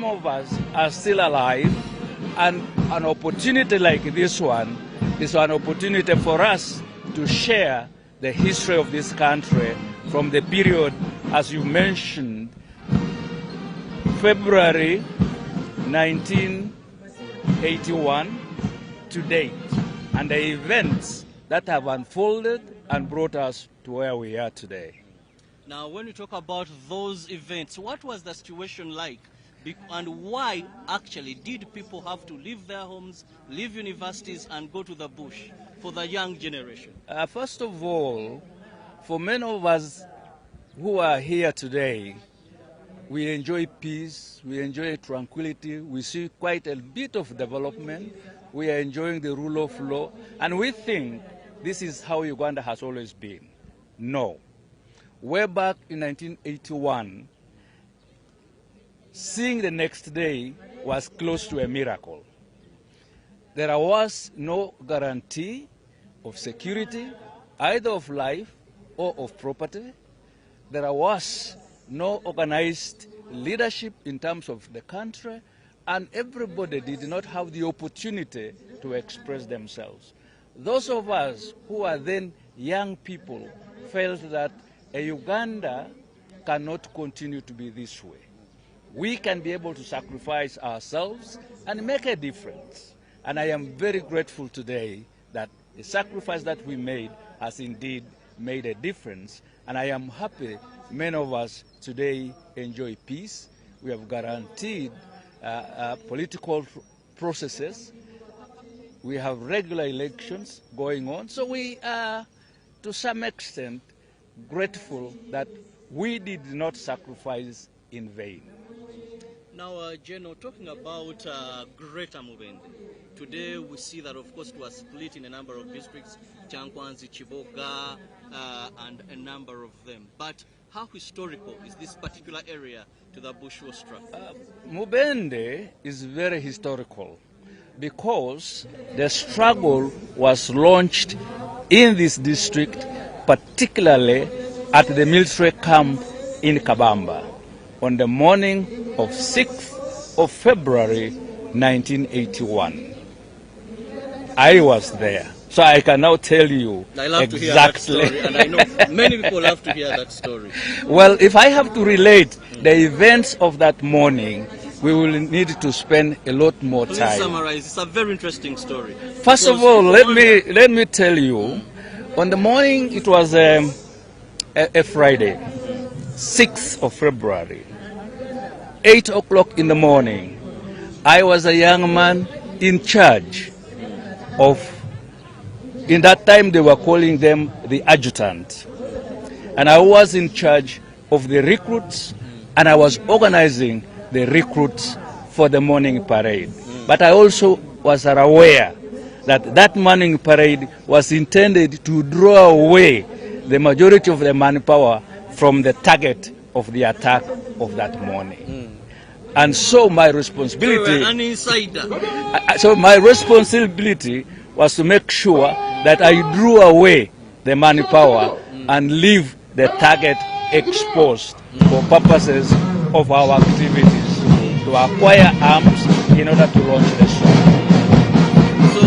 some of us are still alive, and an opportunity like this one is an opportunity for us to share the history of this country from the period, as you mentioned, February 1981 to date, and the events that have unfolded and brought us to where we are today. Now, when you talk about those events, what was the situation like? And why actually did people have to leave their homes, leave universities, and go to the bush for the young generation? First of all, for many of us who are here today, we enjoy peace, we enjoy tranquility, we see quite a bit of development, we are enjoying the rule of law, and we think this is how Uganda has always been. No. Way back in 1981, seeing the next day was close to a miracle. There was no guarantee of security, either of life or of property. There was no organized leadership in terms of the country, and everybody did not have the opportunity to express themselves. Those of us who are then young people felt that a Uganda cannot continue to be this way. We can be able to sacrifice ourselves and make a difference. And I am very grateful today that the sacrifice that we made has indeed made a difference. And I am happy many of us today enjoy peace. We have guaranteed political processes. We have regular elections going on. So we are, to some extent, grateful that we did not sacrifice in vain. Now, General, talking about Greater Mubende, today we see that, of course, it was split in a number of districts, Chankwanzi, Chiboga, and a number of them. But how historical is this particular area to the bush war struggle? Mubende is very historical because the struggle was launched in this district, particularly at the military camp in Kabamba on the morning of 6th of February 1981. I was there, so I can now tell you I love exactly. To hear that story, and I know many people love to hear that story. Well, if I have to relate the events of that morning, we will need to spend a lot more time. Please summarize. It's a very interesting story. First of all, let me tell you, on the morning, it was a Friday, 6th of February, 8 o'clock in the morning. I was a young man in charge of, in that time they were calling them the adjutant. And I was in charge of the recruits, and I was organizing the recruits for the morning parade. But I also was aware that that morning parade was intended to draw away the majority of the manpower from the target of the attack of that morning. And so my responsibility, you were an insider. So my responsibility was to make sure that I drew away the manpower and leave the target exposed for purposes of our activities, to acquire arms in order to launch the strike. So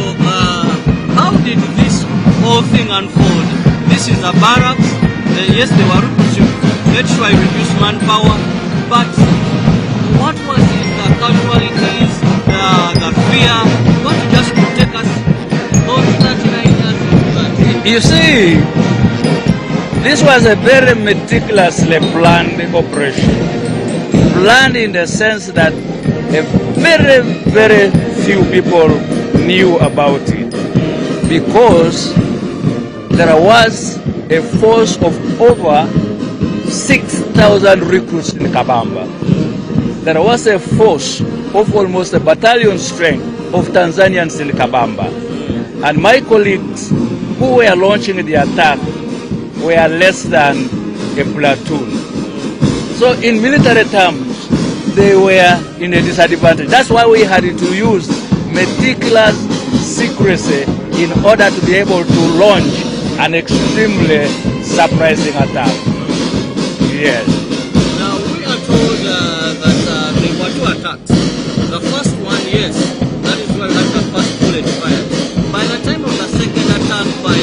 how did this whole thing unfold? This is a barracks. Yes, they were let's try to reduce manpower, but what was it, the casualties, the fear? What just to take us all 39 years into that? You see, this was a very meticulously planned operation. Planned in the sense that a very, very few people knew about it, because there was a force of over 6,000 recruits in Kabamba. There was a force of almost a battalion strength of Tanzanians in Kabamba. And my colleagues who were launching the attack were less than a platoon. So in military terms, they were in a disadvantage. That's why we had to use meticulous secrecy in order to be able to launch an extremely surprising attack. Yes. Now we are told that there were two attacks. attacks. The first one, yes, that is where we had the first bullet fired. By the time of the second attack by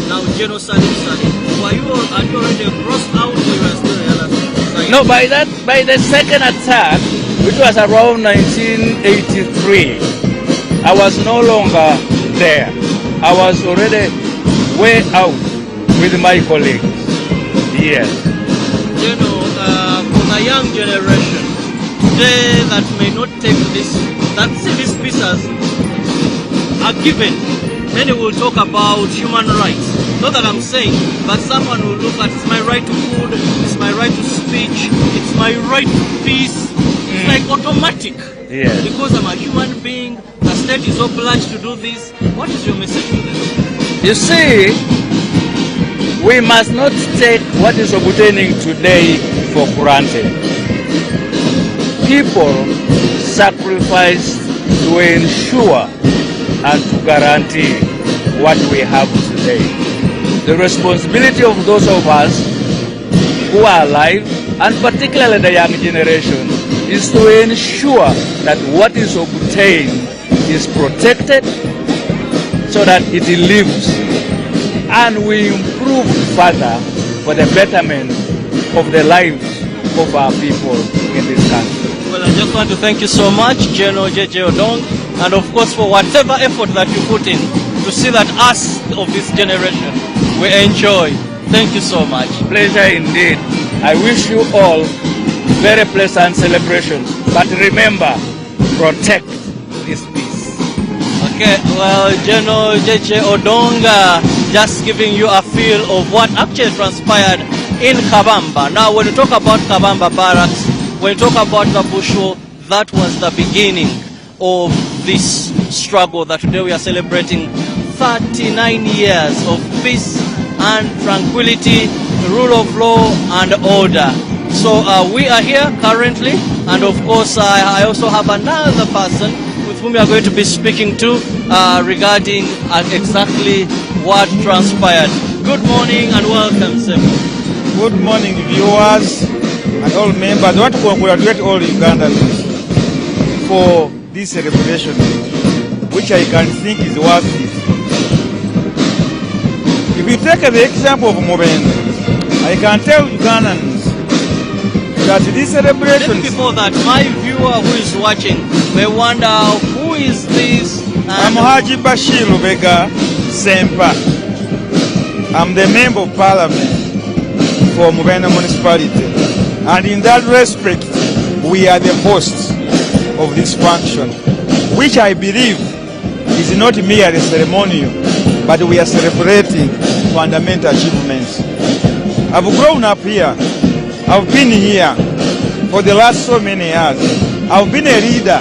now General Salim, were you already crossed out or you were still the other side? No, by the second attack, which was around 1983, I was no longer there. I was already way out with my colleagues. Yes. You know, for the young generation, they that may not take this, that see these pieces are given, then they will talk about human rights. Not that I'm saying, but someone will look at it's my right to food, it's my right to speech, it's my right to peace. It's like automatic. Yes. Because I'm a human being, the state is obliged to do this. What is your message to them? You see, we must not take what is obtaining today for granted. People sacrifice to ensure and to guarantee what we have today. The responsibility of those of us who are alive, and particularly the young generation, is to ensure that what is obtained is protected so that it lives, and we improve further for the betterment of the lives of our people in this country. Well, I just want to thank you so much, General J.J. Odong, and of course for whatever effort that you put in to see that us of this generation, we enjoy. Thank you so much. Pleasure indeed. I wish you all very pleasant celebrations, but remember, protect this peace. Okay, well, General J.J. Odong just giving you a feel of what actually transpired in Kabamba. Now, when you talk about Kabamba Barracks, when you talk about the Bushwo, that was the beginning of this struggle that today we are celebrating 39 years of peace and tranquility, rule of law and order. So we are here currently, and of course I also have another person with whom we are going to be speaking to regarding exactly what transpired. Good morning and welcome, sir. Good morning, viewers and all members. I want to congratulate all Ugandans for this celebration, which I can think is worth it. If you take the example of Mubende, I can tell Ugandans that this celebration... Just before that, my viewer who is watching may wonder, who is this? I'm Haji Bashir Lubega Sempa. I'm the Member of Parliament for Mubende Municipality. And in that respect, we are the hosts of this function, which I believe is not merely ceremonial, but we are celebrating fundamental achievements. I've grown up here. I've been here for the last so many years. I've been a leader.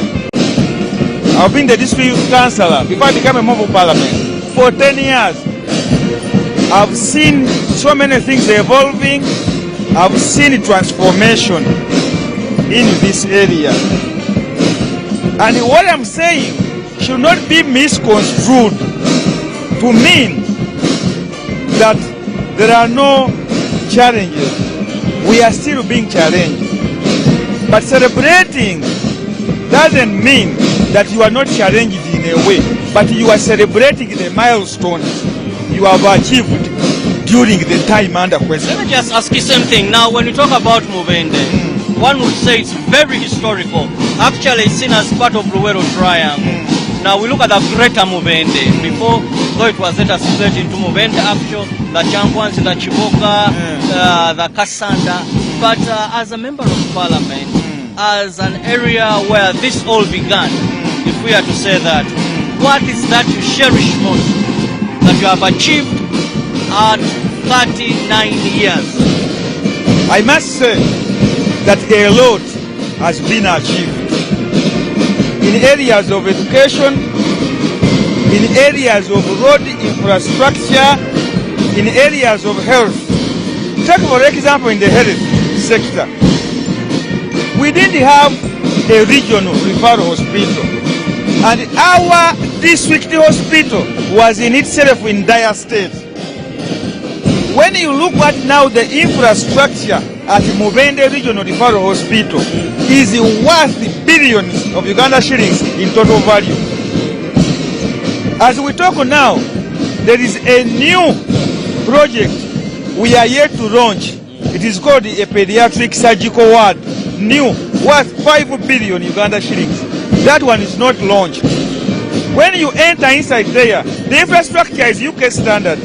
I've been the district councillor before I became a member of parliament for 10 years. I've seen so many things evolving. I've seen transformation in this area. And what I'm saying should not be misconstrued to mean that there are no challenges. We are still being challenged. But celebrating doesn't mean that you are not challenged in a way, but you are celebrating the milestones you have achieved during the time under question. Let me just ask you something. Now, when you talk about Mubende, one would say it's very historical. Actually, it's seen as part of Luwero Triangle. Now, we look at the greater Mubende. Before, though it was later split into Mubende Actual, the Chankwanzi, the Chiboka, the Kasanda. But as a member of parliament, as an area where this all began, if we are to say that, what is that you cherish most that you have achieved at 39 years? I must say that a lot has been achieved in areas of education, in areas of road infrastructure, in areas of health. Take for example in the health sector. We didn't have a regional referral hospital, and our district hospital was in itself in dire state. When you look at now the infrastructure at Mubende Regional Referral Hospital is worth billions of Uganda shillings in total value. As we talk now, there is a new project we are yet to launch. It is called a pediatric surgical ward, new, worth 5 billion Uganda shillings. That one is not launched. When you enter inside there, the infrastructure is UK standard.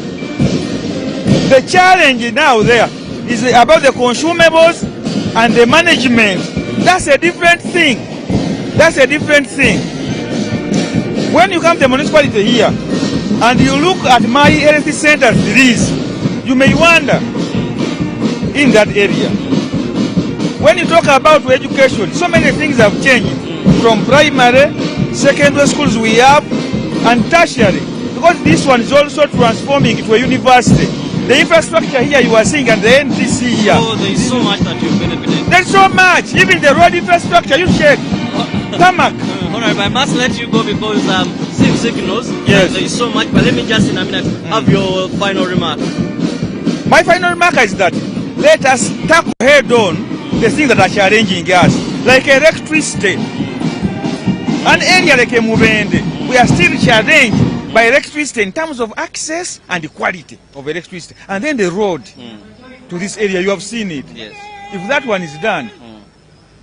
The challenge now there is about the consumables and the management. That's a different thing. That's a different thing. When you come to the municipality here and you look at my health center's release, you may wonder in that area. When you talk about education, so many things have changed from primary, secondary schools we have, and tertiary, because this one is also transforming to a university. The infrastructure here you are seeing and the NTC here. Oh, there is so much that you've benefited. There's so much. Even the road infrastructure, you check. Tarmac. Alright, I must let you go because seeing signals. Yes. There is so much, but let me just in a minute have your final remark. My final remark is that let us tackle head on the things that are challenging us, like electricity. An area like Mubende, we are still challenged by electricity in terms of access and the quality of electricity. And then the road to this area, you have seen it. Yes. If that one is done,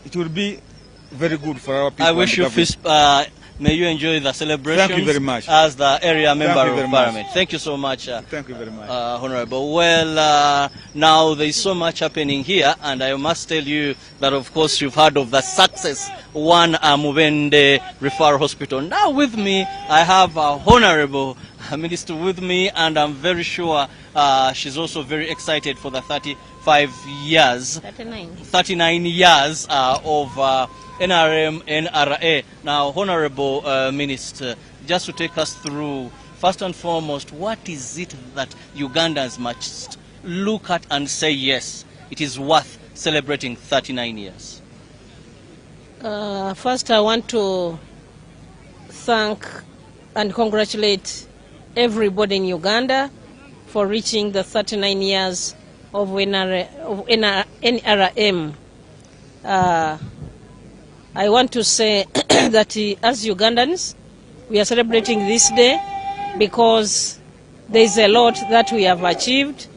it will be very good for our people. I wish you may you enjoy the celebration. Thank you very much. As the area member of Parliament. Much. Thank you so much. Thank you very much. Honorable. Well, now there is so much happening here, and I must tell you that, of course, you've heard of the success one Mubende Referral Hospital. Now with me, I have Honorable Minister with me, and I'm very sure she's also very excited for the 39 years of NRM, NRA. Now, Honorable Minister, just to take us through, first and foremost, what is it that Ugandans must look at and say, yes, it is worth celebrating 39 years? First, I want to thank and congratulate everybody in Uganda for reaching the 39 years of NRM. I want to say that as Ugandans, we are celebrating this day because there is a lot that we have achieved.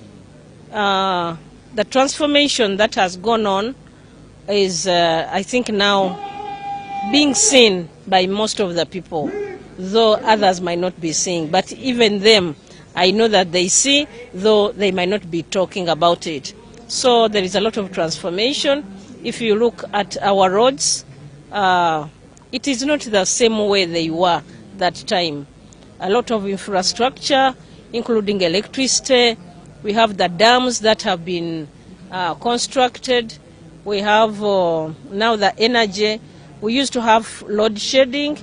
The transformation that has gone on is, I think, now being seen by most of the people, though others might not be seeing. But even them, I know that they see, though they might not be talking about it. So there is a lot of transformation. If you look at our roads, it is not the same way they were that time. A lot of infrastructure, including electricity. We have the dams that have been constructed. We have now the energy. We used to have load shedding.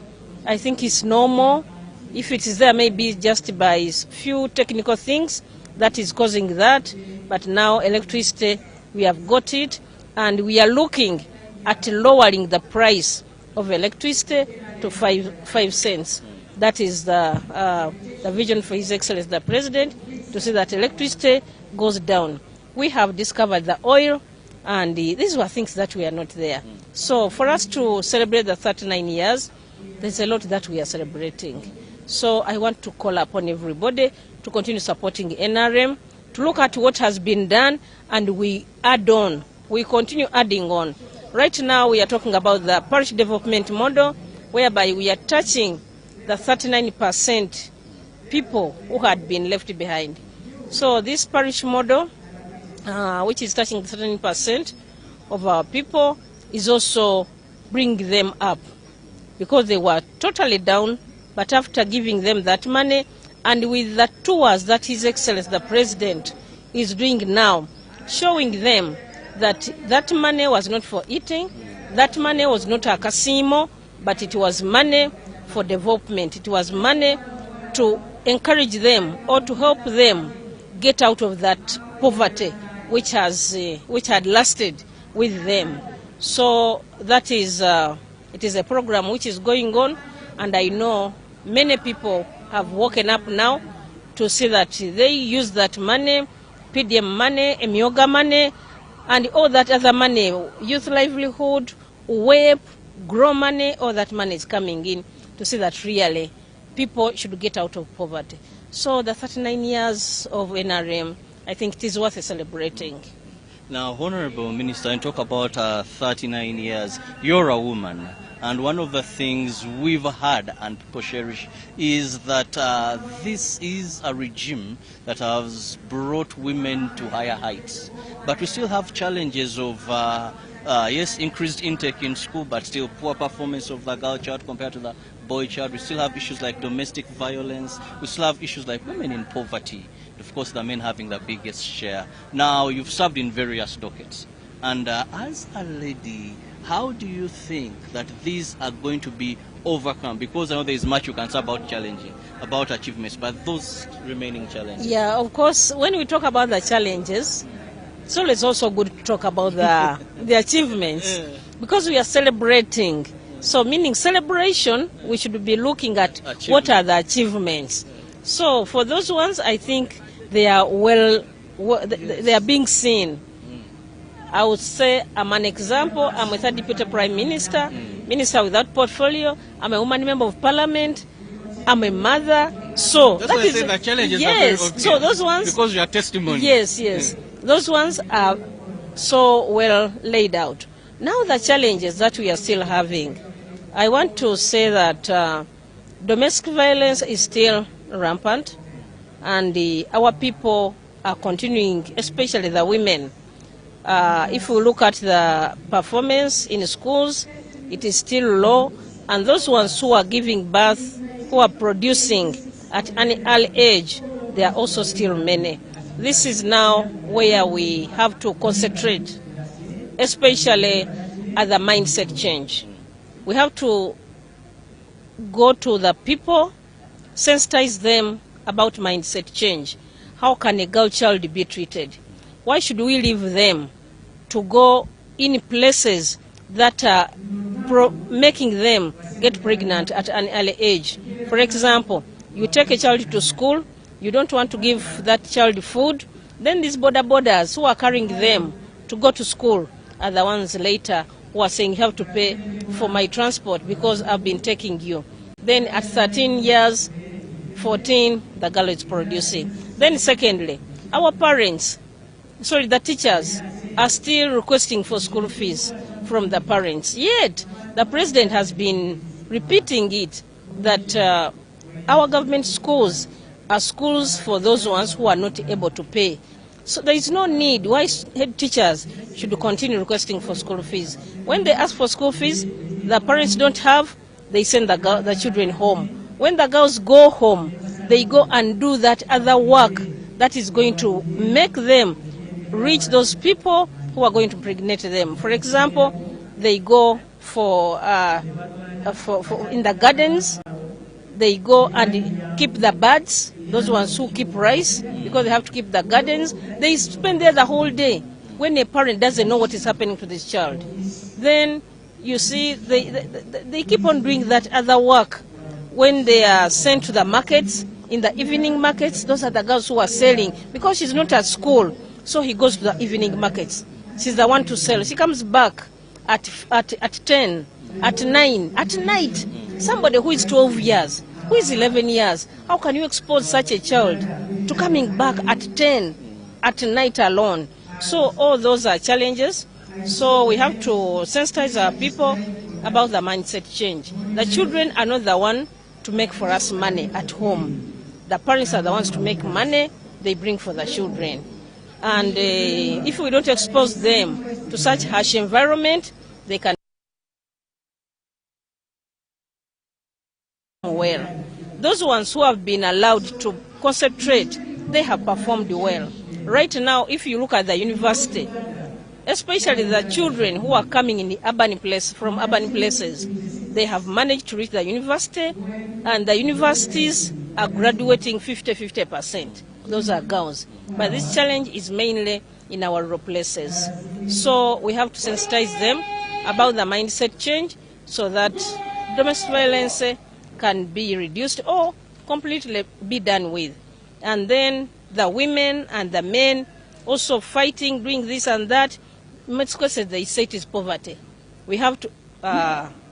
I think it's normal. If it is there, maybe just by few technical things that is causing that. But now electricity, we have got it, and we are looking at lowering the price of electricity to 5 cents. That is the vision for His Excellency the President, to see that electricity goes down. We have discovered the oil, and these were things that we are not there. So for us to celebrate the 39 years, there's a lot that we are celebrating. So I want to call upon everybody to continue supporting NRM, to look at what has been done, and we add on. We continue adding on. Right now we are talking about the parish development model, whereby we are touching the 39% people who had been left behind. So this parish model, which is touching 39% of our people, is also bringing them up, because they were totally down. But after giving them that money, and with the tours that His Excellency the President is doing now, showing them that that money was not for eating, that money was not a casino, but it was money for development. It was money to encourage them or to help them get out of that poverty which had lasted with them. So that is it is a program which is going on, and I know many people have woken up now to see that they use that money, PDM money, Emyoga money, and all that other money, youth livelihood, WAPE, grow money, all that money is coming in to see that really people should get out of poverty. So the 39 years of NRM, I think it is worth celebrating. Now, Honorable Minister, you talk about 39 years. You're a woman, and one of the things we've had and people cherish is that this is a regime that has brought women to higher heights. But we still have challenges of, yes, increased intake in school, but still poor performance of the girl child compared to the boy child. We still have issues like domestic violence. We still have issues like women in poverty. Of course, the men having the biggest share. Now, you've served in various dockets. And as a lady, how do you think that these are going to be overcome? Because I know there is much you can say about challenging, about achievements, but those remaining challenges. Yeah, of course, when we talk about the challenges, so it's also good to talk about the achievements. Because we are celebrating. So meaning celebration, we should be looking at what are the achievements. So for those ones, I think they are they are being seen. I would say I'm an example. I'm a third deputy prime minister, minister without portfolio. I'm a woman member of parliament. I'm a mother. So that's why I say the challenges are very obvious. So those ones, because you are testimony. Yes. Those ones are so well laid out. Now the challenges that we are still having, I want to say that domestic violence is still rampant, and our people are continuing, especially the women. If we look at the performance in schools, it is still low, and those ones who are giving birth, who are producing at an early age, there are also still many. This is now where we have to concentrate, especially at the mindset change. We have to go to the people, sensitize them about mindset change. How can a girl child be treated? Why should we leave them to go in places that are making them get pregnant at an early age? For example, you take a child to school, you don't want to give that child food, then these borders who are carrying them to go to school are the ones later who are saying you have to pay for my transport because I've been taking you. Then at 13 years, 14, the girl is producing. Then secondly, our parents, the teachers are still requesting for school fees from the parents. Yet, the president has been repeating it, that our government schools are schools for those ones who are not able to pay. So there is no need why head teachers should continue requesting for school fees. When they ask for school fees, the parents don't have, they send the children home. When the girls go home, they go and do that other work that is going to make them reach those people who are going to impregnate them. For example, they go for in the gardens, they go and keep the birds, those ones who keep rice, because they have to keep the gardens. They spend there the whole day when a parent doesn't know what is happening to this child. Then you see they keep on doing that other work. When they are sent to the markets, in the evening markets, those are the girls who are selling, because she's not at school, so he goes to the evening markets. She's the one to sell. She comes back at 10, at 9, at night. Somebody who is 12 years, who is 11 years, how can you expose such a child to coming back at 10 at night alone? So all those are challenges. So we have to sensitize our people about the mindset change. The children are not the one to make for us money at home. The parents are the ones to make money, they bring for the children. And if we don't expose them to such harsh environment, they can well. Those ones who have been allowed to concentrate, they have performed well. Right now, if you look at the university, especially the children who are coming in the urban place, from urban places, they have managed to reach the university, and the universities are graduating 50%. Those are girls. But this challenge is mainly in our rural places. So we have to sensitize them about the mindset change so that domestic violence can be reduced or completely be done with. And then the women and the men also fighting, doing this and that, Mexico says they say it is poverty. We have to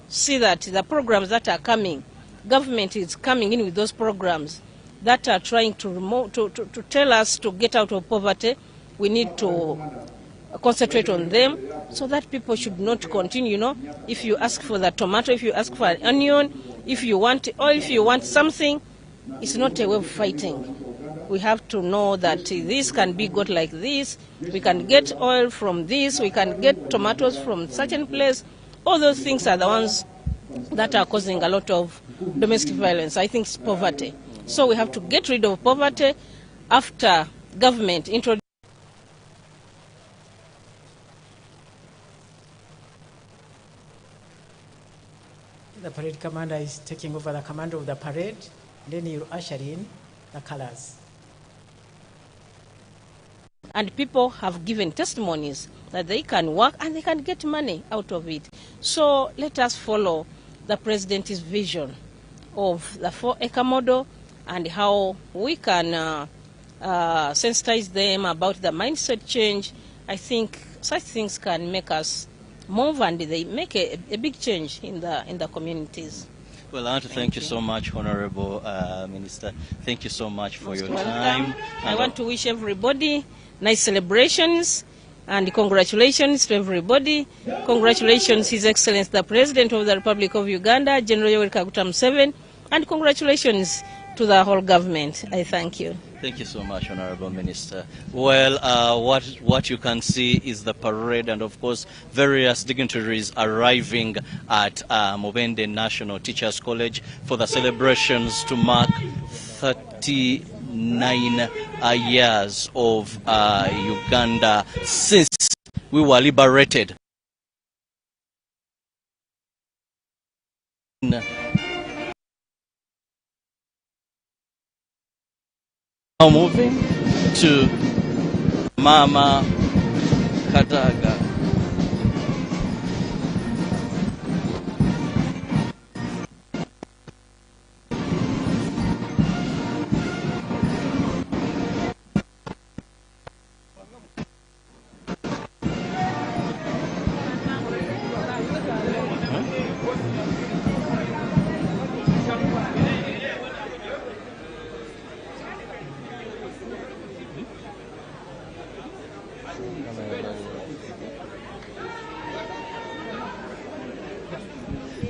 see that the programs that are coming, government is coming in with those programs that are trying to tell us to get out of poverty. We need to concentrate on them so that people should not continue. You know, if you ask for the tomato, if you ask for an onion, if you want oil, if you want something, it's not a way of fighting. We have to know that this can be got like this. We can get oil from this. We can get tomatoes from certain place. All those things are the ones that are causing a lot of domestic violence. I think it's poverty. So we have to get rid of poverty after government introduced. The parade commander is taking over the command of the parade. Then he'll usher in the colors. And people have given testimonies that they can work and they can get money out of it. So let us follow the president's vision of the 4-acre model and how we can sensitize them about the mindset change. I think such things can make us move and they make a big change in the communities. Well, I want to thank you so much, Honorable Minister. Thank you so much for your time. I want to wish everybody nice celebrations and congratulations to everybody. Congratulations, His Excellency the President of the Republic of Uganda, General Yoweri Kaguta Museveni, and congratulations to the whole government. I thank you. Thank you so much, Honorable Minister. Well, what you can see is the parade and, of course, various dignitaries arriving at Mubende National Teachers College for the celebrations to mark 39 years of Uganda since we were liberated. Now moving to Mama Kadaga.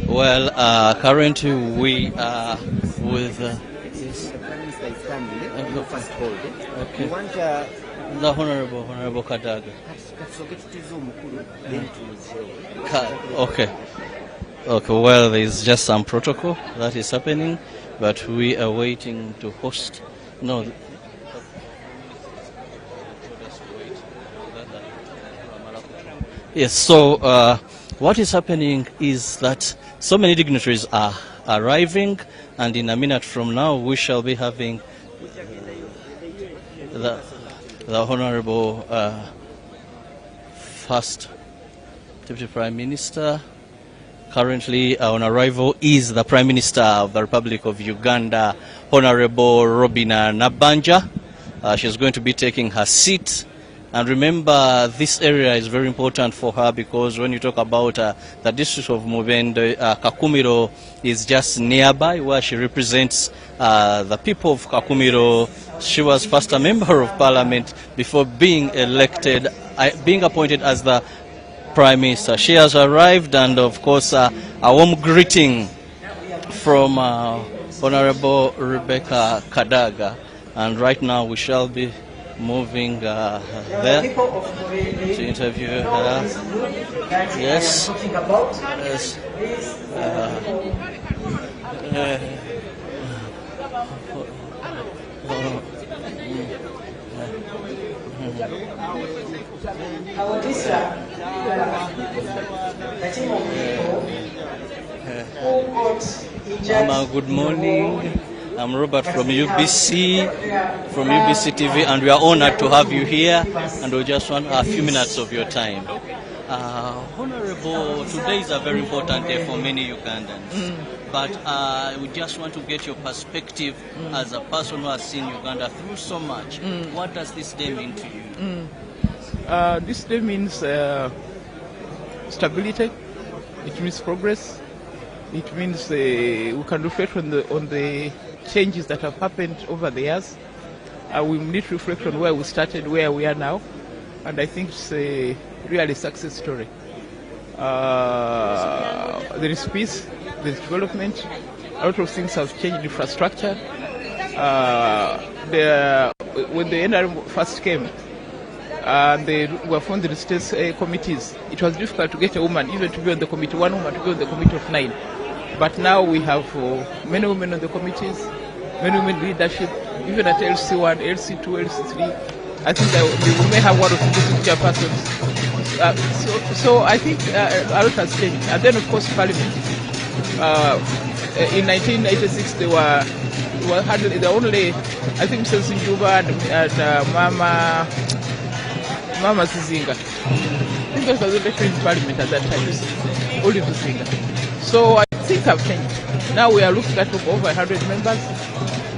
Well, currently we are with yes. Okay. The Honorable Kadaga. Okay. Okay, well, there's just some protocol that is happening, but we are waiting to host. No. Yes, so what is happening is that so many dignitaries are arriving, and in a minute from now we shall be having the Honorable First Deputy Prime Minister. Currently on arrival is the Prime Minister of the Republic of Uganda, Honorable Robina Nabanja. She's going to be taking her seat. And remember, this area is very important for her because when you talk about the district of Mubende, Kakumiro is just nearby where she represents the people of Kakumiro. She was first a member of parliament before being elected, being appointed as the Prime Minister. She has arrived, and of course a warm greeting from Honorable Rebecca Kadaga. And right now we shall be moving there to interview her. Yes. Yes. Our visa, the team of people who got injured. Mama, good morning. I'm Robert from UBC TV, and we are honored to have you here, and we just want a few minutes of your time. Honorable, today is a very important day for many Ugandans, but we just want to get your perspective as a person who has seen Uganda through so much. What does this day mean to you? This day means stability. It means progress. It means we can reflect on the changes that have happened over the years. We need to reflect on where we started, where we are now, and I think it's a really success story. There is peace, there is development. A lot of things have changed. Infrastructure. When the NRM first came, they were formed the state committees. It was difficult to get a woman even to be on the committee, one woman to be on the committee of 9. But now we have many women on the committees, many women in leadership, even at LC1, LC2, LC3. I think that we may have one or two chairpersons. So I think a lot has changed. And then, of course, Parliament. In 1996, there were only, I think, Mrs. Njuba and Mama Zizinga. I think there was a election in Parliament at that time, only Zizinga. So I think I've changed. Now we are looking at over 100 members.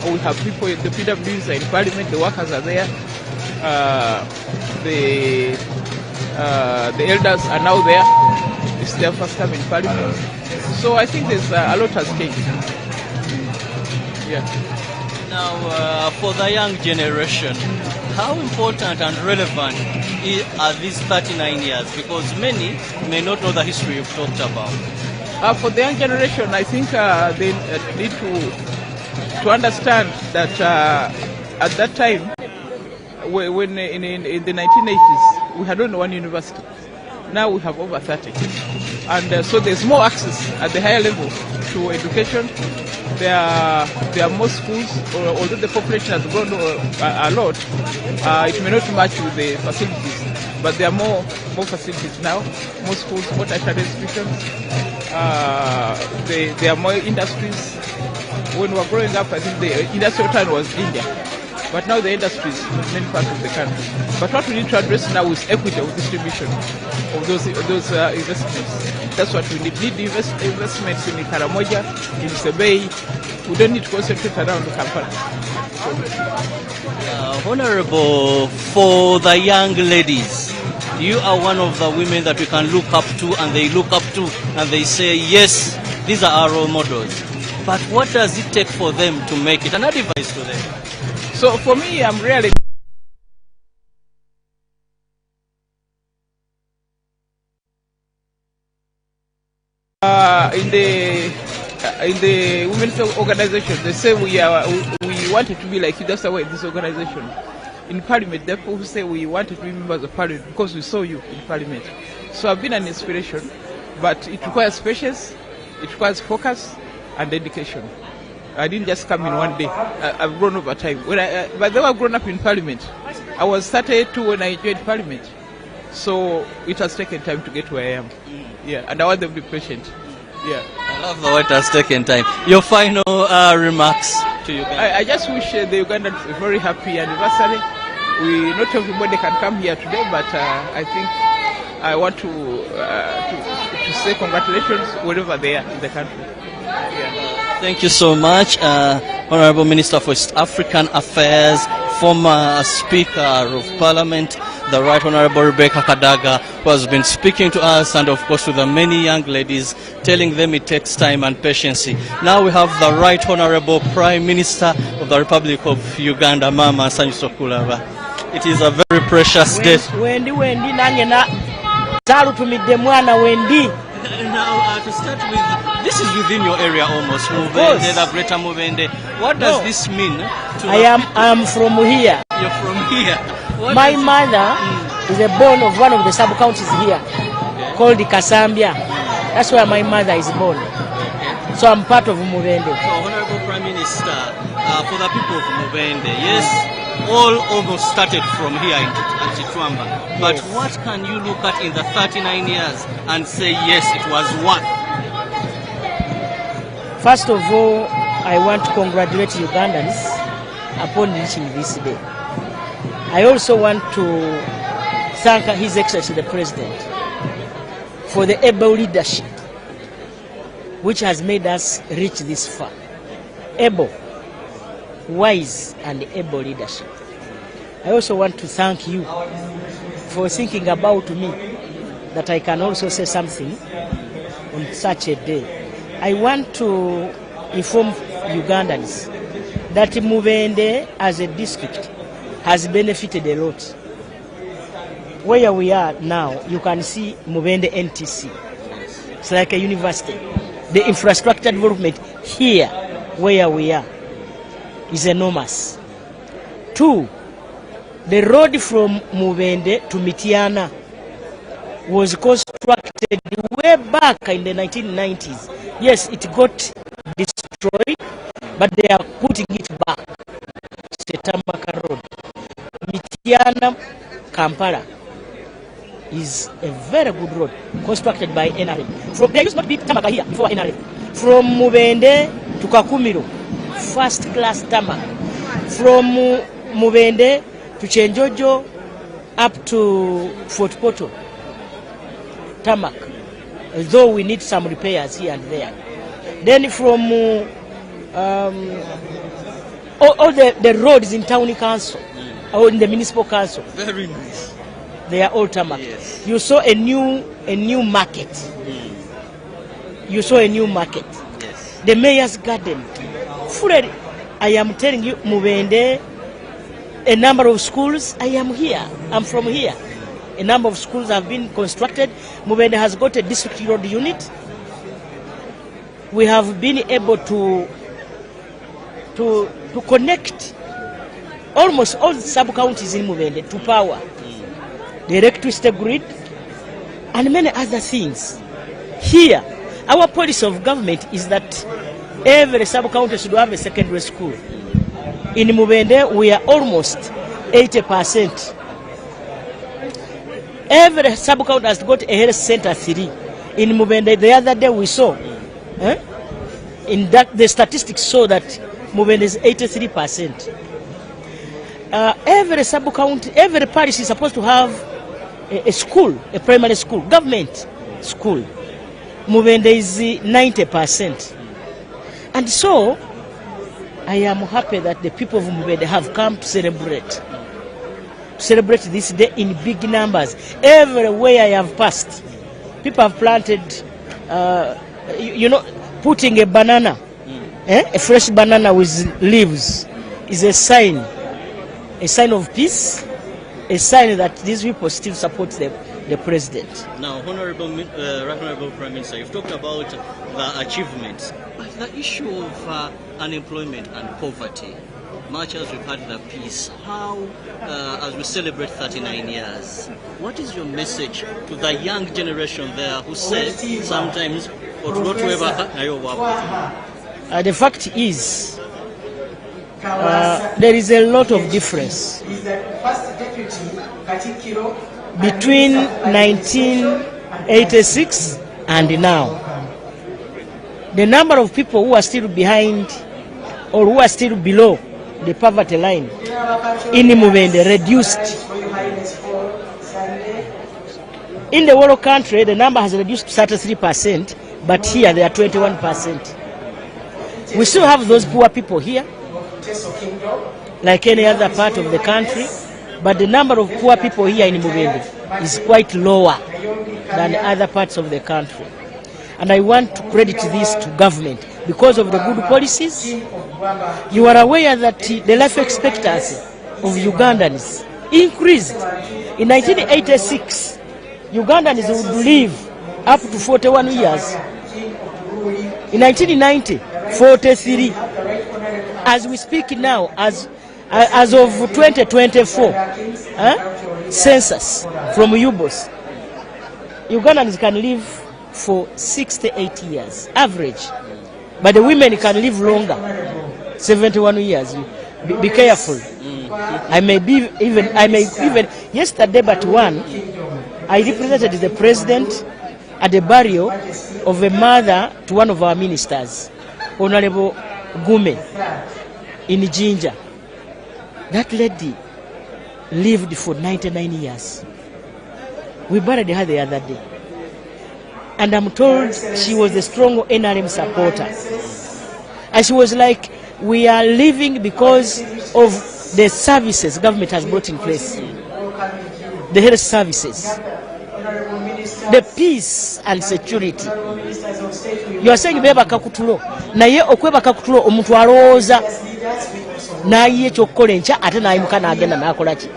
We have people, the PWs are in Parliament, the workers are there. The elders are now there. It's their first time in Parliament. So I think there's a lot has changed. Yeah. Now, for the young generation, how important and relevant are these 39 years? Because many may not know the history you've talked about. For the young generation, I think they need to understand that at that time, when in the 1980s, we had only one university. Now we have over 30. And so there's more access at the higher level to education. There are more schools, although the population has grown a lot, it may not match with the facilities. But there are more facilities now, more schools, more tertiary institutions. There are more industries. When we were growing up, I think the industrial town was India. But now the industries in many parts of the country. But what we need to address now is equity of distribution of those investments. That's what we need. We need investments in Karamoja, in Sebei. We don't need to concentrate around the Kampala. Honorable, for the young ladies, you are one of the women that we can look up to, and they look up to, and they say, yes, these are our role models. But what does it take for them to make it? An advice to them. So for me, I'm really in the women's organization. They say we wanted to be like you. That's why this organization. In Parliament, there are people who say we wanted to be members of Parliament because we saw you in Parliament. So I've been an inspiration, but it requires patience, it requires focus and dedication. I didn't just come in one day. I've grown over time. But though I've grown up in Parliament, I was 32 when I joined Parliament. So it has taken time to get where I am. Yeah, and I want them to be patient. Yeah. I love the way it has taken time. Your final remarks to Uganda. I just wish the Ugandans a very happy anniversary. Not everybody can come here today, but I think I want to say congratulations wherever they are in the country. Yeah. Thank you so much, Honorable Minister for East African Affairs, former Speaker of Parliament, the Right Honorable Rebecca Kadaga, who has been speaking to us, and of course to the many young ladies, telling them it takes time and patience. Now we have the Right Honorable Prime Minister of the Republic of Uganda, Mama Nsanyusa Kulaba. It is a very precious day. Now, to start with, this is within your area almost, Mubende, the Greater Mubende. What does this mean? I am from here. You're from here. My mother is a born of one of the sub-counties here, called Kasambia. That's where my mother is born. So I'm part of Mubende. So, Honorable Prime Minister, for the people of Mubende, yes, all almost started from here in Chitwamba. But what can you look at in the 39 years and say, yes, it was one? First of all, I want to congratulate Ugandans upon reaching this day. I also want to thank His Excellency the President for the able leadership which has made us reach this far. Able, wise and able leadership. I also want to thank you for thinking about me, that I can also say something on such a day. I want to inform Ugandans that Mubende as a district has benefited a lot. Where we are now, you can see Mubende NTC. It's like a university. The infrastructure development here, where we are, is enormous. 2, the road from Mubende to Mitiana was constructed way back in the 1990s. Yes, it got destroyed, but they are putting it back. It's a Tamaka road. Mitiana, Kampala is a very good road constructed by NRM. There used not to be Tamaka here before NRM. From Mubende to Kakumiro, first class Tamaka. From Mubende to Chenjojo up to Fort Poto, tarmac, though we need some repairs here and there. Then from all the roads in town council or in the municipal council, Very nice. they are all tarmac. Yes. You saw a new market. You saw a new market. Yes. The mayor's garden. Fully, I am telling you, Mubende, a number of schools, I am here. I'm from here. A number of schools have been constructed. Mubende has got a district road unit. We have been able to connect almost all the sub-counties in Mubende to power, the electricity grid, and many other things. Here, our policy of government is that every sub-county should have a secondary school. In Mubende, we are almost 80%. Every sub-county has got a health center 3. In Mubende, the other day we saw, in that the statistics show that Mubende is 83%. Every sub-county, every parish is supposed to have a school, a primary school, government school. Mubende is 90%. And so, I am happy that the people of Mubende have come to celebrate this day in big numbers. Everywhere I have passed, people have planted, putting a banana, a fresh banana with leaves is a sign of peace, a sign that these people still support the president. Now, Honorable Prime Minister, you've talked about the achievements, but the issue of unemployment and poverty, much as we've had the peace, how, as we celebrate 39 years, what is your message to the young generation there who say sometimes, the fact is, there is a lot of difference between 1986 and now. The number of people who are still behind or who are still below the poverty line in Mubende reduced. In the whole country, the number has reduced to 33%, but here they are 21%. We still have those poor people here, like any other part of the country, but the number of poor people here in Mubende is quite lower than other parts of the country. And I want to credit this to government because of the good policies. You are aware that the life expectancy of Ugandans increased. In 1986, Ugandans would live up to 41 years. In 1990, 43. As we speak now, as of 2024 census from UBOS, Ugandans can live for 68 years, average. But the women can live longer, 71 years. Be careful. I may even, yesterday but one, I represented the president at the burial of a mother to one of our ministers, Honorable Gume, in Jinja. That lady lived for 99 years. We buried her the other day. And I'm told she was a strong NRM supporter. And she was like, we are living because of the services government has brought in place. the health services, the peace and security. You are saying bebaka kutulo naye okwebaka kutulo omuntu alowooza nayiye ekyokukola enkya ate nayimuka n'agenda n'akola ki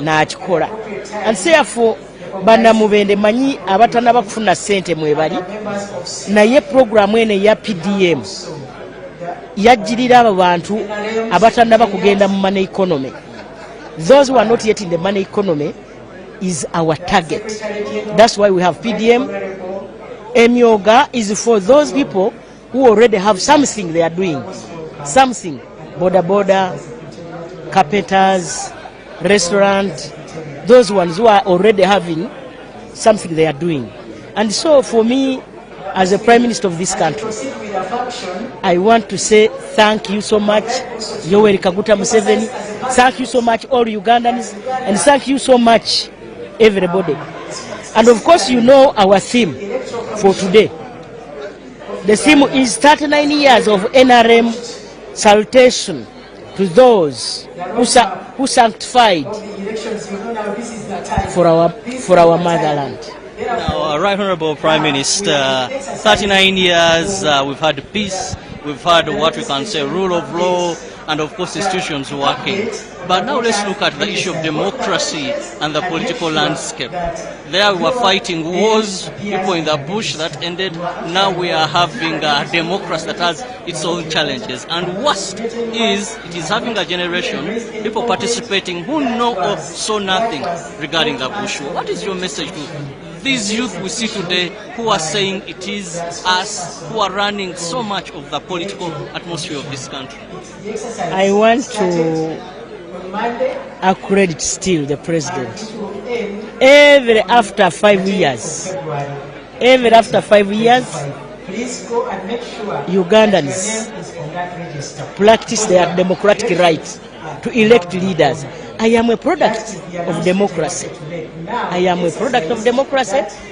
n'akikola. And therefore bannamubende manyi abatanaba kufuna ssente mwebali naye programu eno eya PDM yajjirira abo bantu abatanaba kugenda mu money economy. Those who are not yet in the money economy is our target. That's why we have PDM. Emyoga is for those people who already have something they are doing. Something. Border, carpenters, restaurant, those ones who are already having something they are doing. And so for me, as a Prime Minister of this country, I want to say thank you so much, Yoweri Kaguta Museveni. Thank you so much, all Ugandans, and thank you so much, everybody. And of course, you know our theme for today. The theme is 39 years of NRM salutation to those who sanctified for our motherland. Now, Right Honourable Prime Minister, 39 years, we've had peace, we've had what we can say rule of law, and of course institutions working. But now let's look at the issue of democracy and the political landscape. There we were fighting wars, people in the bush that ended. Now we are having a democracy that has its own challenges. And worst is, it is having a generation, people participating who know or saw nothing regarding the bush. What is your message to these youth we see today who are saying it is us who are running so much of the political atmosphere of this country? I want to accredit still the president. Every after 5 years, Ugandans practice their democratic right to elect leaders. I am a product of democracy.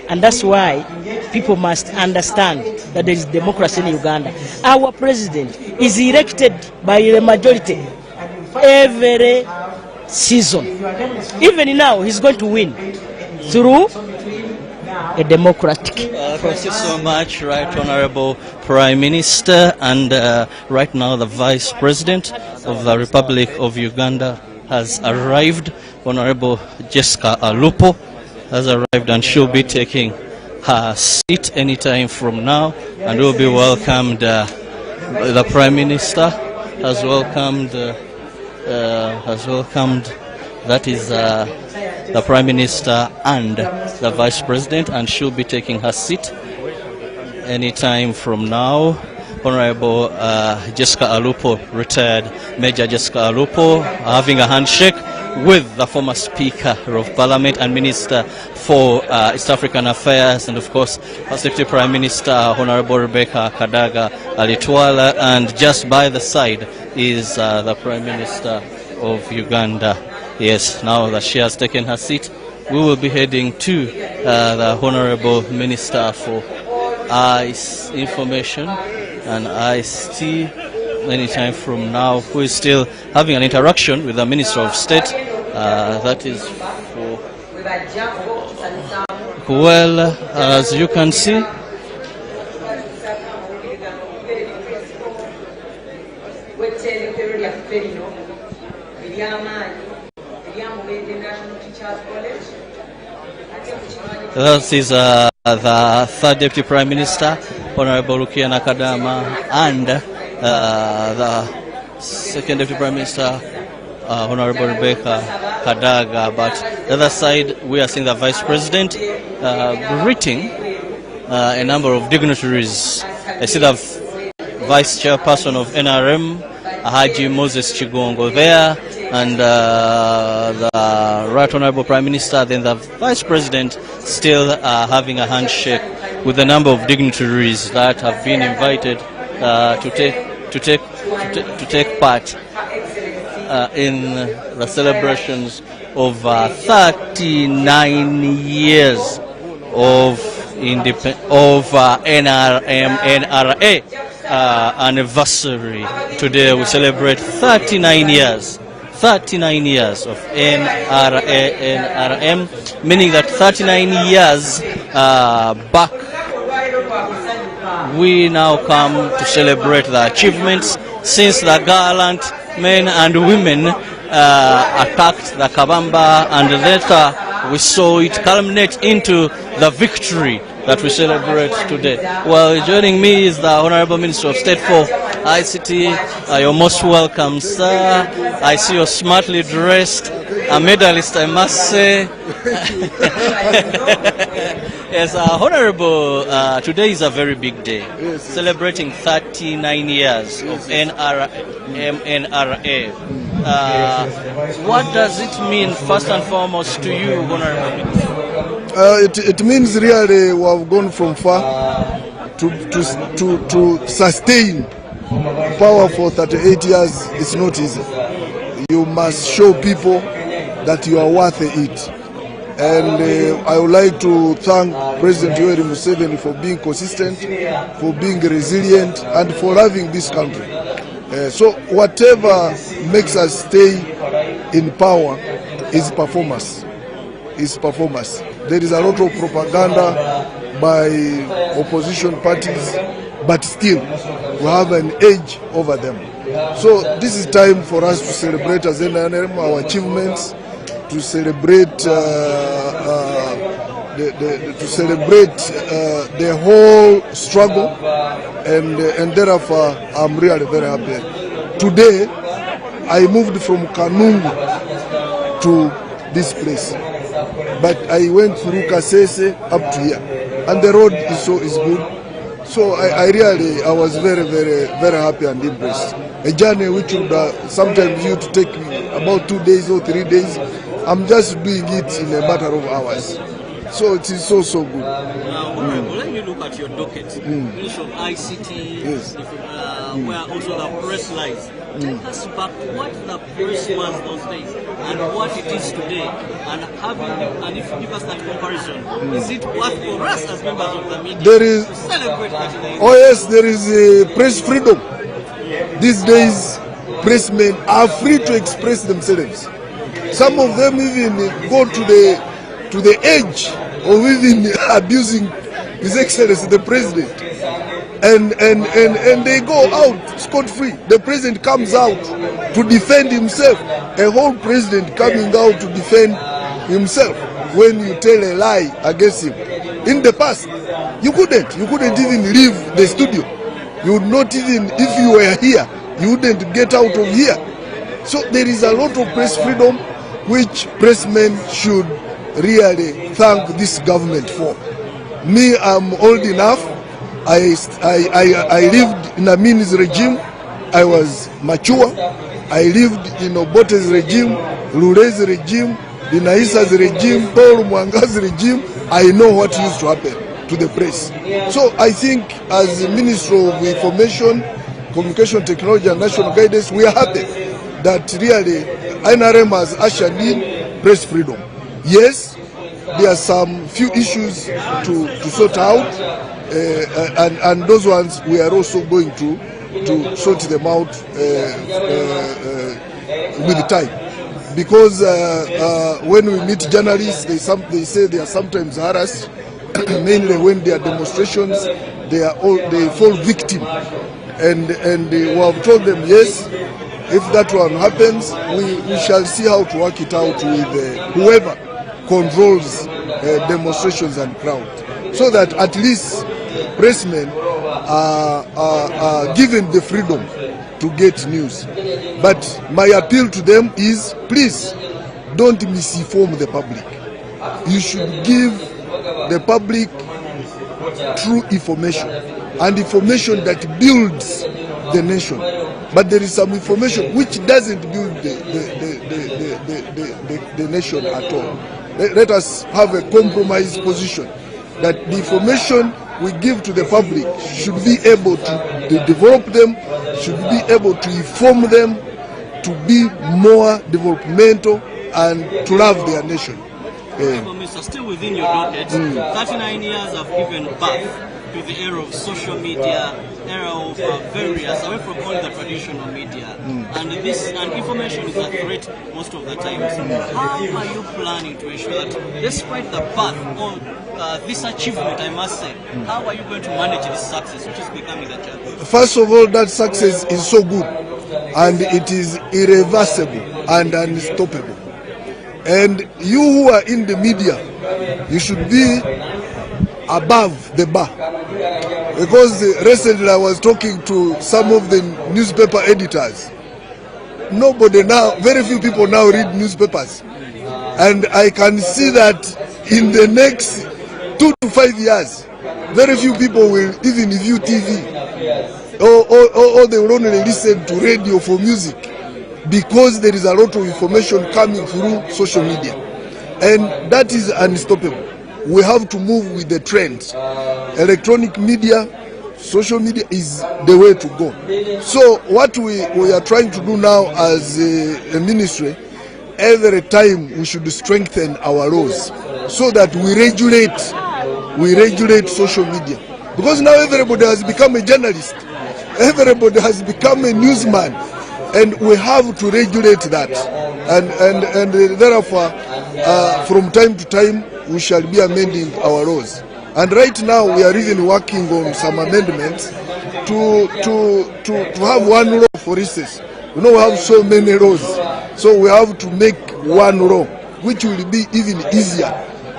And that's why people must understand that there is democracy in Uganda. Our president is elected by the majority every season. Even now, he's going to win through a democratic Thank you so much, Right Honourable Prime Minister. And right now the Vice President of the Republic of Uganda has arrived. Honourable Jessica Alupo has arrived, and she'll be taking her seat anytime from now, and will be welcomed. The Prime Minister has welcomed. That is the Prime Minister and the Vice President, and she'll be taking her seat anytime from now. Honorable Jessica Alupo, retired Major Jessica Alupo, having a handshake with the former Speaker of Parliament and Minister for East African Affairs, and of course First Deputy Prime Minister Honorable Rebecca Kadaga Alitwala, and just by the side is the Prime Minister of Uganda. Yes, now that she has taken her seat, we will be heading to the Honorable Minister for ICE Information and ICT anytime from now, who is still having an interaction with the Minister of State. That is for, well, as you can see, this is the third Deputy Prime Minister, Honorable Rukia Nakadama, and the second Deputy Prime Minister, Honorable Rebecca Kadaga. But the other side, we are seeing the Vice President greeting a number of dignitaries. I see the Vice Chairperson of NRM, Haji Moses Chigongo there, and the Right Honorable Prime Minister, then the Vice President still having a handshake with a number of dignitaries that have been invited to take part in the celebrations of 39 years of NRA anniversary. Today we celebrate 39 years 39 years of NRM, meaning that 39 years back, we now come to celebrate the achievements since the gallant men and women attacked the Kabamba, and later we saw it culminate into the victory that we celebrate today. Well, joining me is the Honorable Minister of State for ICT. You're most welcome, sir. I see you're smartly dressed, a medalist, I must say. Yes, Honorable, today is a very big day, celebrating 39 years of NRA. What does it mean, first and foremost, to you, Honorable Minister? It means really we have gone from far to sustain power for 38 years. It's not easy. You must show people that you are worth it. And I would like to thank President Yoweri Museveni for being consistent, for being resilient, and for loving this country. So whatever makes us stay in power is performance. There is a lot of propaganda by opposition parties, but still we have an edge over them. So this is time for us to celebrate as NRM our achievements, to celebrate the whole struggle, and therefore I'm really very happy. Today I moved from Kanungu to this place, but I went through Kasese up to here, and the road is good. So I was very happy and impressed. A journey which would sometimes used to take me about 2 days or 3 days, I'm just doing it in a matter of hours. So it is so good. When you look at your docket, Ministry of ICT, yes, where also the press lies, take us back to what the press was those days and what it is today, and if you give us that comparison, is it worth for us as members of the media to celebrate that? Oh yes, there is press freedom. These days, pressmen are free to express themselves. Some of them even go to the edge of even abusing His Excellency the President, and they go out scot-free. The President comes out to defend himself. A whole President coming out to defend himself when you tell a lie against him. In the past, you couldn't even leave the studio. You would not even, if you were here, you wouldn't get out of here. So there is a lot of press freedom which pressmen should really thank this government for. Me, I'm old enough. I lived in Amin's regime. I was mature. I lived in Obote's regime, Lule's regime, Binaisa's regime, Paul Mwanga's regime. I know what used to happen to the press. So I think as the Minister of Information, Communication Technology and National Guidance, we are happy that really NRM has ushered in press freedom. Yes, there are some few issues to sort out, and those ones we are also going to sort them out with time. Because when we meet journalists, they say they are sometimes harassed, mainly when there are demonstrations, they fall victim, and we have told them yes. If that one happens, we shall see how to work it out with whoever controls demonstrations and crowds, so that at least pressmen are given the freedom to get news. But my appeal to them is, please don't misinform the public. You should give the public true information, and information that builds the nation. But there is some information which doesn't build the nation at all. Let us have a compromise position that the information we give to the public should be able to develop them, should be able to inform them to be more developmental and to love their nation. Mr. Still within your docket, 39 years have given birth to the era of social media, era of various, away from all the traditional media, and information is a threat most of the times. How are you planning to ensure that, despite the path on this achievement, I must say, how are you going to manage this success, which is becoming the challenge? First of all, that success is so good, and it is irreversible and unstoppable. And you who are in the media, you should be above the bar. Because recently I was talking to some of the newspaper editors. Nobody now, very few people now read newspapers. And I can see that in the next 2 to 5 years, very few people will even view TV. Or they will only listen to radio for music, because there is a lot of information coming through social media. And that is unstoppable. We have to move with the trends. Electronic media, social media is the way to go. So what we are trying to do now as a ministry, every time we should strengthen our laws so that we regulate social media. Because now everybody has become a journalist. Everybody has become a newsman. And we have to regulate that. And therefore, from time to time, we shall be amending our laws. And right now, we are even working on some amendments to have one law, for instance. We have so many laws. So we have to make one law, which will be even easier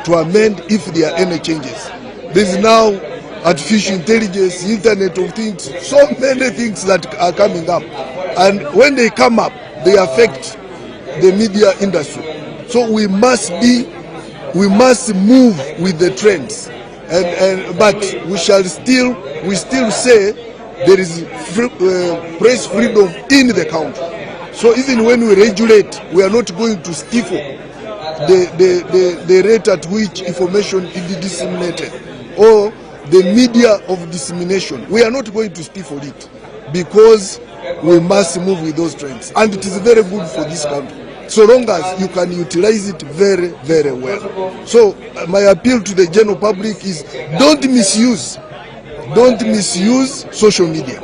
to amend if there are any changes. There is now artificial intelligence, Internet of Things, so many things that are coming up. And when they come up, they affect the media industry. So we must move with the trends. But we still say there is press freedom in the country. So even when we regulate, we are not going to stifle the rate at which information is disseminated, or the media of dissemination. We are not going to stifle it, because we must move with those trends. And it is very good for this country, so long as you can utilize it very, very well. So my appeal to the general public is, don't misuse social media.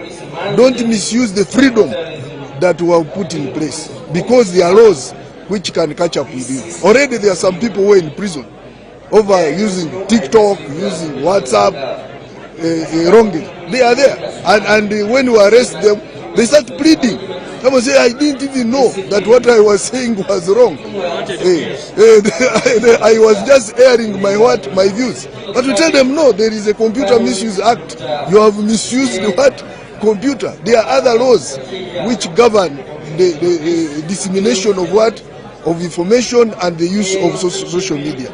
Don't misuse the freedom that we have put in place, because there are laws which can catch up with you. Already there are some people who are in prison over using TikTok, using WhatsApp wrongly. They are there. And when you arrest them, they start pleading. Someone say, I didn't even know that what I was saying was wrong. I was just airing my views. But we tell them, no, there is a Computer Misuse Act. You have misused what? Computer. There are other laws which govern the dissemination of what? Of information and the use of social media.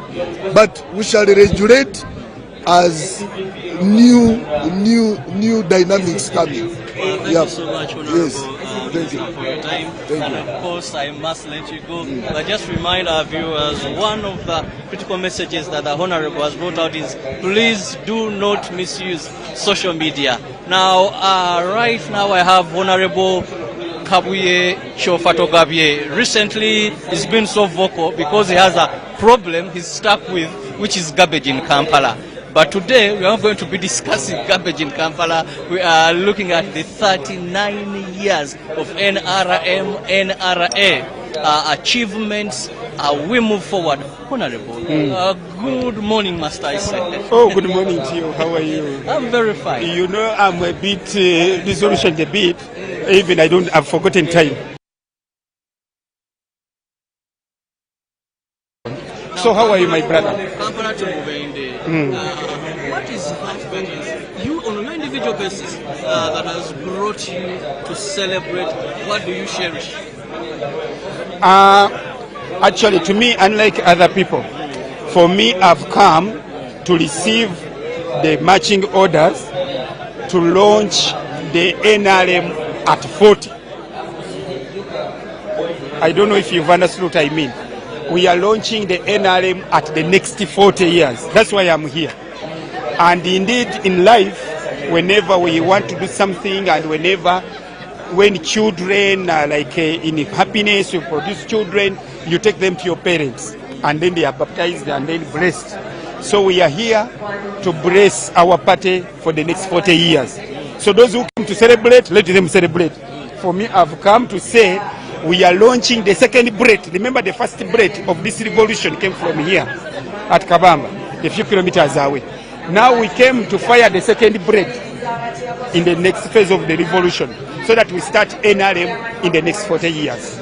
But we shall regulate as new dynamics coming. Thank you so much, Honorable. Yes. Thank you for your time. Thank and you. Of course, I must let you go. But just remind our viewers, one of the critical messages that the Honorable has brought out is, please do not misuse social media. Now, right now I have Honorable Kabuye Chofatogabye. Recently, he's been so vocal because he has a problem he's stuck with, which is garbage in Kampala. But today, we are going to be discussing garbage in Kampala. We are looking at the 39 years of NRM, NRA achievements. We move forward. Honorable, good morning, Master Isaac. Oh, good morning to you. How are you? I'm very fine. You know, I'm a bit disillusioned a bit. Even I've forgotten time. So how are you, my brother? What is that you, on an individual basis, that has brought you to celebrate? What do you cherish? Actually, to me, unlike other people, for me, I've come to receive the marching orders to launch the NRM at 40. I don't know if you've understood what I mean. We are launching the NRM at the next 40 years. That's why I'm here. And indeed, in life, whenever we want to do something, and when children are in happiness, you produce children, you take them to your parents, and then they are baptized and then blessed. So we are here to bless our party for the next 40 years. So those who come to celebrate, let them celebrate. For me, I've come to say we are launching the second break. Remember, the first break of this revolution came from here at Kabamba, a few kilometers away. Now we came to fire the second break in the next phase of the revolution, so that we start NRM in the next 40 years.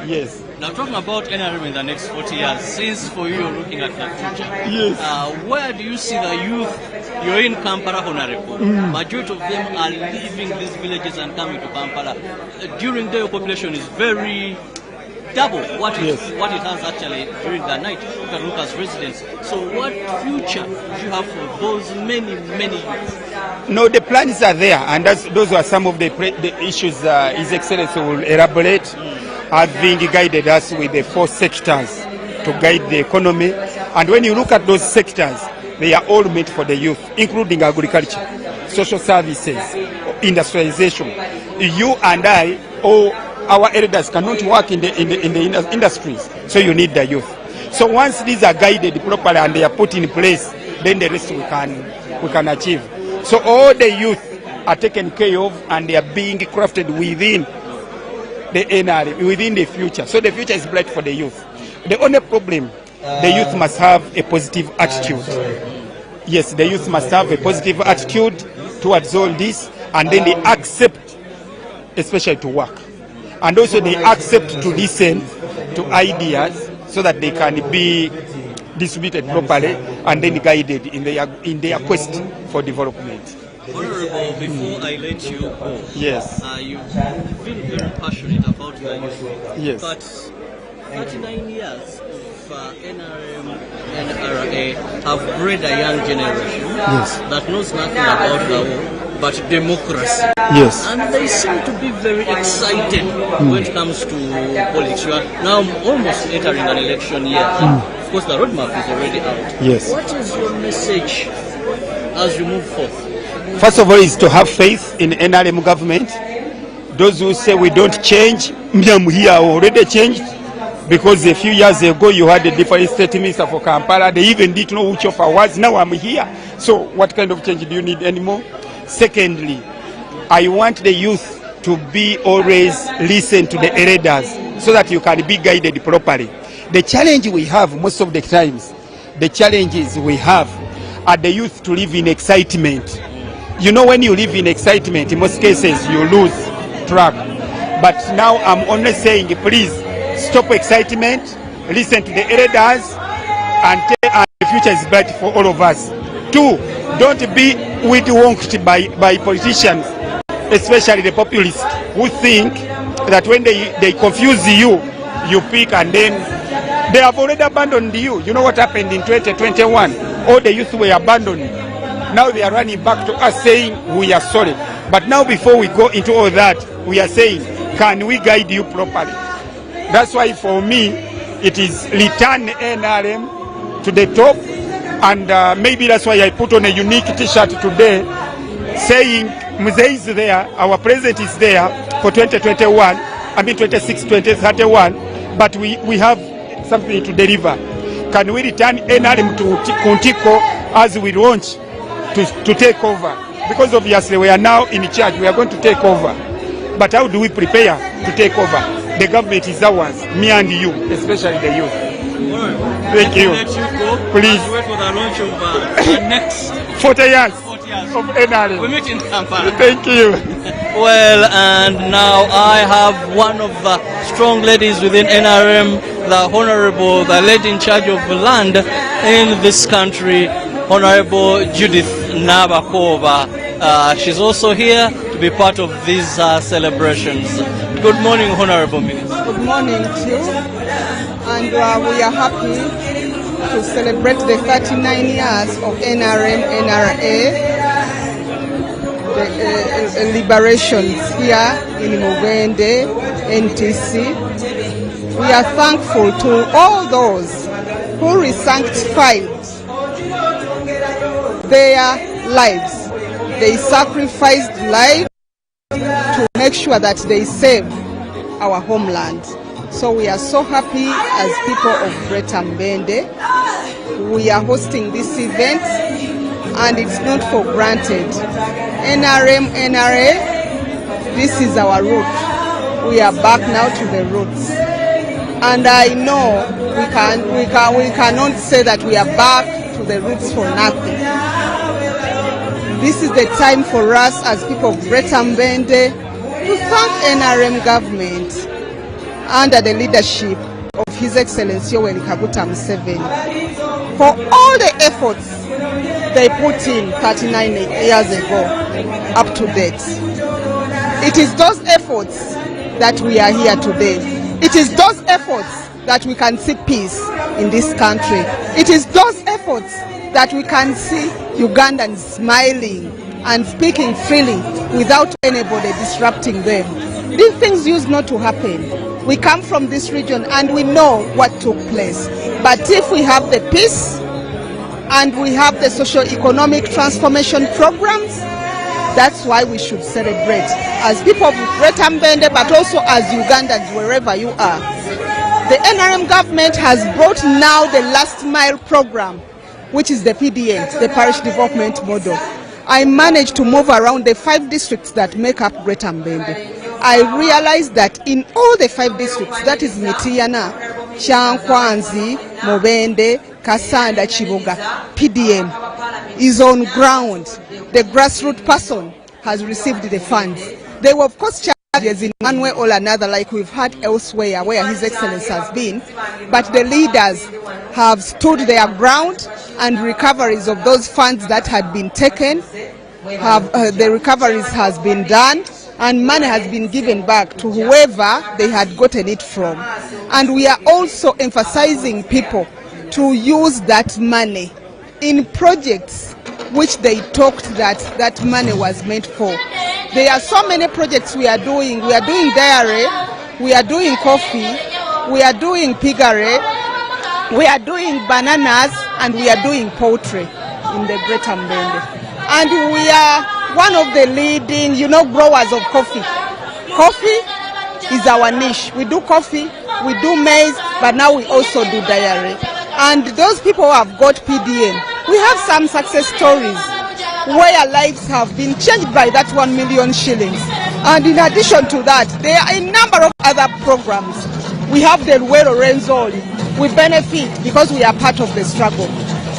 Yes. Now, talking about NRM in the next 40 years, since for you you're looking at the future, yes. Where do you see the youth? You're in Kampala, Honorable. Majority of them are leaving these villages and coming to Kampala. During the day, your population is very double what it has actually during the night. You can look as residents. So what future do you have for those many youths? No, the plans are there, and those are some of the issues His Excellency will elaborate, having guided us with the 4 sectors to guide the economy. And when you look at those sectors, they are all meant for the youth, including agriculture, social services, industrialization. You and I, all our elders cannot work in the industries, so you need the youth. So once these are guided properly and they are put in place, then the rest we can achieve. So all the youth are taken care of, and they are being crafted within the NRM, within the future. So the future is bright for the youth. The only problem, the youth must have a positive attitude. Yes, the youth must have a positive attitude towards all this, and then they accept, especially to work. And also they accept to listen to ideas so that they can be distributed properly and then guided in their quest for development. Honorable, before I let you go, yes, you've been very passionate about your youth. Yes. But 39 years of NRM and NRA have bred a young generation that knows nothing about the war but democracy. Yes. And they seem to be very excited when it comes to politics. You are now almost entering an election year. Of course, the roadmap is already out. Yes. What is your message as you move forth? First of all, is to have faith in NRM government. Those who say we don't change, here already changed, because a few years ago you had a different state minister for Kampala. They even didn't know which of I was. Now I'm here. So what kind of change do you need anymore? Secondly, I want the youth to be always listen to the elders so that you can be guided properly. The challenge we have most of the times, the challenges we have are the youth to live in excitement. You know, when you live in excitement, in most cases you lose track. But now I'm only saying, please stop excitement, listen to the elders, and the future is bright for all of us. 2, don't be withonked by politicians, especially the populists, who think that when they confuse you, you pick, and then they have already abandoned you. You know what happened in 2021? All the youth were abandoned. Now they are running back to us saying we are sorry. But now before we go into all that, we are saying, can we guide you properly? That's why for me, it is return NRM to the top. And maybe that's why I put on a unique t-shirt today saying Mzee is there, our president is there for 2021, I mean 26, 2031, but we have something to deliver. Can we return NRM to Kuntiko as we launch to take over? Because obviously we are now in charge, we are going to take over. But how do we prepare to take over? The government is ours, me and you, especially the youth. Thank you. Please. Wait for the launch of the next 40 years of NRM. We meet in Kampala. Thank you. Well, and now I have one of the strong ladies within NRM, the Honorable, the lady in charge of land in this country, Honorable Judith Nabakova. She's also here to be part of these celebrations. Good morning, Honorable Minister. Good morning to you. And we are happy to celebrate the 39 years of NRM, NRA, the liberations here in Mugende, NTC. We are thankful to all those who re-sanctified their lives. They sacrificed lives to make sure that they save our homeland. So we are so happy as people of Greater Mbende. We are hosting this event and it's not for granted. NRM, NRA, this is our root. We are back now to the roots. And I know we cannot say that we are back to the roots for nothing. This is the time for us as people of Greater Mbende to thank NRM government under the leadership of His Excellency Yoweri Kaguta Museveni for all the efforts they put in 39 years ago up to date. It is those efforts that we are here today. It is those efforts that we can see peace in this country. It is those efforts that we can see Ugandans smiling and speaking freely without anybody disrupting them. These things used not to happen. We come from this region and we know what took place. But if we have the peace and we have the socio-economic transformation programs, that's why we should celebrate as people of Greater Mbende, but also as Ugandans wherever you are. The NRM government has brought now the last mile program, which is the PDM, the Parish Development Model. I managed to move around the 5 districts that make up Greater Mbende. I realized that in all the 5 districts, that is Mityana, Kyankwanzi, Mubende, Kasanda, Kibuga, PDM is on ground. The grassroots person has received the funds. They were of course challenges in one way or another, like we've had elsewhere where His Excellency has been, but the leaders have stood their ground, and recoveries of those funds that had been taken, the recoveries has been done, and money has been given back to whoever they had gotten it from. And we are also emphasizing people to use that money in projects which they talked that money was meant for. There are so many projects we are doing. We are doing dairy, we are doing coffee, we are doing piggery, we are doing bananas, and we are doing poultry in the Greater Mbende. And we are one of the leading, growers of coffee. Coffee is our niche. We do coffee, we do maize, but now we also do dairy. And those people who have got PDM, we have some success stories where lives have been changed by that 1 million shillings. And in addition to that, there are a number of other programs. We have the Luwero Renzoli. We benefit because we are part of the struggle.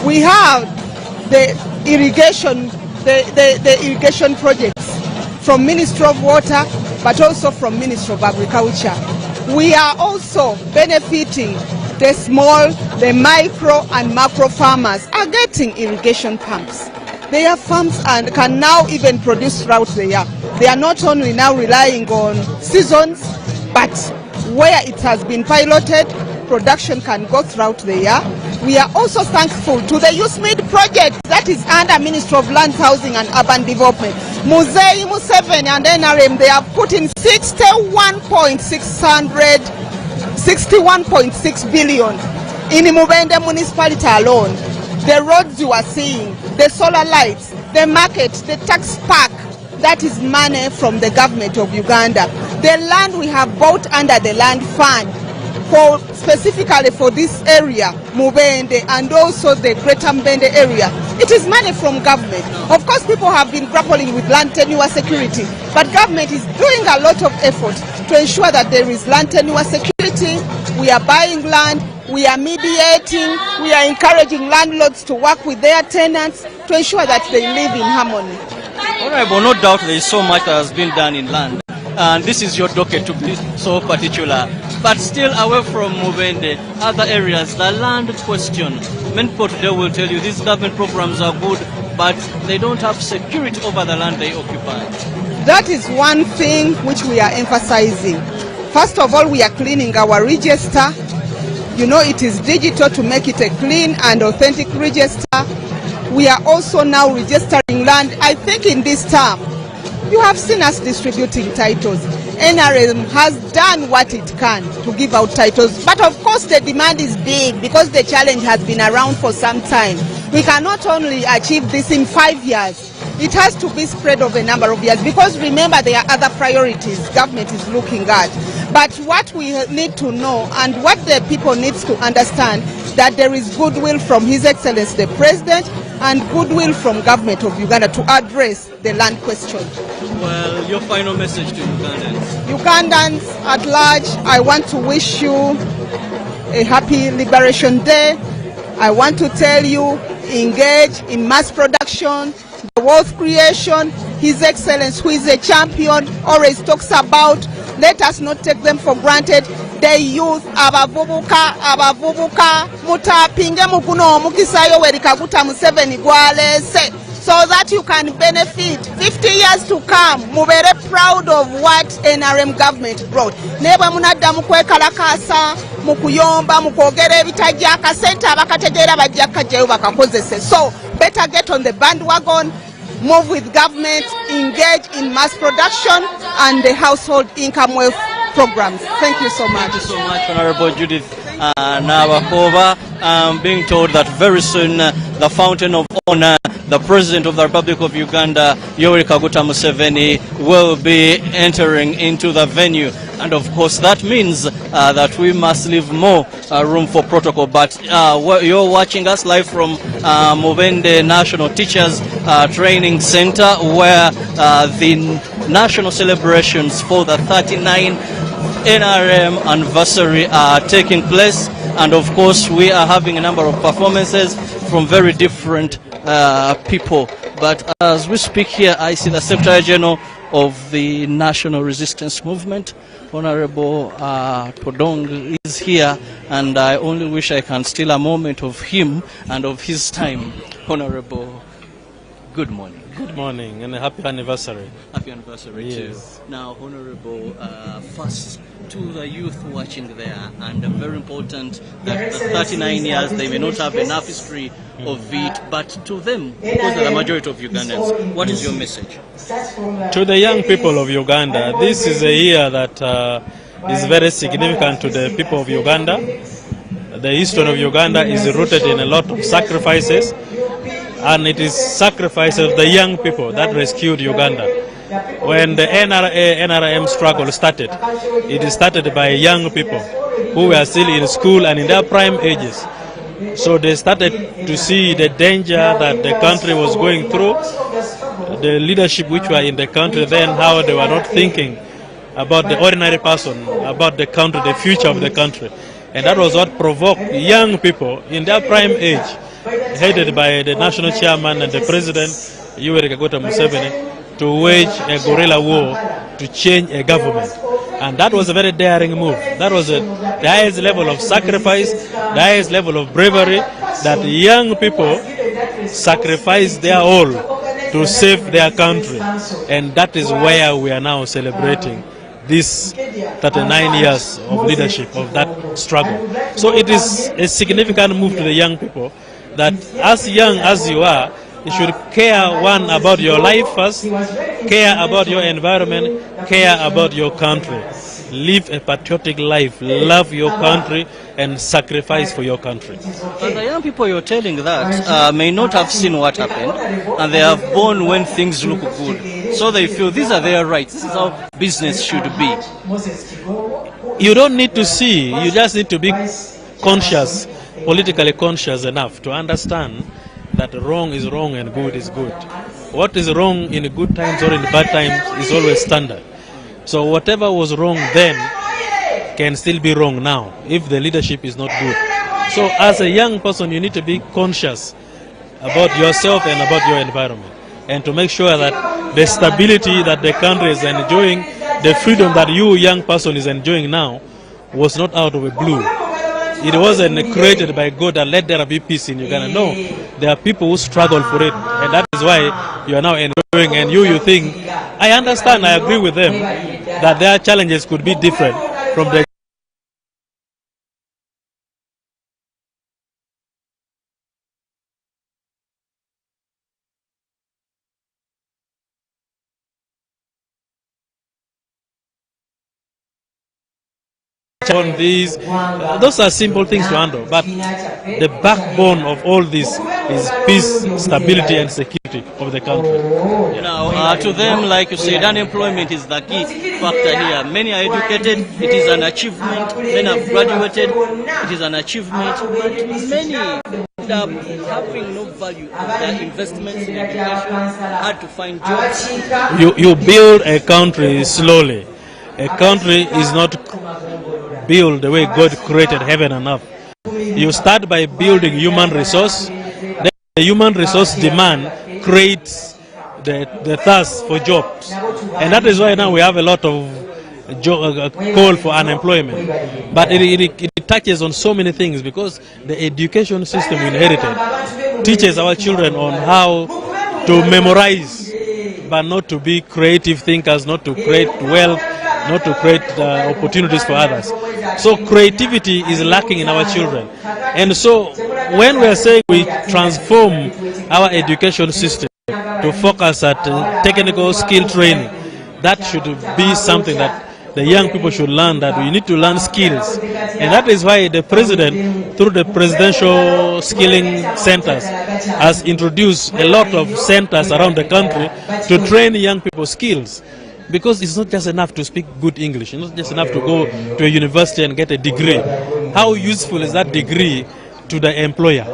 We have the irrigation, the irrigation projects from Ministry of Water, but also from Ministry of Agriculture. We are also benefiting the small, the micro and macro farmers are getting irrigation pumps. Their farms and can now even produce throughout the year. They are not only now relying on seasons, but where it has been piloted, production can go throughout the year. We are also thankful to the USMID project that is under Ministry of Land, Housing and Urban Development. Musei Museveni and NRM, they have put in 61.6 billion in Mubende municipality alone. The roads you are seeing, the solar lights, the market, the tax pack, that is money from the government of Uganda. The land we have bought under the land fund specifically for this area, Mubende, and also the Greater Mbende area, it is money from government. Of course, people have been grappling with land tenure security, but government is doing a lot of effort to ensure that there is land tenure security. We are buying land, we are mediating, we are encouraging landlords to work with their tenants to ensure that they live in harmony. All right, but no doubt there is so much that has been done in land, and this is your docket to be so particular. But still away from Mubende, other areas, the land question. Many people today will tell you these government programs are good, but they don't have security over the land they occupy. That is one thing which we are emphasizing. First of all, we are cleaning our register. It is digital to make it a clean and authentic register. We are also now registering land. I think in this term, you have seen us distributing titles. NRM has done what it can to give out titles, but of course the demand is big because the challenge has been around for some time. We cannot only achieve this in 5 years. It has to be spread over a number of years because remember there are other priorities government is looking at. But what we need to know and what the people need to understand, that there is goodwill from His Excellency the President and goodwill from Government of Uganda to address the land question. Well, your final message to Ugandans? Ugandans at large, I want to wish you a happy Liberation Day. I want to tell you, engage in mass production, the wealth creation. His Excellency, who is a champion, always talks about, let us not take them for granted. The youth, abavubuka, mutapinge mukuno omukisa Yoweri Kaguta Museveni gwalese, so that you can benefit 50 years to come. Mubere proud of what NRM government brought. Nebwe munadda mukwekalakasa, mukuyomba, mukwogera ebitajja akasente abakategeera bajja kajjayo bakakozese. So better get on the bandwagon, move with government, engage in mass production and the household income wealth programs. Thank you so much. Thank you so much, Honorable Judith Nabakova. I'm being told that very soon the Fountain of Honor, the President of the Republic of Uganda, Yoweri Kaguta Museveni, will be entering into the venue. And of course that means that we must leave more room for protocol. But you're watching us live from Mubende National Teachers Training Center, where the national celebrations for the 39th NRM anniversary are taking place. And of course we are having a number of performances from very different people. But as we speak here, I see the Secretary General of the National Resistance Movement, Honorable Podong, is here, and I only wish I can steal a moment of him and of his time. Honorable, good morning. Good morning and a happy anniversary. Happy anniversary, yes. Too. Now, Honorable, first to the youth watching there, and very important that the 39 years, they may not have enough history of it, but to them, because they're the majority of Ugandans, what is your message? To the young people of Uganda, this is a year that is very significant to the people of Uganda. The history of Uganda is rooted in a lot of sacrifices, and it is sacrifice of the young people that rescued Uganda. When the NRM struggle started, it started by young people who were still in school and in their prime ages. So they started to see the danger that the country was going through, the leadership which were in the country then, how they were not thinking about the ordinary person, about the country, the future of the country. And that was what provoked young people in their prime age, headed by the national chairman and the president, Yoweri Kaguta Museveni, to wage a guerrilla war to change a government. And that was a very daring move. That was the highest level of sacrifice, the highest level of bravery, that young people sacrificed their all to save their country. And that is where we are now celebrating this 39 years of leadership, of that struggle. So it is a significant move to the young people, that as young as you are, you should care, one, about your life first, care about your environment, care about your country. Live a patriotic life, love your country, and sacrifice for your country. But the young people you're telling that may not have seen what happened, and they have born when things look good. So they feel these are their rights. This is how business should be. You don't need to see, you just need to be conscious, politically conscious enough to understand that wrong is wrong and good is good. What is wrong in good times or in bad times is always standard. So whatever was wrong then can still be wrong now if the leadership is not good. So as a young person, you need to be conscious about yourself and about your environment, and to make sure that the stability that the country is enjoying, the freedom that you, young person, is enjoying now, was not out of the blue. It wasn't created by God and let there be peace in Uganda. No, there are people who struggle for it, and that is why you are now enjoying. And you think, I understand, I agree with them, that their challenges could be different from the on these. Those are simple things to handle, but the backbone of all this is peace, stability and security of the country. You know, to them, like you said, unemployment is the key factor here. Many are educated, it is an achievement. Many have graduated, it is an achievement. But many end up having no value in their investments in education, hard to find jobs. You build a country slowly. A country is not built the way God created heaven and earth. You start by building human resource, then the human resource demand creates the thirst for jobs. And that is why now we have a lot of call for unemployment. But it touches on so many things because the education system we inherited teaches our children on how to memorize, but not to be creative thinkers, not to create wealth, not to create opportunities for others. So creativity is lacking in our children. And so when we are saying we transform our education system to focus at technical skill training, that should be something that the young people should learn, that we need to learn skills. And that is why the president, through the presidential skilling centers, has introduced a lot of centers around the country to train young people skills. Because it's not just enough to speak good English, it's not just enough to go to a university and get a degree. How useful is that degree to the employer,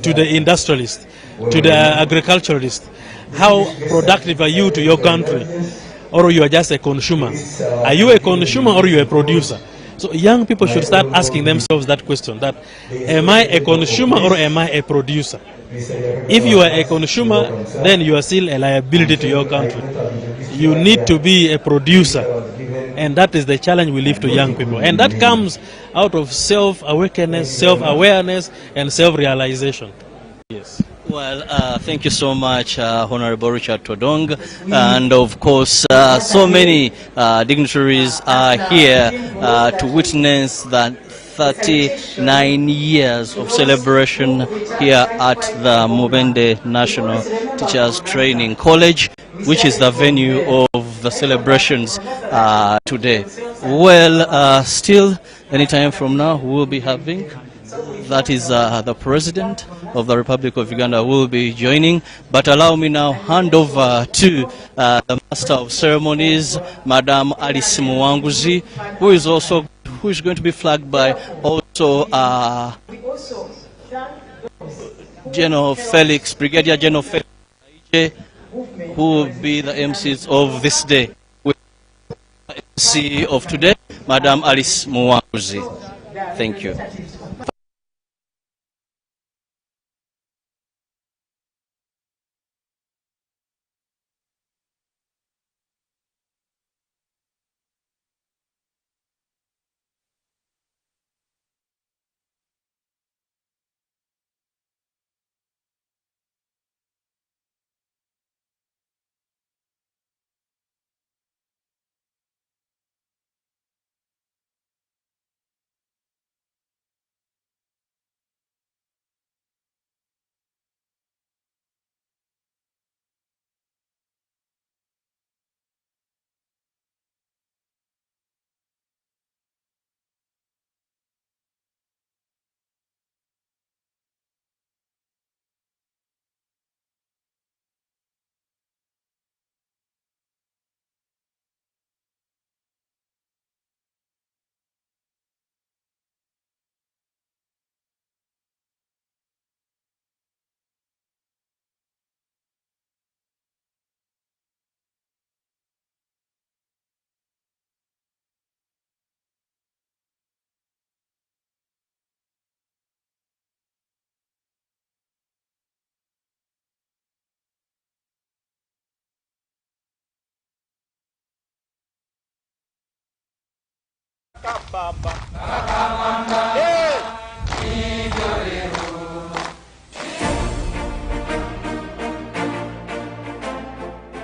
to the industrialist, to the agriculturalist? How productive are you to your country? Or you are just a consumer? Are you a consumer or are you a producer? So young people should start asking themselves that question, that am I a consumer or am I a producer? If you are a consumer, then you are still a liability to your country. You need to be a producer, and that is the challenge we leave to young people. And that comes out of self-awareness, self-awareness, and self-realization. Yes. Well, thank you so much, Honorable Richard Todong. And of course, so many dignitaries are here to witness that 39 years of celebration here at the Mubende National Teachers Training College, which is the venue of the celebrations today. Well, still, anytime from now, we will be having, that is the President of the Republic of Uganda will be joining. But allow me now hand over to the Master of Ceremonies, Madam Alice Muwanguzi, who is going to be flagged by also General Felix, Brigadier General Felix, who will be the MCs of this day. With MC of today, Madam Alice Muwanguzi. Thank you.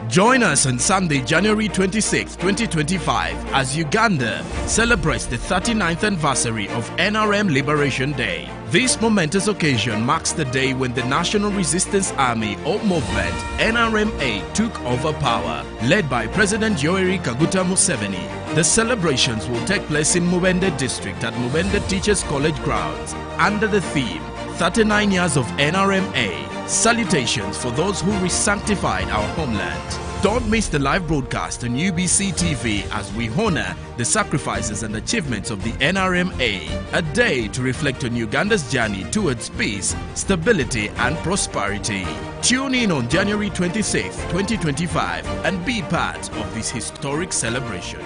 Join us on Sunday, January 26, 2025, as Uganda celebrates the 39th anniversary of NRM Liberation Day. This momentous occasion marks the day when the National Resistance Army or Movement, NRMA, took over power, led by President Yoweri Kaguta Museveni. The celebrations will take place in Mubende District at Mubende Teachers College grounds under the theme 39 years of NRMA. Salutations for those who re-sanctified our homeland. Don't miss the live broadcast on UBC TV as we honor the sacrifices and achievements of the NRMA. A day to reflect on Uganda's journey towards peace, stability and prosperity. Tune in on January 26, 2025 and be part of this historic celebration.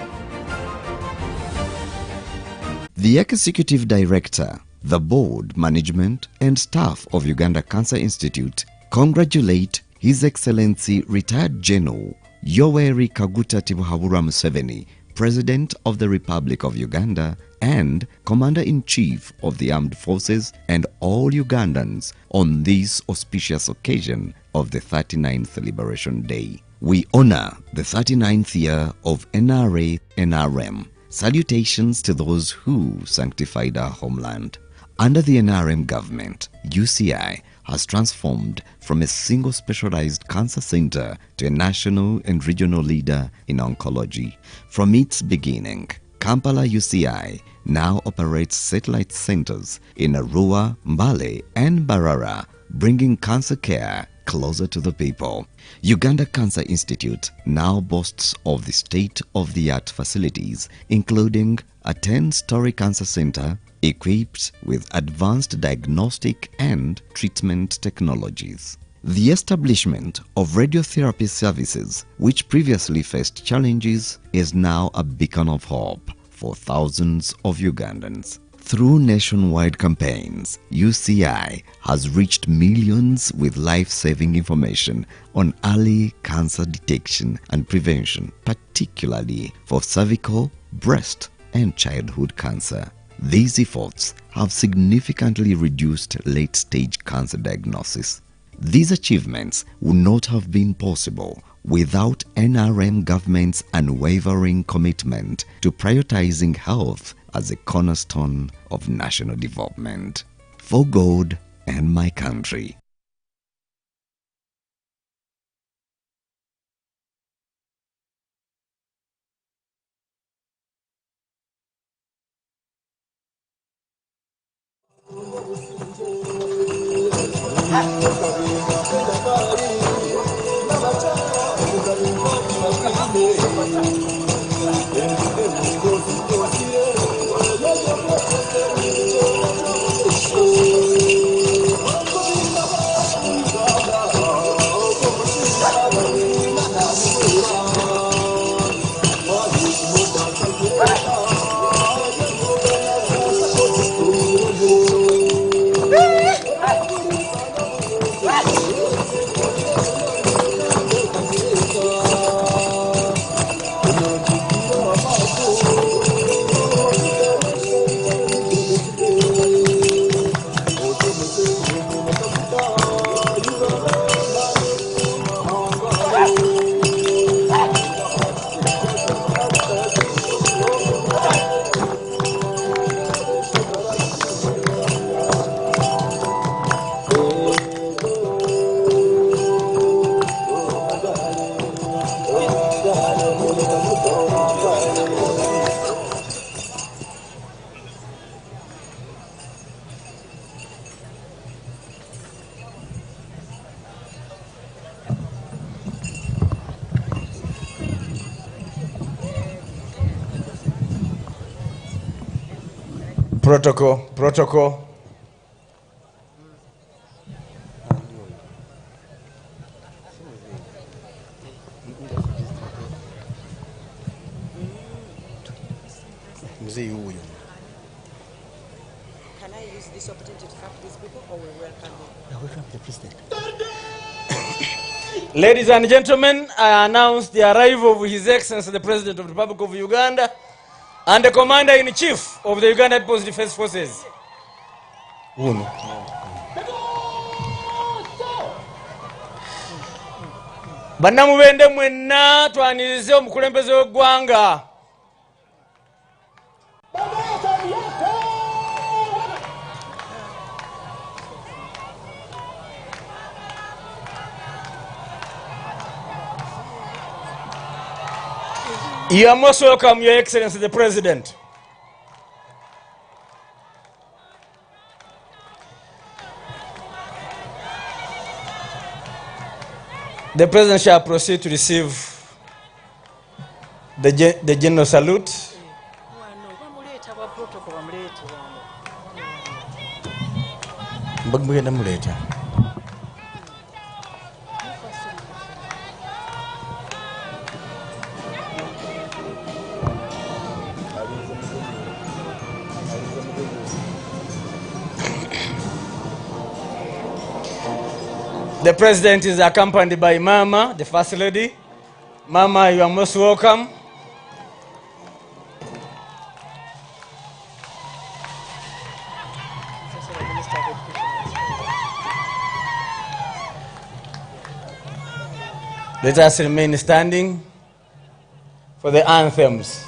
The Executive Director, the Board, Management and Staff of Uganda Cancer Institute congratulate His Excellency Retired General Yoweri Kaguta Tibuhaburwa Museveni, President of the Republic of Uganda and Commander-in-Chief of the Armed Forces, and all Ugandans on this auspicious occasion of the 39th Liberation Day. We honor the 39th year of NRA NRM. Salutations to those who sanctified our homeland. Under the NRM government, UCI has transformed from a single specialized cancer center to a national and regional leader in oncology. From its beginning, Kampala UCI now operates satellite centers in Arua, Mbale and Barara, bringing cancer care closer to the people. Uganda Cancer Institute now boasts of the state-of-the-art facilities, including a 10-story cancer center equipped with advanced diagnostic and treatment technologies. The establishment of radiotherapy services, which previously faced challenges, is now a beacon of hope for thousands of Ugandans. Through nationwide campaigns, UCI has reached millions with life-saving information on early cancer detection and prevention, particularly for cervical, breast, and childhood cancer. These efforts have significantly reduced late-stage cancer diagnosis. These achievements would not have been possible without NRM government's unwavering commitment to prioritizing health as a cornerstone of national development. For God and my country. Protocol. Can I use this opportunity to thank these people, or we welcome them? Welcome the president. Ladies and gentlemen, I announce the arrival of His Excellency the President of the Republic of Uganda and the Commander-in-Chief of the Uganda People's Defense Forces. Bannamubende mwenna twanirize omukulembeze w'eggwanga. You are most welcome, Your Excellency the President. The President shall proceed to receive the general salute. The President is accompanied by Mama, the First Lady. Mama, you are most welcome. Let us remain standing for the anthems.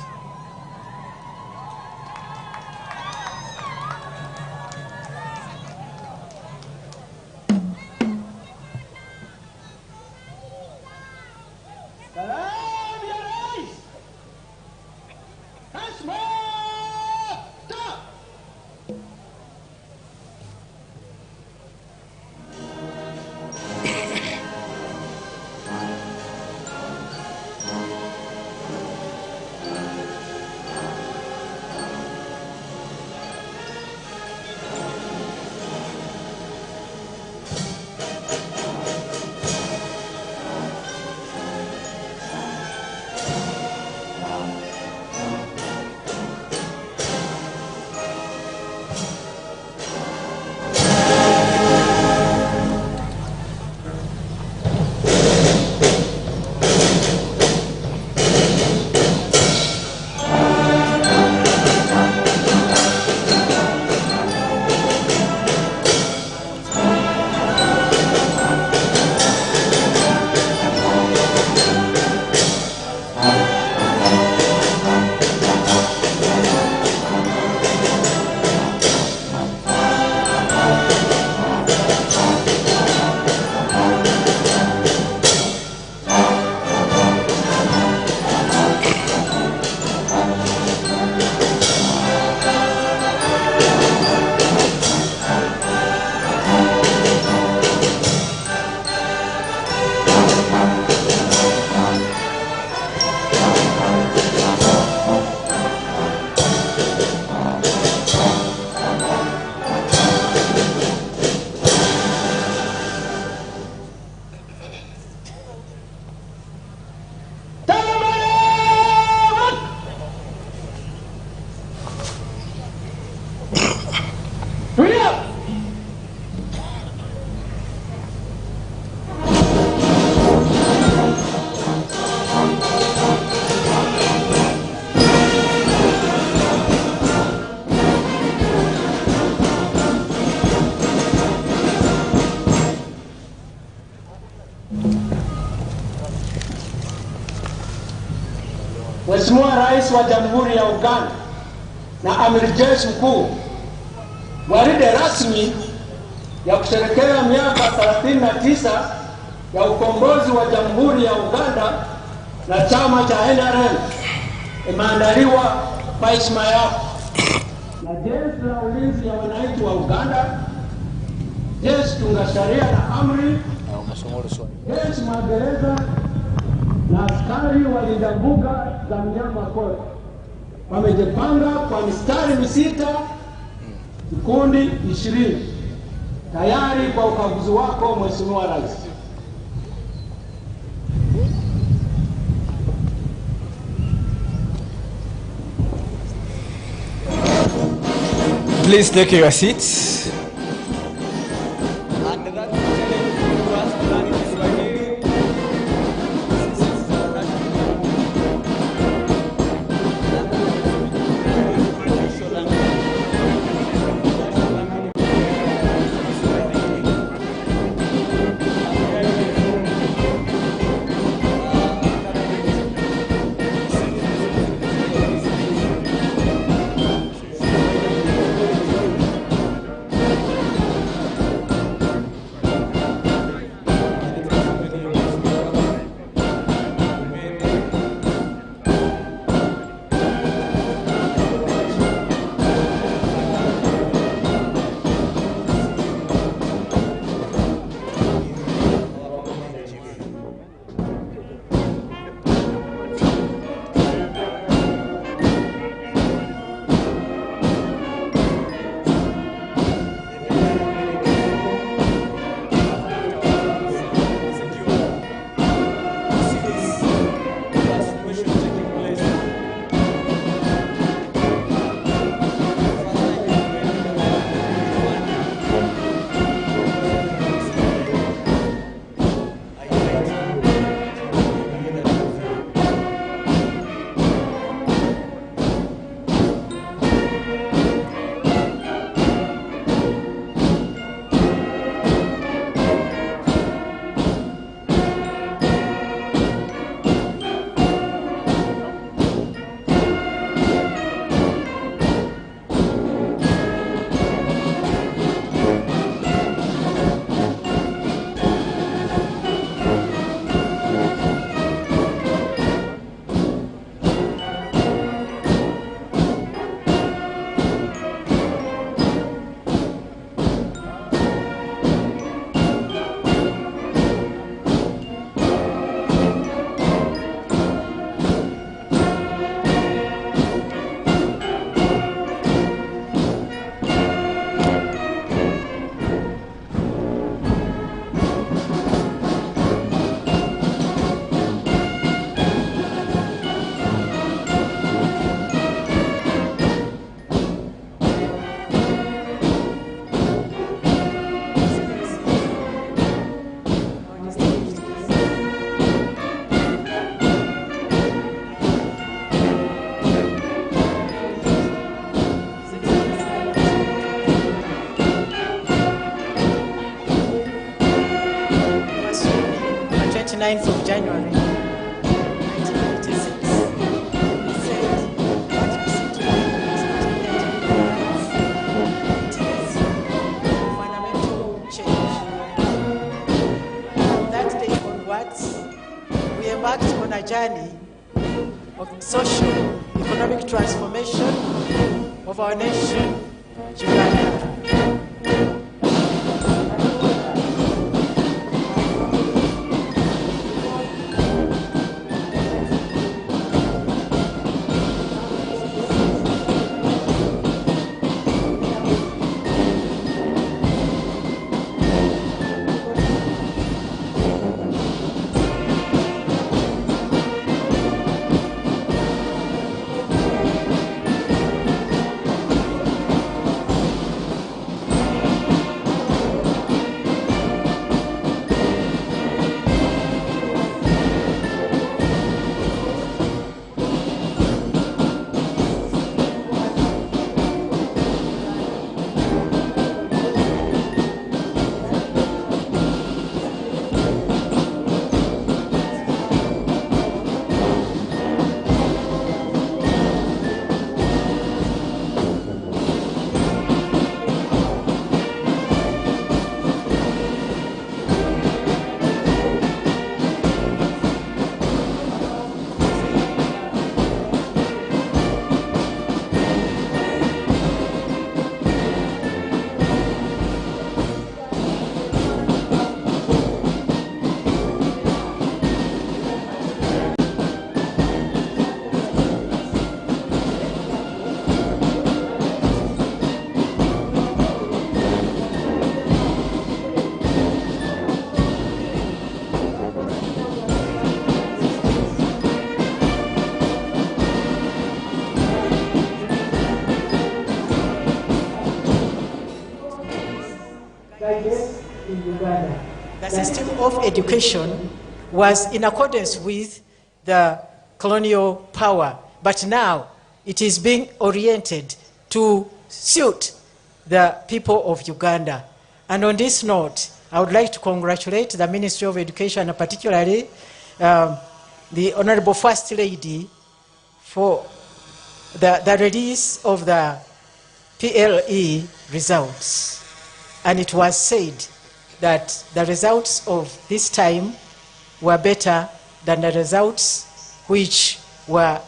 Mheshimiwa Rais wa Jamhuri ya Uganda na Amiri Jeshi Mkuu, gwaride rasmi ya kusherehekea miaka 39 ya ukombozi wa Jamhuri ya Uganda na chama cha NRM imeandaliwa kwa heshima yako na Jeshi la Ulinzi ya Wananchi wa Uganda, Jeshi Tunga Sheria na Amri, Jeshi Magereza na askari walinda mbuga za mnyama pori wamejipanga kwa mistari misita, vikundi 20 tayari kwa ukaguzi wako Mheshimiwa Rais. Please take your seats. January 1986, he said that procedure is not yet legalized. It is fundamental change. From that day onwards, we embarked on a journey of social, economic transformation of our nation, Uganda. In Uganda. The system of education was in accordance with the colonial power, but now it is being oriented to suit the people of Uganda. And on this note, I would like to congratulate the Ministry of Education, and particularly the Honorable First Lady, for the release of the PLE results. And it was said that the results of this time were better than the results which were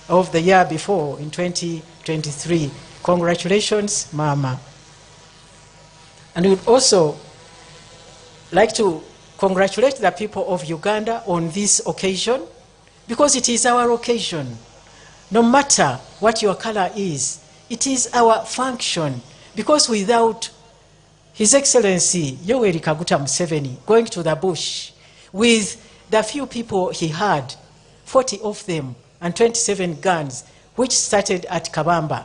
of the year before in 2023. Congratulations, Mama. And we'd also like to congratulate the people of Uganda on this occasion, because it is our occasion. No matter what your color is, it is our function, because without His Excellency Yoweri Kaguta Museveni going to the bush with the few people he had, 40 of them and 27 guns, which started at Kabamba,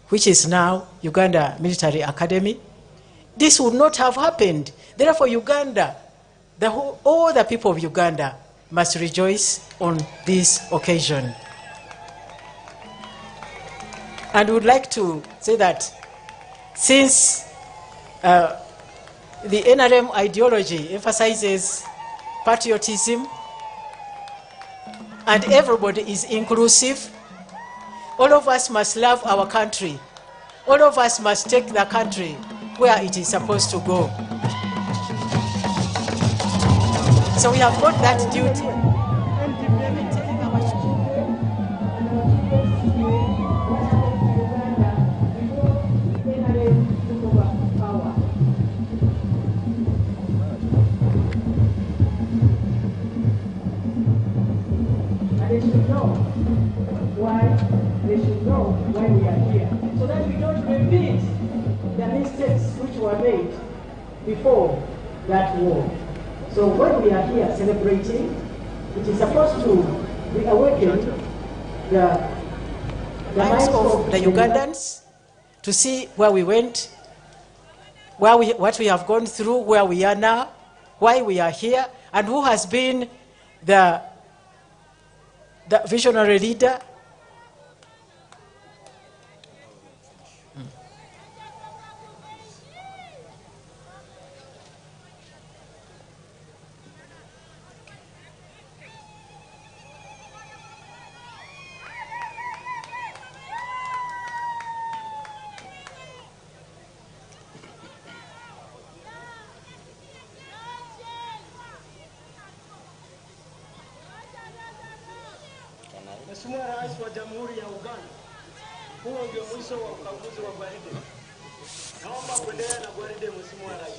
which is now Uganda Military Academy, this would not have happened. Therefore, Uganda, all the people of Uganda must rejoice on this occasion. And we would like to say that since the NRM ideology emphasizes patriotism and everybody is inclusive, all of us must love our country. All of us must take the country where it is supposed to go. So we have got that duty. They should know why we are here, so that we don't repeat the mistakes which were made before that war. So when we are here celebrating, it is supposed to reawaken the minds of the Ugandans to see where we went, what we have gone through, where we are now, why we are here, and who has been the visionary leader. Mheshimiwa Rais wa Jamhuri ya Uganda, huo ndio mwisho wa ukaguzi wa gwaride. Naomba kuendelea na gwaride, Mheshimiwa Rais.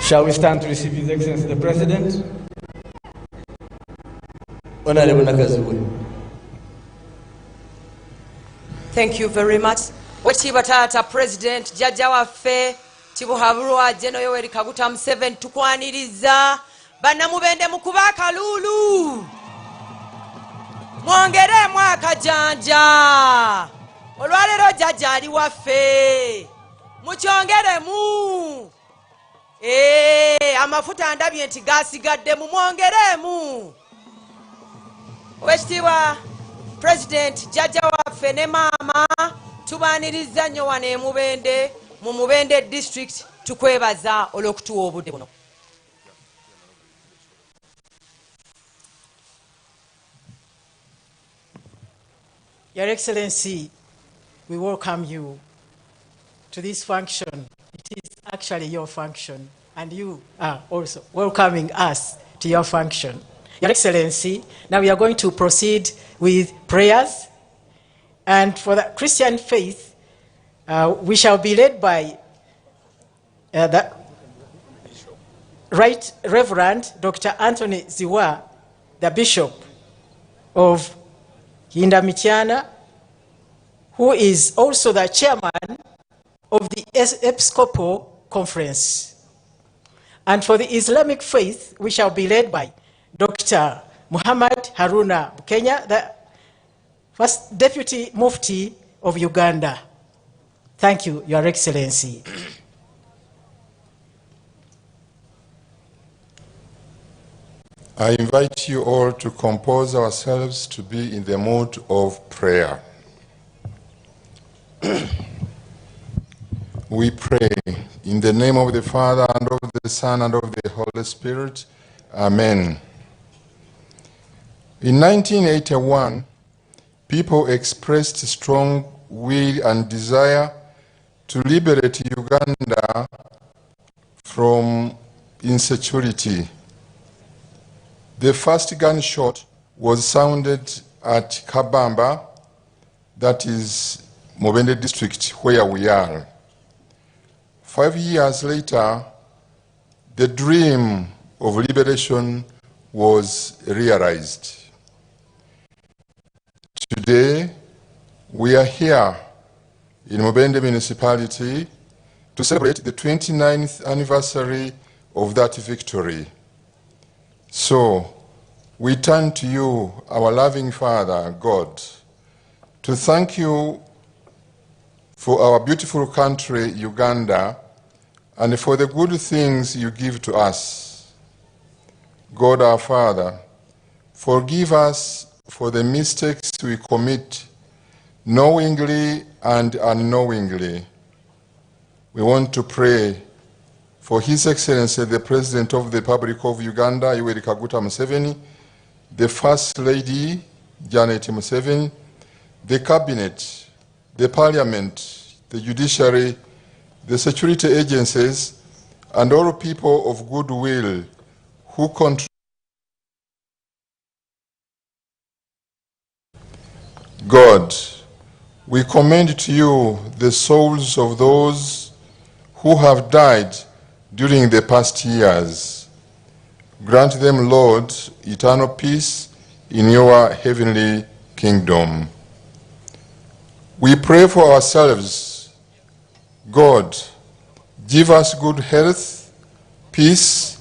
Shall we stand to receive His Excellency the President? Honorable Nakazibwe. Thank you very much. Wechiba Tata President, Jaja waffe, Tibuhaburwa General Yoweri Kaguta Museveni tukwaniriza bannamubende mukuba akalulu. Mwongere mwakajanja. Olwaleero Jaja ali waffe. Mukyongeremu. Amafuta ndabye nti gasigadde mu mwongeremu. Owekitiibwa President Jaja waffe ne maama tubaaniriza nnyo wano e Mubende mu Mubende district tukwebaza olw'okutuwa obudde buno. Your Excellency, we welcome you to this function. It is actually your function, and you are also welcoming us to your function. Your Excellency, now we are going to proceed with prayers. And for the Christian faith, we shall be led by the Right Reverend Dr. Anthony Ziwa, the Bishop of Hindamityana, who is also the chairman of the Episcopal Conference. And for the Islamic faith, we shall be led by Dr. Muhammad Haruna Bukenya, the First Deputy Mufti of Uganda. Thank you, Your Excellency. I invite you all to compose ourselves to be in the mood of prayer. We pray in the name of the Father, and of the Son, and of the Holy Spirit. Amen. In 1981, people expressed strong will and desire to liberate Uganda from insecurity. The first gunshot was sounded at Kabamba, that is Mubende district, where we are. 5 years later, the dream of liberation was realized. Today, we are here in Mubende municipality to celebrate the 29th anniversary of that victory. So, we turn to you, our loving Father, God, to thank you for our beautiful country, Uganda, and for the good things you give to us. God our Father, forgive us for the mistakes we commit, knowingly and unknowingly. We want to pray for His Excellency, the President of the Republic of Uganda, Yoweri Kaguta Museveni, the First Lady, Janet Museveni, the Cabinet, the Parliament, the Judiciary, the security agencies, and all people of goodwill who contribute. God, we commend to you the souls of those who have died during the past years. Grant them, Lord, eternal peace in your heavenly kingdom. We pray for ourselves. God, give us good health peace,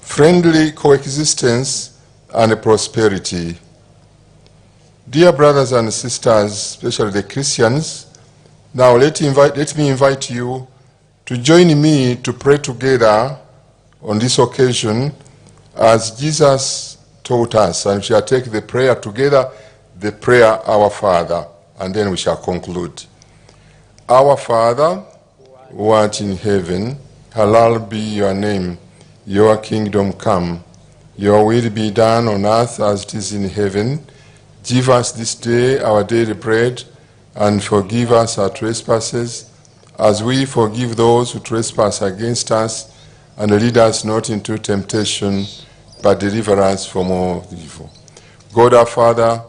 friendly coexistence, and prosperity. Dear brothers and sisters, especially the Christians, now let me invite you to join me to pray together on this occasion as Jesus taught us, and we shall take the prayer together, the prayer Our Father, and then we shall conclude. Our Father, who art in heaven, hallowed be your name. Your kingdom come. Your will be done on earth as it is in heaven. Give us this day our daily bread, and forgive us our trespasses, as we forgive those who trespass against us. And lead us not into temptation, but deliver us from all evil. God our Father,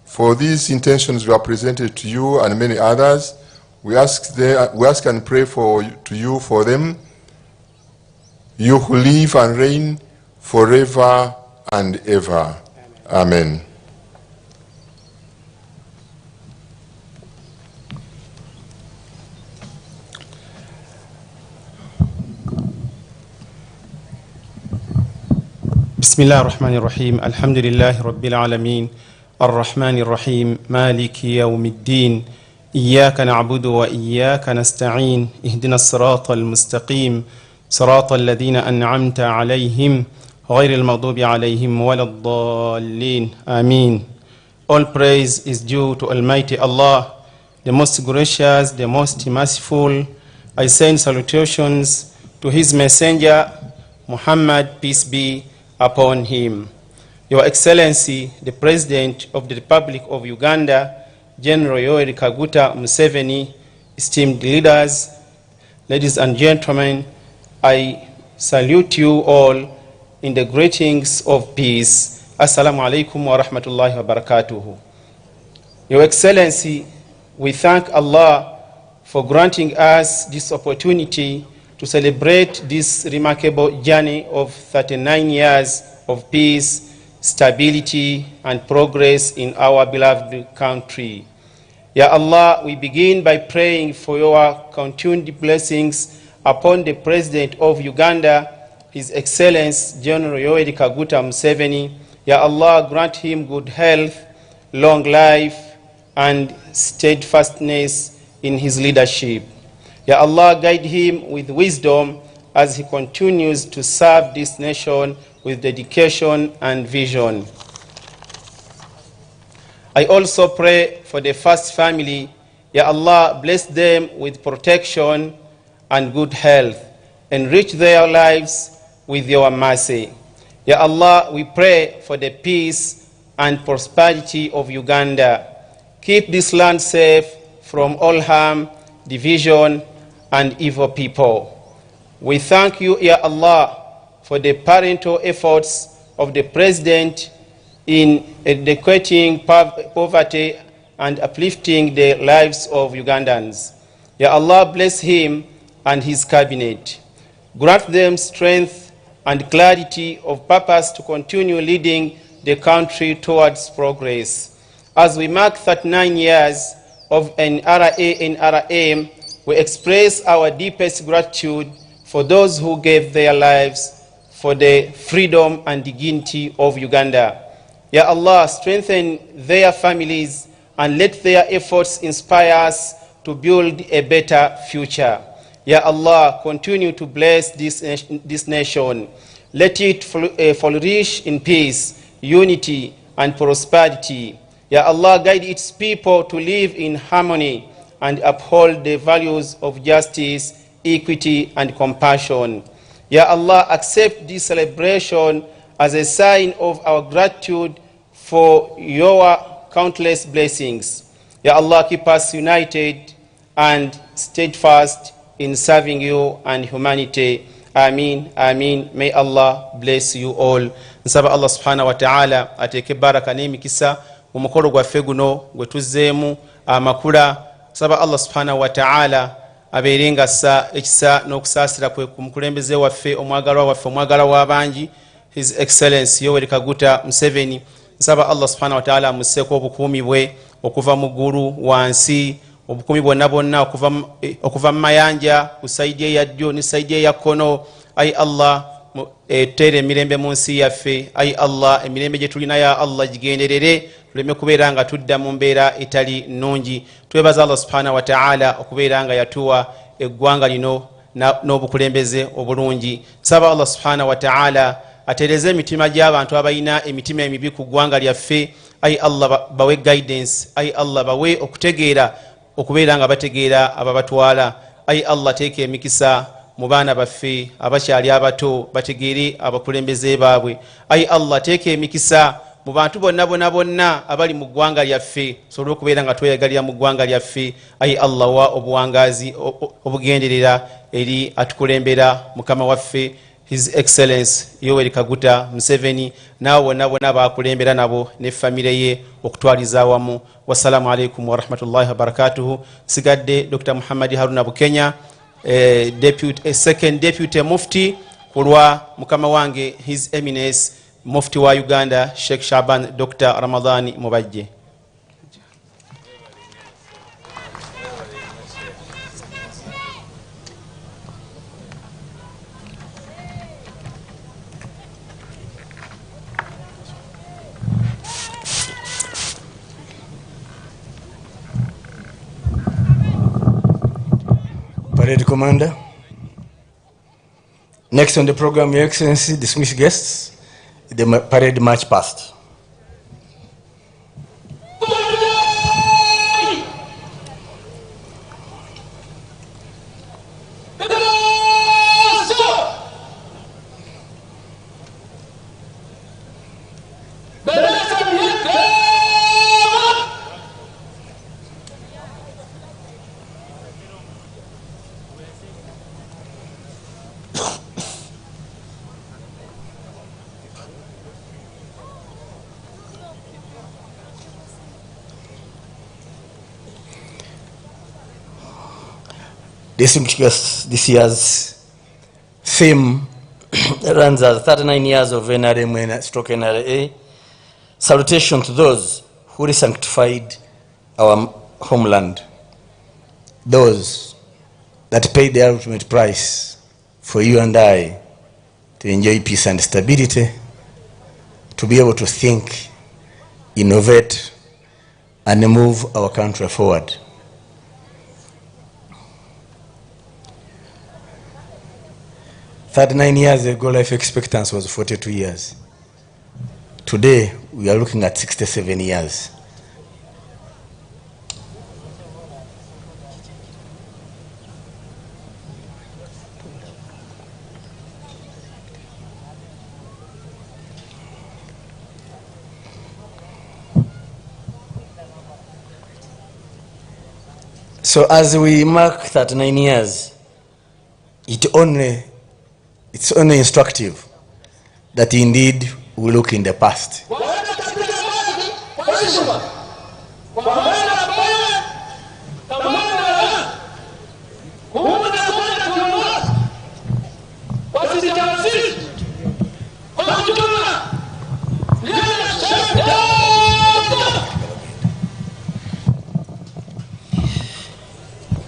for these intentions we are presented to you and many others, we ask and pray to you for them, you who live and reign forever and ever. Amen. بسم الله الرحمن الرحيم الحمد لله رب العالمين الرحمن الرحيم مالك يوم الدين إياك نعبد وإياك نستعين اهدنا الصراط المستقيم صراط الذين أنعمت عليهم غير المغضوب عليهم ولا الضالين آمين. All praise is due to Almighty Allah, the most gracious, the most merciful. I send salutations to His Messenger Muhammad, peace be upon him. Your Excellency, the President of the Republic of Uganda, General Yoweri Kaguta Museveni, esteemed leaders, ladies and gentlemen, I salute you all in the greetings of peace. Assalamu alaikum wa rahmatullahi wa barakatuhu. Your Excellency, we thank Allah for granting us this opportunity to celebrate this remarkable journey of 39 years of peace, stability, and progress in our beloved country. Ya Allah, we begin by praying for your continued blessings upon the President of Uganda, His Excellency General Yoweri Kaguta Museveni. Ya Allah, grant him good health, long life, and steadfastness in his leadership. Ya Allah, guide him with wisdom as he continues to serve this nation with dedication and vision. I also pray for the first family. Ya Allah, bless them with protection and good health. Enrich their lives with your mercy. Ya Allah, we pray for the peace and prosperity of Uganda. Keep this land safe from all harm, division, and evil people. We thank you, Ya Allah, for the parental efforts of the President in eradicating poverty and uplifting the lives of Ugandans. Ya Allah, bless him and his cabinet. Grant them strength and clarity of purpose to continue leading the country towards progress. As we mark 39 years of NRM, we express our deepest gratitude for those who gave their lives for the freedom and dignity of Uganda. Ya Allah, strengthen their families and let their efforts inspire us to build a better future. Ya Allah, continue to bless this nation. Let it flourish in peace, unity, and prosperity. Ya Allah, guide its people to live in harmony and uphold the values of justice, equity, and compassion. Ya Allah, accept this celebration as a sign of our gratitude for your countless blessings. Ya Allah, keep us united and steadfast in serving you and humanity. Amin, amin. May Allah bless you all. Nsaba Allah subhanahu wa ta'ala ateke baraka n'emikisa mu mukolo gwaffe guno gwe tuzzeemu amakula. Saba Allah subhanahu wa ta'ala abeerenga assa ekisa n'okusaasira kwe ku mukulembeze waffe omwagalwa waffe omwagalwa w'abangi His Excellency Yoweri Kaguta Museveni. Nsaba Allah subhanahu wa ta'ala amusseeko obukuumi bwe okuva mu ggulu wansi, obukuumi bwonna bwonna okuva mu mayanja ku sayidi eya ddyo ne sayidi eya kkono. Ayi Allah, etere emirembe mu nsi yaffe. Ayi Allah, emirembe gye tulina ya Allah gigenderere, tuleme kubeera nga tudda mu mbeera etali nnungi. Twebaza Allah subhanahu wa ta'ala okubeera nga yatuwa eggwanga lino n'obukulembeze obulungi. Nsaba Allah subhanahu wa ta'ala atereze emitima gy'abantu abalina emitima emibi ku ggwanga lyaffe. Ayi Allah, bawe guidance. Ayi Allah, bawe okutegeera, okubeera nga bategeera ababatwala. Ayi Allah, teeka emikisa mu baana baffe abakyali abato, bategeere abakulembeze baabwe. Ayi Allah, teeka emikisa mu bantu bonna abali mu ggwanga lyaffe, tusobole okubeera nga tweyagalira mu ggwanga lyaffe. Ayi Allah, wa obuwangazi obugenderera eri atukulembera mukama waffe His Excellence Yoweri Kaguta Museveni, nabo bonna bakulembera nabo ne famire ye okutwaliza awamu. Wassalamu alaikum warahmatullahi wabarakatuhu. Sigadde Dr. Muhammad Haruna Bukenya, second deputy mufti kulwa mukama wange His Eminence Mufti wa Uganda Sheikh Shaban Dr. Ramadhani Mubajje. Parade Commander. Next on the program, Your Excellency, distinguished guests, the parade march past. Distinguished guests, this year's theme runs as 39 years of NRM stroke NRA. Salutation to those who re-sanctified our homeland, those that paid the ultimate price for you and I to enjoy peace and stability, to be able to think, innovate, and move our country forward. "39 years ago, life expectancy was 42 years. Today, we are looking at 67 years. So as we mark 39 years, it's only instructive that indeed we look in the past.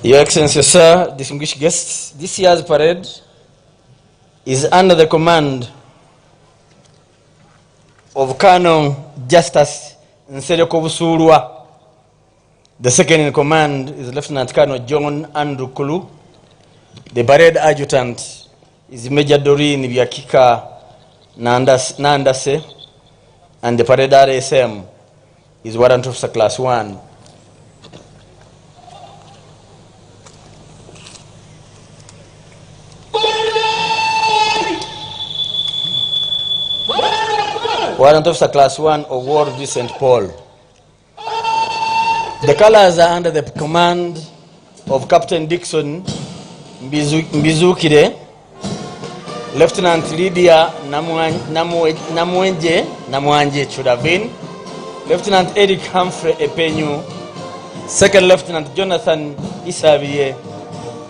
Your Excellency, sir, distinguished guests, this year's parade is under the command of Colonel Justice Nsereko Busurwa. The second in command is Lieutenant Colonel John Andrew Kulu. The parade adjutant is Major Doreen Byakika Nandase, and the parade RSM is Warrant Officer Class 1. Warrant Officer Class 1 of Ward V. St. Paul. The colors are under the command of Captain Dixon Mbizukire, Lieutenant Lydia Namwanje, it should have been, Lieutenant Eric Humphrey Epenyu, Second Lieutenant Jonathan Isavie,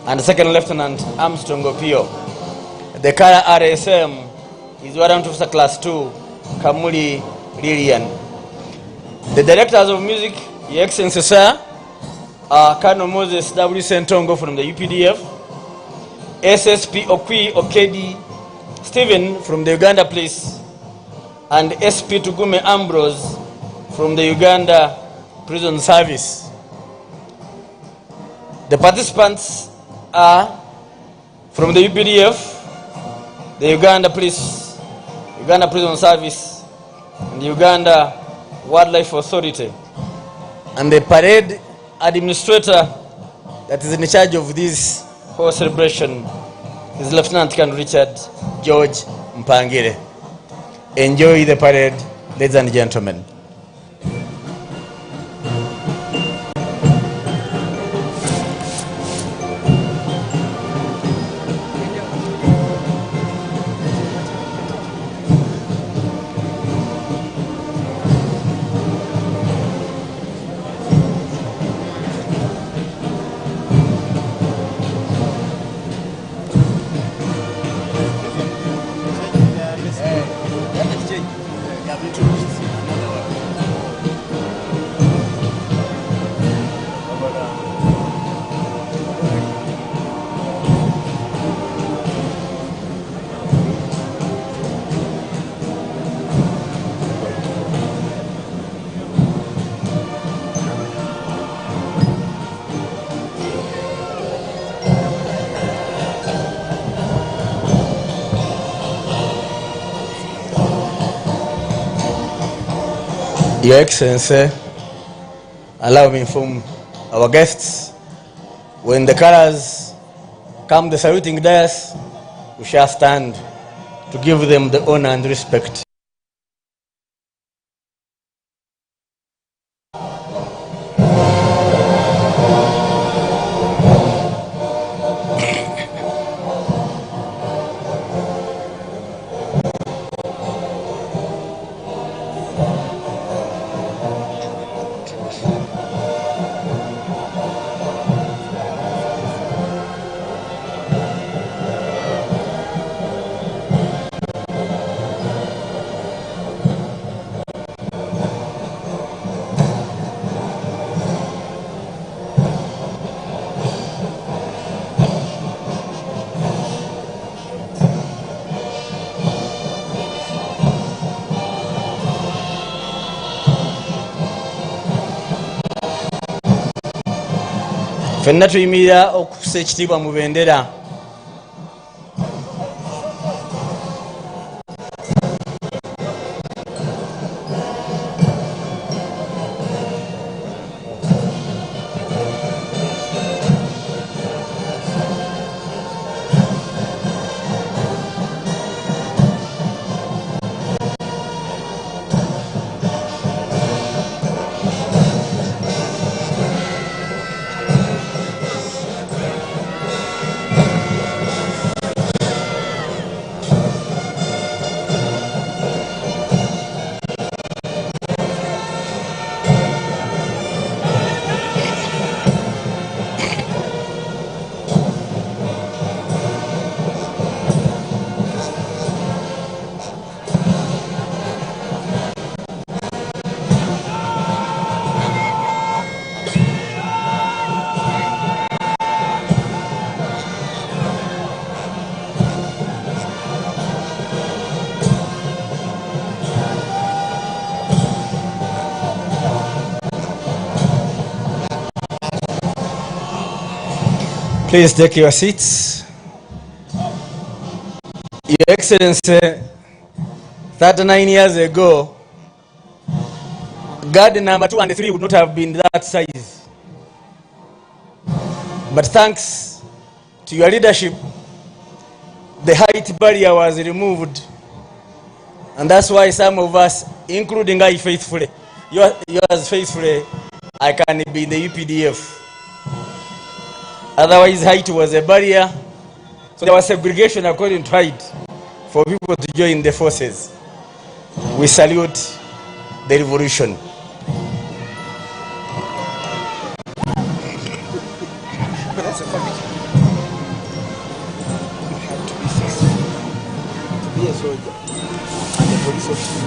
and Second Lieutenant Armstrong Opio. The color RSM is Warrant Officer Class 2, Kamuli Lillian. The directors of music, Your Excellency, sir, are Colonel Moses W. Sentongo from the UPDF, SSP Okwi Okedi Stephen from the Uganda Police, and SP Tugume Ambrose from the Uganda Prison Service. The participants are from the UPDF, the Uganda Police, Uganda Prison Service, and the Uganda Wildlife Authority. And the parade administrator that is in charge of this whole celebration is Lieutenant Colonel Richard George Mpangire. Enjoy the parade, ladies and gentlemen. Your Excellency, allow me to inform our guests, when the colors come the saluting dais, we shall stand to give them the honor and respect. Fenna tuyimirira okukusa ekitiibwa mu bendera. Please take your seats. Your Excellency, 39 years ago, garden number 2 and 3 would not have been that size. But thanks to your leadership, the height barrier was removed. And that's why some of us, including I faithfully, yours faithfully, I can be in the UPDF. Otherwise, height was a barrier. So there was segregation according to height for people to join the forces. We salute the revolution. That's a topic. You have to be faithful, to be a soldier and a police officer.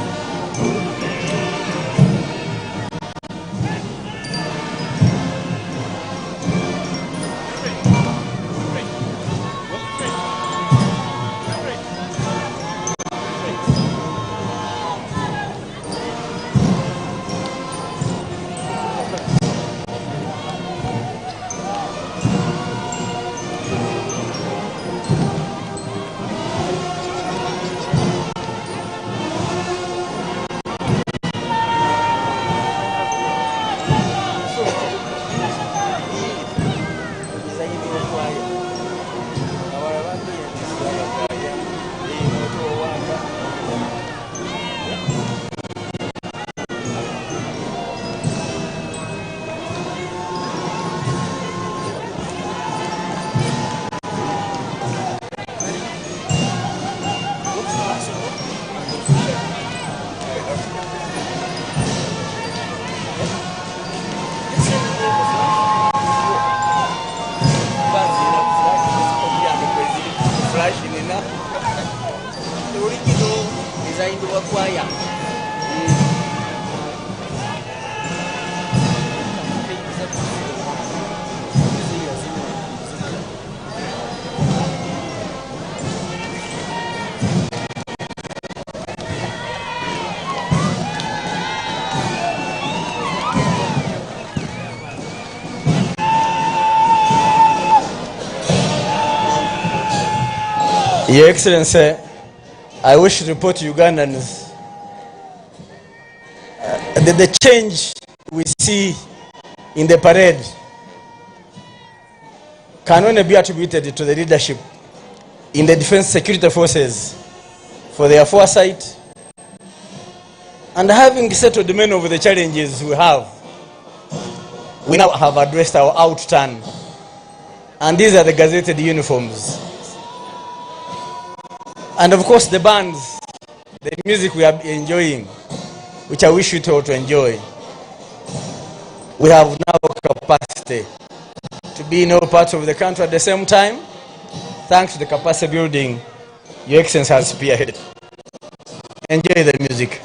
Your Excellency, I wish to report to Ugandans that the change we see in the parade can only be attributed to the leadership in the defense security forces for their foresight and having settled many of the challenges we have. We now have addressed our outturn, and these are the gazetted uniforms. And of course the bands, the music we are enjoying, which I wish you all to enjoy. We have now capacity to be in all parts of the country at the same time, thanks to the capacity building Your Excellency has spearheaded. Enjoy the music.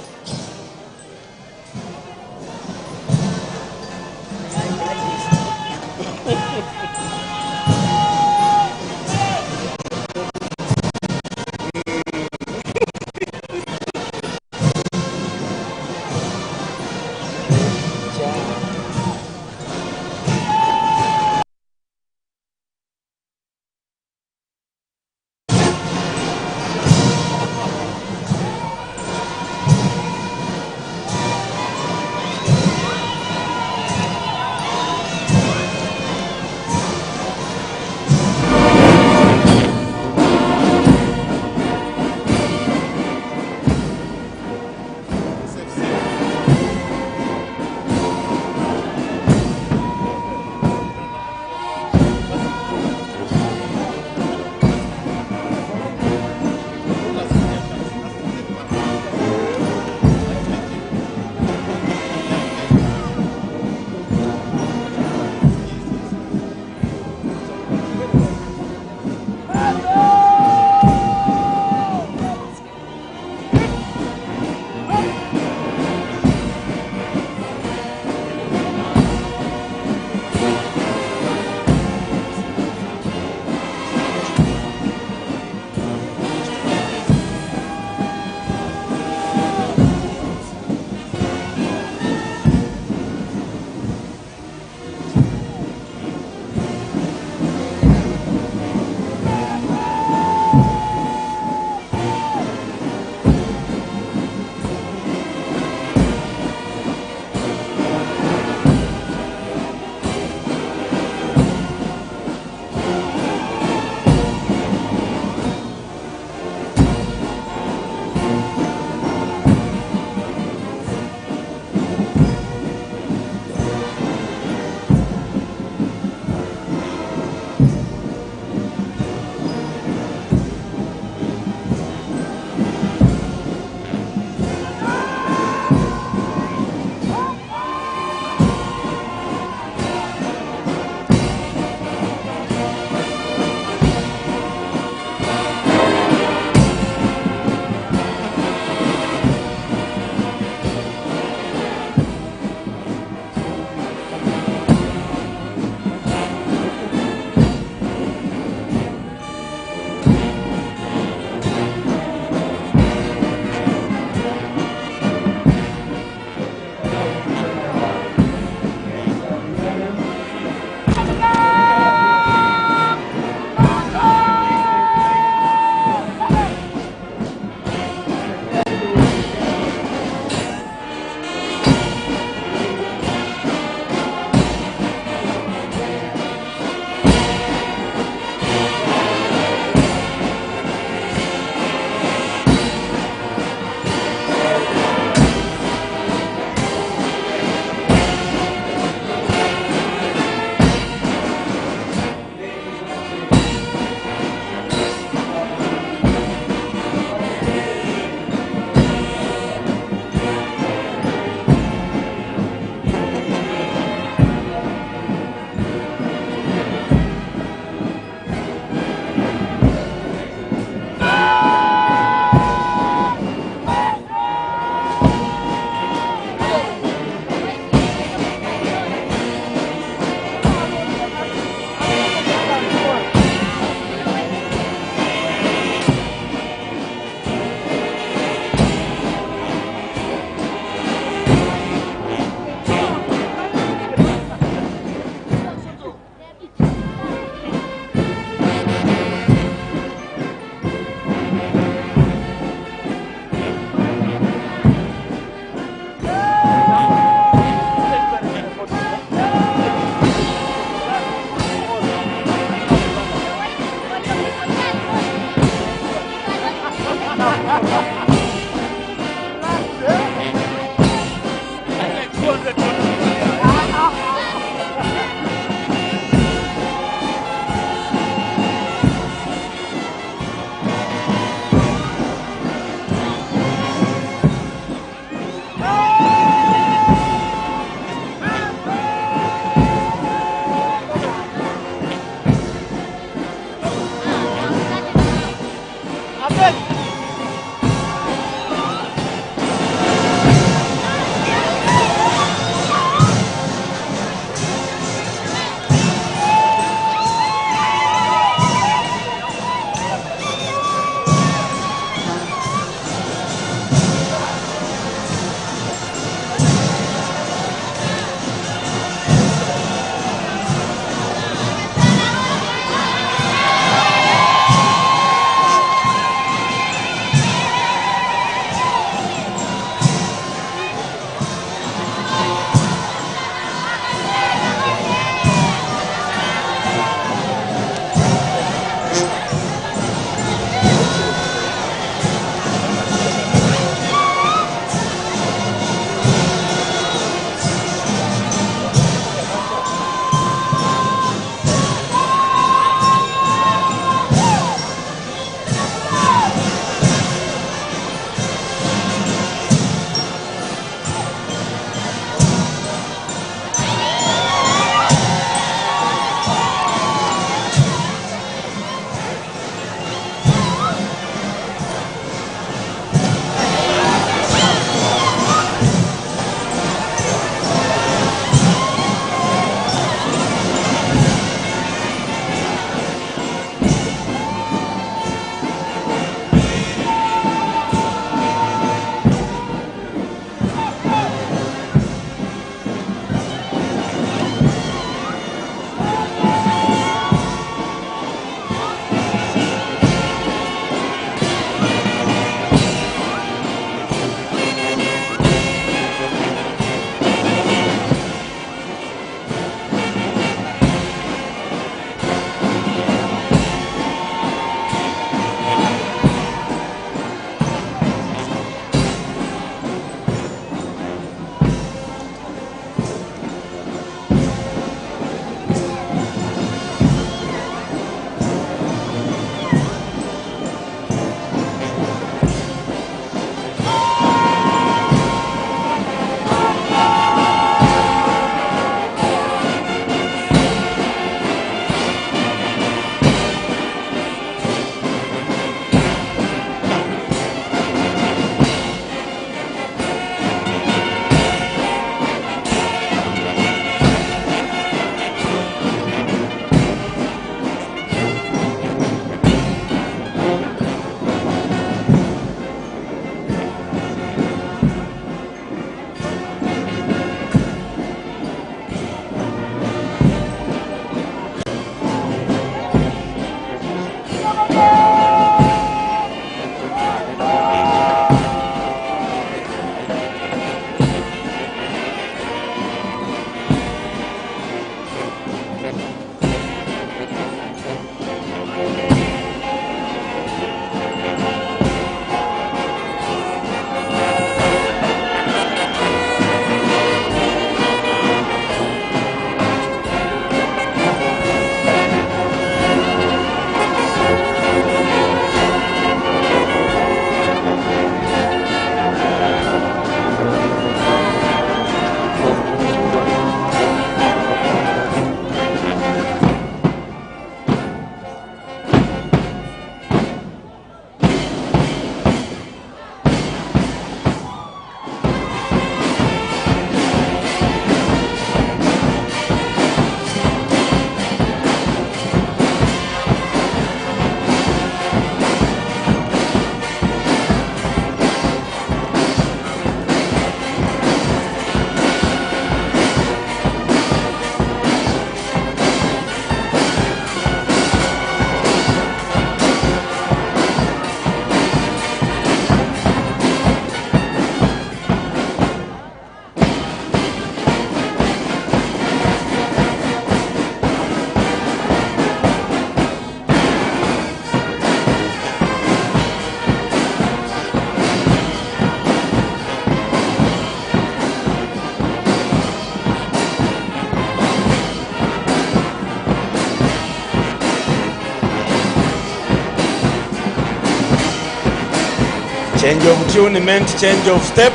Change of tune meant change of step.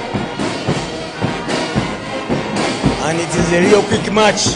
And it is a real quick match.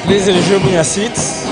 Please resume your seats.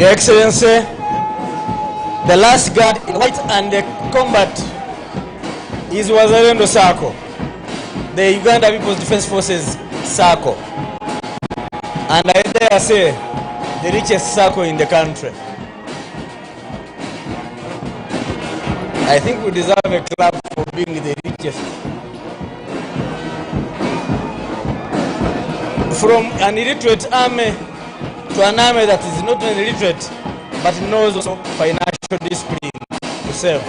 Your Excellency, the last guard in white and the combat is Wazalendo Circle, the Uganda People's Defense Forces Circle. And I dare say, the richest circle in the country. I think we deserve a clap for being the richest. From an illiterate army to an army that is not only illiterate, but knows also financial discipline to serve.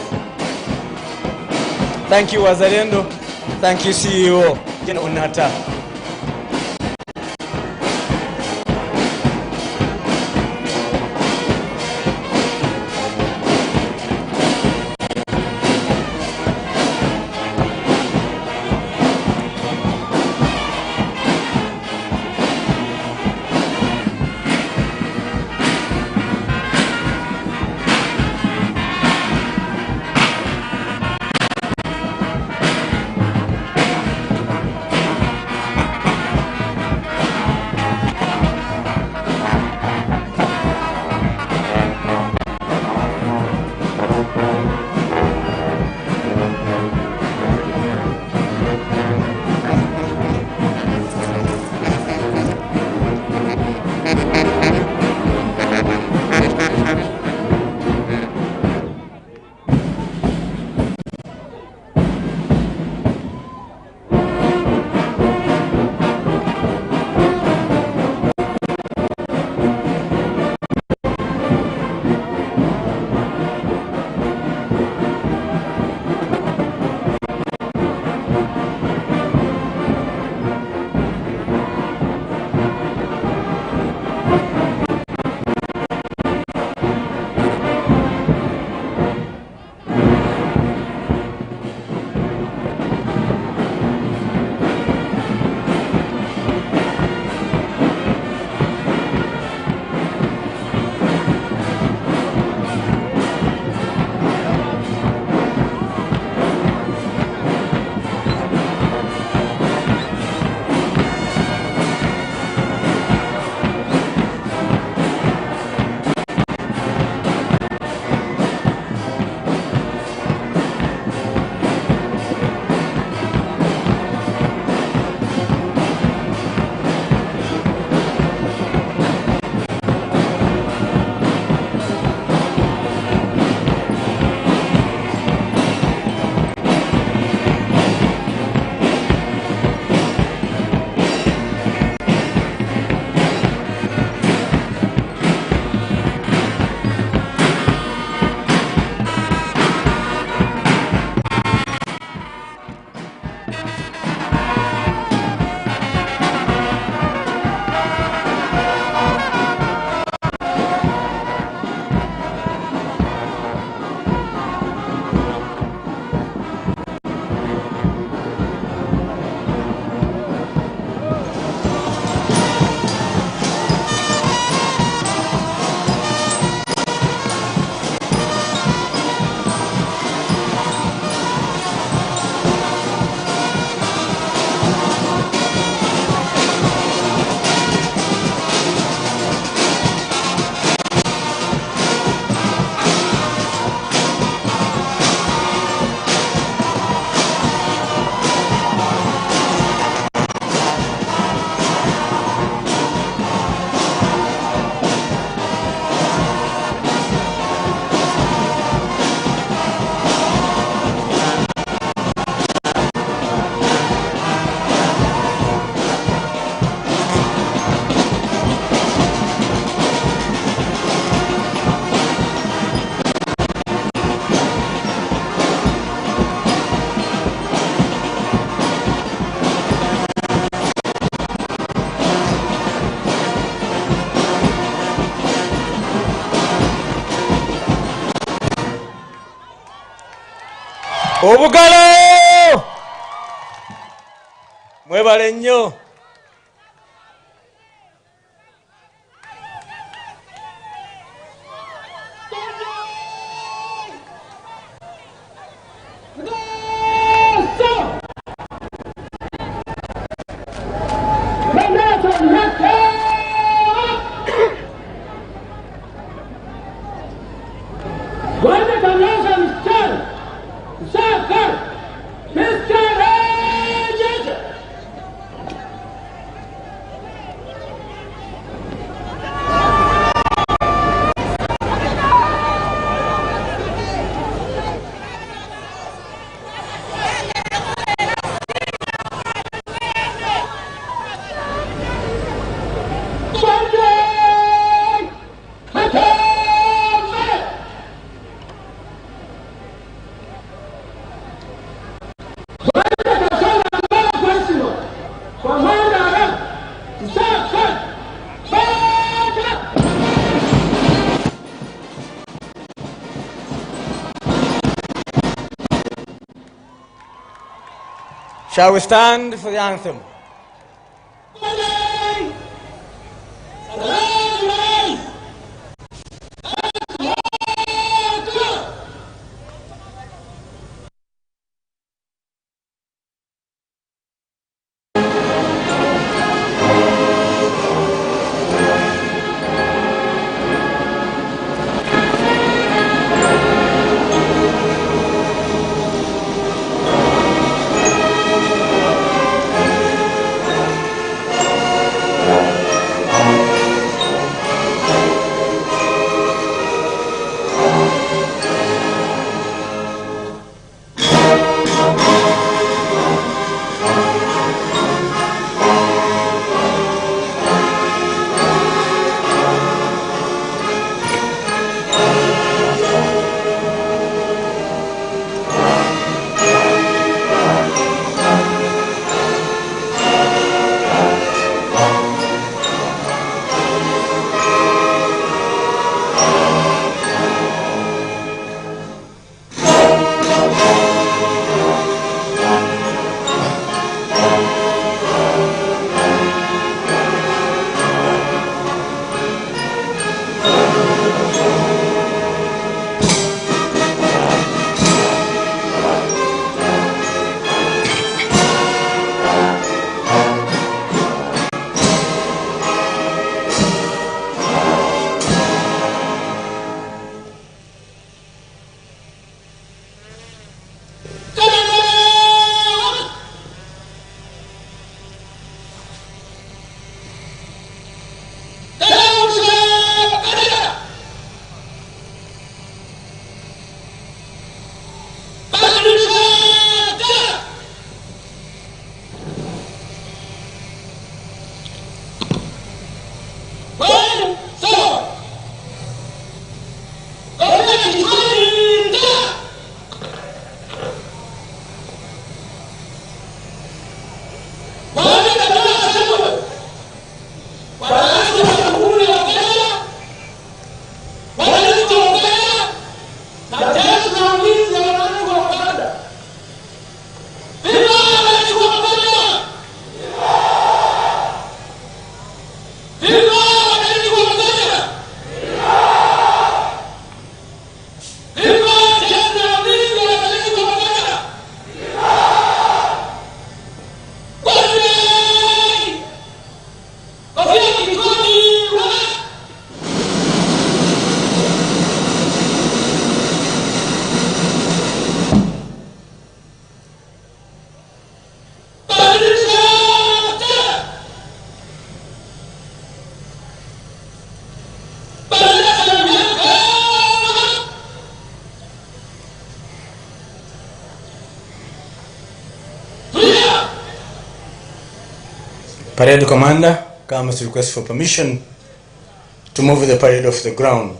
Thank you, Wazalendo. Thank you, CEO General Unata. Obugalo mwebale nnyo. Bwana tangaza mstari. Mstari. Mstari. Shall we stand for the anthem? Parade commander comes to request for permission to move the parade off the ground.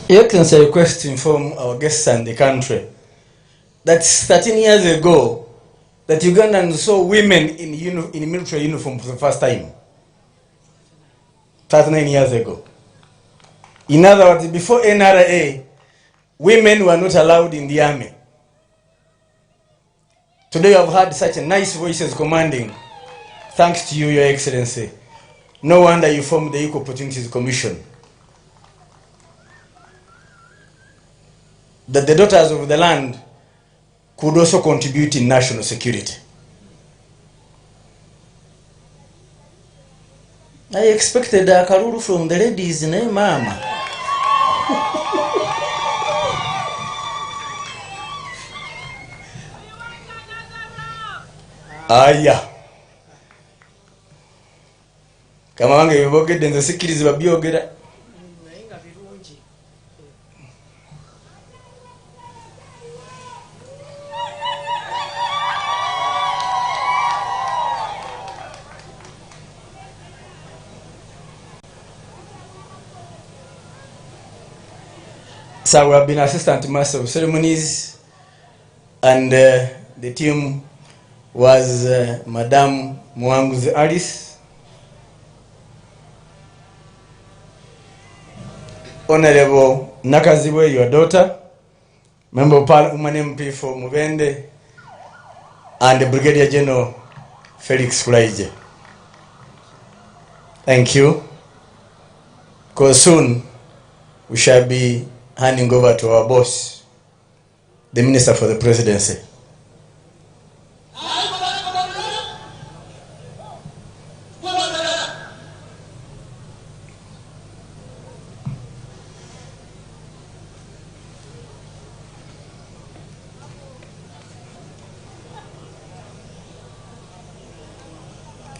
Your Excellency, I request to inform our guests and the country that 13 years ago, that Ugandans saw women in military uniform for the first time. 39 years ago. In other words, before NRA, women were not allowed in the army. Today you have heard such a nice voices commanding. Thanks to you, Your Excellency. No wonder you formed the Equal Opportunities Commission. That the daughters of the land could also contribute in national security. I expected a karuru from the ladies' name, Mama. Aya. Kama wange bibogedde nze sikkirizibwa byogera. So we have been Assistant Master of Ceremonies, and the team was Madame Mwanguzi Alice, Honorable Nakaziwe, your daughter, Member of Parliament MP for Mubende, and Brigadier General Felix Kulaije. Thank you, because soon we shall be handing over to our boss, the Minister for the Presidency.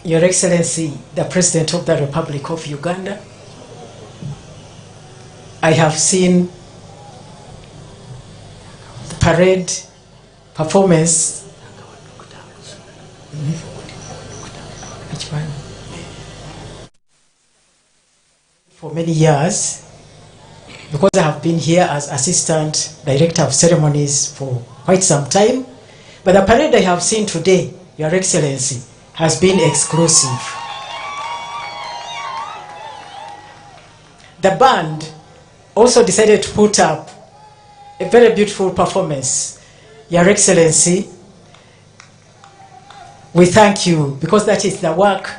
Your Excellency, the President of the Republic of Uganda, I have seen the parade performance. Which one? For many years, because I have been here as Assistant Director of Ceremonies for quite some time. But the parade I have seen today, Your Excellency, has been exclusive. The band also decided to put up a very beautiful performance. Your Excellency, we thank you, because that is the work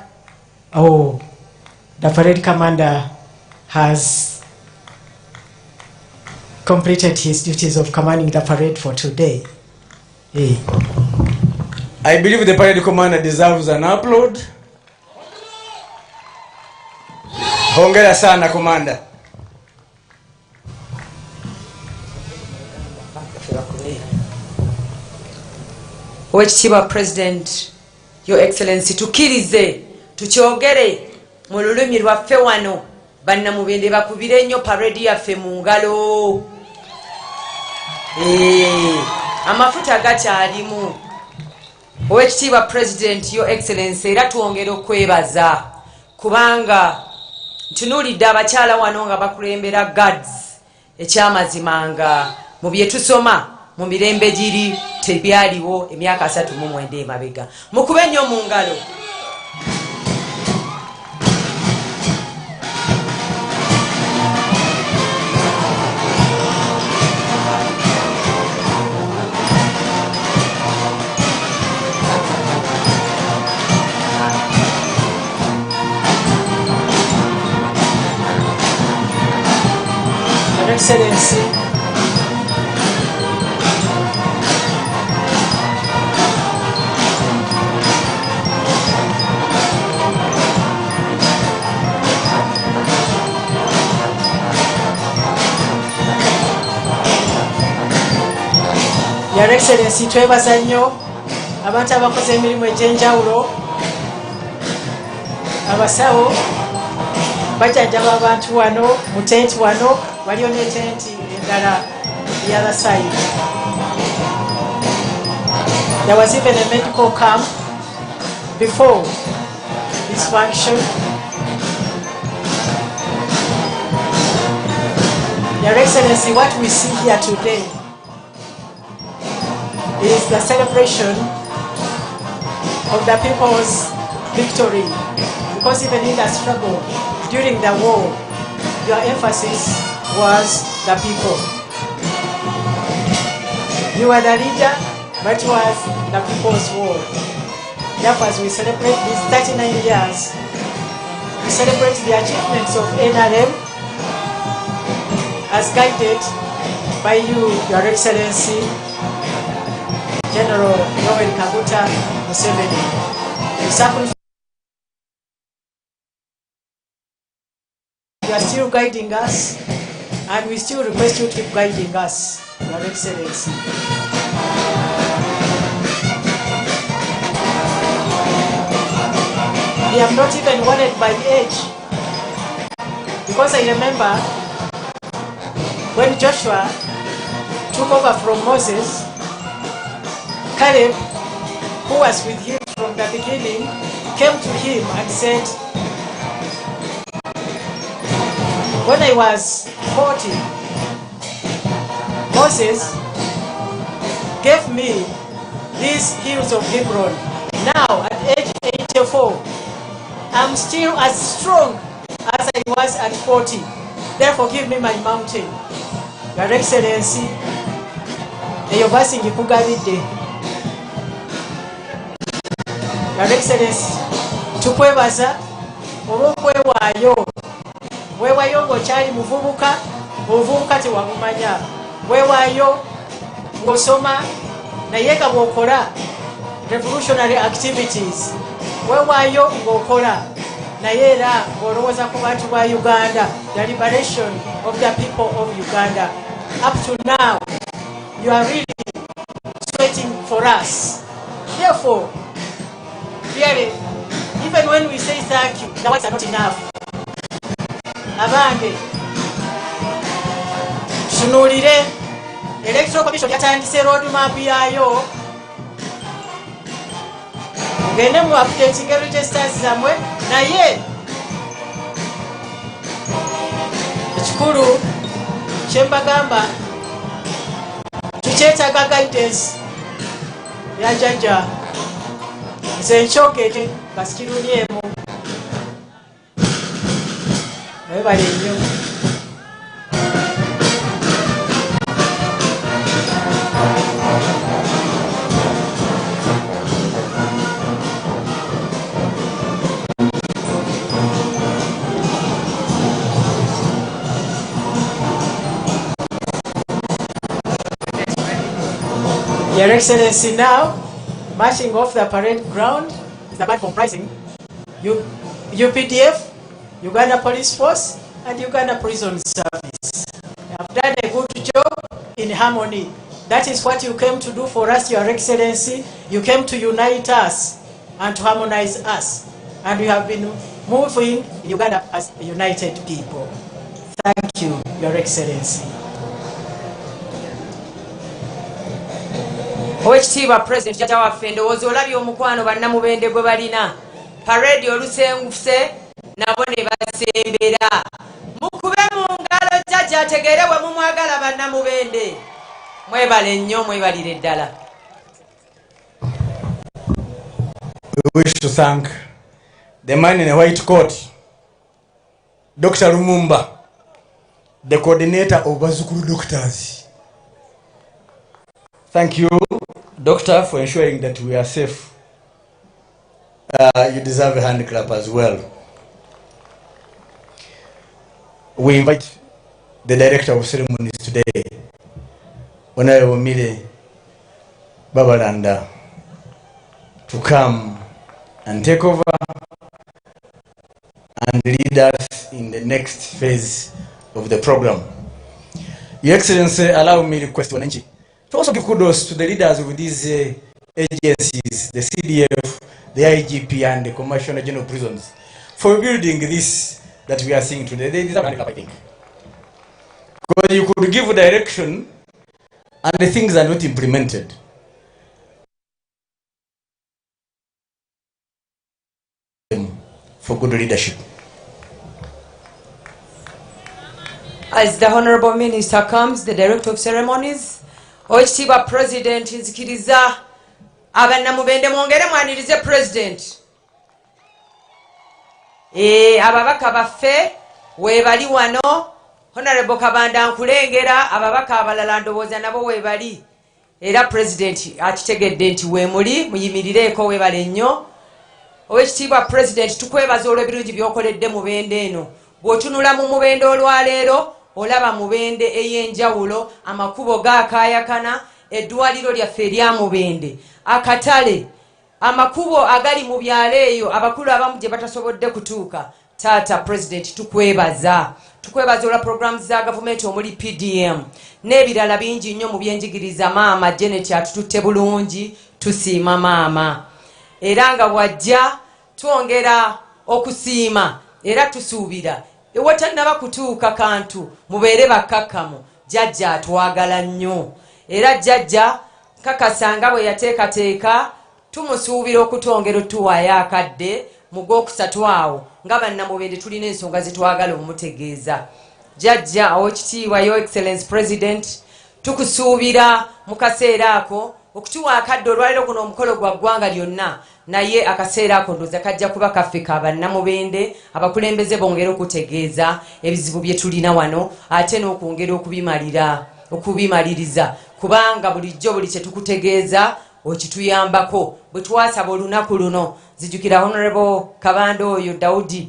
the parade commander has completed his duties of commanding the parade for today. Hey. I believe the parade commander deserves an upload. Hongera sana, Commander. Oweekitiibwa President, Your Excellency, tukirize tukyogere mu lulimi lwaffe wano, bannamubende bakubire nnyo parade yaffe mu ngalo. Amafuta gakyalimu. Oweekitiibwa President, Your Excellency, era twongera okwebaza kubanga ntunuulidde abakyala wano nga bakulembera guards ekyamazima nga mu bye tusoma mu mirembe giri tebyaliwo emyaka 39 emabega. Mukube nnyo mu ngalo. Your Excellency, Your Excellency, twebaza nnyo abantu abakoze emirimu egy'enjawulo, abasawo bajjanjaba abantu wano mu tenti wano, waliyo ne tenti endala the other side. There was even a medical camp before this function. Your Excellency, what we see here today is the celebration of the people's victory. Because even in the struggle during the war, your emphasis was the people. You were the leader, but it was the people's war. Therefore, as we celebrate these 39 years, we celebrate the achievements of NRM as guided by you, Your Excellency, General Yoweri Kaguta Museveni. You are still guiding us, and we still request you to keep guiding us, Your Excellency. We have not even worried by age, because I remember when Joshua took over from Moses, Caleb, who was with him from the beginning, came to him and said, when I was 40, Moses gave me these hills of Hebron. Now, at age 84, I'm still as strong as I was at 40. Therefore, give me my mountain. Your Excellency, eyo basi ngikugabidde. Your Excellency, tukwebaza olw'okwewaayo. Weewaayo ng'okyali muvubuka, obuvubuka tewabumanya. Weewaayo ng'osoma naye nga bw'okola revolutionary activities. Weewaayo ng'okola naye era ng'olowooza ku bantu ba Uganda, the liberation of the people of Uganda. Up to now, you are really sweating for us. Therefore, really, even when we say thank you, the words are not enough. Abange, tunuulire, Electoral Commission yatandise roadmap yaayo. Mugende mu updating registers zammwe, naye ekikulu kye mbagamba tukyetaaga guidance ya jjajja. Nze nkyogedde basikirunyeemu. Webale nnyo. Your Excellency, now, marching off the parade ground is the band comprising UPDF, Uganda Police Force, and Uganda Prison Service. You have done a good job in harmony. That is what you came to do for us, Your Excellency. You came to unite us and to harmonize us. And we have been moving Uganda as a united people. Thank you, Your Excellency. Owekitiibwa President Jjajja waffe ndowooza olabye omukwano bannamubende gwe balina. Parade olusenguse nabo ne basembera. Mukube mu ngalo Jjajja ategeere bwe mumwagala bannamubende. Mwebale nnyo, mwebalire ddala. We wish to thank the man in a white coat, Dr. Lumumba, the coordinator of Bazukuru Doctors. Thank you, Doctor, for ensuring that we are safe. You deserve a hand clap as well. We invite the Director of Ceremonies today, Honorable Mile Babalanda, to come and take over and lead us in the next phase of the program. Your Excellency, allow me to request wananchi to also give kudos to the leaders of these agencies, the CDF, the IGP, and the Commercial General Prisons, for building this that we are seeing today. They deserve a clap, I think. Because you could give direction and the things are not implemented. For good leadership. As the Honorable Minister comes, the Director of Ceremonies, Oweekitiibwa President nzikiriza abannamubende mwongere mwanirize President. Ababaka baffe weebali wano, Honorable Kabanda nkulengera, ababaka abalala ndowooza nabo weebali. Era President akitegedde nti weemuli muyimirireeko weebale nnyo. Oweekitiibwa President tukwebaza olw'ebirungi by'okoledde Mubende eno. Bw'otunula mu Mubende olwaleero olaba Mubende ey'enjawulo, amakubo gaakaayakana, eddwaliro lyaffe erya Mubende, akatale, amakubo agali mu byalo eyo abakulu abamu gye batasobodde kutuuka. Taata President tukwebaza olwa programs za gavumenti omuli PDM n'ebirala bingi nnyo mu byenjigiriza. Maama Janet atututte bulungi, tusiima maama. Era nga wajja twongera okusiima era tusuubira ewatannaba kutuuka kantu mubeere bakkakkamu. Jjajja atwagala nnyo era jjajja nkakasanga bwe yateekateeka tumusuubira okutwongera otuwaayo akadde mu Gwokusatu awo nga bannamubende tulina ensonga zitwagala omutegeeza. Jjajja Oweekitiibwa Your Excellence President, tukusuubira mu kaseera ako okutuwa akadde olwaliro guno omukolo gwa ggwanga lyonna, naye akaseera ako ndooza kajja kuba kaffe ka bannamubende abakulembeze bongere okutegeeza ebizibu bye tulina wano ate n'okwongera okubimaliriza, kubanga bulijjo buli kye tukutegeeza okituyambako. Bwe twasaba olunaku luno, zijjukira Honorable Kabanda oyo Daudi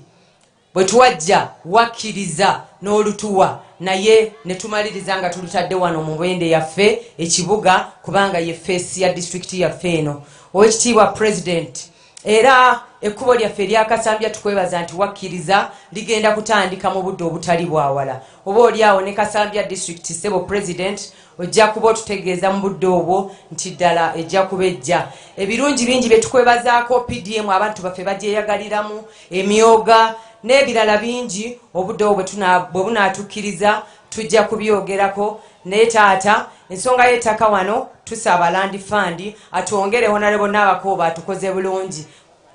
bwe twajja wakkiriza n'olutuwa, naye ne tumaliriza nga tulutadde wano mu Mubende yaffe ekibuga, kubanga ye feesi ya district yaffe eno. Oweekitiibwa President, era ekkubo lyaffe eryakasambya tukwebaza nti wakkiriza ligenda kutandika mu budde obutali bwawala. Oba oliawo ne Kasambya district Sebo President ojja kuba otutegeeza mu budde obwo nti ddala ejja kuba ejja. Ebirungi bingi bye tukwebazaako PDM abantu baffe bagyeyagaliramu, emyoga n'ebirala bingi, obudde obwo bwe bunaatukkiriza tujja kubyogerako. Naye taata ensonga y'ettaka wano tusaba Land Fund atwongere Honorable n'abakooba atukoze bulungi.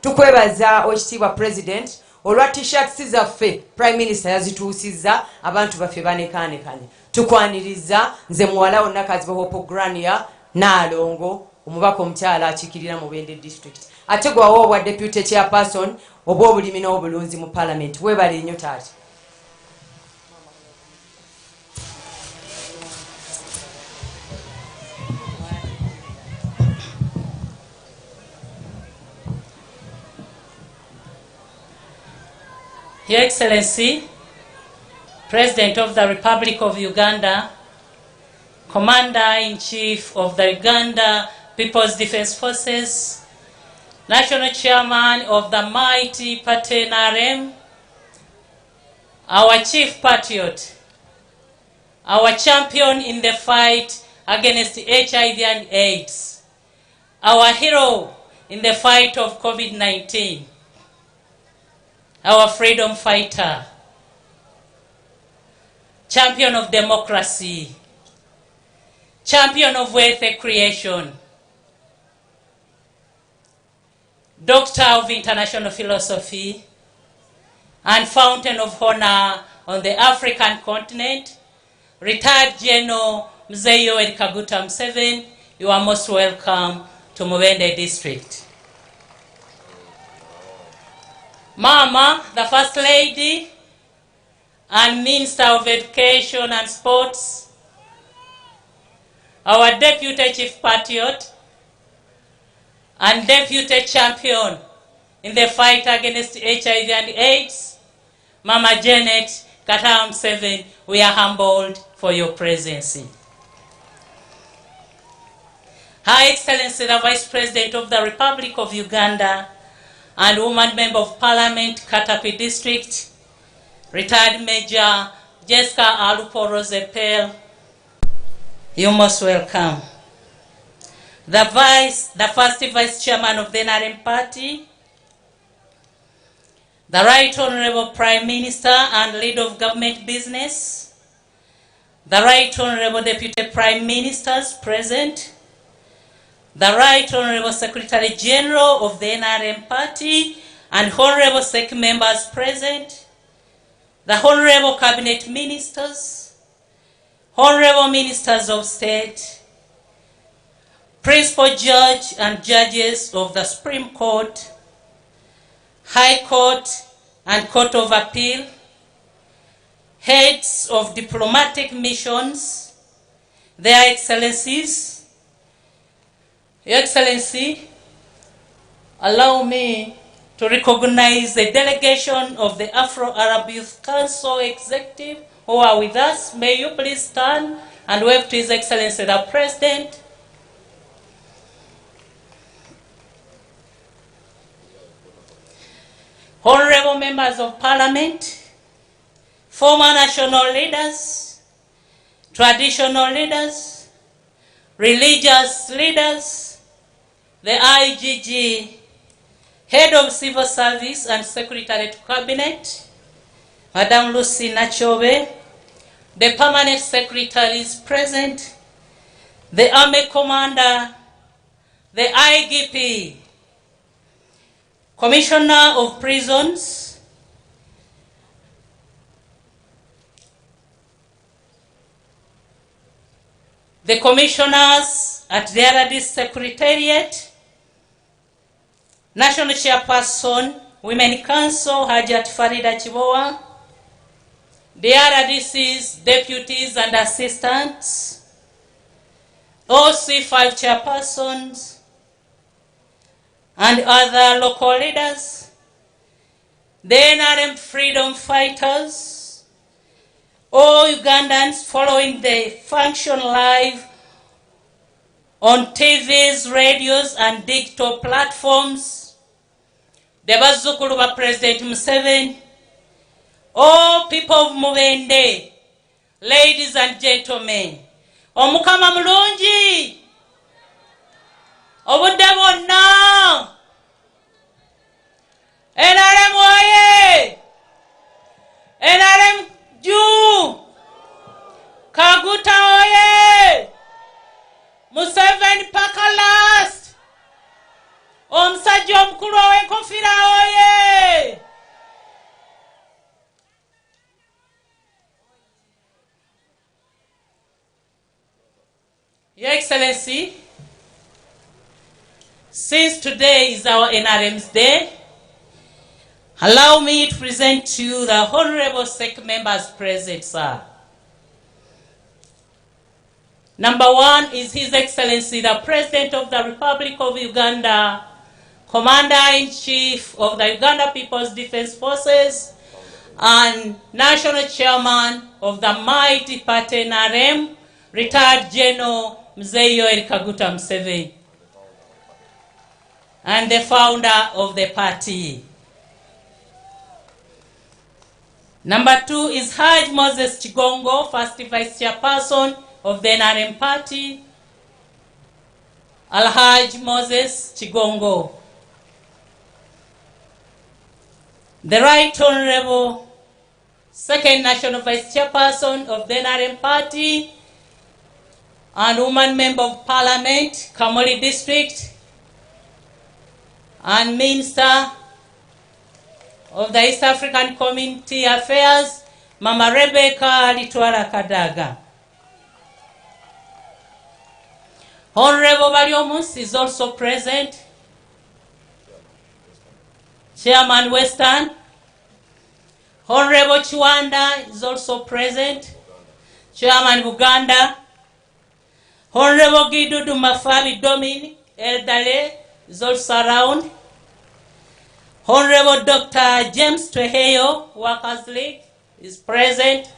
Tukwebaza Oweekitiibwa President olwa t-shirts zaffe Prime Minister yazituusizza, abantu baffe banekaanekanye. Tukwaniriza nze muwala wonna Kazibohopo Grania Naalongo, omubaka omukyala akiikirira Mubende District, ate gwawo obwa Deputy Chairperson obw'obulimi n'obulunzi mu Parliament. Weebale nnyo taata. Your Excellency, President of the Republic of Uganda, Commander-in-Chief of the Uganda People's Defense Forces, National Chairman of the mighty Party NRM, our Chief Patriot, our champion in the fight against HIV and AIDS, our hero in the fight of COVID-19, our freedom fighter, champion of democracy, champion of wealth creation, doctor of international philosophy, and fountain of honor on the African continent, retired General Mzee Yoweri Kaguta Museveni, you are most welcome to Mubende District. Mama, the First Lady and Minister of Education and Sports, our Deputy Chief Patriot and Deputy Champion in the fight against HIV and AIDS, Mama Janet Katam 7, we are humbled for your presence. Her Excellency, the Vice President of the Republic of Uganda and Woman Member of Parliament, Katapi District, retired Major Jessica Alupo Rosepel, you're most welcome. The first Vice Chairman of the NRM Party, the Right Honorable Prime Minister and Leader of Government Business, the Right Honorable Deputy Prime Ministers present, the Right Honorable Secretary General of the NRM Party and Honorable SEC members present, the Honorable Cabinet Ministers, Honorable Ministers of State, Principal Judge and Judges of the Supreme Court, High Court and Court of Appeal, heads of diplomatic missions, Their Excellencies, Your Excellency, allow me to recognize the delegation of the Afro-Arab Youth Council Executive who are with us. May you please stand and wave to His Excellency the President. Honorable members of Parliament, former national leaders, traditional leaders, religious leaders, the IGG, Head of Civil Service and Secretary to Cabinet, Madam Lucy Nachobe, the Permanent Secretaries present, the Army Commander, the IGP, Commissioner of Prisons, the Commissioners at the RDC Secretariat, National Chairperson, Women Council, Hajat Farida Chibowa, the RDC's deputies and assistants, OC5 chairpersons, and other local leaders, the NRM freedom fighters, all Ugandans following the function live on TVs, radios, and digital platforms, the Bazukulu ba President Museveni, all people of Mubende, ladies and gentlemen, Omukama mulungi, obudde bwonna, NRM oye, NRM juu, Kaguta oye, Museveni paka last, omusajja omukulu ow'enkofira oye. Your Excellency, since today is our NRM's Day, allow me to present to you the Honorable SEC members present, sir. Number one is His Excellency, the President of the Republic of Uganda, Commander-in-Chief of the Uganda People's Defense Forces, and National Chairman of the mighty party NRM, Retired General Mzee Yoweri Kaguta Museveni, and the founder of the party. Number two is Haj Moses Chigongo, first Vice Chairperson of the NRM party, Alhaj Moses Chigongo. The Right Honorable Second National Vice Chairperson of the NRM party and Woman Member of Parliament, Kamuli District, and Minister of the East African Community Affairs, Mama Rebecca Litwala Kadaga. Honorable Bariomus is also present. Chairman Western. Honorable Chiwanda is also present. Chairman Buganda. Honorable Gidudu Mafali Dominic Eldale is also around. Honorable Dr. James Tweheyo, Workers' League, is present.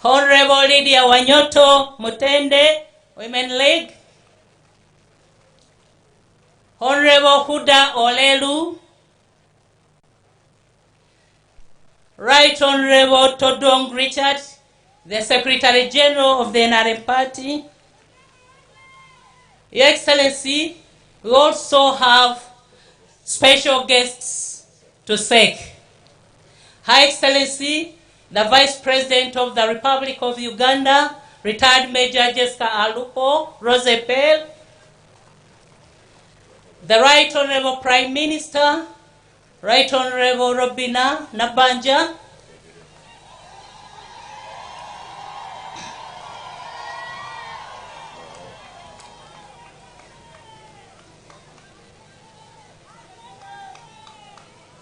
Honorable Lydia Wanyoto Mutende, Women League. Honorable Huda Olelu. Right Honorable Todong Richard, the Secretary General of the NRM Party. Your Excellency, we also have special guests to SEC. High Excellency, the Vice President of the Republic of Uganda, Retired Major Jessica Alupo, Rosepel, the Right Honorable Prime Minister, Right Honorable Robina Nabanja,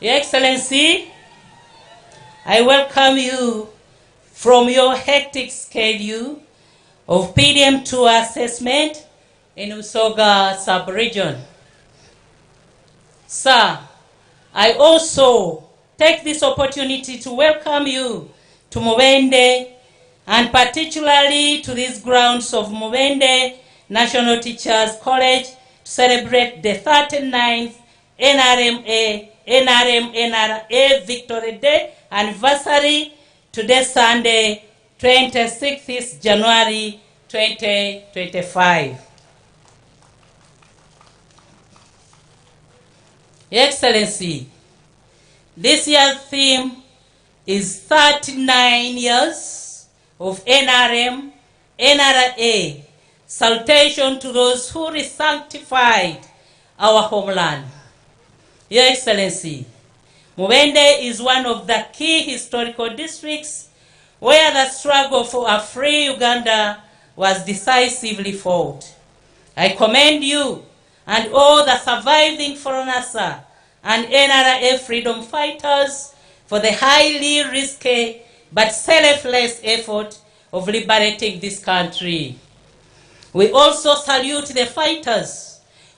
Your Excellency, I welcome you from your hectic schedule of PDM 2 assessment in Usoga sub-region. Sir, I also take this opportunity to welcome you to Mubende, and particularly to these grounds of Mubende National Teachers College to celebrate the 39th NRA Victory Day anniversary today, Sunday, 26th January 2025. Your Excellency, this year's theme is 39 years of NRM, NRA, salutation to those who re-sanctified our homeland. Your Excellency, Mubende is one of the key historical districts where the struggle for a free Uganda was decisively fought. I commend you and all the surviving Foronasa and NRA freedom fighters for the highly risky but selfless effort of liberating this country. We also salute the fighters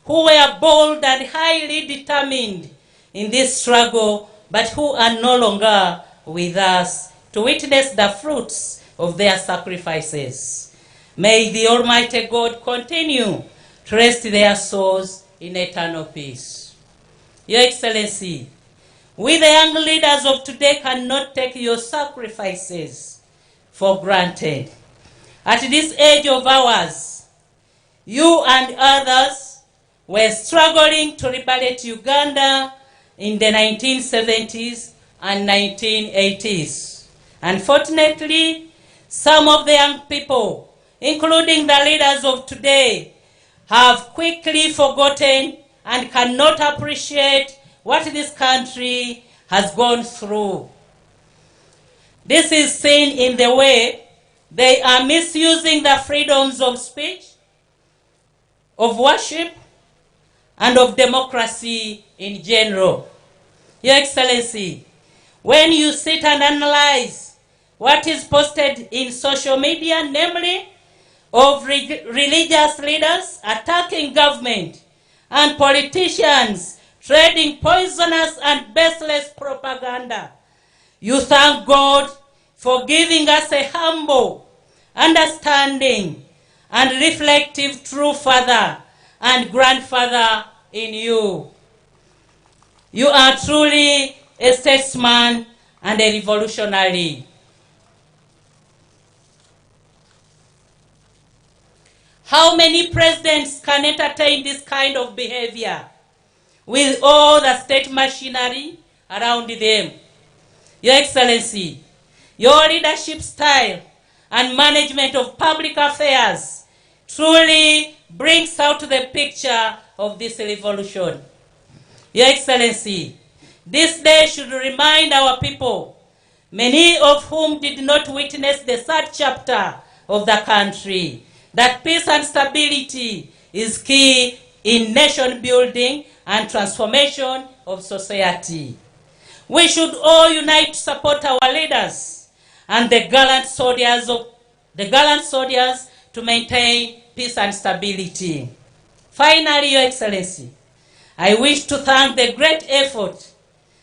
who were bold and highly determined in this struggle, but who are no longer with us to witness the fruits of their sacrifices. May the Almighty God continue to rest their souls in eternal peace. Your Excellency, we the young leaders of today cannot take your sacrifices for granted. At this age of ours, you and others were struggling to liberate Uganda in the 1970s and 1980s. Unfortunately, some of the young people, including the leaders of today, have quickly forgotten and cannot appreciate what this country has gone through. This is seen in the way they are misusing the freedoms of speech, of worship, and of democracy in general. Your Excellency, when you sit and analyze what is posted in social media, namely of religious leaders attacking government and politicians trading poisonous and baseless propaganda, you thank God for giving us a humble, understanding, and reflective true father and grandfather in you. You are truly a statesman and a revolutionary. How many presidents can entertain this kind of behavior with all the state machinery around them? Your Excellency, your leadership style and management of public affairs truly brings out the picture of this revolution. Your Excellency, this day should remind our people, many of whom did not witness the third chapter of the country, that peace and stability is key in nation building and transformation of society. We should all unite to support our leaders and the gallant soldiers to maintain peace and stability. Finally, Your Excellency, I wish to thank the great effort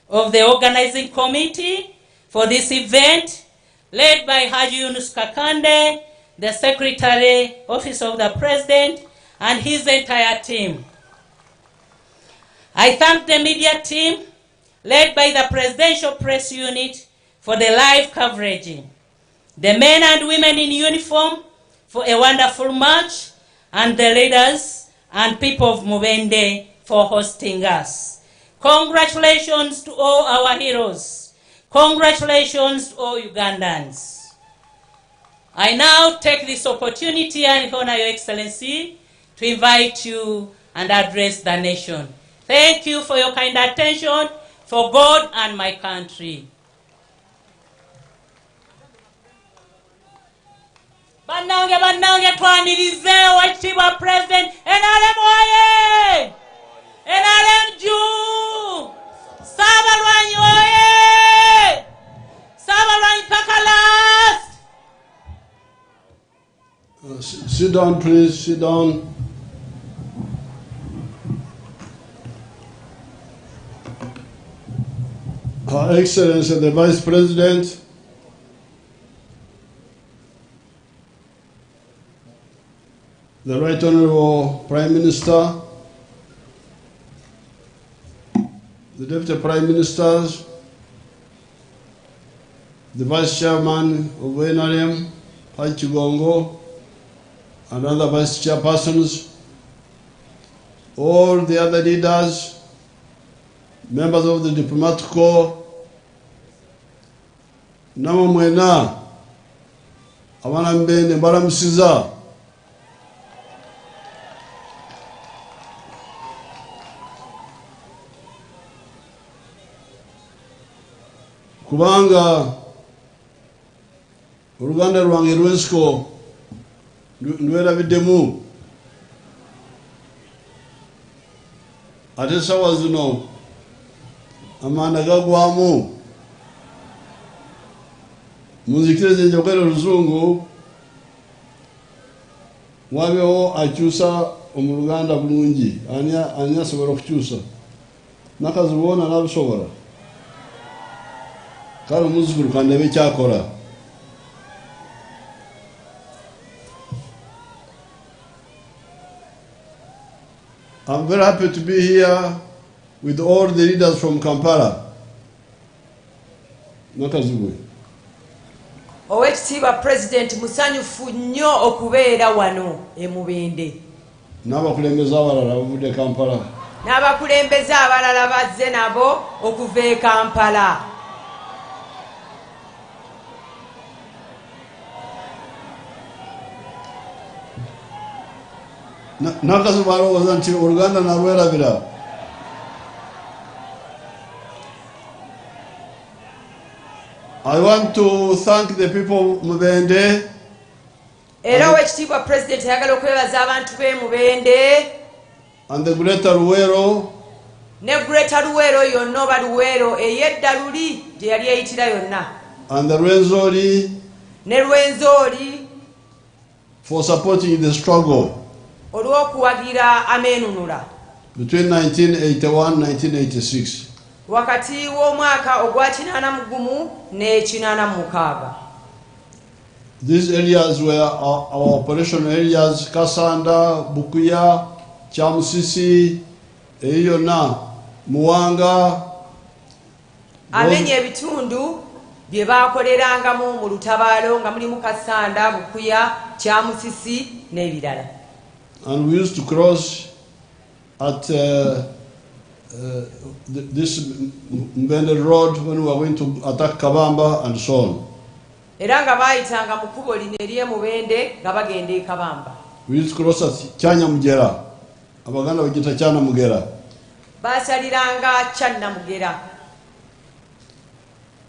of the organizing committee for this event, led by Haji Yunus Kakande, the Secretary, Office of the President, and his entire team. I thank the media team, led by the Presidential Press Unit, for the live coverage, the men and women in uniform for a wonderful march, and the leaders and people of Mubende for hosting us. Congratulations to all our heroes. Congratulations to all Ugandans. I now take this opportunity and honor Your Excellency to invite you and address the nation. Thank you for your kind attention for God and my country. Bannange twanirize Oweekitiibwa President NRM oye! NRM juu! Saabalwa Sit down, please. Sit down. Her Excellency the Vice President, the Right Honorable Prime Minister, the Deputy Prime Ministers, the Vice Chairman of NRM, Chigongo, and other Vice Chairpersons, all the other leaders, members of the Diplomatic Corps, namwe mwena abana mbende mbalamusiza kubanga uruganda rwange rwensiko ndwerabiddemu ate sawa zino amanda gagwamu munzikirize njogera oluzungu wabeho akyusa omu Luganda bulungi ani asobola okukyusa nakazi boona nabisobola kale omuzukulu kandebe ekyakora I'm very happy to be here with all the leaders from Kampala. Nakazi bwe Owekitiibwa President musanyufu nnyo okubeera wano e Mubende. N'abakulembeze abalala bavudde Kampala. N'abakulembeze abalala bazze nabo okuva e Kampala. Nakazi balowooza nti Oluganda nalwerabira. I want to thank the people of Mubende. Era owekitiibwa President ayagala okwebaza abantu b'e Mubende. And the Greater Luwero. Ne Greater Luwero yonna oba Luwero ey'edda luli gye yali eyitira yonna. And the Rwenzori. Ne Rwenzori. For supporting the struggle. Olw'okuwagira ameenunula. Between 1981 and 1986. Wakati w'omwaka ogwa 81 ne 86. These areas were our operational areas: Kasanda, Bukuya, Chamusisi, Eyona, Muwanga. Amenye ebitundu bye baakolerangamu mu lutabaalo nga mulimu Kasanda, Bukuya, Chamusisi n'ebirala. And we used to cross at this Mbende Road when we were going to attack Kabamba and so on. Era nga baayitanga mu kkubo lino ery'e Mubende nga bagenda e Kabamba. We used to cross at Kyanyamugera. Abaganda bagita Kyanamugera. Baasaliranga Kyannamugera.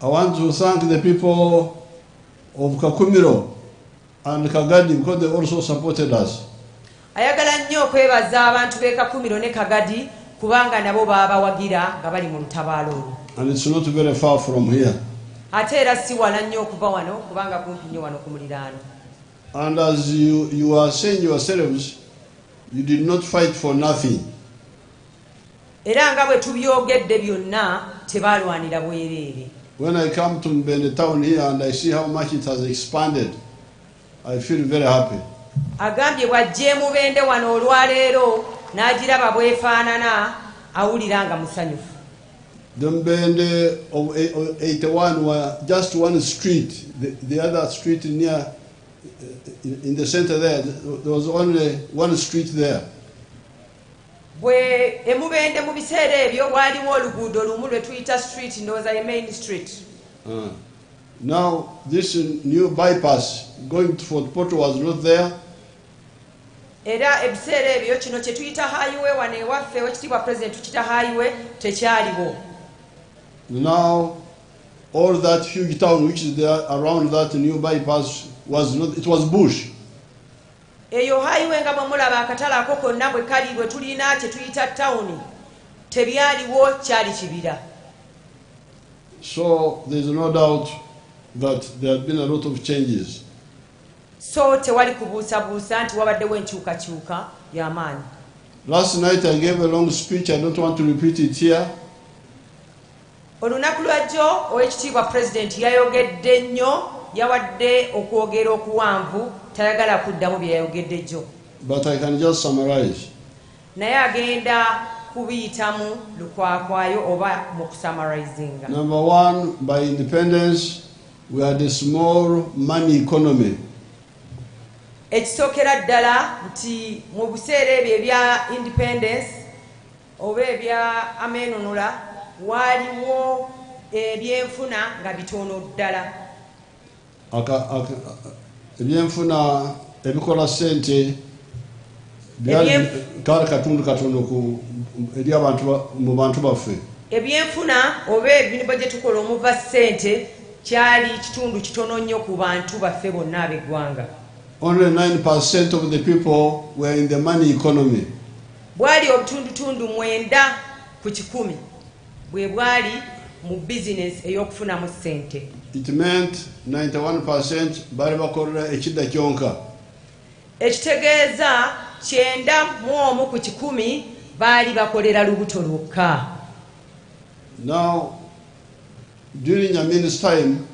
I want to thank the people of Kakumiro and Kagadi because they also supported us. Ayagala nnyo okwebaza abantu b'e Kakumiro ne Kagadi kubanga nabo baabawagira nga bali mu lutabaalo olwo. And it's not very far from here. Ate era si wala nnyo okuva wano kubanga kumpi nnyo wano ku muliraano. And as you are saying yourselves, you did not fight for nothing. Era nga bwe tubyogedde byonna tebaalwanira bwereere. When I come to Mbende town here and I see how much it has expanded, I feel very happy. Agambye bw'ajja Mubende wano olwaleero n'agiraba bwefaanana awulira nga musanyufu. The Mbende of 81 were just one street. The other street near, in the center there was only one street there. Bwe e Mubende mu biseera ebyo waliwo oluguudo lumu lwe tuyita street ndowooza ye main street. Now this new bypass going to Fort Portal was not there. Era ebiseera ebyo kino kye tuyita highway wano ewaffe wekitiibwa President tukita highway tekyaliwo. Now all that huge town which is there around that new bypass was not, it was bush. Eyo highway nga bwe mulaba akatala ako konna bwe kali bwe tulina kye tuyita town tebyaliwo kyali kibira. So there is no doubt that there have been a lot of changes. so tewali kubuusabuusa nti wabaddewo enkyukakyuka y'amaanyi. Last night I gave a long speech. I don't want to repeat it here. Olunaku lwajjo owekitiibwa pulezidenti yayogedde nnyo, yawadde okwogera okuwanvu, tayagala kuddamu bye yayogedde jjo. But I can just summarize. Naye agenda kubiyitamu lukwakwayo oba mu kusummarizinga. Number one, by independence, we had a small money economy. Ekisookera ddala nti mu buseera ebyo ebya independence oba ebya ameenunula waaliwo ebyenfuna nga bitono ddala. Ebyenfuna ebikola ssente kale katundu katono eri mu bantu baffe. Ebyenfuna oba ebintu gye tukola omuva ssente kyali kitundu kitono nnyo ku bantu baffe bonna ab'eggwanga. Only 9% of the people were in the money economy. Bwali obutundutundu 9 ku 100 bwe bwali mu business ey'okufunamu ssente. It meant 91% bali bakolera ekidda kyonka. Ekitegeeza 91 ku 100 baali bakolera lubuto lwokka. Now, during Amin's time,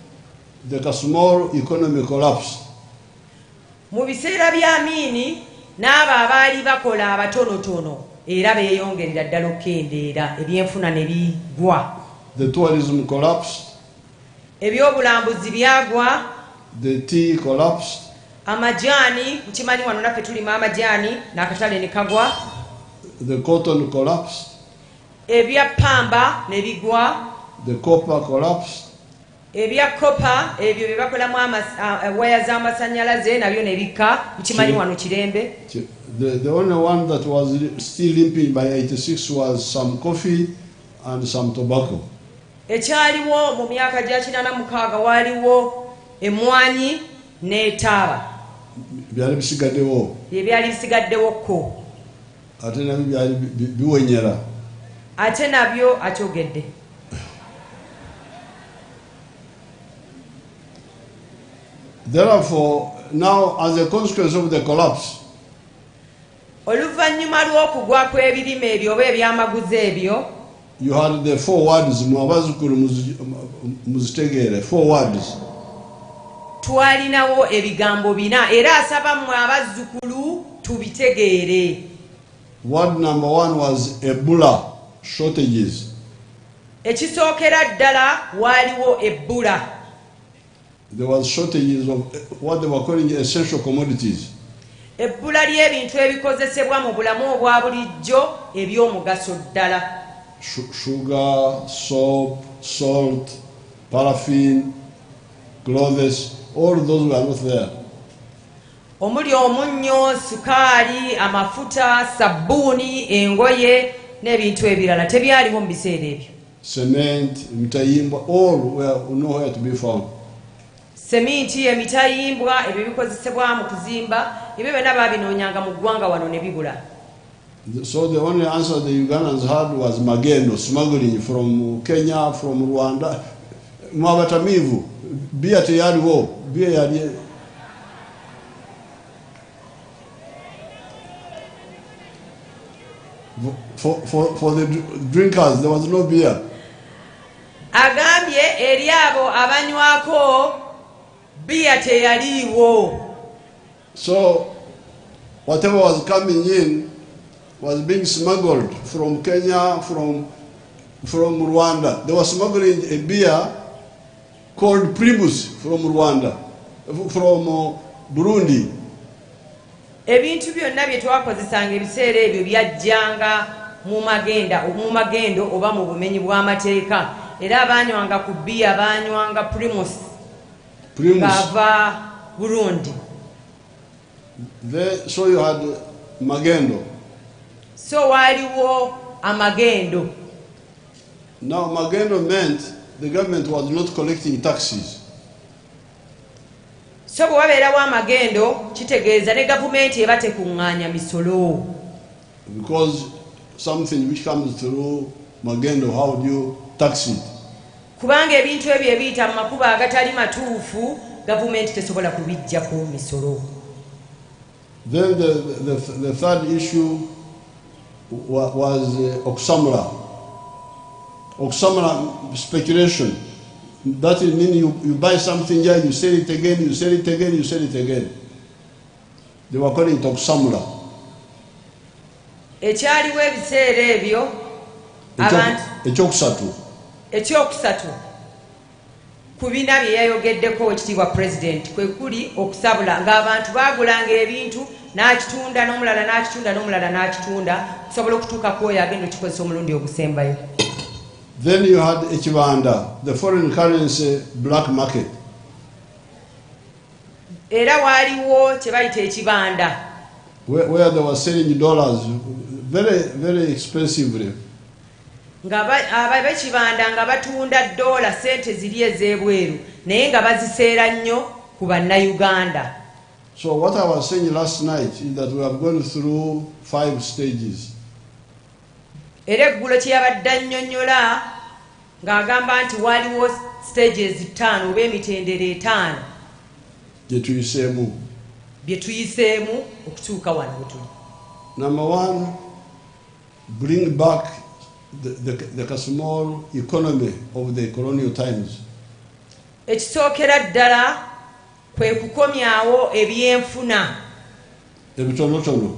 the small economy collapsed. Mu biseera bya Amini n'abo abaali bakola abatonotono era beeyongerera ddala okukendeera, ebyenfuna ne bigwa. The tourism collapsed. Ebyobulambuzi byagwa. The tea collapsed. Amajaani, mukimanyi wano naffe tulima amajaani n'akatale ne kagwa. The cotton collapsed. Ebya pamba ne bigwa. The copper collapsed. Ebya kopa ebyo bye bakolamu waya z'amasannyalaze nabyo ne bikka, mukimanyi wano Kirembe. The only one that was still limping by 86 was some coffee and some tobacco. Ekyaliwo mu myaka gya 86 waaliwo emmwanyi n'etaaba. Byali bisigaddewo. Byali bisigaddewokko. Ate nabyo byali biwenyera. Ate nabyo akyogedde. Therefore, now as a consequence of the collapse, oluvannyuma lw'okugwa kw'ebirime ebyo oba ebyamaguzi ebyo, you had the 4 words mu abazzukulu muzitegeere, 4 words. Twalinawo ebigambo 4 era asaba mmwe abazzukulu tubitegeere. Word number 1 was Ebola shortages. Ekisookera ddala waaliwo ebbula. There was shortages of what they were calling essential commodities. Ebbula ly'ebintu ebikozesebwa mu bulamu obwa bulijjo eby'omugaso ddala. Sugar, soap, salt, paraffin, clothes, all those were not there. Omuli omunnyo, sukaali, amafuta, sabbuuni, engoye n'ebintu ebirala tebyaliwo mu biseera ebyo. Cement, mitayimbwa, all were nowhere to be found. Seminti, emitayimbwa, ebyo bikozesebwa mu kuzimba, ebyo byonna baabinoonyanga mu ggwanga wano ne bibula. So the only answer the Ugandans had was magendo, smuggling from Kenya, from Rwanda. Mwabatamivu, bia teyaliwo, bia yali. For the drinkers, there was no beer. Agambye eri abo abanywako bia teyaliwo. So whatever was coming in was being smuggled from Kenya, from Rwanda. They were smuggling a beer called Primus from Rwanda, from Burundi. Ebintu byonna bye twakozesanga ebiseera ebyo byajjanga mu magendo oba mu bumenyi bw'amateeka, era abanywanga ku bbiya banywanga Primus ng'ava Burundi. So you had magendo. So waaliwo amagendo. Now magendo meant the government was not collecting taxes. So bwe wabeerawo amagendo kitegeeza ne gavumenti eba tekuŋŋaanya misolo. Because something which comes through magendo, how do you tax it? Kubanga ebintu ebyo ebiyita mu makubo agatali matuufu gavumenti tesobola kubijjako misolo. Then the third issue was Oksamra. Oksamra speculation. That means you buy something here, you sell it again, you sell it again, you sell it again. They were calling it Oksamra. Ekyaliwo ebiseera ebyo ekyokusatu ku bina bye yayogeddeko ekitiibwa president kwe kuli okusabula ng'abantu baagulanga ebintu n'akitunda n'omulala n'akitunda n'omulala n'akitunda kusobola okutuuka ku oyo agenda okikozesa omulundi ogusembayo. Then you had ekibanda, the foreign currency black market. Era waaliwo kye bayita ekibanda where they were selling dollars very expensively. Ab'ekibanda nga batunda dola sente ziri ez'ebweru naye nga baziseera nnyo ku bannayuganda. So what I was saying last night is that we have gone through 5 stages. Era eggulo kye yabadde annyonnyola ng'agamba nti waliwo stages 5 oba emitendera 5 bye tuyiseemu okutuuka wano we tuli. Number 1, bring back the small economy of the colonial times. Ekisookera ddala kwe kukomyawo ebyenfuna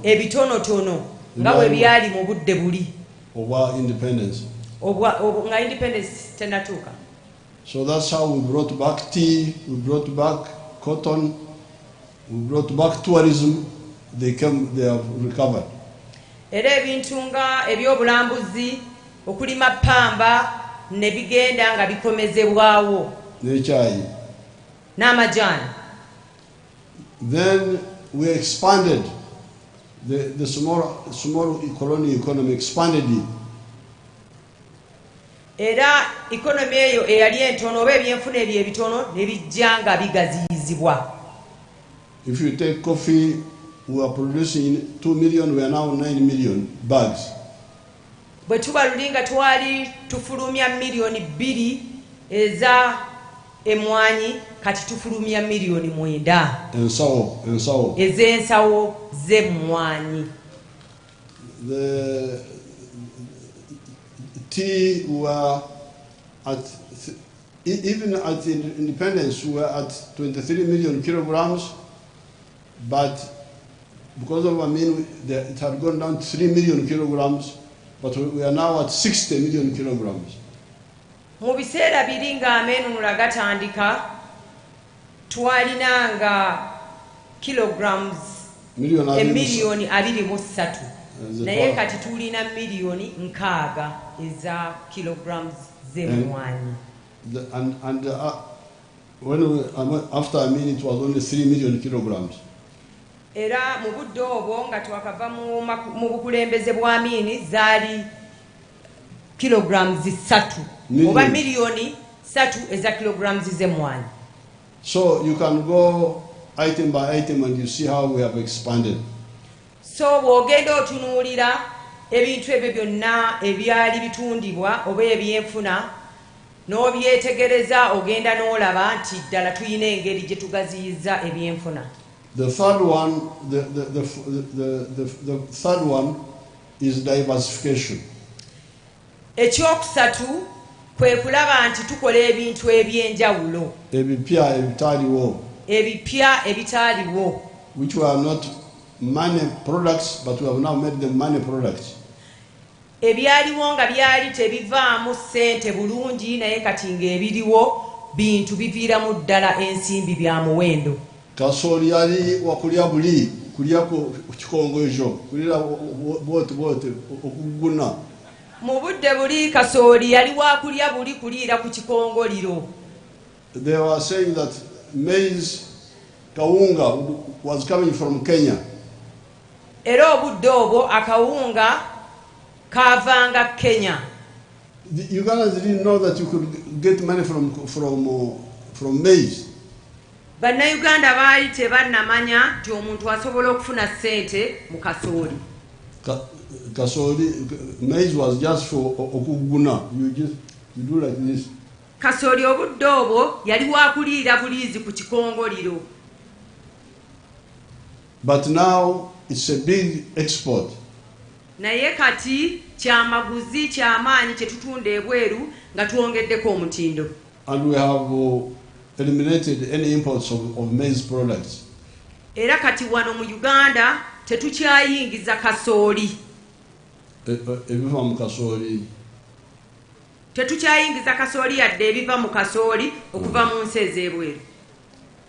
ebitonotono nga bwe byali mu budde buli oba independence. Nga independence tennatuuka. So that's how we brought back tea, we brought back cotton, we brought back tourism. They have recovered. Era ebintu nga ebyobulambuzi okulima pamba ne bigenda nga bikomezebwawo n'ekyayi n'amajaani. Then we expanded the small colonial economy, expanded it. Era economy eyo eyali entono oba ebyenfuna ebyo ebitono ne bijja nga bigaziyizibwa. If you take coffee, we are producing 2 million, we are now 9 million bags. Bwe tuba luli nga twali tufulumya miliyoni 2 eza emwanyi kati tufulumya miliyoni 9 ensawo ez'ensawo z'emmwanyi. The tea were at even at independence we were at 23 million kilograms, but because of it had gone down to 3 million kilograms, but we are now at 60 million kilograms. Mu biseera biri ng'ameenunula gatandika twalinanga kilograms emiliyoni 23 naye kati tulina miliyoni 6 eza kilograms z'emmwanyi. And after it was only 3 million kilograms. Era mu budde obwo nga twakava mu bukulembeze bwa Amini zaali kilograms 3 oba miliyoni 3 eza kilograms z'emmwanyi. So you can go item by item and you see how we have expanded. So bw'ogenda otunuulira ebintu ebyo byonna ebyali bitundibwa oba ebyenfuna n'obyetegereza ogenda n'olaba nti ddala tuyina engeri gye tugaziyiza ebyenfuna. The third one is diversification. Ekyokusatu kwe kulaba nti tukola ebintu ebyenjawulo ebipya ebitaaliwo, which were not money products, but we have now made them money products. Ebyaliwo nga byali tebivaamu ssente bulungi naye kati ng'ebiriwo bintu biviiramu ddala ensimbi bya muwendo. Kasooli yali wakulya buli kulya ku kikongojo kulira bote okuguna. Mu budde buli kasooli yali wakulya buli kuliira ku kikongoliro. They were saying that maize kawunga was coming from Kenya. Era obudde obwo akawunga kavanga Kenya. The Ugandans didn't know that you could get money from maize. Bannayuganda baali tebannamanya nti omuntu asobola okufuna ssente mu kasooli. Kasooli, maize was just for okuguna. You do like this. kasooli obudde obwo yali wakuliira buliizi ku kikongoliro. But now it's a big export. Naye kati kyamaguzi kyamaanyi kye tutunda ebweru nga tuwongeddeko omutindo. And we have eliminated any imports of maize products. Era kati wano mu Uganda tetukyayingiza kasooli. Ebiva mu kasooli. Tetukyayingiza kasooli yadde ebiva mu kasooli okuva mu nsi ez'ebweru.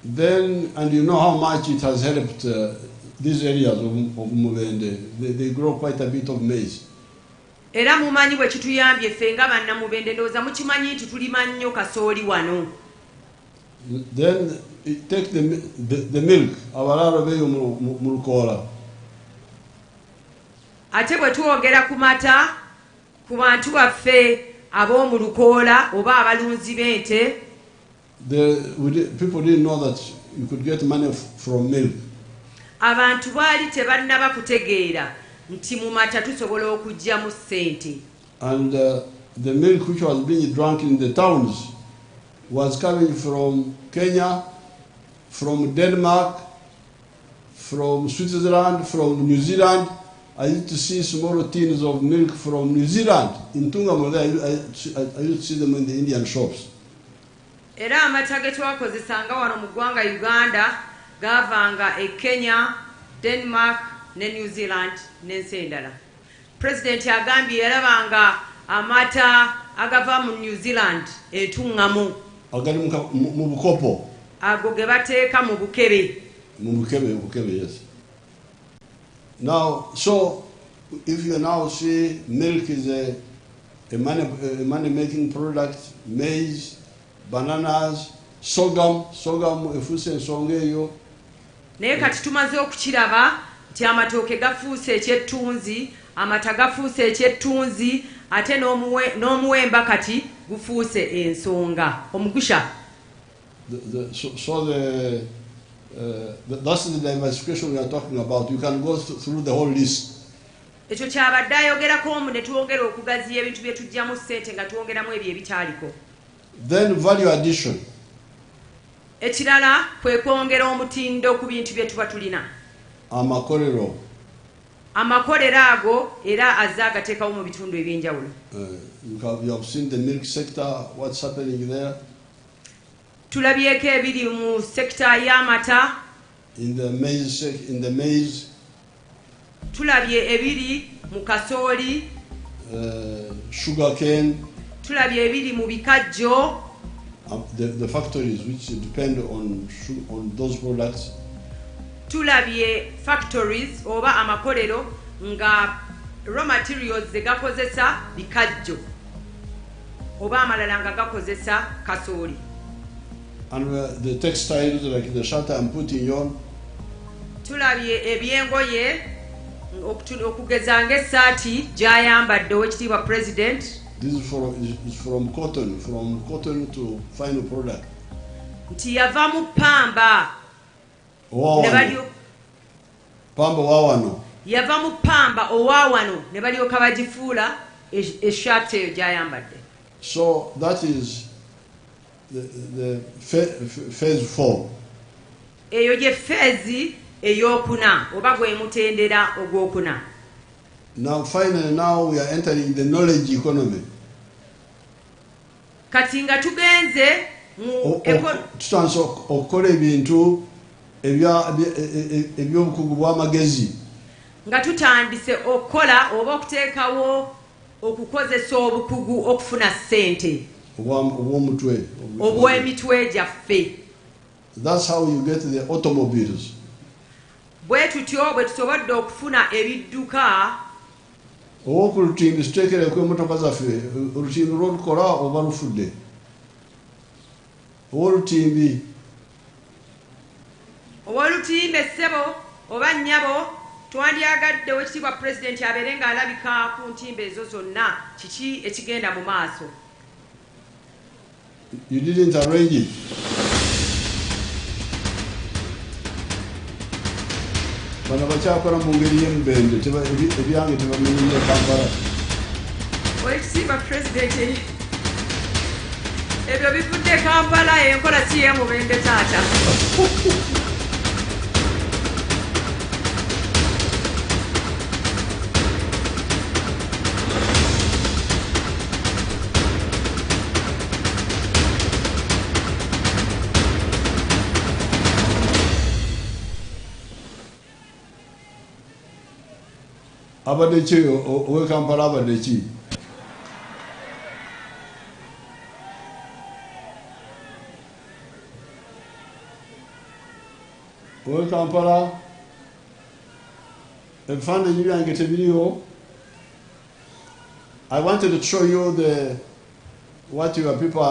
Then, and you know how much it has helped these areas of Mubende. They grow quite a bit of maize. Era mumanyi bwe kituyambye ffe nga bannamubende ndowooza mukimanyi nti tulima nnyo kasooli wano. Then take the milk, abalalo beyo mu Lukola. Ate bwe twogera ku mata ku bantu baffe ab'omu Lukoola oba abalunzi b'ente. People didn't know that you could get money from milk. Abantu baali tebannaba kutegeera nti mu mata tusobola okuggyamu ssente. And the milk which was being drunk in the towns was coming from Kenya, from Denmark, from Switzerland, from New Zealand. I used to see small tins of milk from New Zealand. In Tungamo, I used to see them in the Indian shops. Era amata ge twakozesanga wano mu ggwanga Uganda gavanga e Kenya, Denmark ne New Zealand n'ensi endala. President agambye yalabanga amata agava mu New Zealand etungamo. Agali mu bukopo. Ago ge bateeka mu bukebe. Mu bukebe, yes. Now, so if you now see milk is a money-making product, maize, bananas, sorghum efuuse ensonga eyo. Naye kati tumaze okukiraba nti amatooke gafuuse ekyettunzi, amata gafuuse ekyettunzi, ate n'omuwemba kati gufuuse ensonga omugusha. That's the diversification we are talking about. You can go through the whole list. Ekyo kyabadde ayogerako ne twongera okugaziya ebintu bye tujjamu ssente nga twongeramu ebyo ebitaaliko. Then value addition. Ekirala kwe kwongera omutindo ku bintu bye tuba tulina. Amakolero. Amakolero ago era azze agateekawo mu bitundu ebyenjawulo. You have seen the milk sector, what's happening there? Tulabyeko ebiri mu sekta y'amata. In the maize. Tulabye ebiri mu kasooli. Sugar cane. Tulabye ebiri mu bikajjo. The factories which depend on those products. Tulabye factories oba amakolero nga raw materials ze gakozesa bikajjo oba amalala nga gakozesa kasooli. And the textiles like the shirt I'm putting on. Tulabye ebyengoye okugeza ng'essaati gy'ayambadde owekitiibwa president. This is from cotton to final product. Nti yava mu pamba. Pamba wawano. Yava mu pamba owawano ne balyoka bagifuula eshaati eyo gy'ayambadde. So that is the phase 4. Eyo gye phase eyokuna oba gwe mutendera ogwokuna. Now finally we are entering the knowledge economy. Kati nga tugenze mu tutandise okukola ebintu ebyobukugu bw'amagezi. Nga tutandise okukola oba okuteekawo okukozesa obukugu okufuna ssente. Obw'emitwe gyaffe. That's how you get the automobiles. Bwe tutyo bwe tusobodde okufuna ebidduka. Oku lutimbi tuteekereko emmotoka zaffe, olutimbi lw'olukola oba lufudde. Olutimbi ssebo oba nnyabo twandyagadde owekitiibwa pulezidenti abeere ng'alabika ku ntimbe ezo zonna kiki ekigenda mu maaso. You didn't arrange it. Bano bakyakola mu ngeri y'emubende ebyange tebamenyeye Kampala. Owekitiibwa pulezidenti ebyo bivudde Kampala enkola si ye Mubende taata. Abadde ki owe Kampala abadde ki? Owe Kampala ebifaananyi byange tebiriwo. I wanted to show you what your people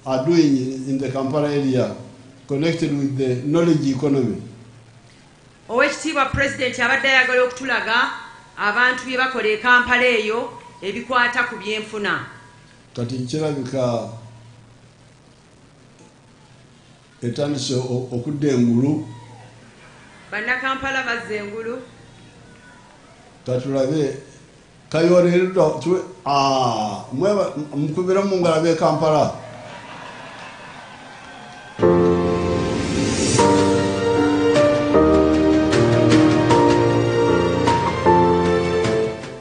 are doing in the Kampala area connected with the knowledge economy. Owekitiibwa President abadde ayagala okutulaga abantu bye bakola e Kampala eyo ebikwata ku byenfuna. Kati kirabika etandise okudda engulu. Bannakampala bazza engulu. Katulabe kayolerera mukubira mu ngalo b'e Kampala.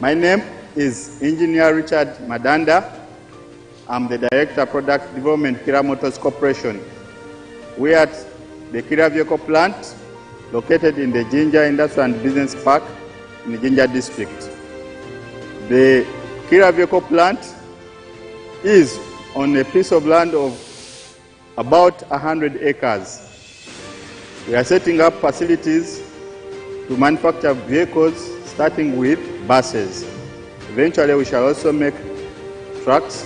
My name is Engineer Richard Madanda. I'm the Director of Product Development, Kira Motors Corporation. We are at the Kira Vehicle Plant, located in the Jinja Industrial and Business Park in the Jinja District. The Kira Vehicle Plant is on a piece of land of about 100 acres. We are setting up facilities to manufacture vehicles, starting with buses. Eventually, we shall also make trucks,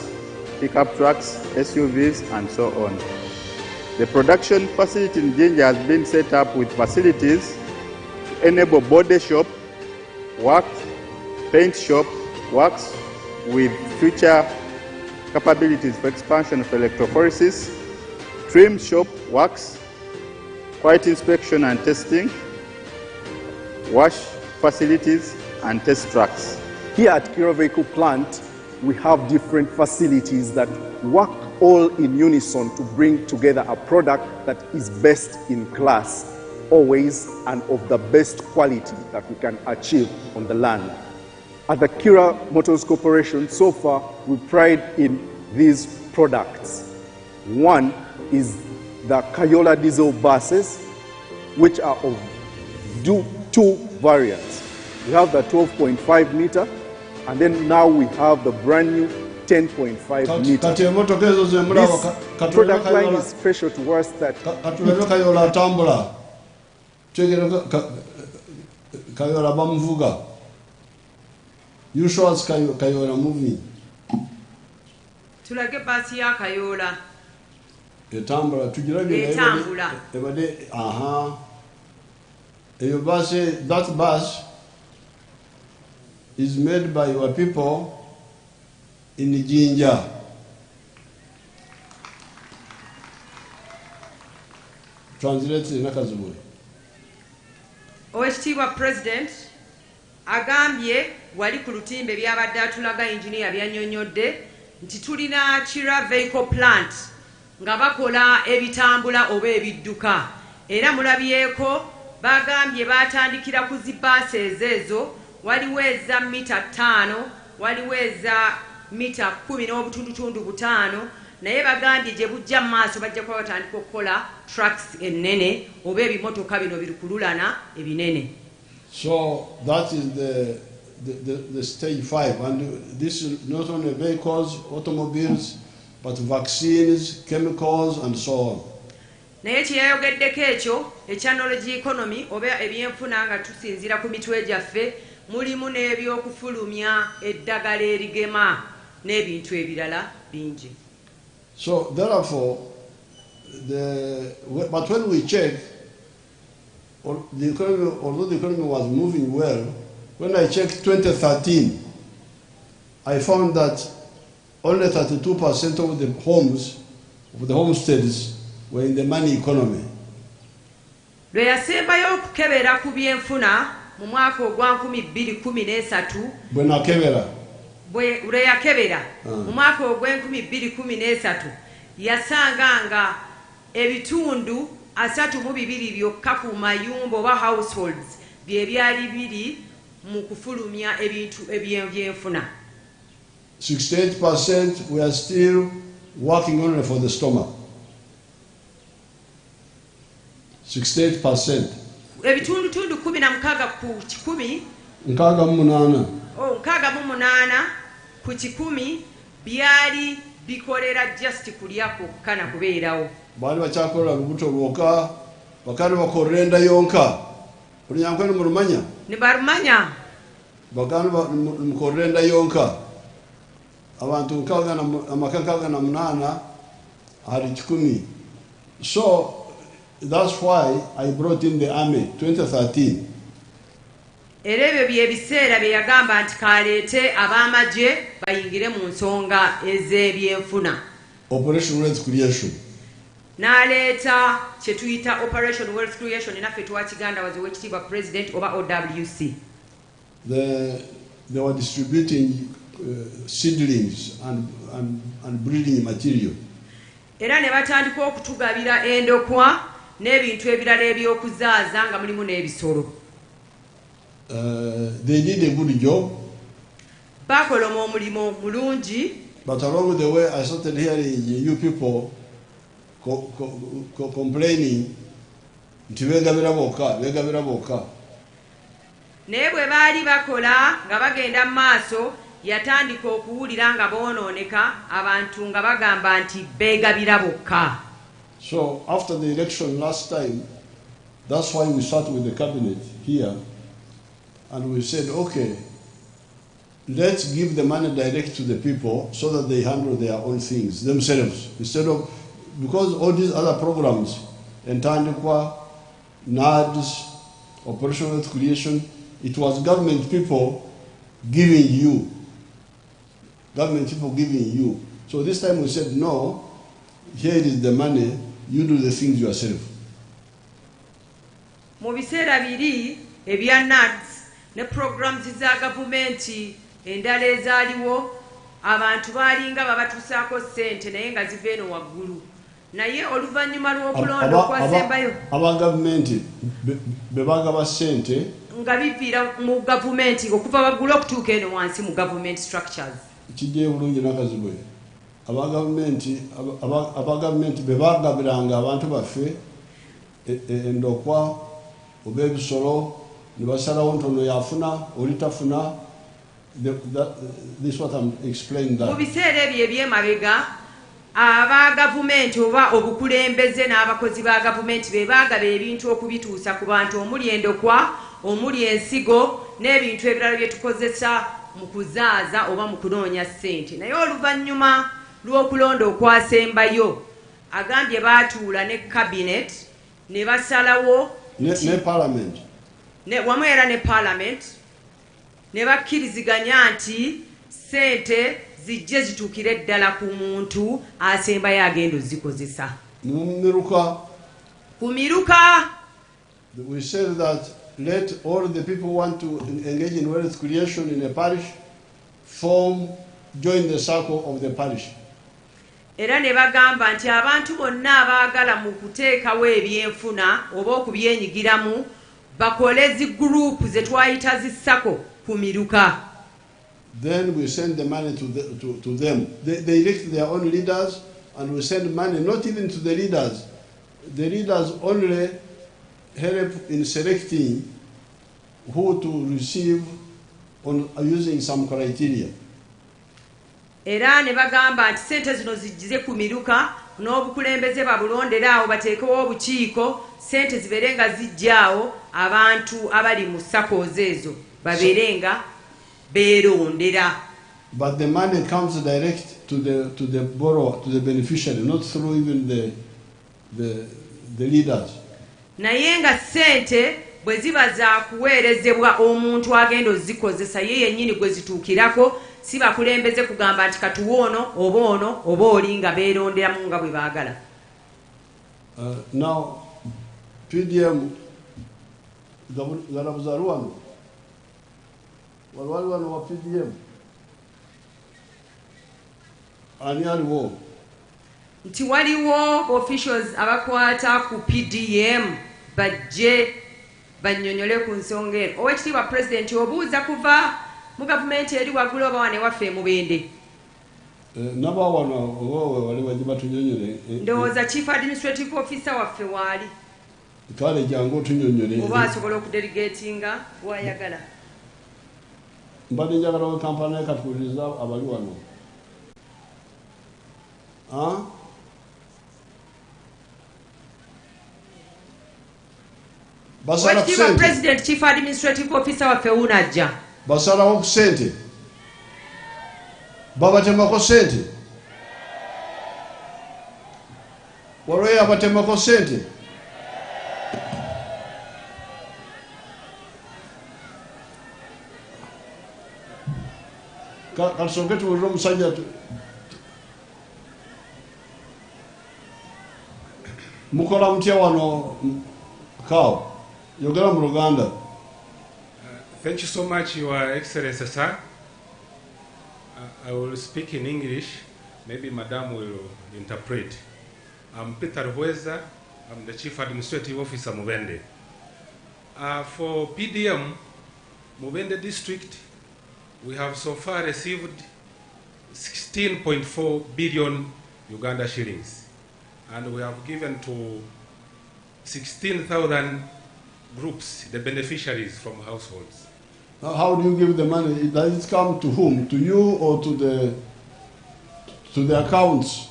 pickup trucks, SUVs, and so on. The production facility in Jinja has been set up with facilities to enable body shop, work, paint shop, works with future capabilities for expansion of electrophoresis, trim shop works, quality inspection and testing, wash facilities, and test tracks. Here at Kira Vehicle Plant, we have different facilities that work all in unison to bring together a product that is best in class, always, and of the best quality that we can achieve on the land. At the Kira Motors Corporation, so far, we pride in these products. One is the Kayola diesel buses, which are of two variants. We have the 12.5 meter, and then now we have the brand new 10.5 meter. This product line is special to us that Kayola bamuvuga. You show us Kayola moving. Tulage basi ya Kayola. Etambula tujirage etambula. Ebade Your bus, that bus is made by your people in Jinja. Translate in Nakazumwe. Owekitiibwa President agambye wali ku lutimbe byabadde atulaga engineer byannyonnyodde nti tulina Kira Vehicle Plant nga bakola ebitambula oba ebidduka era mulabyeko bagambye batandikira ku zibases ezo waliwo eza mita 5 waliwo eza mita 10 n'obutundutundu 5 naye bagambye gye bujja mu maaso bajja kuba batandika okukola trucks ennene oba ebimotoka bino birukululana ebinene. So that is the stage 5, and this is not only vehicles, automobiles, but vaccines, chemicals, and so on. Naye kyeyayogeddeko ekyo ekya knowledge economy oba ebyenfuna nga tusinziira ku mitwe gyaffe mulimu n'ebyokufulumya eddagala erigema n'ebintu ebirala bingi. So therefore, but when we check, the economy, although the economy was moving well, when I checked 2013, I found that only 32% of the homes, of the homesteads, were in the money economy. Lwe yasembayo okukebera ku byenfuna mu mwaka ogwa 2013 bwe nakebera lwe yakebera mu mwaka ogwa 2013 yasanganga ebitundu 32 byokka ku mayumba oba households bye byali biri mu kufulumya ebintu ebyenfuna. 68% we are still working only for the stomach. 68%. Ebitundu 16 ku 10. Nkaga munana. Oh, nkaga munana ku 10 byali bikolera just kulyako kana kubeerawo. Bali bachakola lubuto lwoka bakali bakorenda yonka. Uli yankwe ni murumanya? Ni barumanya. Bakali bakorenda yonka. Abantu nkaga na amakakaga na munana hari 10. So that's why I brought in the army 2013. Erebe byebiseera bye yagamba nti kaleete abamaje bayingire mu nsonga ez'ebyenfuna. Operation Wealth Creation. Naleeta kye tuyita Operation Wealth Creation naffe twakiganda was owekitiibwa President oba OWC. They were distributing seedlings and breeding material. Era ne batandika okutugabira endokwa n'ebintu ebirala eby'okuzaaza nga mulimu n'ebisolo. They did a good job. Bakola omulimo mulungi. But along the way I started hearing you people complaining nti begabira boka. Naye bwe baali bakola nga bagenda mu maaso yatandika okuwulira nga boonooneka abantu nga bagamba nti beegabira bokka. So after the election last time, that's why we sat with the cabinet here and we said, okay, let's give the money direct to the people so that they handle their own things themselves. Instead of, because all these other programs, Entandikwa, NADS, Operation Wealth Creation, it was government people giving you. Government people giving you. So this time we said, no, here is the money, you do the things yourself. Mu biseera biri ebya NADS ne programs za gavumenti endala ezaaliwo abantu baalinga babatuusaako ssente naye nga ziva eno waggulu. Naye oluvannyuma lw'okulonda okwasembayo aba gavumenti bebagaba ssente nga biviira mu gavumenti okuva waggulu okutuuka eno wansi mu government structures. Kijje bulungi nakazibwe aba gavumenti bebagabiranga abantu baffe endokwa oba ebisolo ne basalawo ntono yafuna oli tafuna. This is what I'm explaining that. Mu biseera ebyo eby'emabega aba gavumenti oba obukulembeze n'abakozi ba gavumenti be baagaba ebintu okubituusa ku bantu omuli endokwa omuli ensigo n'ebintu ebirala bye tukozesa mu kuzaaza oba mu kunoonya ssente. Naye oluvannyuma lw'okulonda okwasembayo agambye baatuula ne cabinet ne basalawo ne parliament wamu era ne parliament ne bakkiriziganya nti ssente zijje zituukire ddala ku muntu asembayo agenda ozikozesa. Ku miruka. We said that let all the people who want to engage in wealth creation in a parish join the circle of the parish. Era ne bagamba nti abantu bonna abaagala mu kuteekawo ebyenfuna oba okubyenyigiramu bakole zi group ze twayita zi sako ku miruka. Then we send the money to them. They elect their own leaders and we send money not even to the leaders. The leaders only help in selecting who to receive on using some criteria. Era ne bagamba nti ssente zino zijjize ku miruka n'obukulembeze babulondera awo bateekewo obukiiko ssente zibeere nga zijjaawo abantu abali mu sakozi ezo babeere nga beerondera. But the money comes direct to the borrower, to the beneficiary, not through even the leaders. Naye nga ssente bwe ziba za kuweerezebwa omuntu agenda ozikozesa ye yennyini gwe zituukirako si bakulembeze kugamba nti katuwa ono oba oli nga beeronderamu nga bwe baagala. Now PDM galabuzaru wano waliwali wano wa PDM ani aliwo nti waliwo officials abakwata ku PDM bajje bannyonnyole ku nsonga eno. Oweekitiibwa Pulezidenti obuuza kuva mu gavumenti eri waggulu oba wane waffe Mubende? Nabawano wowe wali wajja batunyonyole. Ndowooza Chief Administrative Officer waffe waali. Kale jangu otunyonyole. Oba asobola okudelegatinga wayagala. Mbadde njagala kampala ekatuuliriza abali wano. Oweekitiibwa President Chief Administrative Officer waffe unajja. Basalawo ku ssente. Babatemako ssente. Waliwo abatemako ssente. Kasonge tuwulire omusajja mukola mutya wano Kao yogera mu Luganda. Thank you so much, Your Excellency, sir. I will speak in English. Maybe Madam will interpret. I'm Peter Hueza. I'm the Chief Administrative Officer, Mubende. For PDM, Mubende District, we have so far received 16.4 billion Uganda shillings. And we have given to 16,000 groups, the beneficiaries from households. Now, how do you give the money? Does it come to whom? To you or to the accounts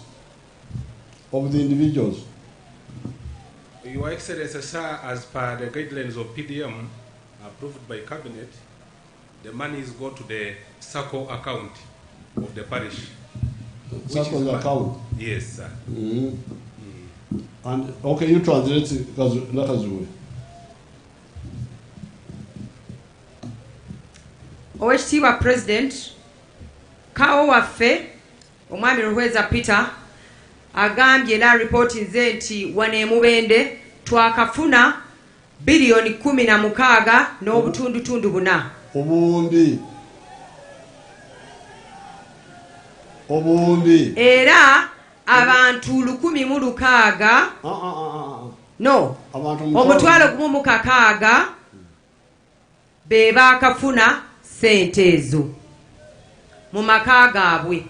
of the individuals? Your Excellency, sir, as per the guidelines of PDM approved by Cabinet, the monies go to the SACCO account of the parish. SACCO's account? Yes, sir. And okay, you translate Nakazue. Oweekitiibwa President, Kao waffe omwami Ruhweza Peter agambye era ripootinze nti wano e Mubende twakafuna biliyoni 16 n'obutundutundu 4. Obuwumbi. Era abantu 1,600 no omutwalo 16 be baakafuna ssente ezo mu maka gaabwe.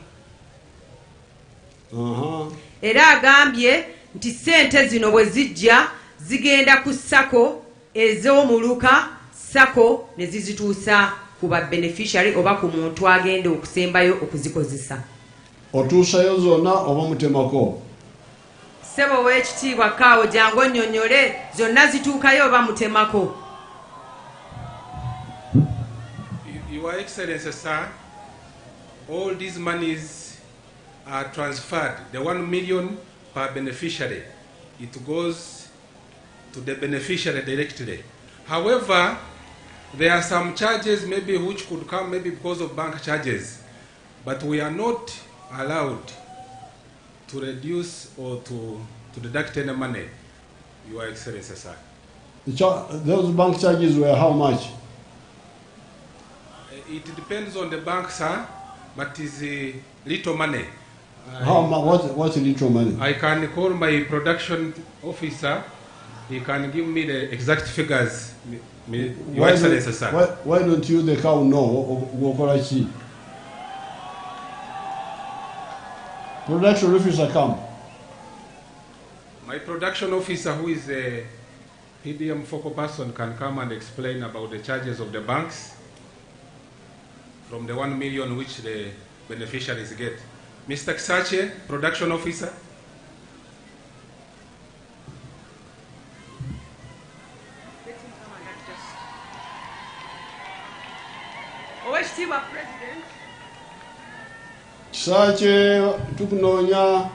Era agambye nti ssente zino bwe zijja zigenda ku SACCO ez'omuluka SACCO ne zizituusa ku ba beneficiary oba ku muntu agenda okusembayo okuzikozesa. Otuusayo zonna oba mutemako? Ssebo Oweekitiibwa Kaawo jangu onnyonnyole zonna zituukayo oba mutemako? Your Excellency, sir, all these monies are transferred. The 1 million per beneficiary, it goes to the beneficiary directly. However, there are some charges maybe which could come maybe because of bank charges, but we are not allowed to reduce or to deduct any money, Your Excellency, sir. Those bank charges were how much? It depends on the bank, sir, but it's a little money. What's little money? I can call my production officer. He can give me the exact figures, Your Excellency, sir. Why don't you, the cow, know? Production officer come. My production officer, who is a PDM focal person, can come and explain about the charges of the banks from the 1 million which the beneficiaries get. Mr. Ksache, production officer. Oweekitiibwa President. Kisache tukunoonya.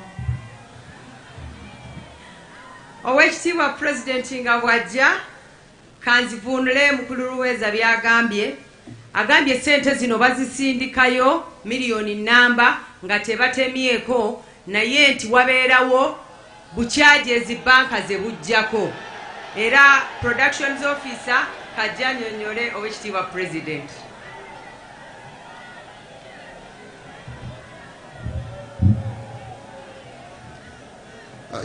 Oweekitiibwa President nga bw'ajja kanzivuunule mukulu Ruhweza by'agambye. Agambye ssente zino bazisindikayo miliyoni nnamba nga tebatemyeko naye nti wabeerawo bucharges banka ze bujjako. Era productions officer kajja annyonnyole Oweekitiibwa President.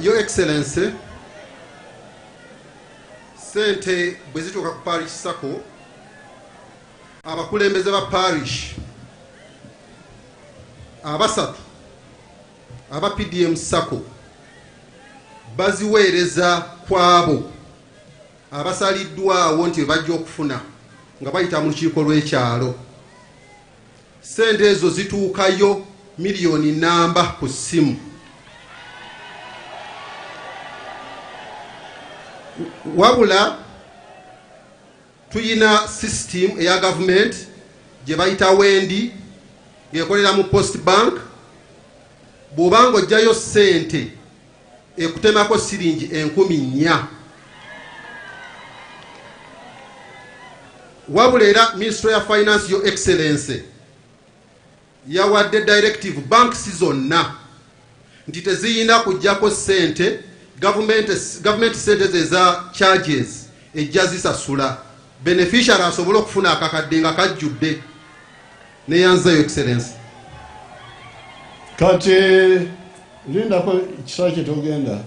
Your Excellency, sente bwe zituuka ku parish sacco, abakulembeze ba parish abasatu aba PDM sacco baziweereza kwabo abasaliddwawo nti bajja okufuna nga bayita mu lukiiko lw'ekyalo. Sente ezo zituukayo miliyoni namba ku ssimu. Wabula tuyina system eya government gye bayita wendi ng'ekolera mu post bank. Bw'obanga ojjayo ssente ekutemako siringi 4,000. Wabula era Ministry of Finance, Your Excellency, yawadde directive banks zonna nti teziyina kujjako ssente government sente eza charges ejja zisasula beneficiary asobole okufuna akakadde nga kajjudde. Neyanza, Your Excellency. Kati lindako kisaa kye togenda.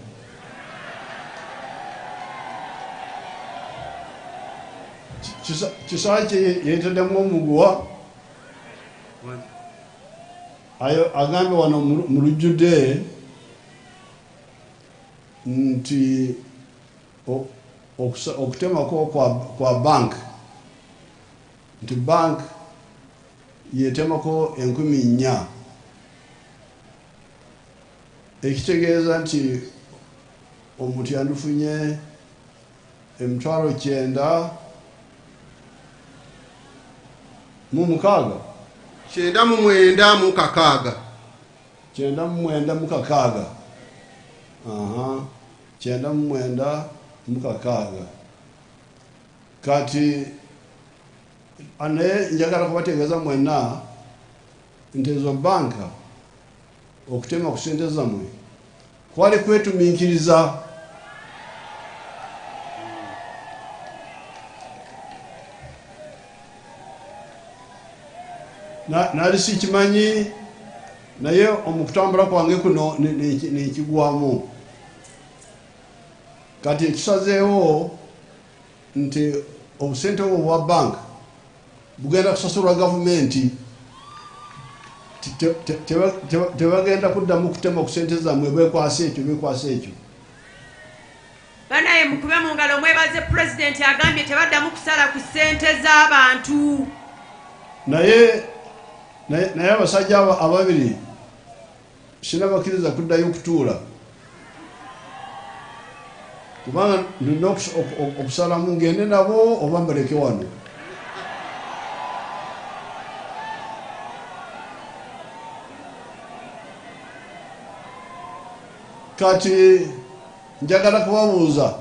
Kisaa kye yeeteddemu omuguwa agambye wano mu lujjudde nti okutemako kwa bank, nti bank yetemako 4,000, ekitegeeza nti omuntu yandifunye 9,000 mu mukaaga. 9,900 mu kakaaga. 9,900 mu kakaaga. 9,900 mu kakaaga. Kati ane njagala kubategeeza mwenna nti ezo banka okutema ku ssente zammwe kwali kwetumiikiriza. Nali sikimanyi naye omukutambula kwange kuno nekigwamu. Kati ekisazeewo nti obusente obwo bwa bank bugenda kusasulwa gavumenti, tebagenda kuddamu kutema ku ssente zammwe. Bekwasa ekyo. Banaye mukube mu ngalo mwebaze President agambye tebaddamu kusala ku ssente z'abantu. Naye abasajja ababiri sinabakiriza kuddayo kutuula kubanga nina okusalamu ngende nabo oba mbaleke wano. Kati njagala kubabuuza,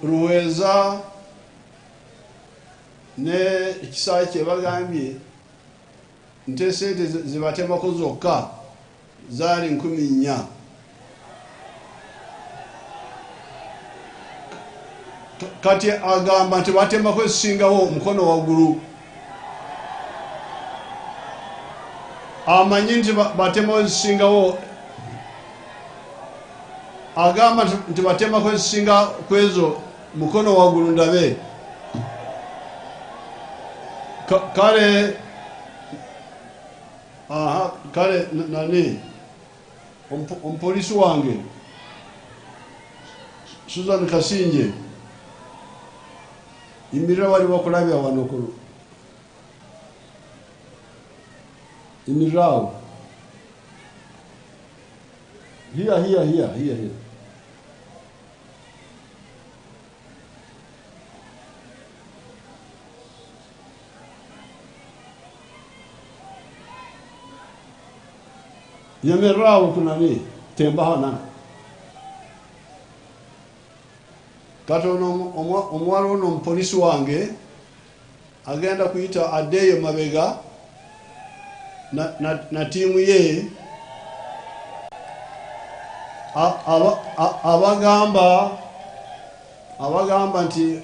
Ruweza ne ekisaa kye bagambye nti esente zibatemako zokka zaali 10,000. Kati agamba nti batemako ezisingawo omukono waggulu. Amanyi nti batemako ezisingawo, agamba nti batemako ezisinga kwezo mukono waggulu ndabe. Kale nani omupoliisi wange Susan Kasinje imirira wali wakulabya wano ku imirirawo here. Yemerrawo kunani temba hana. Kati omuwala ono omupoliisi wange agenda kuyita addeeyo mabega na tiimu ye abagamba nti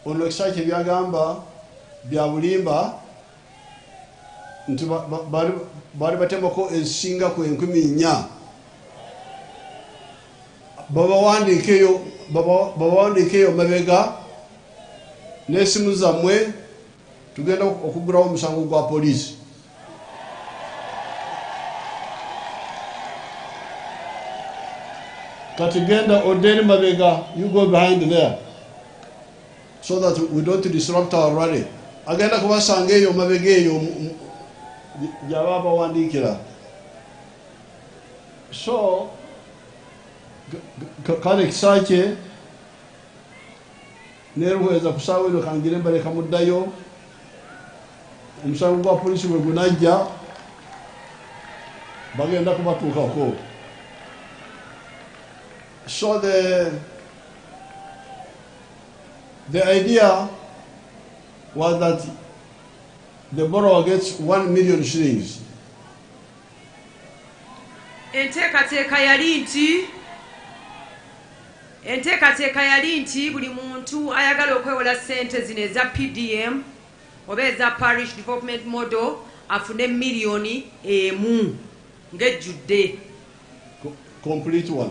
ono ekisa kye byagamba bya bulimba nti bali batemako ezisinga ku 10,000. babawandikeyo mabega n'essimu zammwe tugenda okugulawo omusango gwa poliisi. Kati genda odeni mabega, you go behind there so that we don't disrupt our rally. Agenda kubasanga eyo mabega eyo gyaba bawandikira. So kale kisakye neruheza kusawa ino kangire mbaleka muddayo omusango gwa polisi bwe gunajja bagenda kubatuukako. So the idea was that the borrower gets 1 million shillings. Enteekateeka yali nti buli muntu ayagala okwewola ssente zino eza PDM oba eza Parish Development Model afune miliyoni emu ng'ejjudde. Complete one.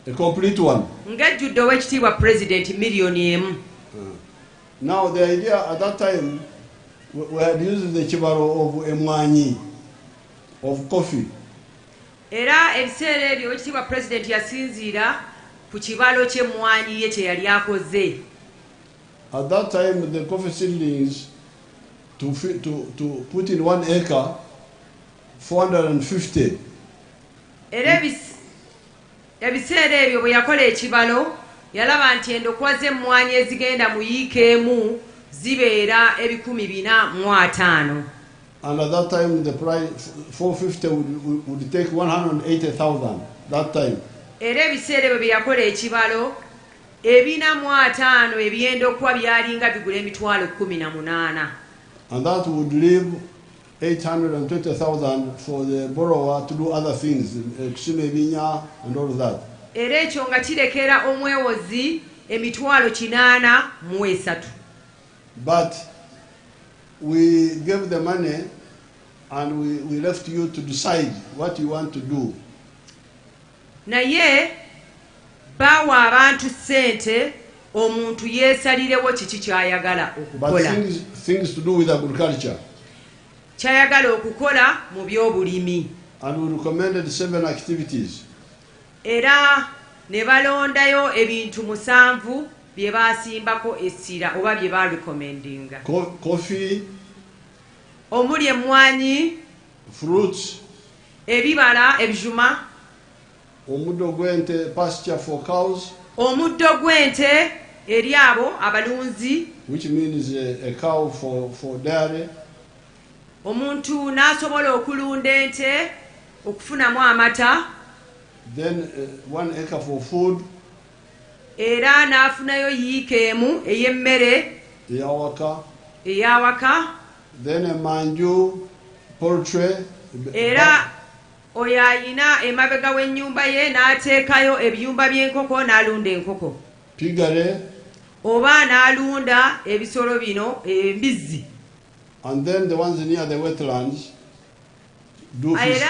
A complete one. Ng'ejjudde ow'ekitiibwa President miliyoni emu. Now the idea at that time we had used the kibalo of emwanyi of coffee. Era ebiseera ebyo ow'ekitiibwa President yasinziira ku kibalo ky'emmwanyi ye kye yali akoze. At that time the coffee seedlings to put in 1 acre 450. Era ebiseera ebyo bwe yakola ekibalo yalaba nti endokwa z'emmwanyi ezigenda mu yiika emu zibeera 450. And at that time the price 450 would take 180,000 that time. Era ebiseera ebyo bye yakola ekibalo 450 ebyendokwa byalinga bigula emitwalo 18. And that would leave 820,000 for the borrower to do other things, kusima ebinya and all of that. Era ekyo nga kirekera omwewozi emitwalo 83. But we gave the money and we left you to decide what you want to do. Naye bawa abantu ssente omuntu yeesalirewo kiki ky'ayagala okukola. But things to do with agriculture. Kyayagala okukola mu by'obulimi. And we recommended 7 activities. Era ne balondayo ebintu 7 bye baasimbako essira oba bye barecommendinga. Coffee, omuli emmwanyi, fruits, ebibala, ebijuma, omuddo gw'ente, pasture for cows, omuddo gw'ente eri abo abalunzi, which means a cow for dairy. Omuntu n'asobola okulunda ente okufunamu amata. Then 1 acre for food. Era n'afunayo yiika emu ey'emmere ey'awaka. Then a manju, poultry. Era oyo ayina emabega w'ennyumba ye n'ateekayo ebiyumba by'enkoko n'alunda enkoko. Pigare. Oba n'alunda ebisolo bino embizzi. And then the ones near the wetlands do fish.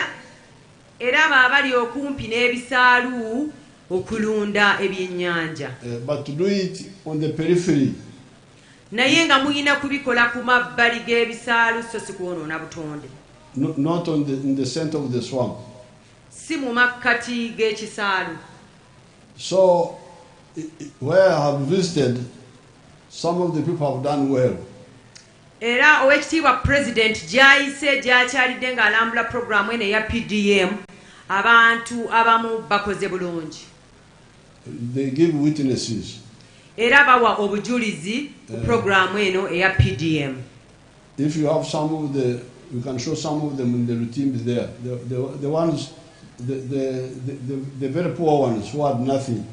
Era baabali okumpi n'ebisaalu okulunda ebyennyanja. But to do it on the periphery. Naye nga muyina kubikola ku mabbali g'ebisaalu so si kwonoona butonde. Not in the center of the swamp. Si mu makkati g'ekisaalu. So where I have visited, some of the people have done well. Era owekitiibwa President gy'ayise gy'akyalidde ng'alambula programu eno eya PDM abantu abamu bakoze bulungi. They give witnesses. Era bawa obujulizi ku programu eno eya PDM. If you have some of you can show some of them in the routines there. The ones, the very poor ones who had nothing.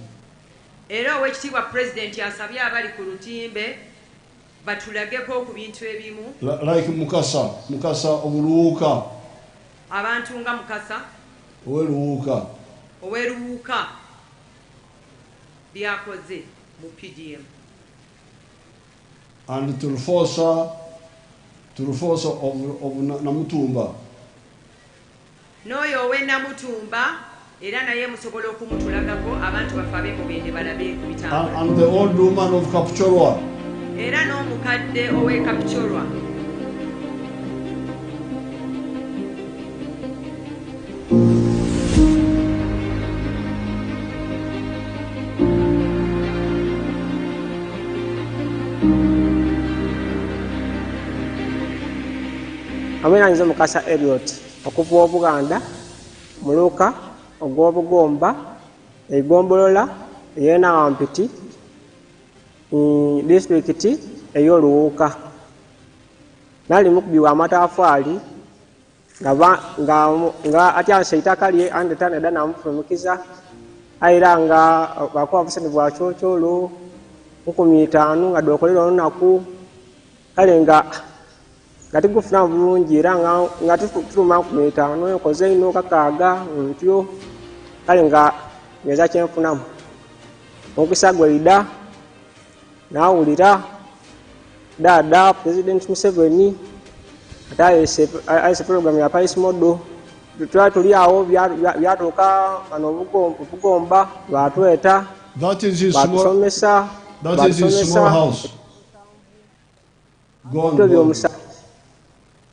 Era owekitiibwa President yasabye abali ku lutimbe batulageko ku bintu ebimu. Like Mukasa obuluuka. Abantu nga Mukasa. Oweruuka byakoze mu PDM. And Turufosa of Namutumba. N'oyo ow'e Namutumba era naye musobola okumutulagako abantu baffe ab'emubende balabe ku bitambula. And the old woman of Kapchorwa. Era n'omukadde ow'e Kapchorwa. Amena nze Mukasa Elliot okuva Obuganda muluka ogw'Obugomba Eigombolola ey'Enawampiti disitulikiti ey'Oluwuuka. Nali mukubibwa amatafaali nga atyansa eitaka lye andeta nedda namufulumikiza era nga bakuwa busene bwa kyokyolo 15 nga dookolera olunaku kale nga tugufuna bulungi era nga tuluma 15 enkoze ino kakaaga ntyo kale nga ngeza kyenfunamu omukisa gweida nawulira dada President Museveni ate ayise program ya Paris Model twali tuli awo byatuuka wano Obugomba batweta batusomesa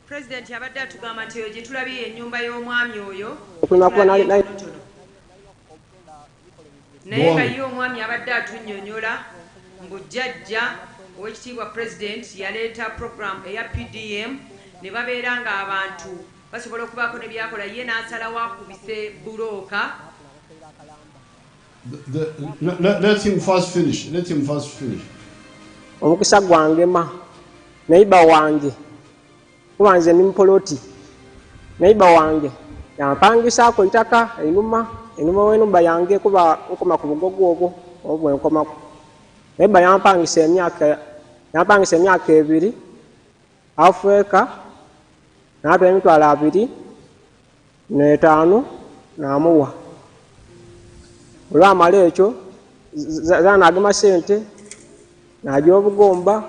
President yabadde atugamba nti eyo gye tulabye ennyumba y'omwami oyo naye nga ye omwami abadde atunnyonnyola mbu jjajja ow'ekitiibwa President yaleeta program eya PDM ne babeera nga abantu basobola okubaako ne byakola ye n'asalawo akubise bulooka. Let him first finish. Omukisa gwangema neiba wange kuba nze nimpoloti neiba wange yampangisaako itaka einuma w'enumba yange kuba nkoma ku bugogo obwo bwenkomako. Neiba yampangisa emyaka 2 Afrika n'atwa emitwalo 25 n'amuwa. Olwamala ekyo zanagema sente najja Obugomba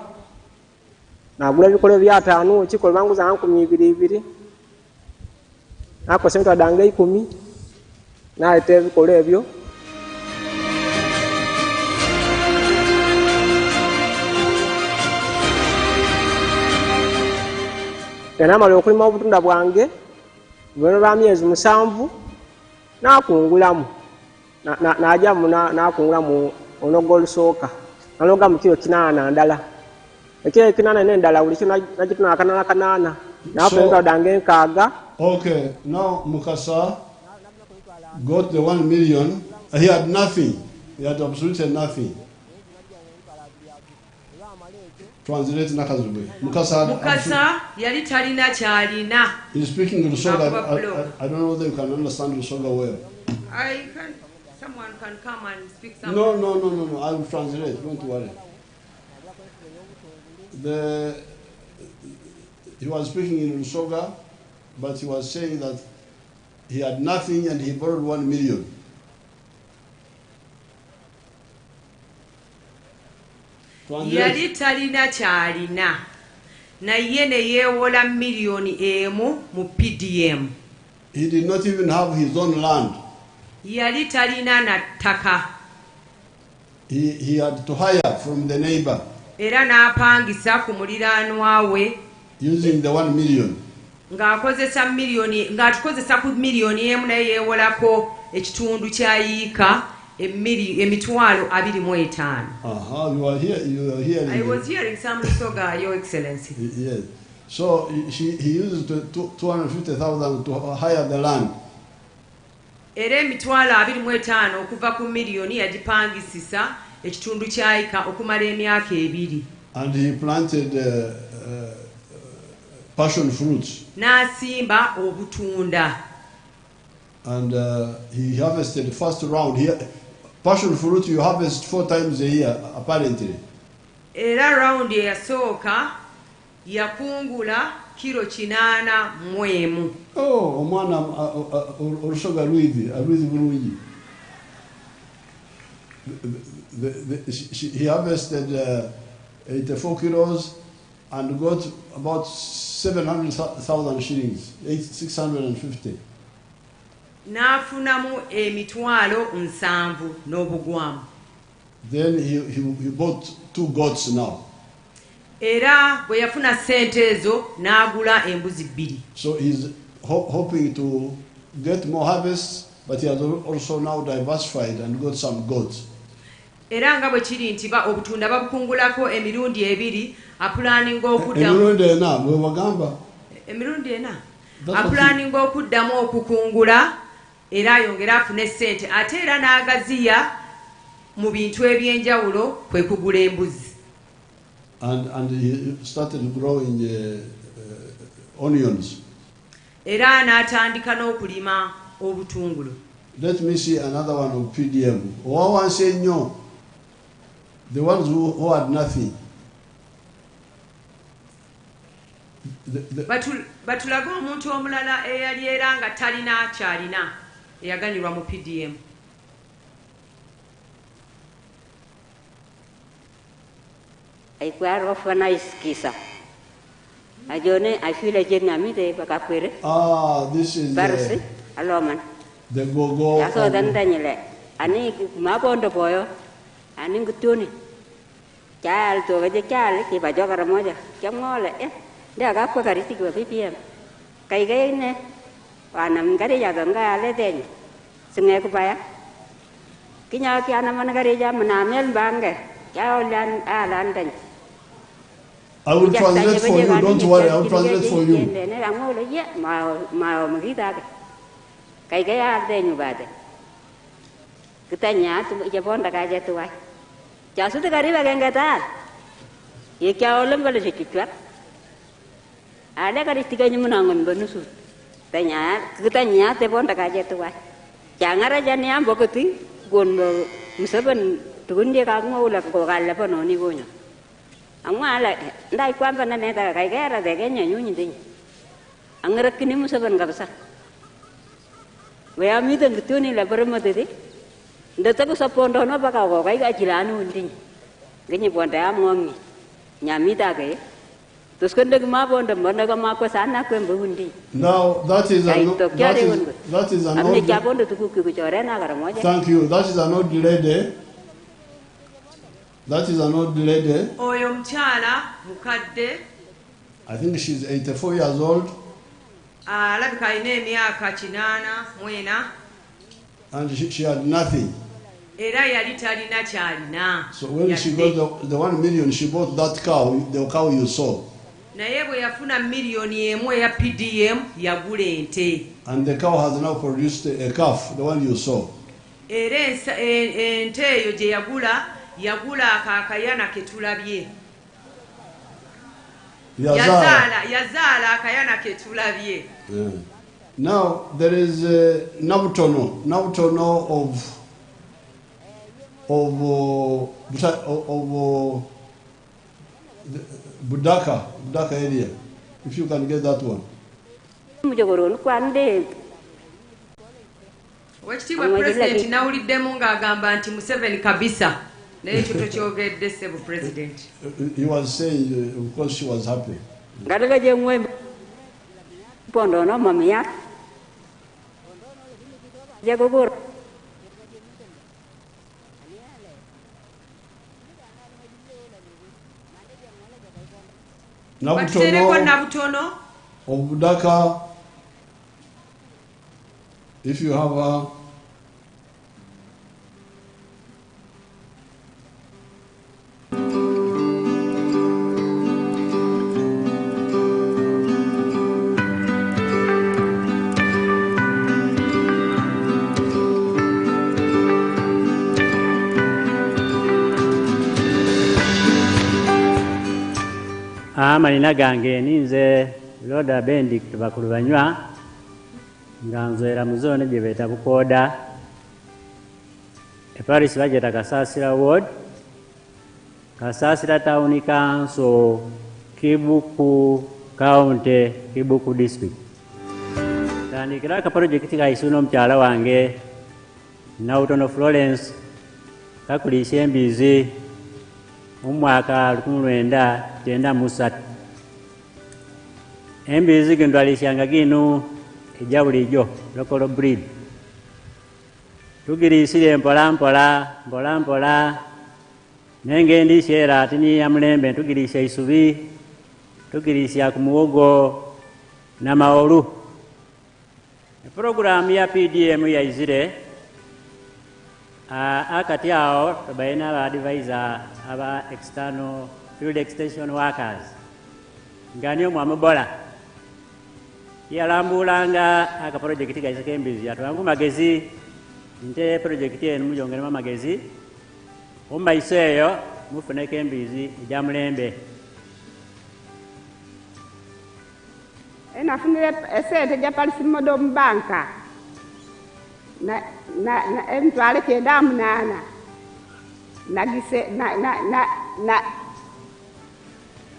nagula ebikolo bya 5 ekikolo banguza 2,200 nakosa emitwalo dange 10 naleeta ebikolo ebyo namala okulima obutunda bwange bweno bwa myezi 7 nakungulamu najamu nakungulamu onogo olusooka naloga mu kilo 8 ndala ekiro 8 n'endala buli kino nakituna 8 nafuna dange 6. Okay, now Mukasa got the 1 million. He had nothing. He had absolutely nothing. Translate Nakazube. Mukasa yali talina kyalina. He's speaking Lusoga. I don't know whether you can understand Lusoga well. Someone can come and speak something. No. I will translate. Don't worry. He was speaking in Lusoga, but he was saying that he had nothing and he borrowed 1 million. Yali talina kyalina naye ne yeewola miliyoni emu mu PDM. He did not even have his own land. Yali talina na ttaka. He had to hire from the neighbor. Era n'apangisa ku muliraanwa we using the 1 million. Ng'atukozesa ku miliyoni emu naye yeewolako ekitundu kyayiika emitwalo 25. You are hearing. I was hearing some Lusoga, Your Excellency. Yes. So he used 250,000 to hire the land. Era emitwalo 25 okuva ku miliyoni yagipangisisa ekitundu kyayika okumala emyaka 2. And he planted passion fruits. N'asimba obutunda. And he harvested the first round. Passion fruit you harvest 4 times a year, apparently. Era round eyasooka yakungula kilo 8 mwemu. Oh, omwana olusoga lwizi bulungi. He harvested 84 kilos and got about 700,000 shillings, 650. n'afunamu emitwalo 7 n'obugwamu. Then he bought 2 goats now. Era bwe yafuna ssente ezo n'agula embuzi 2. So he's hoping to get more harvests, but he has also now diversified and got some goats. Era nga bwe kiri nti obutunda babukungulako emirundi 2, apulaninga okuddamu. Emirundi 4 bwe bagamba. Emirundi 4. Apulaninga okuddamu okukungula era ayongera afune ssente ate era n'agaziya mu bintu ebyenjawulo kwe kugula embuzi. And he started growing onions. Era n'atandika n'okulima obutungulu. Let me see another one of PDM. Owawanse nnyo, the ones who had nothing. Batulaga omuntu omulala eyali era nga talina kyalina eyaganyulwa mu PDM. Aikwaro fana iskisa. Ajone I feel a jenamite bakakwere. This is Barsi aloman. The gogo. Yaso dan danyele. Ani mapondo poyo. Ani ngutuni. Chal to gaje chal ki ba jogara moja. Chamngole dia gakwa kariti kwa PPM. Kai gai ne. Wanam gari ya ganga ale den. Sungai kupaya. Kinya ki ana man gari ja manamel bange. Chao lan alan dan. I will translate for you, don't worry, I will translate for you. Angwala ndai kwamba na neta kaigera de Kenya nyunyi ndinyi angara kini musaban kabisa we amite ngituni la barama dedi ndata ko sapondo no baka ko kaiga jilanu ndinyi genyi bonda amongi nyamita ke tuskende ma bonda bonda ko ma ko sana ko mbundi. Now that is an old. Thank you. That is an old lady. That is an old lady. Oyo mchala mukadde. I think she's 84 years old. Alabika ine emyaka 80 and she had nothing. Era yali talina kyalina. So when she got the 1 million, she bought that cow, the cow you saw. Naye bwe yafuna miliyoni 1 ya PDM yagula ente. And the cow has now produced a calf, the one you saw. Era ente eyo gye yagula akayana ketulabye. Yazala akayana ketulabye. Now there is Nabutono of Budaka area. If you can get that one. Wachitiibwa President nawuliddemu ng'agamba nti Museveni kabisa. Naye ekyo tokyogedde ssebo President. He was saying because she was happy. Gadaga je mwe pondo no mamia. Je gogoro. Nabutono of Budaka, if you have a amalina gange ninze Loda Benedict bakulu banywa nga nzwera mu zone gye beta Bukoda Paris bajeta Kasasira Ward Kasasira Town Council Kibuku County Kibuku District tandikira ka project ka isuno mkyala wange Nautono Florence kakulisha embizi mu mwaka 1993 embizi gendwalishanga gino ejja bulijjo local breed tugirisire mpola mpola nenge ndishera tini ya mulembe tugirisha isubi tugirisha ku muwogo na maolu. Program ya PDM ya izire akati ao baina ba advisor aba external field extension workers nganyo mwamubola yalambulanga aka project ga isekembizi atwangu magezi nte project enu mujongere magezi umba iseyo mufune kembizi ija mulembe. Nafunile esente ja Palisimodo mbanka na emtwale kenda munana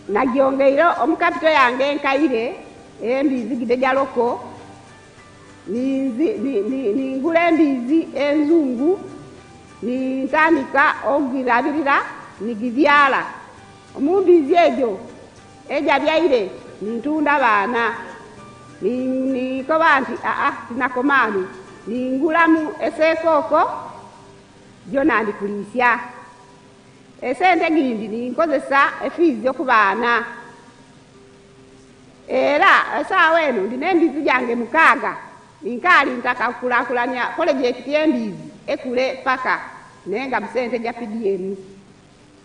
nagyongeiro omukapito yange nkaire embizi gide jaloko ningula embizi enzungu nintandika ogirabirira nigivyala omumbizi ejo ejabyaire nintunda baana nikoba nti tinakomani ningulamu esekoko jona ndikulisya esente gindi ninkozesa efiizi yokubaana era esaawa eno ndina embizi jange mukaaga ninkali ntaka kukulakulanya projekiti y'embizi ekule paka nenga musente ja PDM.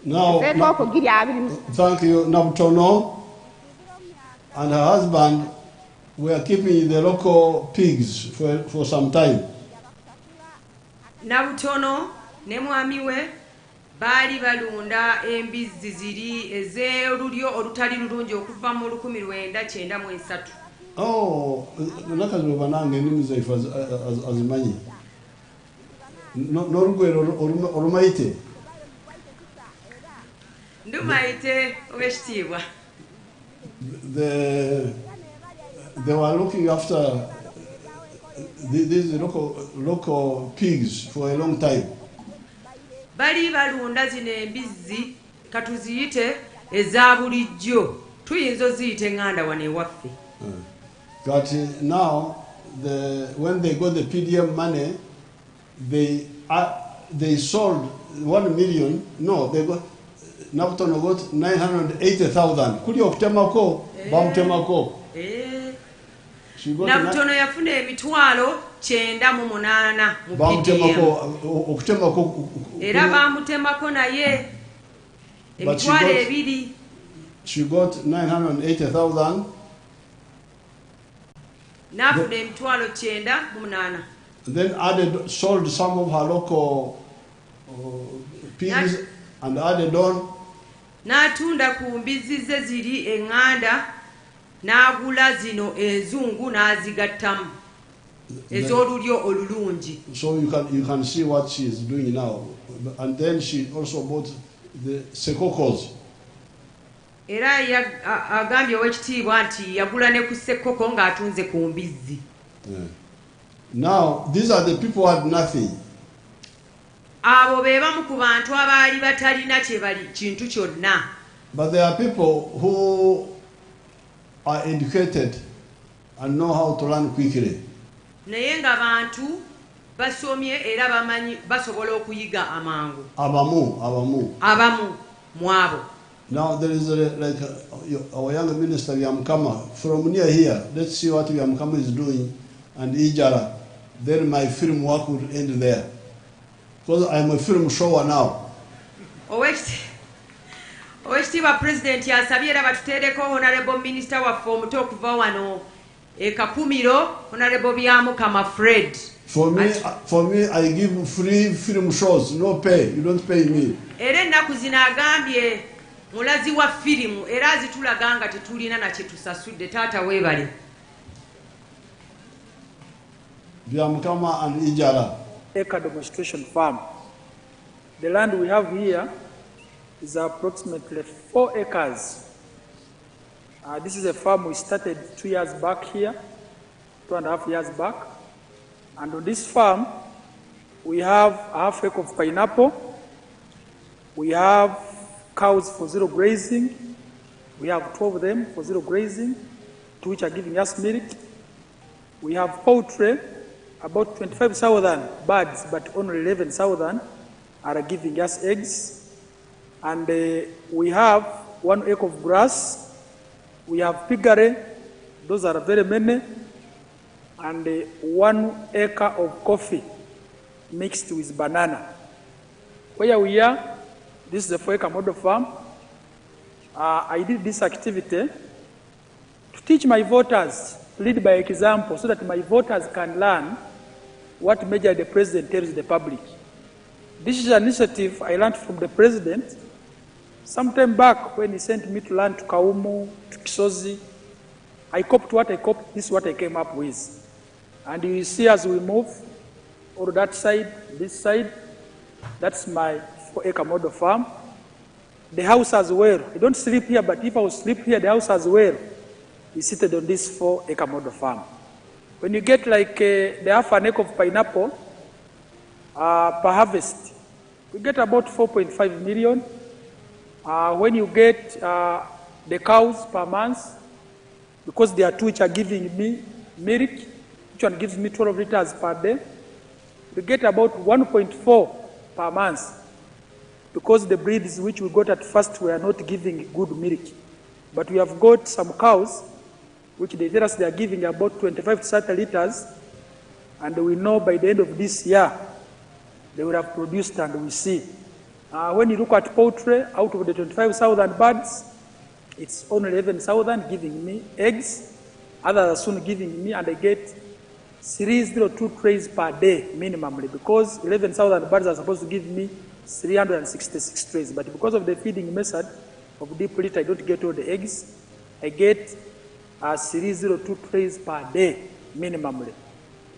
Esekoko giri abiri. Thank you, Nabutono and her husband were keeping the local pigs for some time. Nabutono ne mwami we bali balunda embizi ziri ez'olulyo olutali lulungi okuva mu 1993. Oh, nakaziroba nange ennimi zaife azimanyi. N'olugwero olumayite? Ndumayite ow'ekitiibwa. They were looking after these local pigs for a long time. Bali balunda zino embizi katuziyite eza bulijjo tuyinza ziyite nganda wano ewaffe. But now, when they got the PDM money, they sold 1 million. No, they got Nabutono got 980,000. Kuli okutemako bamutemako. Nabutono yafuna emitwalo 98 mu okutemako era bamutemako naye emitwalo 2. She got 980,000. Nafuna emitwalo 98. Then sold some of her local pigs and added on. N'atunda ku mbizi ze ziri eŋŋanda n'agula zino enzungu n'azigattamu ez'olulyo olulungi. So you can see what she is doing now. And then she also bought the sekokos. Era agambye ow'ekitiibwa nti yagula ne ku sekoko ng'atunze ku mbizzi. Now, these are the people who had nothing. Abo be bamu ku bantu abaali batalina kintu kyonna. But there are people who are educated and know how to learn quickly. Naye nga bantu basomye era bamanyi basobola okuyiga amangu. Abamu mwabo. Now there is our young minister Yamkama from near here. Let's see what Yamkama is doing and Ijara. Then my film work would end there. Because I'm a film shower now. Owekitiibwa President yasabye era batuteereko Honorable Minister waffe omuto okuva wano Kakumiro, Honorable Byamukama Fred. For me, I give free film shows, no pay. You don't pay me. Era ennaku zino agambye mulazi wa firimu era azitulaga nga tetulina na kye tusasudde. Taata weebale. Byamukama and Ijara. Acre demonstration farm. The land we have here is approximately 4 acres. This is a farm we started 2 years back here, 2.5 years back. And on this farm, we have a half acre of pineapple. We have cows for zero grazing. We have 12 of them for zero grazing, 2 which are giving us milk. We have poultry, about 25,000 birds, but only 11,000 are giving us eggs. And we have 1 acre of grass. We have piggery, those are very many. And 1 acre of coffee mixed with banana. Where we are, this is a 4-acre model farm. I did this activity to teach my voters, to lead by example, so that my voters can learn what measure the president tells the public. This is an initiative I learned from the president sometime back when he sent me to learn to Kaumu, to Kisozi. I copied what I copied, this is what I came up with. And you see as we move, or that side, this side, that's my 4-acre model farm. The house as well. I don't sleep here, but if I was sleep here, the house as well is seated on this 4-acre model farm. When you get like the half an acre of pineapple per harvest, we get about 4.5 million. When you get the cows per month, because there are 2 which are giving me milk, each one gives me 12 liters per day, we get about 1.4 per month, because the breeds which we got at first were not giving good milk. But we have got some cows which they tell us they are giving about 25 to 30 liters, and we know by the end of this year they will have produced, and we see. When you look at poultry, out of the 25,000 birds, it's only 11,000 giving me eggs. Others are soon giving me, and I get 302 trays per day minimally, because 11,000 birds are supposed to give me 366 trays. But because of the feeding method of deep litter, I don't get all the eggs. I get 302 trays per day minimally.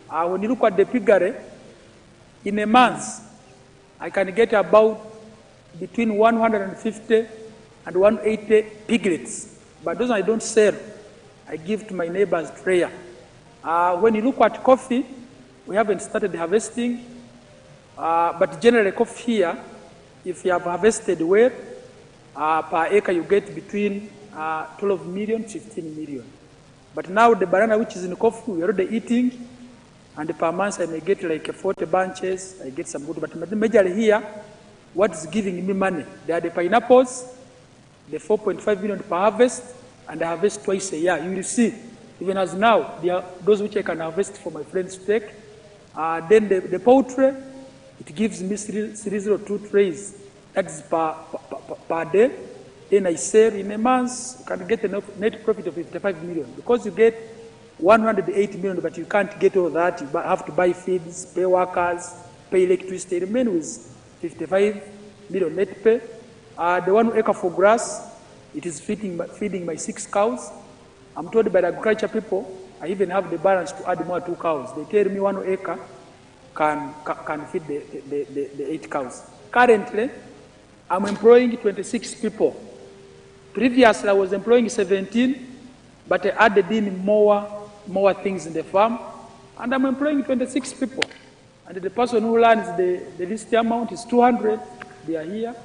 When you look at the piggery, in a month, I can get about between 150 and 180 piglets. But those I don't sell, I give to my neighbors prayer. When you look at coffee, we haven't started harvesting, but generally coffee here, if you have harvested well, per acre you get between 12 million, 15 million. But now the banana which is in coffee, we are already eating, and per month I may get like 40 bunches, I get some good, but majorly here, what is giving me money? They are the pineapples, the 4.5 million per harvest, and I harvest twice a year. You will see, even as now, there are those which I can harvest for my friends to take. Then the poultry, it gives me 302 trays. That is per day. Then I sell in a month, you can get a net profit of 55 million. Because you get 180 million, but you can't get all that. You have to buy feeds, pay workers, pay electricity. Remain with 55 million net pay. The 1 acre for grass, it is feeding my 6 cows. I'm told by the agriculture people, I even have the balance to add more 2 cows. They tell me 1 acre can feed the 8 cows. Currently, I'm employing 26 people. Previously, I was employing 17, but I added in more things in the farm, and I'm employing 26 people. And the person who learns the least amount is 200. They are here.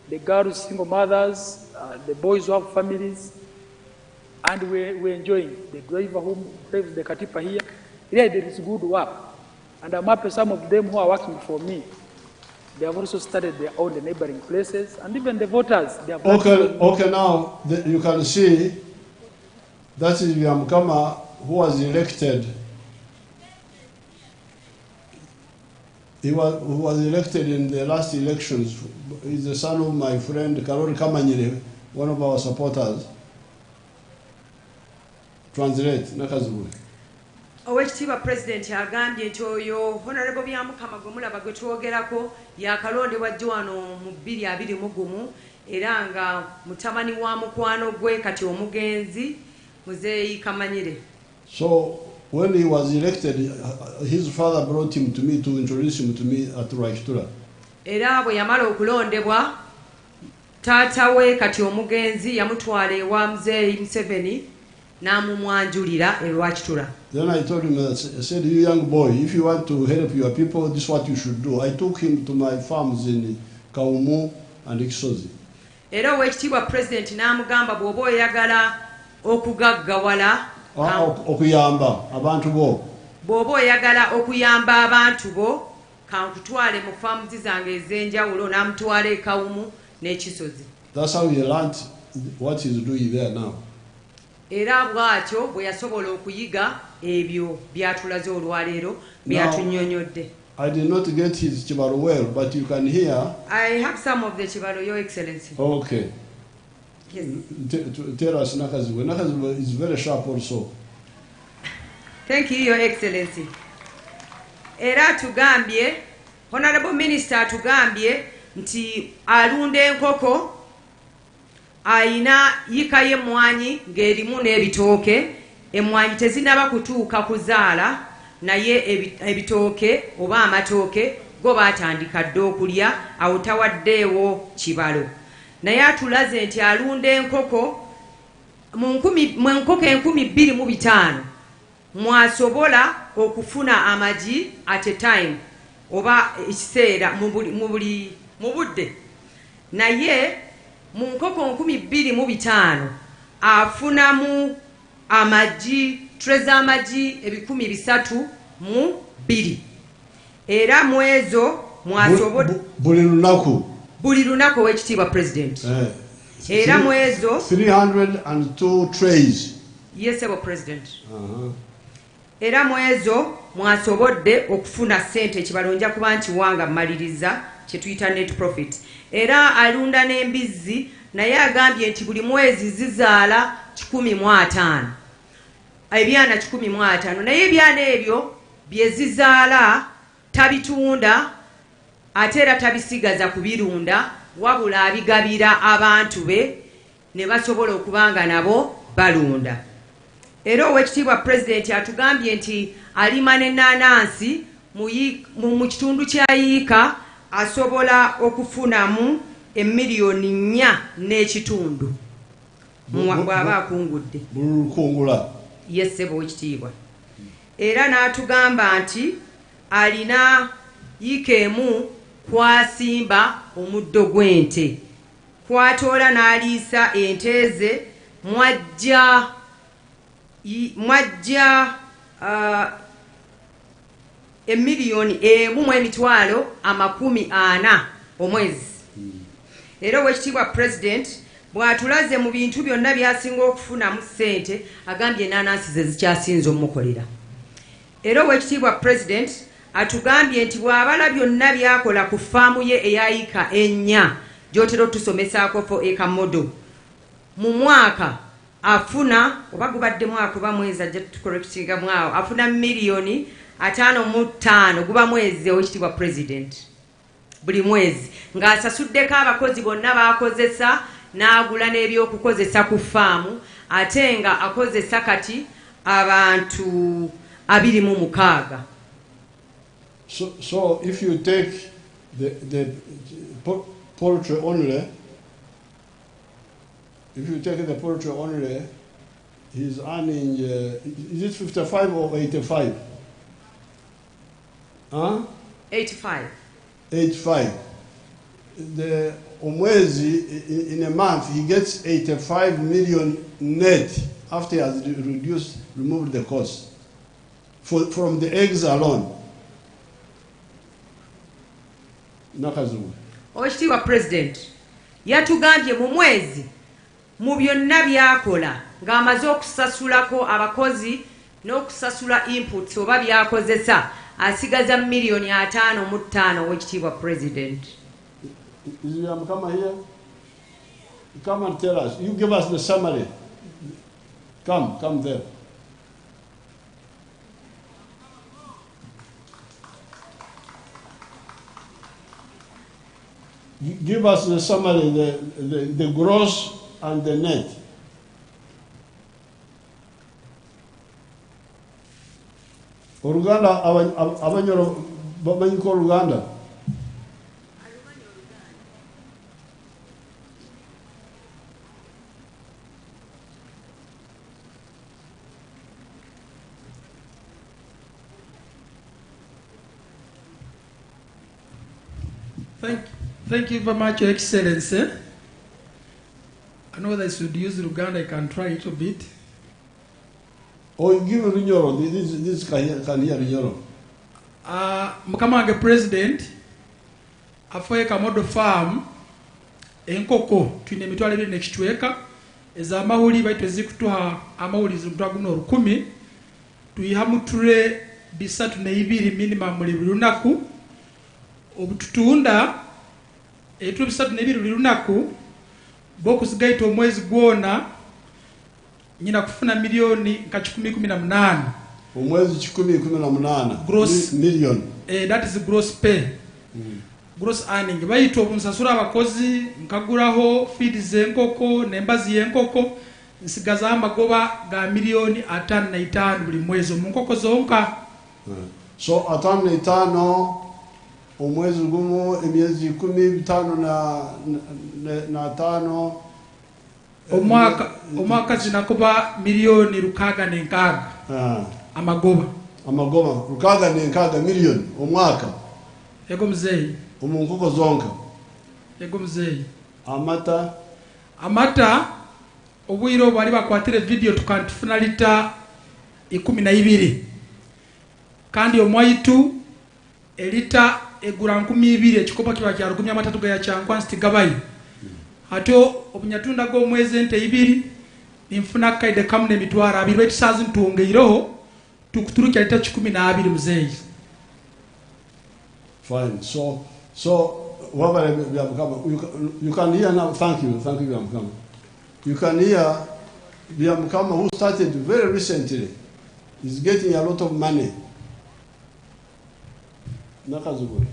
The girls, single mothers, the boys who have families, and we're enjoying. The driver who drives the Katipa here, there is good work. And I'm happy some of them who are working for me, they have also started their own the neighboring places, and even the voters, they have... Okay, now you can see that is Yamkama, who was elected. Who was elected in the last elections. He's the son of my friend Karori Kamanyire, one of our supporters. Translate, Nakazulu. Owekitiibwa President agambye nti oyo Honorable Byamukama gwe mulaba gwe twogerako yakalondebwa jjo wano mu 2021 era nga mutabani wa mukwano gwe kati omugenzi Muzeeyi Kamanyire. So when he was elected, his father brought him to me to introduce him to me at Rwakitura. Era bwe yamala okulondebwa taata we kati omugenzi yamutwala ewa Muzeeyi Museveni n'amumwanjulira e Rwakitura. Then I told him, I said, you young boy, if you want to help your people, this is what you should do. I took him to my farms in Kaumu and Kisozi. Era owekitiibwa President n'amugamba bw'oba oyagala okugaggawala okuyamba abantu bo. bw'oba oyagala okuyamba abantu bo kankutwale mu faamuzi zange ez'enjawulo n'amutwala ekawumu n'ekisozi. That's how he learned what he's doing there now. Era bw'atyo bwe yasobola okuyiga ebyo by'atulaze olwaleero by'atunnyonnyodde. I did not get his Chibaro well, but you can hear. I have some of the Chibaro, Your Excellency. Okay. Yes. Tell us Nakaziwe. Nakaziwe is very sharp also. Thank you, Your Excellency. Era tugambye, Honorable Minister tugambye, nti alunda enkoko, ayina yika y'emmwanyi ng'erimu n'ebitooke, emmwanyi tezinaba kutuuka kuzaala, naye ebitooke oba amatooke go baatandika dda okulya, awo tawaddeewo kibalo. Naye atulaze nti alunda enkoko mu enkoko 25,000 mwasobola okufuna amagi at a time oba ekiseera mu budde. Naye mu nkoko 25,000 afunamu amagi tre z'amagi 302. Era mu ezo mwasobola buli lunaku w'ekitiibwa President. Era mu ezo 302 trays. Yes, Sir President. Era mu ezo mwasobodde okufuna ssente kibalonja kuba nti wanga maliriza kye tuyita net profit. Era alunda n'embizzi naye agambye nti buli mwezi zizaala 15. Ebyana 15, naye ebyana ebyo bye zizaala tabitunda ate era tabisigaza kubirunda, wabula abigabira abantu be ne basobola okubanga nabo balunda. Era Oweekitiibwa President atugambye nti alima n'ennaanansi mu kitundu kya Yiika asobola okufunamu 4 million n'ekitundu bw'aba akungudde. Yes, Sir Oweekitiibwa. Era n'atugamba nti alina Yiika emu kwasimba omuddo gw'ente, kwatoola n'aliisa ente ze, mwajja 1,40,000 omwezi. Era Oweekitiibwa President bw'atulaze mu bintu byonna by'asinga okufunamu ssente, agambye ennaanansi ze zikyasinze omukolera. Era Oweekitiibwa President atugambye nti bw'abala byonna byakola ku faamu ye eya Yiika 4 gy'otera otusomesaako for acre model, mu mwaka afuna oba gubadde mwaka oba mwezi ajja tukorekitinga mwawo afuna 5,500,000 guba mwezi. Oweekitiibwa President buli mwezi ng'asasuddeko abakozi bonna baakozesa n'agula n'ebyokukozesa ku faamu, ate nga akozesa kati abantu 26. So if you take the poultry only, he's earning, is it 55 or 85? 85. 85. The Omwezi, in a month, he gets 85 million net after he has removed the cost from the eggs alone. Nakazuwe. Oweekitiibwa President yatugambye mu mwezi mu byonna byakola ng'amaze okusasulako abakozi n'okusasula inputs oba byakozesa asigaza 5,500,000. Oweekitiibwa President. Is William come here? Come and tell us. You give us the summary. Come there. Give us the summary, the gross and the net. Uruganda, abanyoro bamanyiko Uruganda. Thank you very much, Your Excellency. I know that I should use Luganda, I can try it a bit. Oh, give Rinyoro. This can hear Rinyoro. Mukamange President, afoye Kamodo Farm, enkoko twine emitwalo 2 n'ekitweka ez'amawuli baitu ezikutuha amawulizi mutwaguno 10 tuyihamutule 32 minimum buli lunaku obututunda etu 32 buli lunaku bokusigaita omwezi gwona nyina kufuna milioni nka 1018 omwezi 1018 gross million. That is gross pay. Gross earning bayito obunsasura abakozi nkaguraho feed z'enkoko nembazi y'enkoko nsigaza amagoba ga milioni 5 buli mwezi mu nkoko zonka. So 5 omwezi gumu emyezi 15 omwaka zinakuba milioni 606 amagoba rukaga n'enkaga million omwaka. Yego mzee omunkoko zonka. Yego mzee amata obwiro bali bakwatire video tukantufuna lita 12 kandi omwaitu elita egura 12 ekikopa kiba kya 13 gaya kyankwa stigabayi ato obunyatunda go mwezi ente 2 nimfuna kaide kamne mitwara 2 betisazi ntongeiroho tukuturuka lita 12 mzee. Fine. So wabale byamukama you can hear now. Thank you byamukama. You can hear byamukama who started very recently is getting a lot of money. Nakazugula.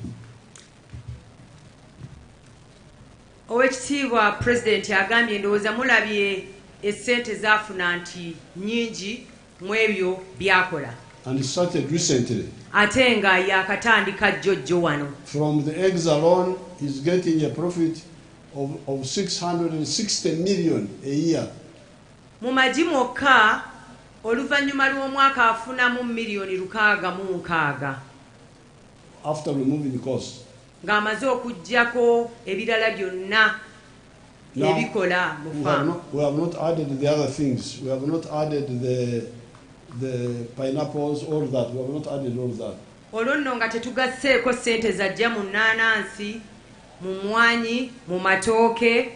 Owekitiibwa President agambye ndowooza mulabye essente zaafuna nti nnyingi mu ebyo byakola. And it started recently. Ate nga yakatandika jjojjo wano. From the eggs alone, he's getting a profit of 660 million a year. Mu magi mwokka oluvannyuma lw'omwaka afunamu milioni 606. After removing the cost. Ng'amaze okuggyako ebirala byonna ebikola mu farm. We have not added the other things. We have not added the pineapples, all that. We have not added all that. Olonno nga tetugasseeko ssente zajja mu nnaanansi, mu mmwanyi, mu matooke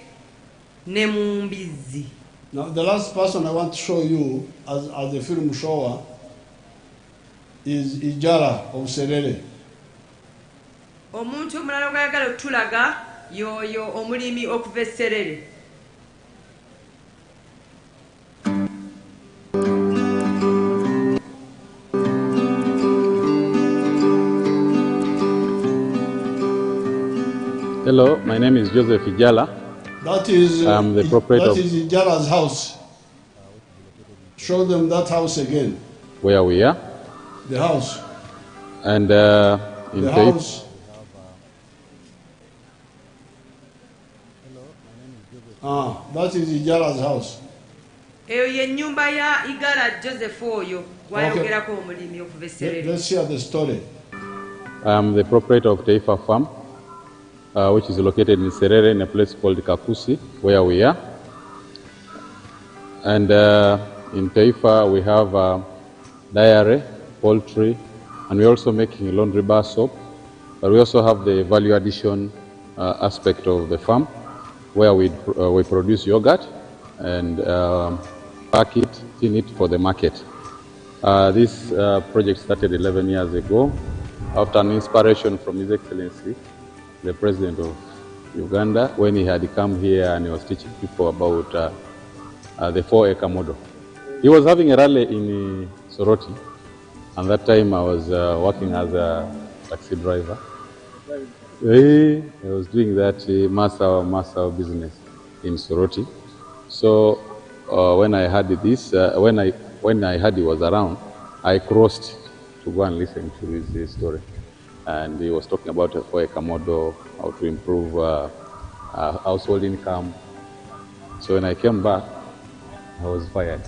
ne mu mbizzi. Now the last person I want to show you as a film shower is Ijara of Serere. Omuntu omulala gwayagala okutulaga yoyo omulimi okuva e Serere. Hello, my name is Joseph Ijala. That is I'm the proprietor. That is Ijala's house. Show them that house again. Where we are. The house. And in the house. That is Ijala's house. Eyo ye nnyumba ya Igala Joseph oyo wayogerako omulimi okuva e Serere. Let's hear the story. I'm the proprietor of Taifa Farm, which is located in Serere in a place called Kakusi, where we are. And in Taifa we have dairy, poultry, and we're also making laundry bar soap. But we also have the value addition aspect of the farm, where we produce yogurt and pack it, tin it for the market. This project started 11 years ago after an inspiration from His Excellency, the President of Uganda, when he had come here and he was teaching people about the 4-acre model. He was having a rally in Soroti, and that time I was working as a taxi driver. I was doing that master business in Soroti. So when I heard this, when I heard he was around, I crossed to go and listen to his story. And he was talking about a 4-acre model, how to improve household income. So when I came back, I was fired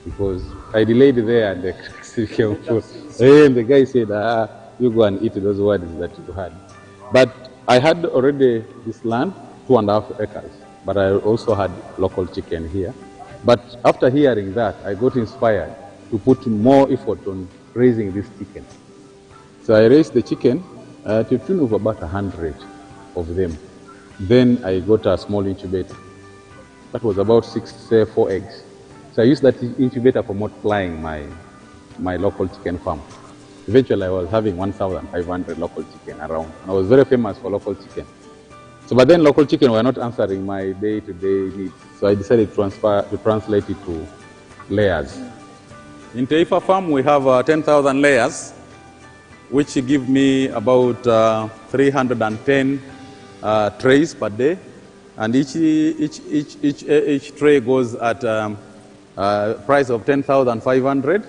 because I delayed there and the taxi came through. And the guy said, you go and eat those words that you had. But I had already this land, 2.5 acres, but I also had local chicken here. But after hearing that, I got inspired to put more effort on raising this chicken. So I raised the chicken to the tune of about 100 of them. Then I got a small incubator. That was about 4 eggs. So I used that incubator for multiplying my local chicken farm. Eventually I was having 1,500 local chicken around. I was very famous for local chicken. So, but then local chicken were not answering my day-to-day needs. So I decided to translate it to layers. In Taifa farm, we have 10,000 layers, which give me about 310 trays per day. And each tray goes at a price of 10,500.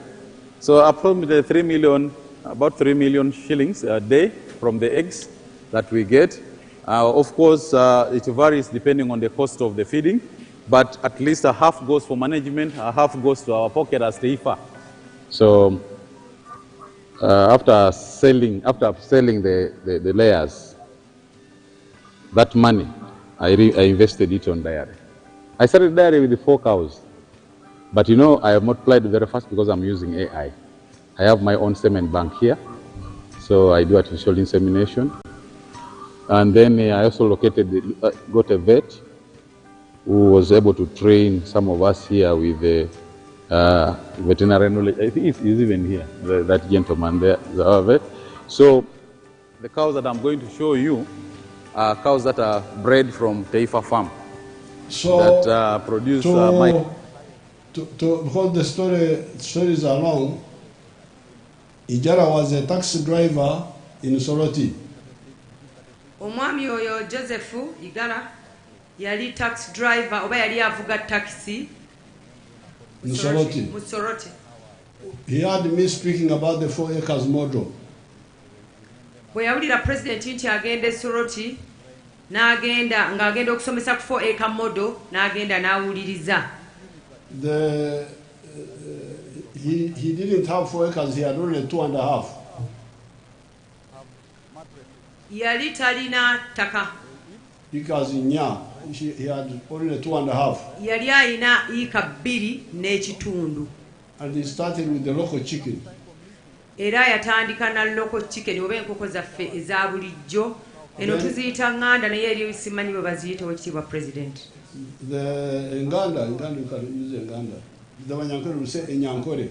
So approximately 3 million, about 3 million shillings a day from the eggs that we get. Of course, it varies depending on the cost of the feeding, but at least a half goes for management, a half goes to our pocket as Taifa. So after selling the layers, that money, I invested it on dairy. I started dairy with the 4 cows, but you know, I have multiplied very fast because I'm using AI. I have my own semen bank here, so I do artificial insemination. And then I also got a vet who was able to train some of us here with the veterinary knowledge. I think he's even here, that gentleman there, our vet. So the cows that I'm going to show you are cows that are bred from Taifa farm. So that produce because the stories are long, Ijara was a taxi driver in Soroti. Omwami oyo Joseph Igala yali taxi driver oba yali avuga taxi in Soroti. He heard me speaking about the 4 acres model. Bwe yawulira president nti agenda Soroti n'agenda ng'agenda okusomesa ku 4 acre model n'agenda n'awuliriza. He didn't have 4 acres, he had only 2.5. Yali talina taka. Because in Nya, he had only 2.5. Yali alina ika 2 n'ekitundu. And he started with the local chicken. Era yatandika na local chicken oba enkoko zaffe eza bulijjo. Eno tuziyita nganda naye eri simanyi bwe baziyita wekitibwa president. The Nganda, you can use Nganda. The Wanyankore will say Enyankore.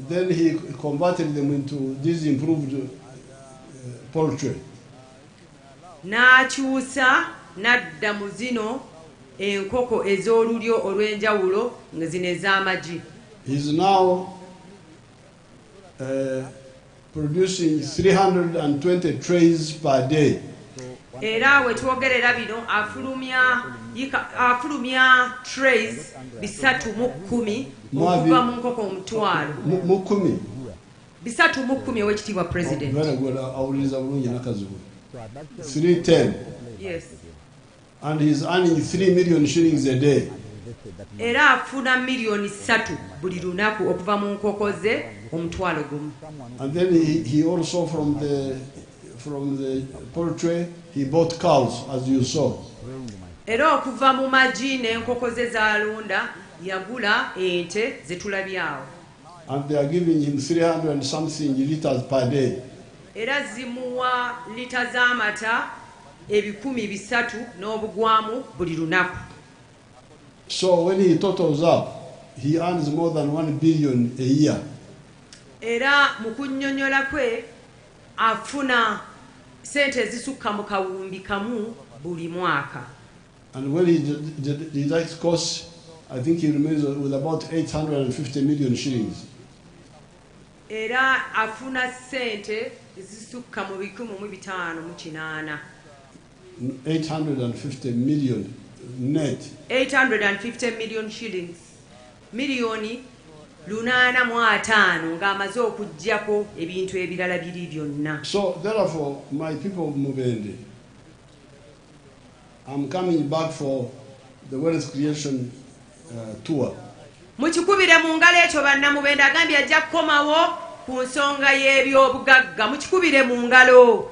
Then he converted them into this improved poultry. N'akyusa n'adda mu zino enkoko ez'olulyo olw'enjawulo nga zino ez'amagi. He's now producing 320 trays per day. Era we twogerera bino afulumya trays 310 okuva mu nkoko omutwalo. 310 owekitiibwa president. Very good. Awuliriza bulungi nakazibu. 310. Yes. And he's earning 3 million shillings a day. Era afuna milioni 3 buli lunaku okuva mu nkoko ze omutwalo gumu. And then he also from the poultry he bought cows, as you saw. Era okuva mu magi n'enkoko ze zalunda yagula ente zetulabyawo. And they are giving him 300 and something liters per day. Era zimuwa lita z'amata 300 n'obugwamu buli lunaku. So when he totals up, he earns more than 1 billion a year. Era mu kunnyonnyola kwe afuna sente ezisukka mu kawumbi kamu buli mwaka. And when he deducts costs, I think he remains with about 850 million shillings. Era afuna sente ezisukka mu 1,508. 850 million net. 850 million shillings. Milioni 805 ng'amaze okuggyako ebintu ebirala biri byonna. So therefore, my people of Mubende, I'm coming back for the wealth creation tour. Mukikubire mu ngalo ekyo bannamubende agambye ajja kukomawo ku nsonga y'ebyobugagga. Mukikubire mu ngalo.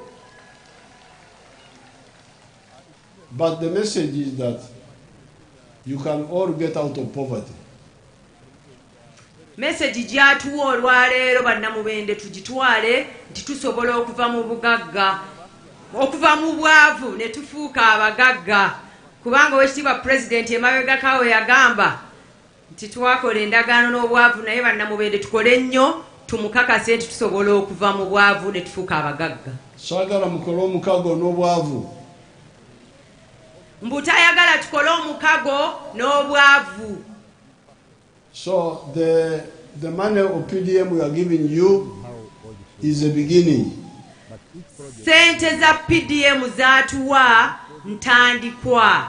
But the message is that you can all get out of poverty. Message gyatuwa olwaleero bannamubende tugitwale nti tusobola okuva mu bugagga, okuva mu bwavu ne tufuuka abagagga, kubanga Oweekitiibwa Pulezidenti emabegakawe yagamba nti twakola endagaano n'obwavu, naye bannamubende tukole nnyo tumukakase nti tusobola okuva mu bwavu ne tufuuka abagagga. Saagala mukole omukago n'obwavu. Mbu tayagala tukole omukago n'obwavu. So the money of PDM we are giving you is a beginning. Sente za PDM zatuwa ntandikwa.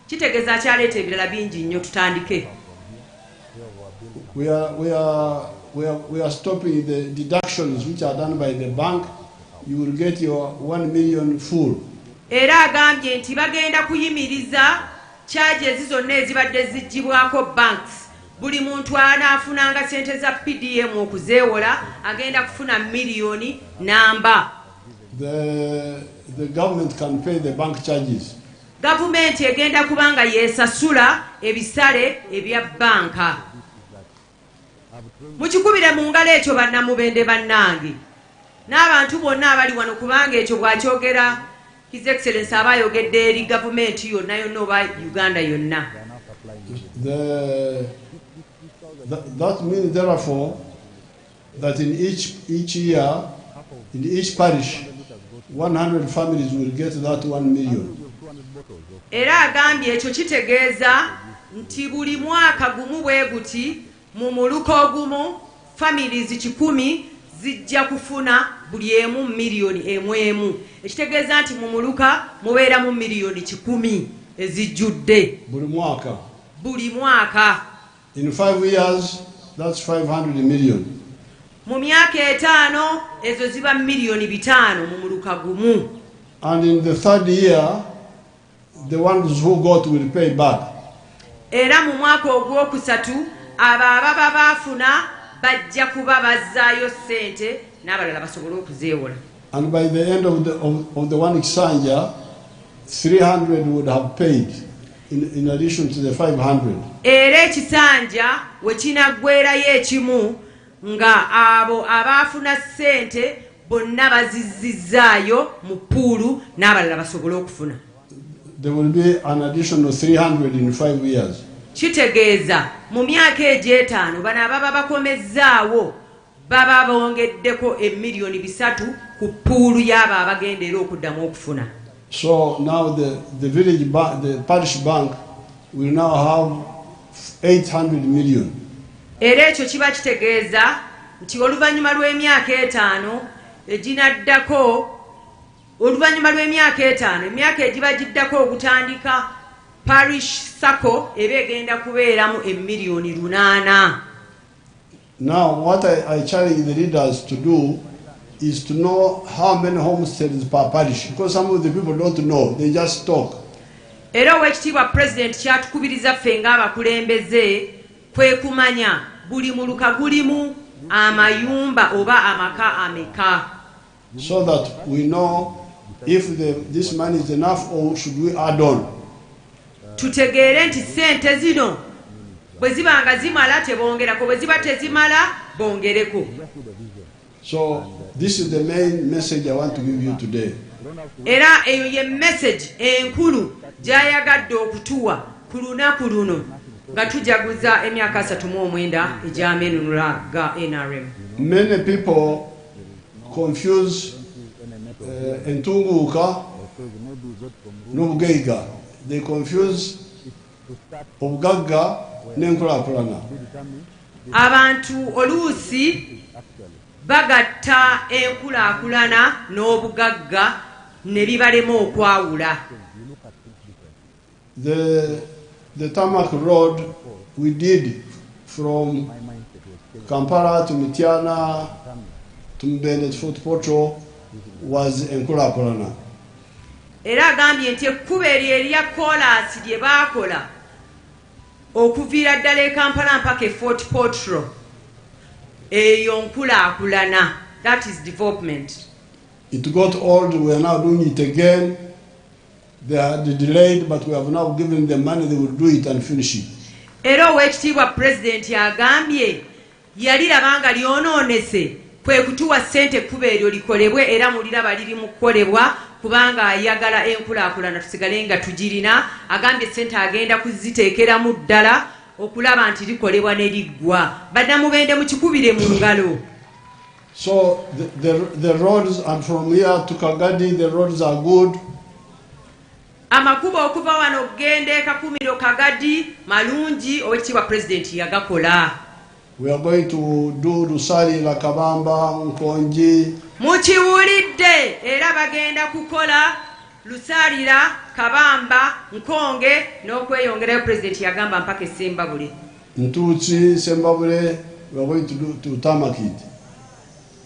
Kitegeeza kyaleeta ebirala bingi nnyo tutandike. We are stopping the deductions which are done by the bank. You will get your 1 million full. Era agambye nti bagenda kuyimiriza charges zonna ezibadde zigibwako banks. Buli muntu anaafunanga sente za PDM okuzeewola agenda kufuna miliyoni namba. The government can pay the bank charges. Gavumenti egenda kubanga yeesasula ebisale ebya banka. Mukikubire mu ngalo ekyo bannamubende bannange n'abantu bonna abali wano, kubanga ekyo bw'akyogera His Excellency aba ayogedde eri gavumenti yonna yonna oba Uganda yonna. That means therefore that in each year, in each parish, 100 families will get that 1 million. Era agambye ekyo kitegeeza nti buli mwaka gumu bwe guti mu muluka ogumu families 100 zijja kufuna buli emu miliyoni emu. Ekitegeeza nti mu muluka mubeeramu miliyoni 10 ezijjudde buli mwaka. In 5 years, that's 500 million. Mu myaka 5 ezo ziba miliyoni 5 mu muluka gumu. And in the 3rd year, the ones who got will pay back. Era mu mwaka ogwokusatu abo ababa baafuna bajja kuba bazzaayo ssente n'abalala basobole okuzeewola. And by the end of the one exchanger, 300 would have paid in addition to the 500. Era ekisanja we kinaggwerayo ekimu nga abo abaafuna ssente bonna bazizzizaayo mu puulu n'abalala basobole okufuna. There will be an additional 300 in 5 years. Kitegeeza mu myaka egy'etaano bano ababa bakomezzaawo baba bongeddeko emiliyoni 3 ku puulu y'abo abagenda era okuddamu okufuna. So now the parish bank will now have 800 million. Era ekyo kiba kitegeeza nti oluvannyuma lw'emyaka 5 eginaddako, oluvannyuma lw'emyaka 5 emyaka egiba giddako okutandika parish sacco eba egenda kubeeramu emiliyoni 8. Now what I challenge the leaders to do is to know how many homesteads per parish, because some of the people don't know, they just talk. Era Oweekitiibwa President kyatukubiriza ffe ng'abakulembeze kwe kumanya buli muluka gulimu amayumba oba amaka ameka. So that we know if this money is enough or should we add on. Tutegeere nti ssente zino bwe ziba nga zimala tebongerako, bwe ziba tezimala bongereko. So this is the main message I want to give you today. Era eyo ye message enkulu gy'ayagadde okutuwa ku lunaku luno nga tujaguza emyaka 39 egy'amenunula ga NRM. Many people confuse entunguuka n'obugaiga. They confuse obugagga n'enkulaakulana. Abantu oluusi bagatta enkulaakulana n'obugagga ne bibalema okwawula. The tarmac road we did from Kampala to Mityana to Mbende to Fort Portal was enkulaakulana. Era agambye nti ekkubo eryo erya koolaasi lye baakola okuviira ddala e Kampala mpaka e Fort Portal eyo nkulaakulana. That is development. It got old, we are now doing it again. They had delayed, but we have now given them money, they will do it and finish it. Era owekitiibwa pulezidenti agambye yaliraba nga lyonoonese kwe kutuwa ssente ekkubo eryo likolebwe era muliraba liri mu kukolebwa kubanga ayagala enkulaakulana tusigale nga tugirina. Agambye ssente agenda kuziteekeramu ddala okulaba nti likolebwa ne liggwa. Bannamubende mukikubire mu ngalo. So the roads, and from here to Kagadi, the roads are good. Amakubo okuva wano okugenda Kakumiro Kagadi malungi owekitiibwa pulezidenti yagakola. We are going to do Lusali, Lakabamba, Nkonji. Mukiwulidde era bagenda kukola Lusalira, Kabamba, Nkonge n'okweyongerayo pulezidenti yagamba mpaka Sembabule. Ntutsi, Sembabule, we are going to do to Tamakit.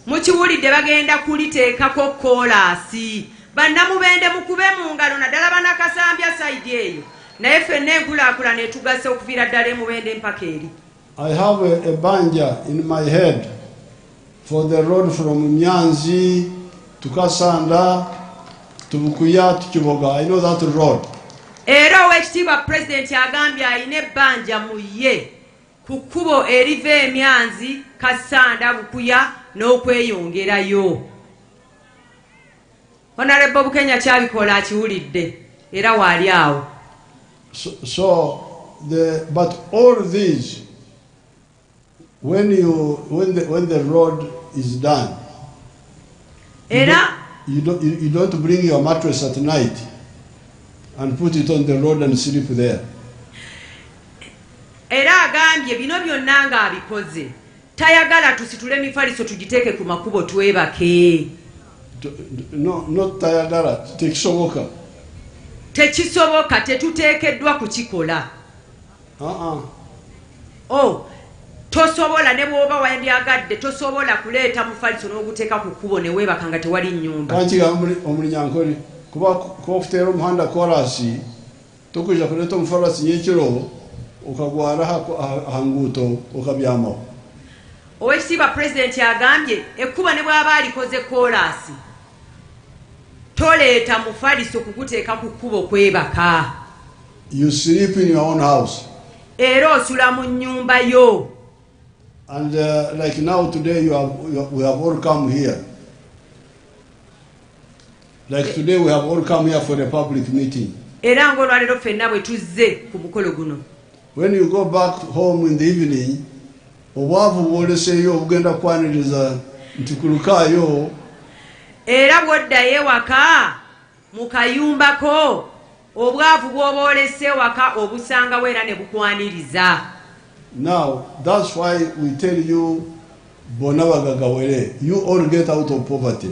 Mukiwulidde bagenda kuliteekako koolaasi. Bannamubende mukube mu ngalo naddala banakasambya sayidi eyo. Naye ffenna enkulaakulana etugase okuviira ddala emubende mpaka eri. I have a banja in my head for the road from Nyanzi to Kasanda to Bukuya to Kiboga. I know that road. Era owekitiibwa pulezidenti agambye alina ebbanja mu ye ku kkubo eriva Emyanzi, Kasanda, Bukuya n'okweyongerayo. Honorable Bukenya kyabikola akiwulidde era waali awo. But all these, when the road is done, you don't bring your mattress at night and put it on the road and sleep there. Era agambye bino byonna ng'abikoze tayagala tusitule emifaliso tugiteeke ku makubo twebake. No, not tayagala, tekisoboka. Tekisoboka, tetuteekeddwa kukikola. Tosobola ne bw'oba wandyagadde tosobola kuleeta mufaliso n'oguteeka ku kkubo ne weebaka nga tewali nnyumba. Kankigamba omulinyankole kuba okuteera omuhanda koolaasi tokujja kuleeta omufalasi nyekiro okagwara ha nguuto okabyamaho. Owekitiibwa pulezidenti agambye ekkuba ne bw'aba alikoze koolaasi toleeta mufaliso kuguteeka ku kkubo kwebaka. You sleep in your own house. Era osula mu nnyumba yo. And like now today we have all come here. Like today we have all come here for a public meeting. Era ng'olwaleero ffenna bwe tuzze ku mukolo guno. When you go back home in the evening, obwavu bwoleseeyo obugenda kwaniriza nti kulukaayo. Era bw'oddayo ewaka mu kayumbako obwavu bw'oba olese waka obusangawo era ne bukwaniriza. Now, that's why we tell you, Bonabagagawere, you all get out of poverty.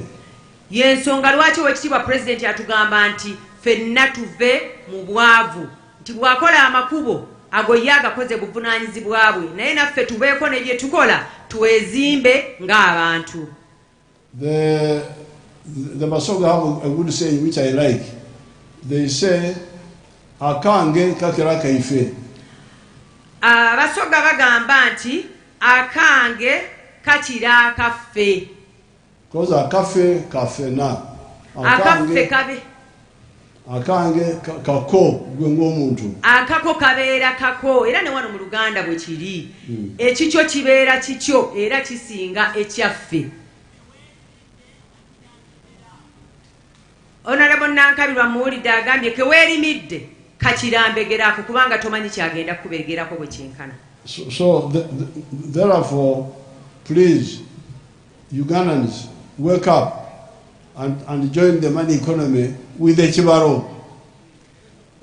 Yensonga lwaki owekitiibwa pulezidenti atugamba nti ffenna tuve mu bwavu nti bw'akola amakubo ago ye agakoze buvunaanyizibwa bwe naye naffe tubeeko ne bye tukola twezimbe ng'abantu. The Basoga have a good saying which I like. They say, akange kakira kaife. Abasoga bagamba nti akange kakira kaffe. Because akafe kafena. Akaffe kabe. Akange kako gwe ng'omuntu. Akako kabeera kako era ne wano mu Luganda bwe kiri. Ekikyo kibeera kikyo era kisinga ekyaffe. Honorable Nankabirwa muwulidde agambye keweerimidde kakirambegerako kubanga tomanyi kyagenda kubegerako bwe kyenkana. So therefore, please, Ugandans, wake up and join the money economy with the Chibaro.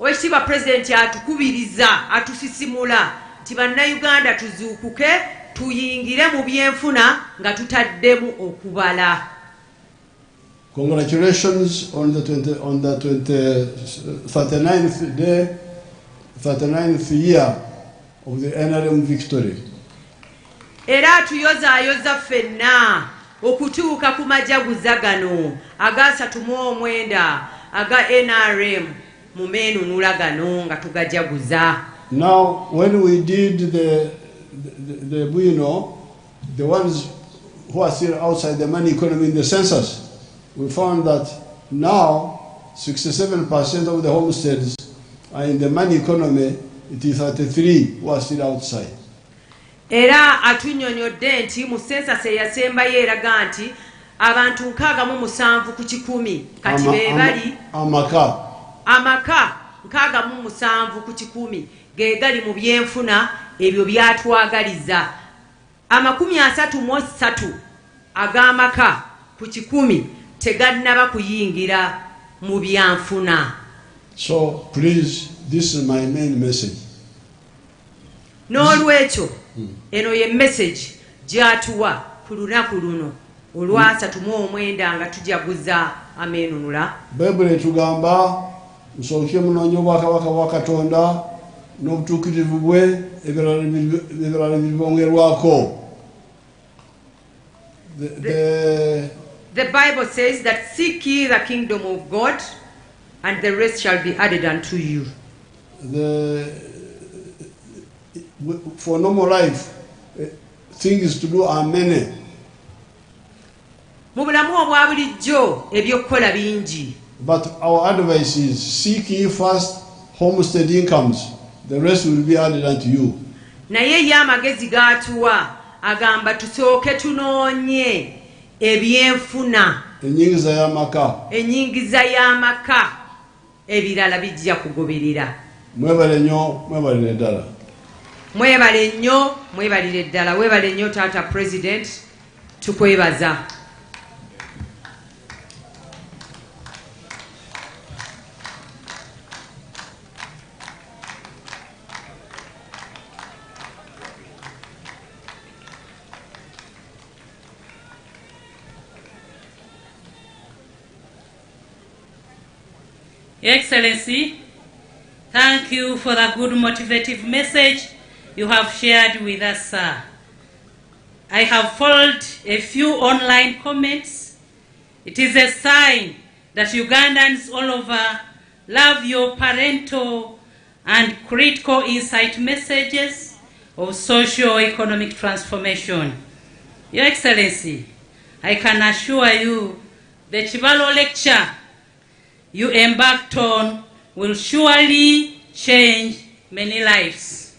Owekitiibwa pulezidenti atukubiriza atusisimula nti bannayuganda tuzuukuke tuyingire mu byenfuna nga tutaddemu okubala. Congratulations on the 39th year of the NRM victory. Era tuyozaayoza ffenna okutuuka ku majaguza gano aga 39 aga NRM mu meenunula gano nga tugajaguza. Now, when we did the ones who are still outside the money economy in the census, we found that now 67% of the homesteads are in the money economy. It is 33 who are still outside. Era atunyonyodde nti mu census eyasembayo eraga nti abantu 67 ku 100 kati be bali amaka 67 ku 100 ge gali mu byenfuna ebyo byatwagaliza 33 ag'amaka ku 100 tegalinaba kuyingira mu byanfuna. So please, this is my main message. N'olwekyo eno ye message gyatuwa ku lunaku luno olwa 39 nga tujaguza amenunula. Bible etugamba musooke munoonye obwakabaka bwa Katonda n'obutuukirivu bwe, ebirala bibongerwako. The Bible says that seek ye the kingdom of God and the rest shall be added unto you. For normal life, things to do are many. Mu bulamu obwa bulijjo ebyokukola bingi. But our advice is seek ye first homestead incomes, the rest will be added unto you. Naye ye amagezi gatuwa agamba tusooke tunoonye ebyenfuna, enyingiza y'amaka, ebirala bijja kugoberera. Mwebale nnyo, mwebalire ddala. Mwebale nnyo, mwebalire ddala. Weebale nnyo Taata President, tukwebaza. Your Excellency, thank you for the good motivative message you have shared with us, sir. I have followed a few online comments. It is a sign that Ugandans all over love your parental and critical insight messages of socio-economic transformation. Your Excellency, I can assure you the Chivalo lecture you embarked on will surely change many lives.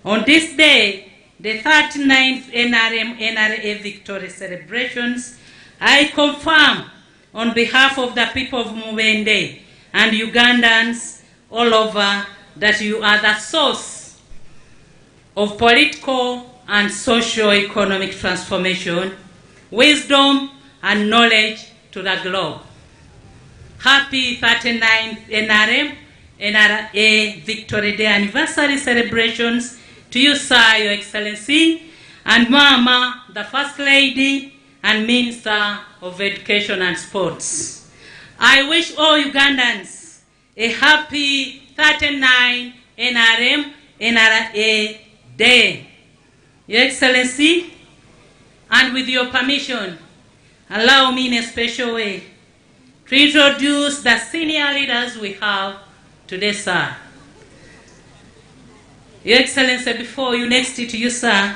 On this day, the 39th NRM NRA Victory celebrations, I confirm on behalf of the people of Mubende and Ugandans all over that you are the source of political and socio-economic transformation, wisdom and knowledge to the globe. Happy 39th NRM NRA Victory Day anniversary celebrations to you, sir, Your Excellency, and Mama, the First Lady and Minister of Education and Sports. I wish all Ugandans a happy 39th NRM NRA Day. Your Excellency, and with your permission, allow me in a special way to introduce the senior leaders we have today, sir. Your Excellency, before you, next to you, sir,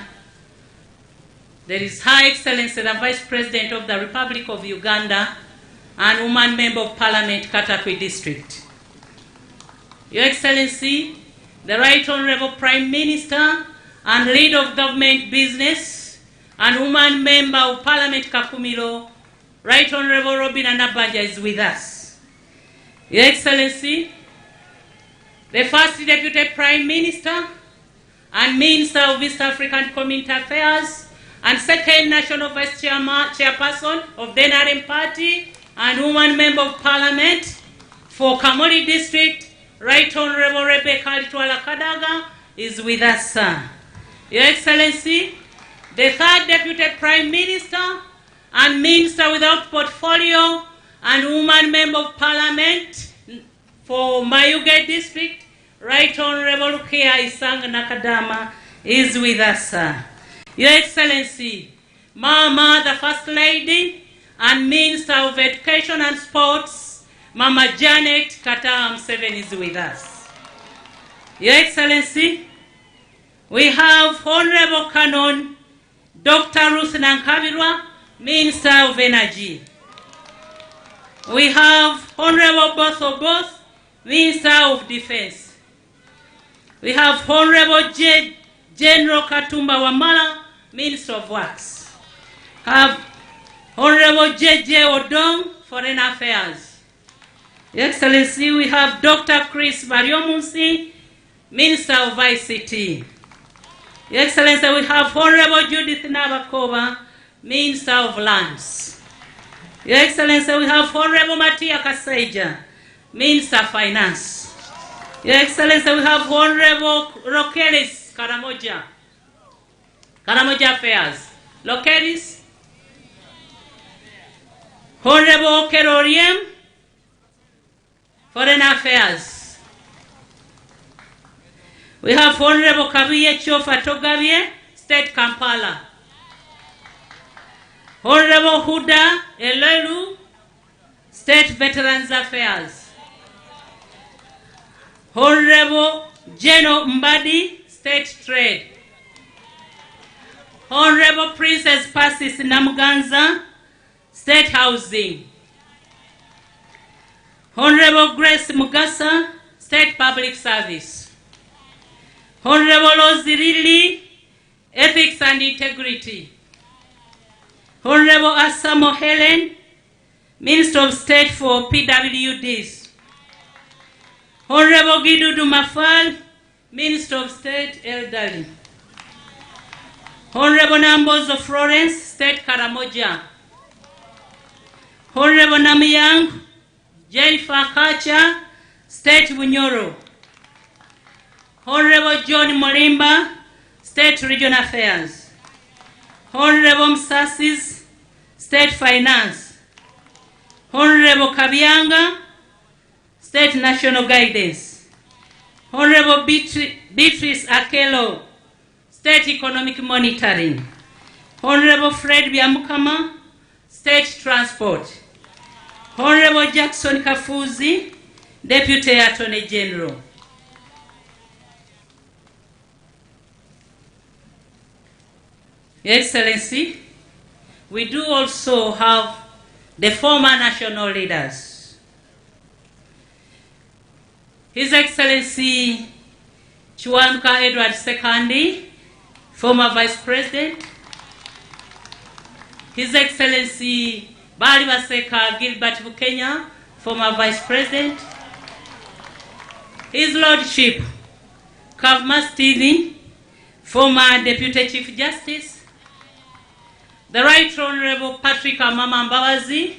there is Her Excellency, the Vice President of the Republic of Uganda and Woman Member of Parliament, Katakwi District. Your Excellency, the Right Honorable Prime Minister and Leader of Government Business and Woman Member of Parliament, Kakumiro, Right Honorable Robin Anabanja is with us. Your Excellency, the First Deputy Prime Minister and Minister of East African Community Affairs and Second National Vice Chairperson of the NRM Party and Woman Member of Parliament for Kamori District, Right Honorable Rebecca Litwala Kadaga is with us, sir. Your Excellency, the Third Deputy Prime Minister and Minister without Portfolio and Woman Member of Parliament for Mayuge District, Right Honorable Rukia Isang Nakadama is with us, sir. Your Excellency, Mama, the First Lady and Minister of Education and Sports, Mama Janet Katam 7 is with us. Your Excellency, we have Honorable Canon Dr. Ruth Nankabirwa, Minister of Energy. We have Honorable Both, Minister of Defense. We have Honorable General Katumba Wamala, Minister of Works. Have Honorable J.J. Odong, Foreign Affairs. Your Excellency, we have Dr. Chris Bariomunsi, Minister of ICT. Your Excellency, we have Honorable Judith Nabakova, Minister of Lands. Your Excellency, we have Honorable Matia Kasaija, Minister of Finance. Your Excellency, we have Honorable Rokelis Karamoja, Karamoja Affairs. Lokelis. Honorable Keroriem, Foreign Affairs. We have Honorable Kaviye Chofa Togavie, State Kampala. Honorable Huda Elelu, State Veterans Affairs. Honorable Jeno Mbadi, State Trade. Honorable Princess Pasis Namuganza, State Housing. Honorable Grace Mugasa, State Public Service. Honorable Ozirili, Ethics and Integrity. Honorable Asamo Helen, Minister of State for PWDs. Honorable Gidudu Mafal, Minister of State Elderly. Honorable Nambozo Florence, State Karamoja. Honorable Namiyang Jennifer Kacha, State Bunyoro. Honorable John Morimba, State Regional Affairs. Honorable Msasis, State Finance. Honorable Kabianga, State National Guidance. Honorable Beatrice Akelo, State Economic Monitoring. Honorable Fred Biamukama, State Transport. Honorable Jackson Kafuzi, Deputy Attorney General. Your Excellency, we do also have the former national leaders. His Excellency Chiwanuka Edward Sekandi, former Vice President. His Excellency Bali Baseka Gilbert Bukenya, former Vice President. His Lordship Kavma Stevie, former Deputy Chief Justice. The Right Honorable Patrick Amama Mbabazi,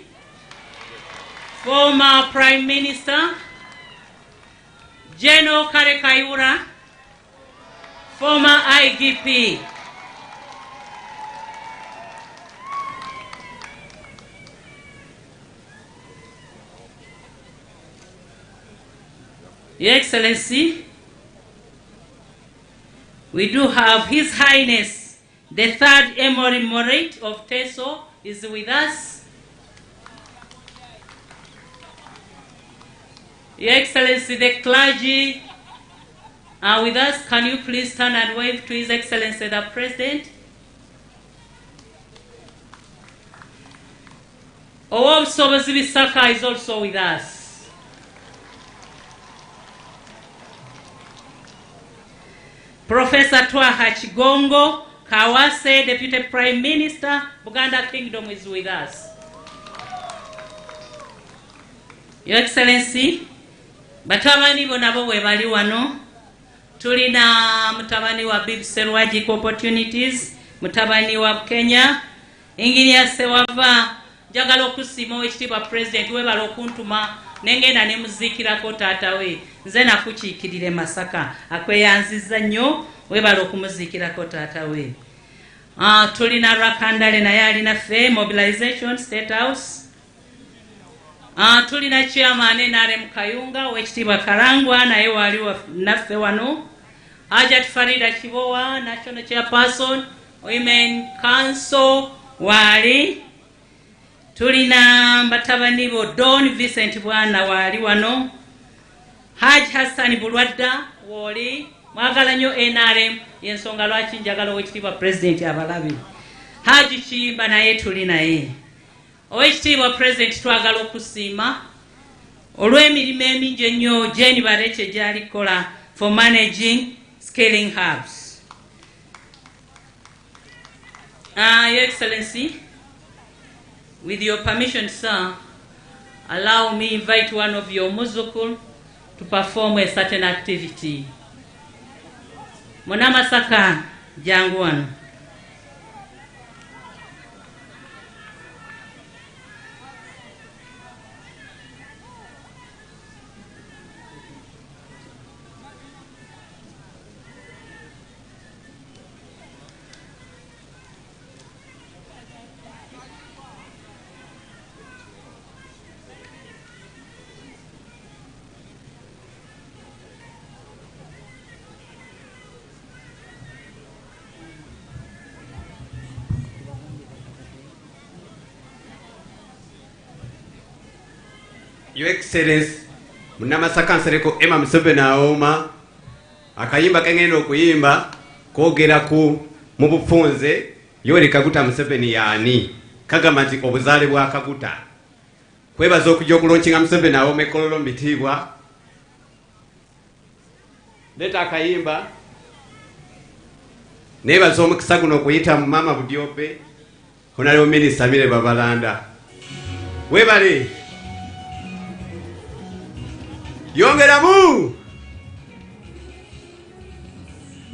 former Prime Minister. General Kare Kayura, former IGP. Your Excellency, we do have His Highness, the Third Emirate of Teso is with us. Your Excellency, the clergy are with us. Can you please stand and wave to His Excellency the President? Owab Sobazibi Saka is also with us. Professor Twaha Chigongo Kawase, Deputy Prime Minister, Buganda Kingdom is with us. Your Excellency, batabani bonabo webali wano, tulina mutabani wa Bib Serwaji Opportunities, mutabani wa Kenya, Engineer Sewava, njagala okusima Oweekitiibwa President webala okuntuma nengenda ne muzikirako taata we, nze nakukiikirire Masaka, akweyanziza nnyo webala okumuzikirako taata we. Tulina Rakandale naye alina ffe mobilization State House. Tulina Chairman NRM Kayunga, Oweekitiibwa Karangwa naye wali naffe wano. Hajat Farida Kibowa, National Chairperson, Women Council wali. Tulina batabani bo Don Vincent Bwana wali wano. Haji Hassan Bulwadda wali. Mwagala nnyo NRM yensonga lwaki njagala Oweekitiibwa President abalabi. Haji Chimba naye tuli naye. Oweekitiibwa President twagala okusiima olw'emirimu emingi ennyo Jane Barete gy'alikola for managing scaling hubs. Your Excellency, with your permission, sir, allow me invite one of your muzukul to perform a certain activity. Munamasaka jangu wano. Your Excellency, Munamasaka Nsereko Emma Museveni aoma akayimba kengenda okuyimba koogera ku mu bufunze Yoweri Kaguta Museveni yaani kagamba nti obuzaale bwa Kaguta. Kwebaza okujja okulonkinga Museveni aoma ekkololo mbitiibwa. Leta akayimba neebaza omukisa guno okuyita mu Mama Budyope Honorable Minister Mire Babalanda. Webale yongeramu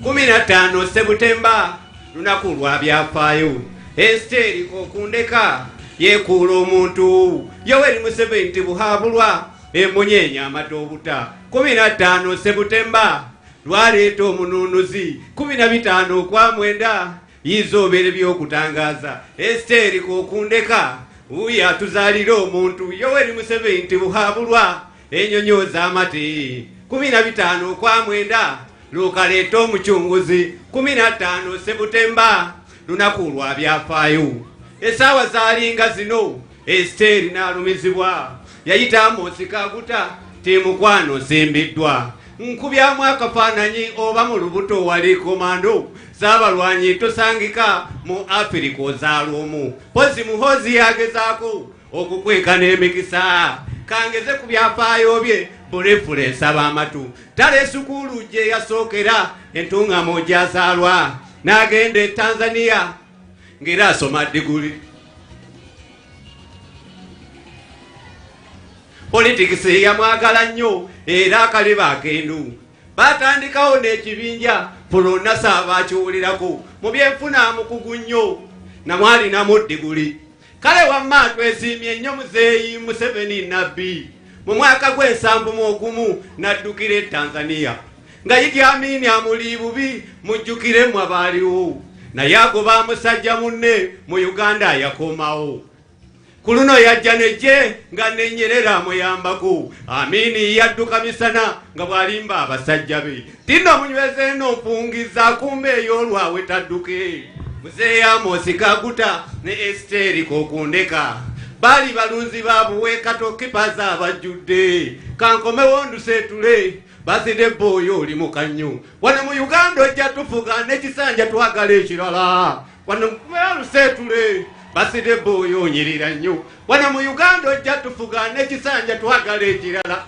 15 Septemba lunaku lwa byafaayo. Esteri kokundeka yekuula omuntu Yoweri Museveni tibuhabulwa emunyeenya amatobuta. 15 Septemba lwaleeta omununuzi 15 kwa mwenda yizoobere by'okutangaza. Esteri kokundeka uya tuzaalira omuntu Yoweri Museveni tibuhabulwa enyonyoza amate. 15 kwa mwenda lukaleeta omucunguzi. 15 Septemba lunaku lwa byafaayo. Essaawa zaalinga zino Esteri n'alumizibwa yayita Amosi Kaguta timukwano simbiddwa. Nkubyamu akafaananyi oba mu lubuto wali komando z'abalwanyi tosangika mu Afirika ozaalwa omu. Pozi muhozi yagezaako okukweka n'emikisa kangeze ku byafaayo bye bulefule nsaba amatu. Tale sukulu gye yasookera entungamo gy'azaalwa n'agenda e Tanzania ng'era asoma diguli. Politikisi yamwagala nnyo era akaliba akendu. Batandikawo n'ekibinja Pulonasa abakiwulirako mu byenfuna mukugu nnyo namwalinamu diguli. Kale wamma twesiimye nnyo muzeeyi Museveni nabbi mu mwaka gw'71 n'addukira e Tanzania nga Idi Amin amuli bubi mujjukiremu abaaliwo naye agoba musajja munne mu Uganda yakomawo. Ku luno yajja nejje nga nenyerera amuyambako. Amini yadduka misana nga bw'alimba abasajja be. Tino munyweze eno mpungiza kumbe ey'olwawe tadduke. Muzeeyi Amosi Kaguta ne Esteri kokundeka bali balunzi ba buweekato kipaza abajjudde. Kankomewo nduseetule baside boyo oli mukanyu. Wano mu Uganda ojja tufuga n'ekisanja twagala ekirala. Wano luseetule baside boyo nyirira nnyo. Wano mu Uganda ojja tufuga n'ekisanja twagala ekirala.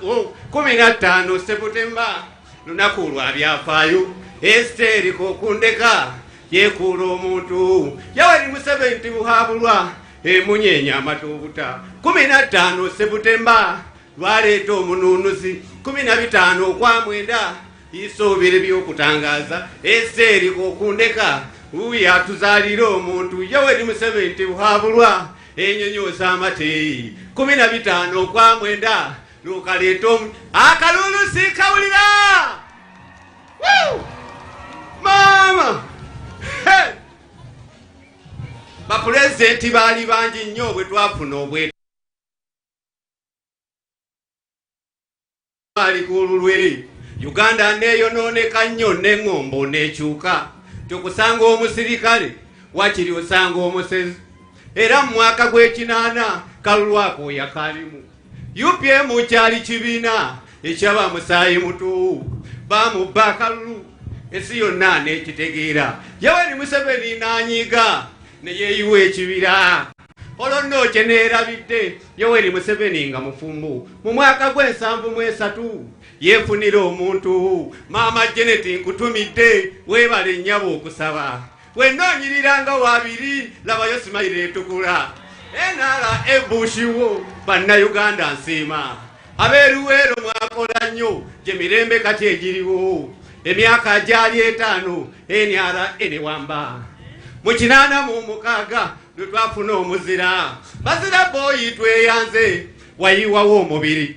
15 Septemba lunaku lwa byafaayo. Esteri kokundeka yekuula omuntu Yoweri Museveni tibuhabulwa emunyeenya amatobuta. 15 Septemba lwaleeta omununuzi. 15 kwa mwenda yisoobere by'okutangaza. Esteri kokundeka uya atuzaalira omuntu Yoweri Museveni tibuhabulwa enyonyoza amate. 15 kwa mwenda lukaleeta akalulu sikawulira. Mama bapulezidenti baali bangi nnyo bwe twafuna obwe ali ku lulweri. Uganda neeyonooneka nnyo n'eŋŋombo n'ekyuka. Tokusanga omusirikale wakiri osanga omusezi. Era mu mwaka gw'ekinaana kalulu ako yakalimu. UPM kyali kibiina ekyaba musaayi mutu. Bamubba akalulu ensi yonna n'ekitegeera. Yoweri Museveni n'anyiiga ne yeeyiwa ekibira. olwo kye neerabidde Yoweri Museveni nga mufumbo mu mwaka gw'73 yeefunira omuntu maama Janet nkutumidde weebale nnyabo okusaba wennoonyiriranga wabiri labayo Simayire etukula NRM bushiwo bannayuganda nsiima abeeruweero mwakola nnyo gye mirembe kati egiriwo emyaka gyali 5 NRM ewamba mu 86 lwe twafuna omuzira bazira boyi tweyanze wayiwawo omubiri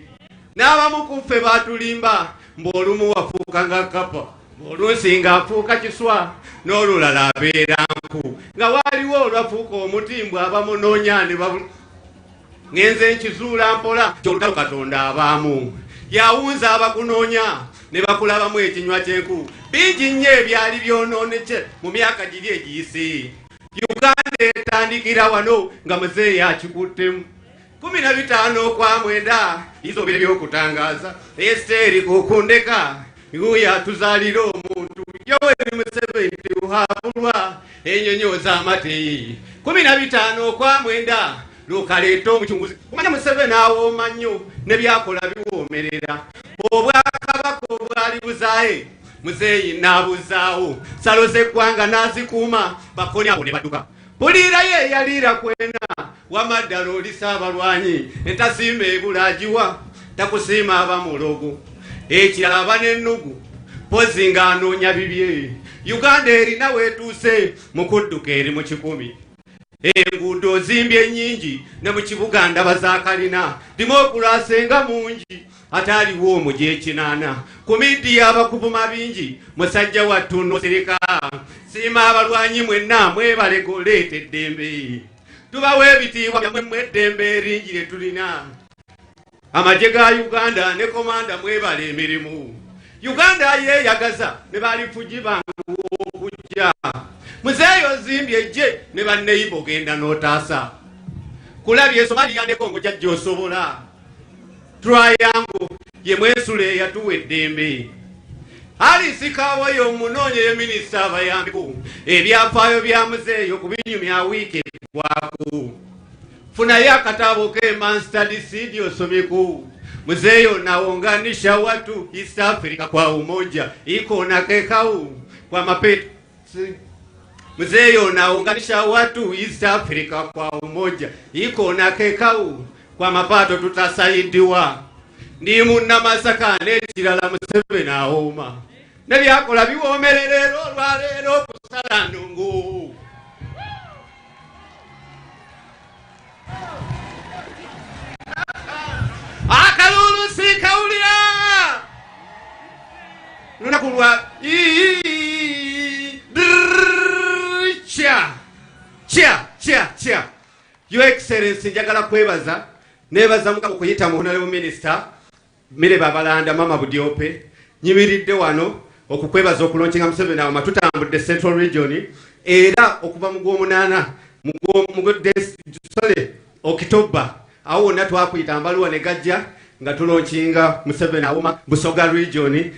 n'abamu ku ffe baatulimba mb'olumu wafuuka nga kapa oluusi ng'afuuka kiswa n'olulala abeera nku nga waaliwo olwafuuka omutimbwa abamunoonya ne ngenze nkizuula mpola kyolutalo Katonda abaamu yawunza abakunoonya ne bakulabamu ekinywa ky'enku bingi nnyo ebyali byonooneke mu myaka giri egiyise Uganda etandikira wano nga muzeeyi akikuttemu 15 kwa mwenda izobere by'okutangaza Esteri kukundeka nguya tuzalira omuntu Yoweri Museveni tuhabulwa enyonyoza amateyi 15 kwa mwenda lukaleeta omuchunguzi kumanya Museveni awooma nnyo ne byakola biwoomerera obwakabaka obwali buzaaye muzeeyi n'abuzaawo salo z'eggwanga n'azikuuma bakoni abo ne badduka puliira ye yaliira kwena wamaddala oli Saabalwanyi entasiima ebulaagiwa takusiima abamulogo ekirala aba n'ennugu pozi ng'anoonya bibye Uganda erina weetuuse mu kudduka eri mu 10 enguudo zimbye nnyingi ne mu kibuga ndaba zaakalina dimokulaasi nga mungi ate aliwo omugi ekinaana ku midiya abakuvuma bingi musajja wattu nosirika siima abalwanyi mwenna mwebale goleeta eddembe tubawa ebitiibwa byammwe mu eddembe eringi lye tulina amagye ga Uganda ne komanda mwebale emirimu Uganda yeeyagaza ne balifugi bangu okujja muzeeyi ozimbye ejje ne banneyiba ogenda n'otaasa kulabye Somalia ne Congo jajja osobola Triangle ye mwesula eyatuwa eddembe Alice Kawoyo omunoonye ye minisita abayambiku ebyafaayo bya muzeeyi okubinyumya wiiki eggwaako funayo akatabo k'Eman Study CD osomyeku muzeeyi onaunganisha watu East Africa kwa umoja iko na kekau kwa mapeto muzeeyi onaunganisha watu East Africa kwa umoja iko na kekau kwa mapato tutasaidiwa ndi munnamasaka n'ekirala Museveni awooma ne byakola biwoomerera olwaleero okusala ndungu akalulu sikawulira lunaku lwa cha Your Excellency njagala kwebaza nebaza mukama okuyita mu Honorable Minister Mire Babalanda Mama Budiope nyimiridde wano okukwebaza okulonkinga Museveni awo matutambudde Central Region era okuva mu Gwomunana mu October awo wonna twakuyita ambaluwa ne gajja nga tulonkinga Museveni awo Busoga Region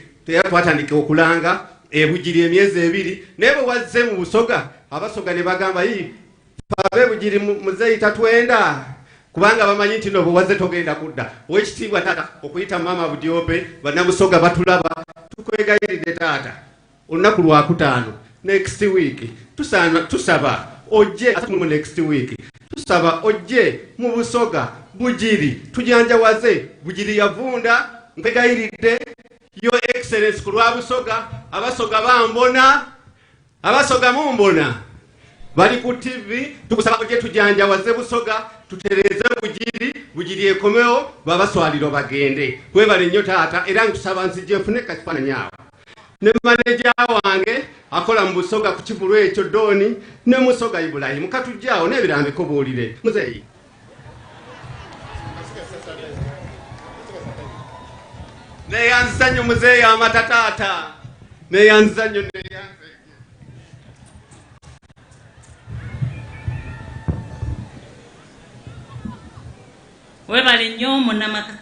twatandika okulanga ebugiri emyezi 2 naye bwe wazze mu Busoga abasoga ne bagamba abebugiri muzeeyi tatwenda kubanga bamanyi nti no bwazze togenda kudda owekitiibwa taata okuyita Mama Budiope bannabusoga batulaba tukwegayiridde taata olunaku lwa 5 next week tusaba ojje mu next week tusaba ojje mu Busoga bugiri tujanjawaze bugiri yavunda nkwegayiridde Your Excellency ku lwa Busoga abasoga bambona abasoga mumbona bali ku TV tukusaba ojje tujanjawaze Busoga tutereze bugiri ekomeo babaswaliro bagende kwebale nnyo taata era nkusaba nzije nfune kakifaananyi awo ne manager wange akola mu Busoga ku kivulu ekyo Doni ne Musoga Ibrahim katujjaawo n'ebirambeko buulire muzeeyi neyanza nnyo muzeeyi amatataata neyanza nnyo neyanza webale nnyo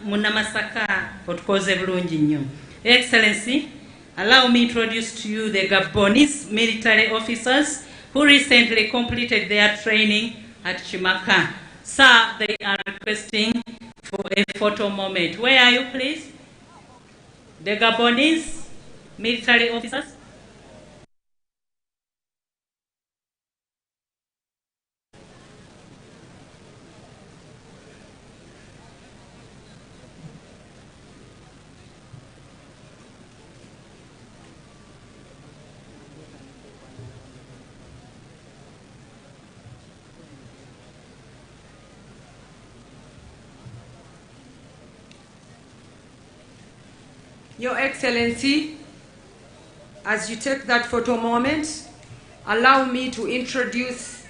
munnamasaka otukoze bulungi nnyo. Excellency, allow me to introduce to you the Gabonese military officers who recently completed their training at Chimaka. Sir, they are requesting for a photo moment. Where are you, please? The Gabonese military officers. Your Excellency, as you take that photo moment, allow me to introduce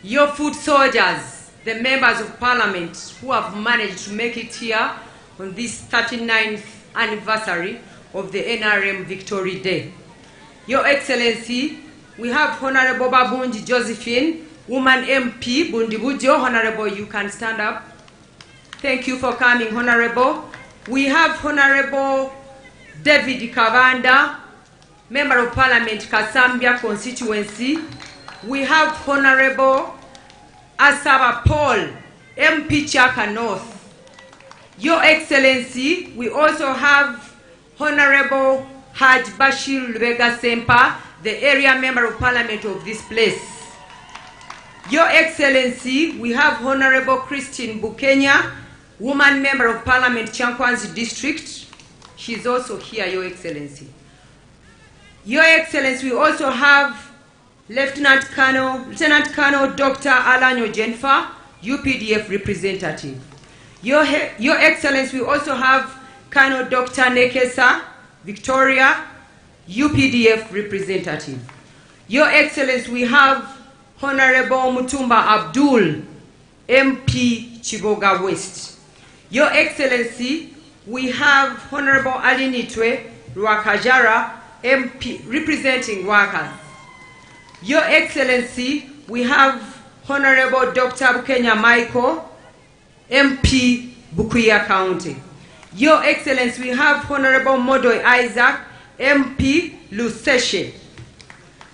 your foot soldiers, the members of parliament who have managed to make it here on this 39th anniversary of the NRM Victory Day. Your Excellency, we have Honorable Babunji Josephine, Woman MP, Bundibujo. Honorable, you can stand up. Thank you for coming, Honorable. We have Honorable David Kavanda, Member of Parliament, Kasambia constituency. We have Honorable Asaba Paul, MP Chaka North. Your Excellency, we also have Honorable Haj Bashir Lubega Sempa, the area Member of Parliament of this place. Your Excellency, we have Honorable Christine Bukenya, Woman Member of Parliament, Chankwanzi District. She's also here, Your Excellency. Your Excellency, we also have Lieutenant Colonel Dr. Alanyo Jenfa, UPDF representative. Your Excellency, we also have Colonel Dr. Nekesa, Victoria, UPDF representative. Your Excellency, we have Honorable Mutumba Abdul, MP Chiboga West. Your Excellency, we have Honorable Alinitwe Rwakajara, MP representing workers. Your Excellency, we have Honorable Dr. Bukenya Michael, MP Bukuya County. Your Excellency, we have Honorable Modoi Isaac, MP Luseshe.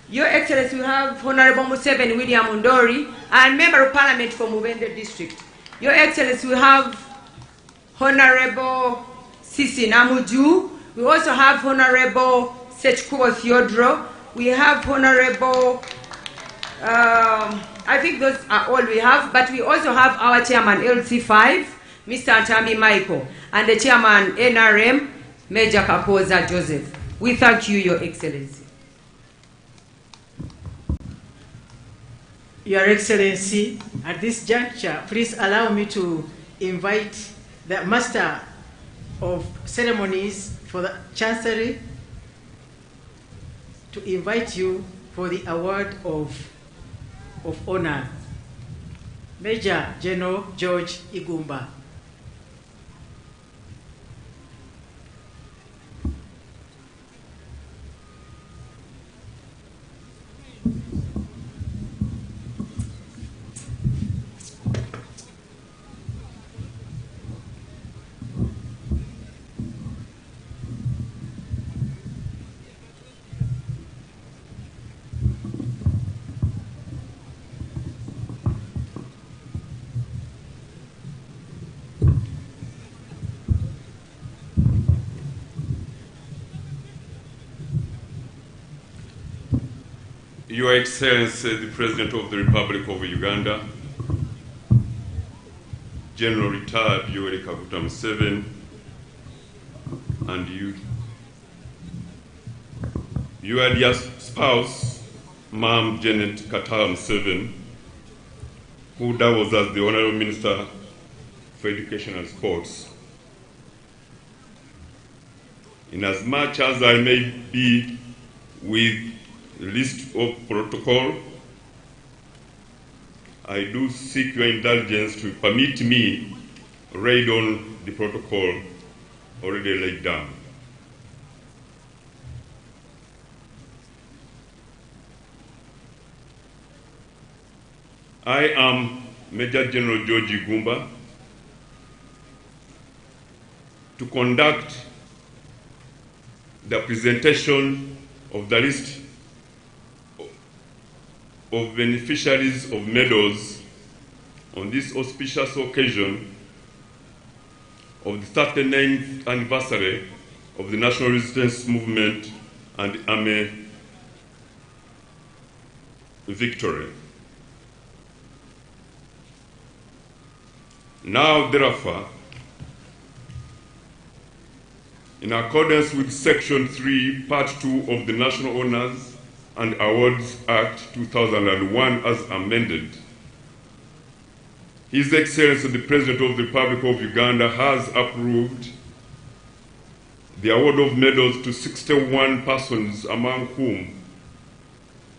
Your Excellency, we have Honorable Museveni William Undori, and Member of Parliament for Mubende District. Your Excellency, we have Honorable Sisi Namuju. We also have Honorable Sechkubo Theodoro. We have Honorable, I think those are all we have, but we also have our Chairman LC5, Mr. Antami Michael, and the Chairman NRM, Major Kapoza Joseph. We thank you, Your Excellency. Your Excellency, at this juncture, please allow me to invite the Master of Ceremonies for the Chancery to invite you for the award of honor. Major General George Igumba. Your Excellency, the President of the Republic of Uganda, General Retired Yoweri Kaguta Museveni, and you, your dear spouse, Ma'am Janet Katala Museveni, who that was as the Honorable Minister for Education and Sports. Inasmuch as I may be with the list of protocol, I do seek your indulgence to permit me read on the protocol already laid down. I am Major General George Igumba to conduct the presentation of the list of beneficiaries of medals on this auspicious occasion of the 39th anniversary of the National Resistance Movement and Army victory. Now, therefore, in accordance with Section 3, Part 2 of the National Honors and Awards Act 2001 as amended, His Excellency the President of the Republic of Uganda has approved the award of medals to 61 persons, among whom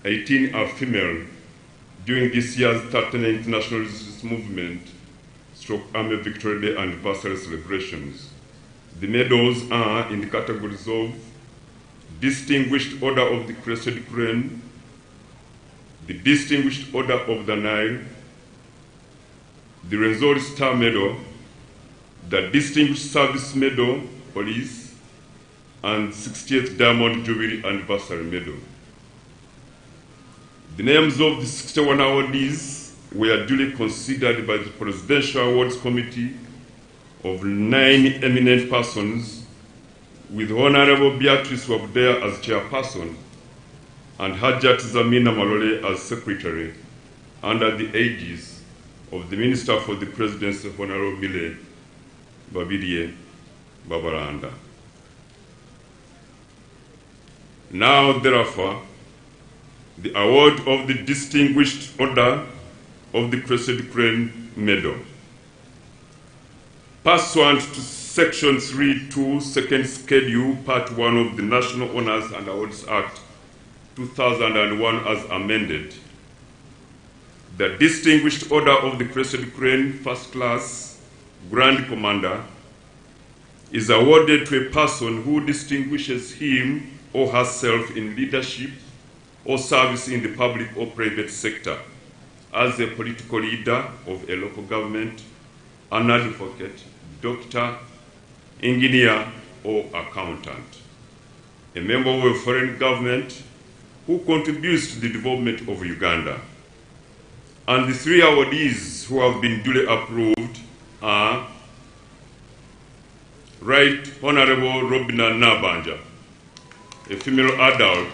18 are female, during this year's 39th National Resistance Movement Army Victory Day anniversary celebrations. The medals are in the categories of Distinguished Order of the Crescent Crane, the Distinguished Order of the Nile, the Renzori Star Medal, the Distinguished Service Medal, Police, and 60th Diamond Jubilee Anniversary Medal. The names of the 61 awardees were duly considered by the Presidential Awards Committee of 9 eminent persons, with Honorable Beatrice Wabdea as chairperson and Hajat Zamina Malole as secretary, under the aegis of the Minister for the Presidency, Honorable Mile Babidie Babaranda. Now, therefore, the award of the Distinguished Order of the Crescent Crane Medal. Pursuant to Section 3.2, Second Schedule, Part 1 of the National Honors and Awards Act 2001 as amended, the Distinguished Order of the Crescent Crane First Class Grand Commander is awarded to a person who distinguishes him or herself in leadership or service in the public or private sector, as a political leader of a local government, an advocate, doctor, engineer, or accountant, a member of a foreign government who contributes to the development of Uganda. And the 3 awardees who have been duly approved are Right Honorable Robina Nabanja, a female adult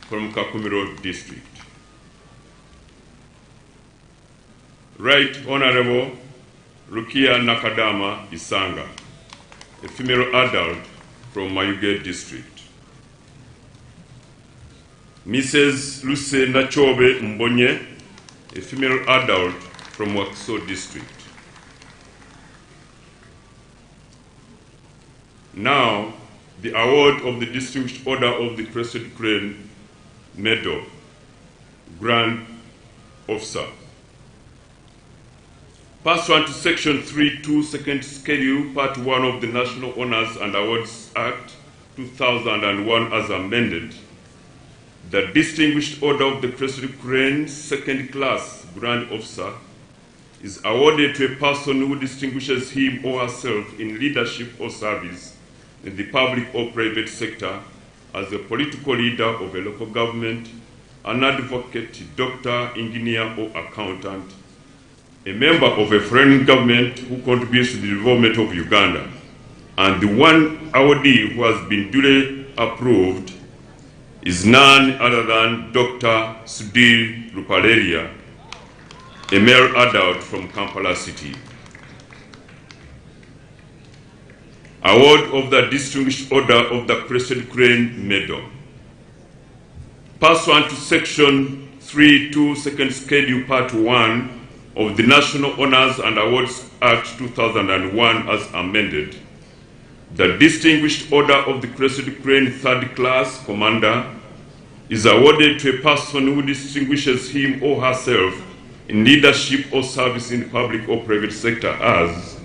from Kakumiro District. Right Honorable Rukia Nakadama Isanga, a female adult from Mayuge District. Mrs. Luce Nachobe Mbonye, a female adult from Wakiso District. Now, the award of the Distinguished Order of the Crescent Crane Medal, Grand Officer. Pursuant to Section 3.2, Second Schedule, Part 1 of the National Honors and Awards Act 2001 as amended, the Distinguished Order of the Crescent Crane Second Class Grand Officer is awarded to a person who distinguishes him or herself in leadership or service in the public or private sector as a political leader of a local government, an advocate, doctor, engineer, or accountant, a member of a foreign government who contributes to the development of Uganda, and the one awardee who has been duly approved is none other than Dr. Sudhir Rupaleria, a male adult from Kampala City. Award of the Distinguished Order of the Crescent Crane Medal. Pursuant to Section 3.2, Second Schedule, Part 1 of the National Honors and Awards Act 2001 as amended, the Distinguished Order of the Crescent Crane Third Class Commander is awarded to a person who distinguishes him or herself in leadership or service in the public or private sector as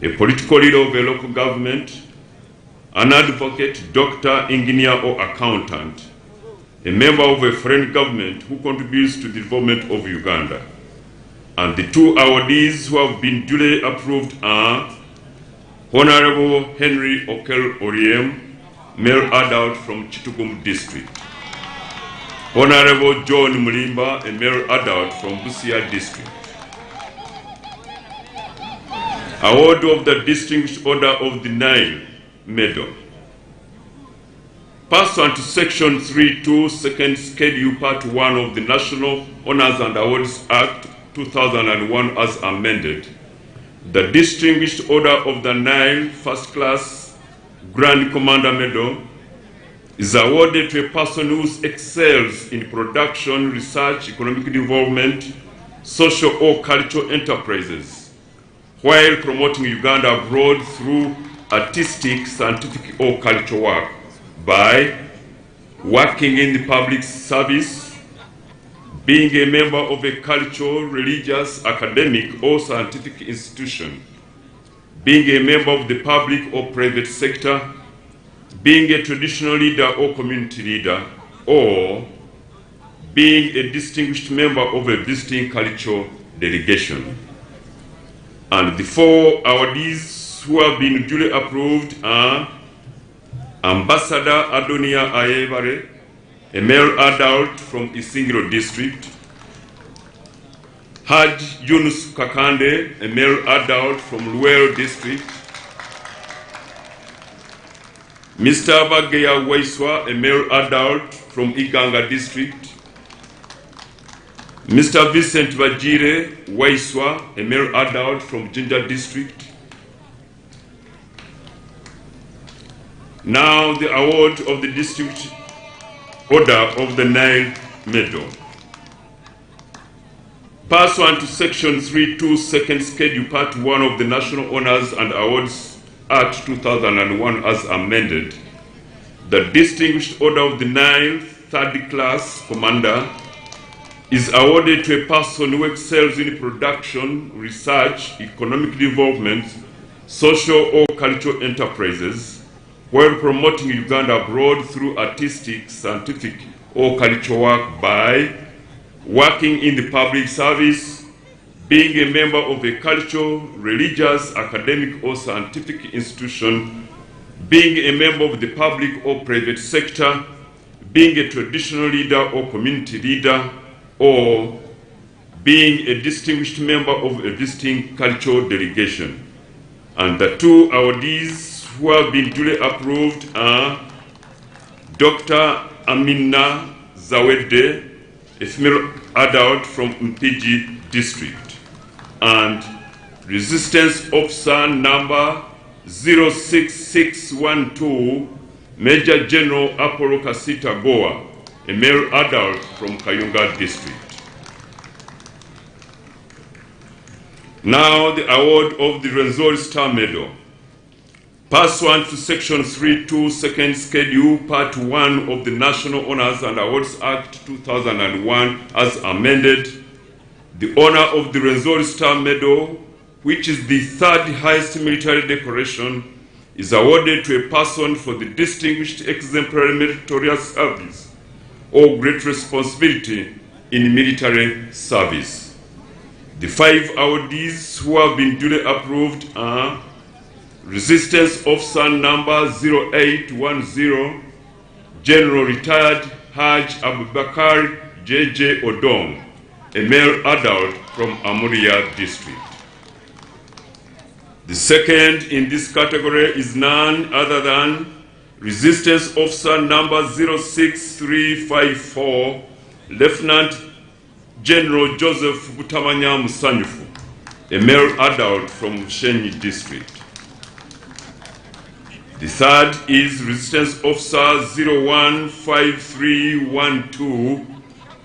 a political leader of a local government, an advocate, doctor, engineer, or accountant, a member of a foreign government who contributes to the development of Uganda. And the 2 awardees who have been duly approved are Honorable Henry Okel Oriem, male adult from Chitugum District. Honorable John Mulimba, a male adult from Busia District. Award of the Distinguished Order of the Nile Medal. Pursuant to Section 3.2, Second Schedule, Part 1 of the National Honors and Awards Act 2001 as amended, the Distinguished Order of the Nile First Class Grand Commander Medal is awarded to a person who excels in production, research, economic development, social or cultural enterprises, while promoting Uganda abroad through artistic, scientific or cultural work, by working in the public service, being a member of a cultural, religious, academic or scientific institution, being a member of the public or private sector, being a traditional leader or community leader, or being a distinguished member of a visiting cultural delegation. And the four awardees who have been duly approved are Ambassador Adonia Ayebare, a male adult from Isingiro District; Haj Yunus Kakande, a male adult from Luero District; Mr. Bageya Waiswa, a male adult from Iganga District; Mr. Vincent Bajire Waiswa, a male adult from Jinja District. Now the award of the Distinguished Order of the Nile Medal. Pursuant to Section 3.2, Second Schedule, Part 1 of the National Honors and Awards Act 2001 as amended, the Distinguished Order of the Nile Third Class Commander is awarded to a person who excels in production, research, economic development, social or cultural enterprises, while promoting Uganda abroad through artistic, scientific or cultural work, by working in the public service, being a member of a cultural, religious, academic or scientific institution, being a member of the public or private sector, being a traditional leader or community leader, or being a distinguished member of a visiting cultural delegation. And the two awardees who have been duly approved are Dr. Amina Zawede, a female adult from Mpiji District, and Resistance Officer number 06612, Major General Apollo Kasita Goa, a male adult from Kayunga District. Now the award of the Renzori Star Medal. Pursuant to Section 3.2, Second Schedule, Part 1 of the National Honors and Awards Act 2001 as amended, the honor of the Renzori Star Medal, which is the third highest military decoration, is awarded to a person for the distinguished exemplary meritorious service or great responsibility in military service. The five awardees who have been duly approved are Resistance Officer number 0810, General Retired Haj Abubakar J.J. Odong, a male adult from Amuria District. The second in this category is none other than Resistance Officer number 06354, Lieutenant General Joseph Butamanya Musanyufu, a male adult from Shenyi District. The third is Resistance Officer 015312,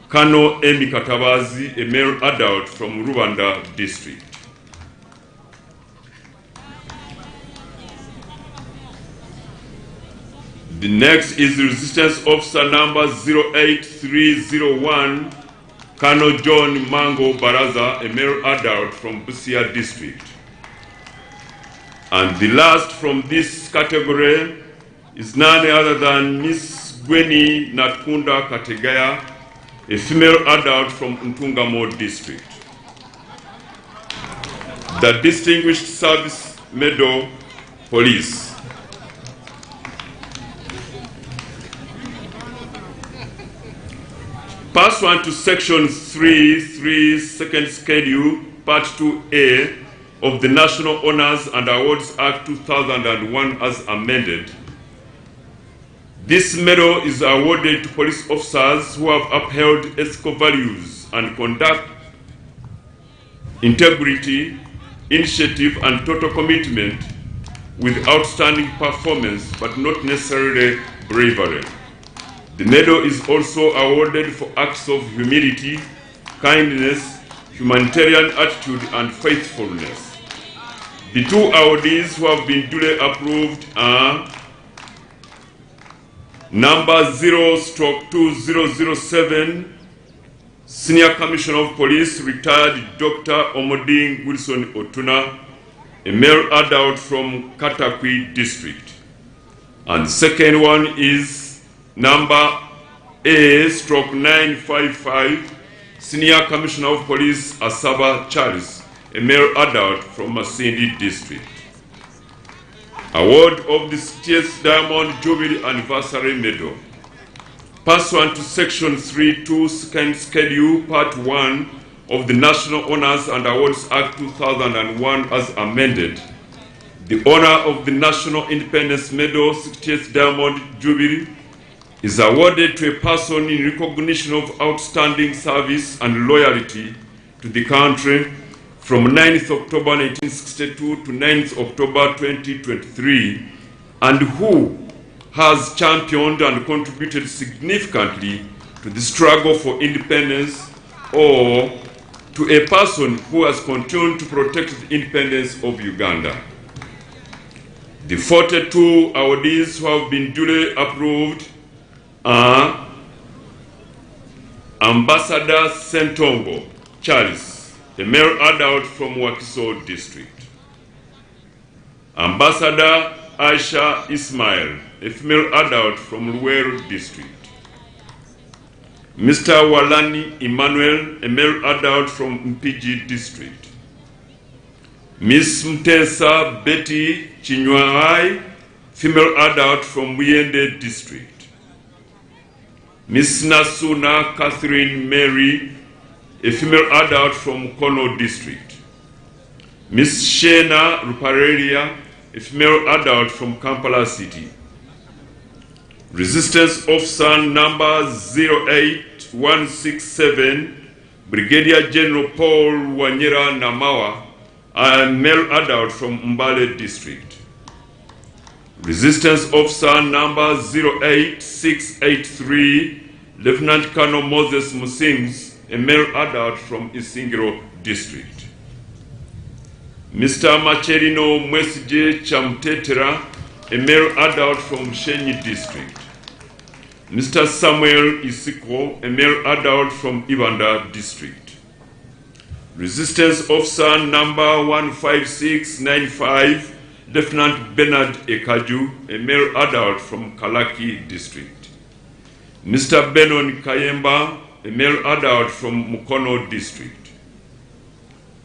Colonel Emi Katabazi, a male adult from Rwanda District. The next is Resistance Officer number 08301, Colonel John Mango Baraza, a male adult from Busia District. And the last from this category is none other than Miss Gweni Natkunda Kategaya, a female adult from Ntungamo District. The Distinguished Service Medal, Police. Pursuant to Section 3.3, Second Schedule, Part 2A of the National Honors and Awards Act 2001 as amended, this medal is awarded to police officers who have upheld ethical values and conduct, integrity, initiative, and total commitment with outstanding performance, but not necessarily bravery. The medal is also awarded for acts of humility, kindness, humanitarian attitude, and faithfulness. The two awardees who have been duly approved are number 0/2007, Senior Commissioner of Police, retired Dr. Omoding Wilson Otuna, a male adult from Katakwi District. And the second one is number A/955, Senior Commissioner of Police, Asaba Charles, a male adult from Masindi District. Award of the 60th Diamond Jubilee Anniversary Medal. Pursuant to Section 3.2, Second Schedule, Part 1 of the National Honors and Awards Act 2001 as amended, the honor of the National Independence Medal 60th Diamond Jubilee is awarded to a person in recognition of outstanding service and loyalty to the country from 9th October 1962 to 9th October 2023, and who has championed and contributed significantly to the struggle for independence, or to a person who has continued to protect the independence of Uganda. The 42 awardees who have been duly approved are Ambassador Sentongo Charles, a male adult from Wakiso District. Ambassador Aisha Ismail, a female adult from Luweru District. Mr. Walani Emmanuel, a male adult from Mpiji District. Miss Mtesa Betty Chinywaai, female adult from Muyende District. Miss Nasuna Catherine Mary, a female adult from Kono District. Miss Shena Ruparelia, a female adult from Kampala City. Resistance Officer number 08167, Brigadier General Paul Wanyera Namawa, a male adult from Mbale District. Resistance Officer number 08683, Lieutenant Colonel Moses Musings, a male adult from Isingiro District. Mr. Macherino Mwesije Chamtetera, a male adult from Shenyi District. Mr. Samuel Isiko, a male adult from Ibanda District. Resistance Officer number 15695, Lieutenant Bernard Ekaju, a male adult from Kalaki District. Mr. Benon Kayemba, a male adult from Mukono District.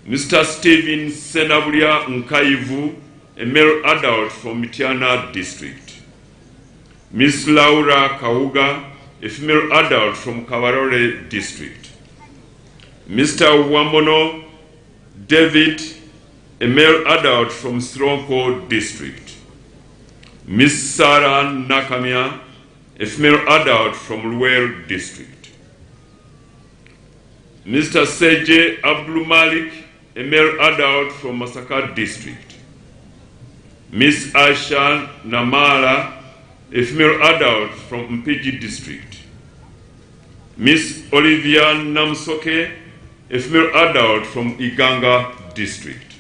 Mr. Stephen Senabulia Nkaivu, a male adult from Mitiana District. Miss Laura Kauga, a female adult from Kawarore District. Mr. Wamono David, a male adult from Stronko District. Miss Sarah Nakamia, a female adult from Luweru District. Mr. Seje Abdul Malik, a male adult from Masaka District. Miss Aisha Namala, a female adult from Mpiji District. Miss Olivia Namsoke, a female adult from Iganga District.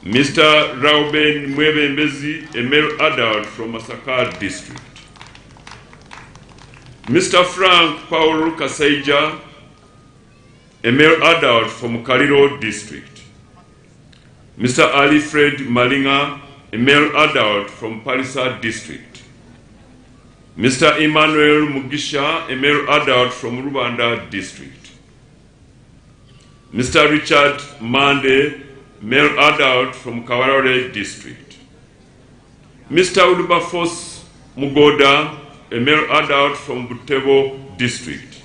Mr. Rauben Mwebembezi, a male adult from Masaka District. Mr. Frank Paul Kasaija, a male adult from Kariro District. Mr. Ali Fred Malinga, a male adult from Parisa District. Mr. Emmanuel Mugisha, a male adult from Rubanda District. Mr. Richard Mande, male adult from Kawarore District. Mr. Wilberforce Mugoda, a male adult from Butevo District.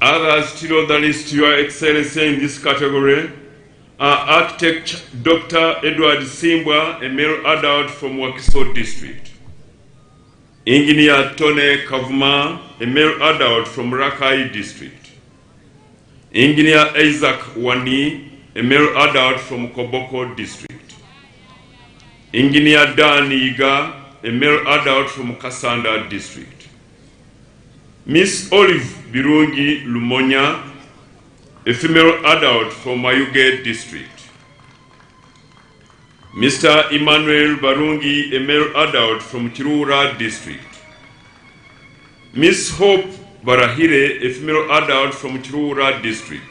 Others still on the list, Your Excellency, in this category are architect Dr. Edward Simbwa, a male adult from Wakiso District. Engineer Tone Kavuma, a male adult from Rakai District. Engineer Isaac Wani, a male adult from Koboko District. Engineer Dan Iga, a male adult from Kasanda District. Miss Olive Birungi Lumonya, a female adult from Mayuge District. Mr. Emmanuel Barungi, a male adult from Kirura District. Miss Hope Barahire, a female adult from Kirura District.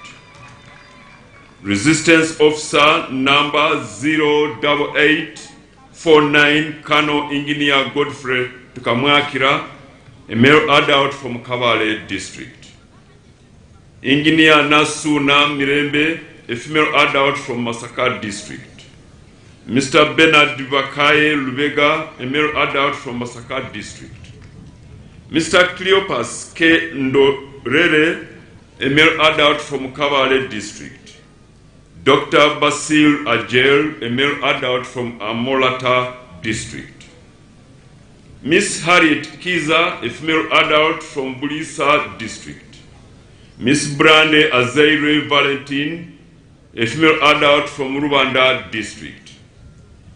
Resistance Officer number 08849, Colonel Engineer Godfrey Tukamwakira, a male adult from Kavale District. Engineer Nasuna Mirembe, a female adult from Masaka District. Mr. Bernard Divakaye Lubega, a male adult from Masaka District. Mr. Cleopas K. Ndorere, a male adult from Kavale District. Dr. Basil Ajel, a male adult from Amolata District. Miss Harriet Kiza, a female adult from Bulisa District. Miss Brande Azaire Valentine, a female adult from Rwanda District.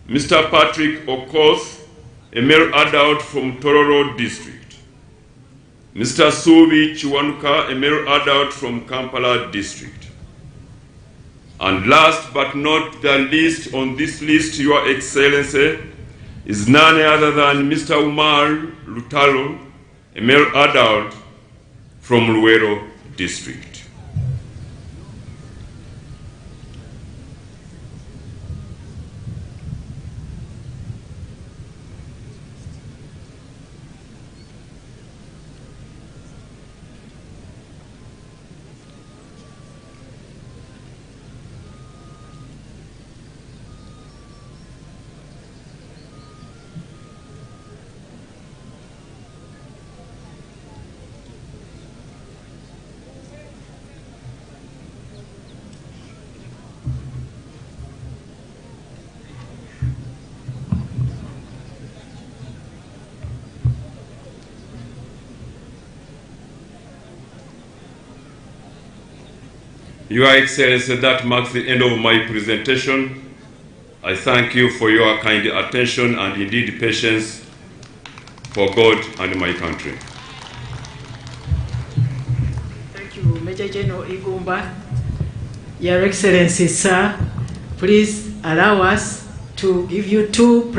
Mr. Patrick Okoth, a male adult from Tororo District. Mr. Subi Chiwanuka, a male adult from Kampala District. And last but not the least on this list, Your Excellency, is none other than Mr. Umar Lutalo, a male adult from Luero District. Your Excellency, that marks the end of my presentation. I thank you for your kind attention and indeed patience for God and my country. Thank you, Major General Igumba. Your Excellency, sir, please allow us to give you two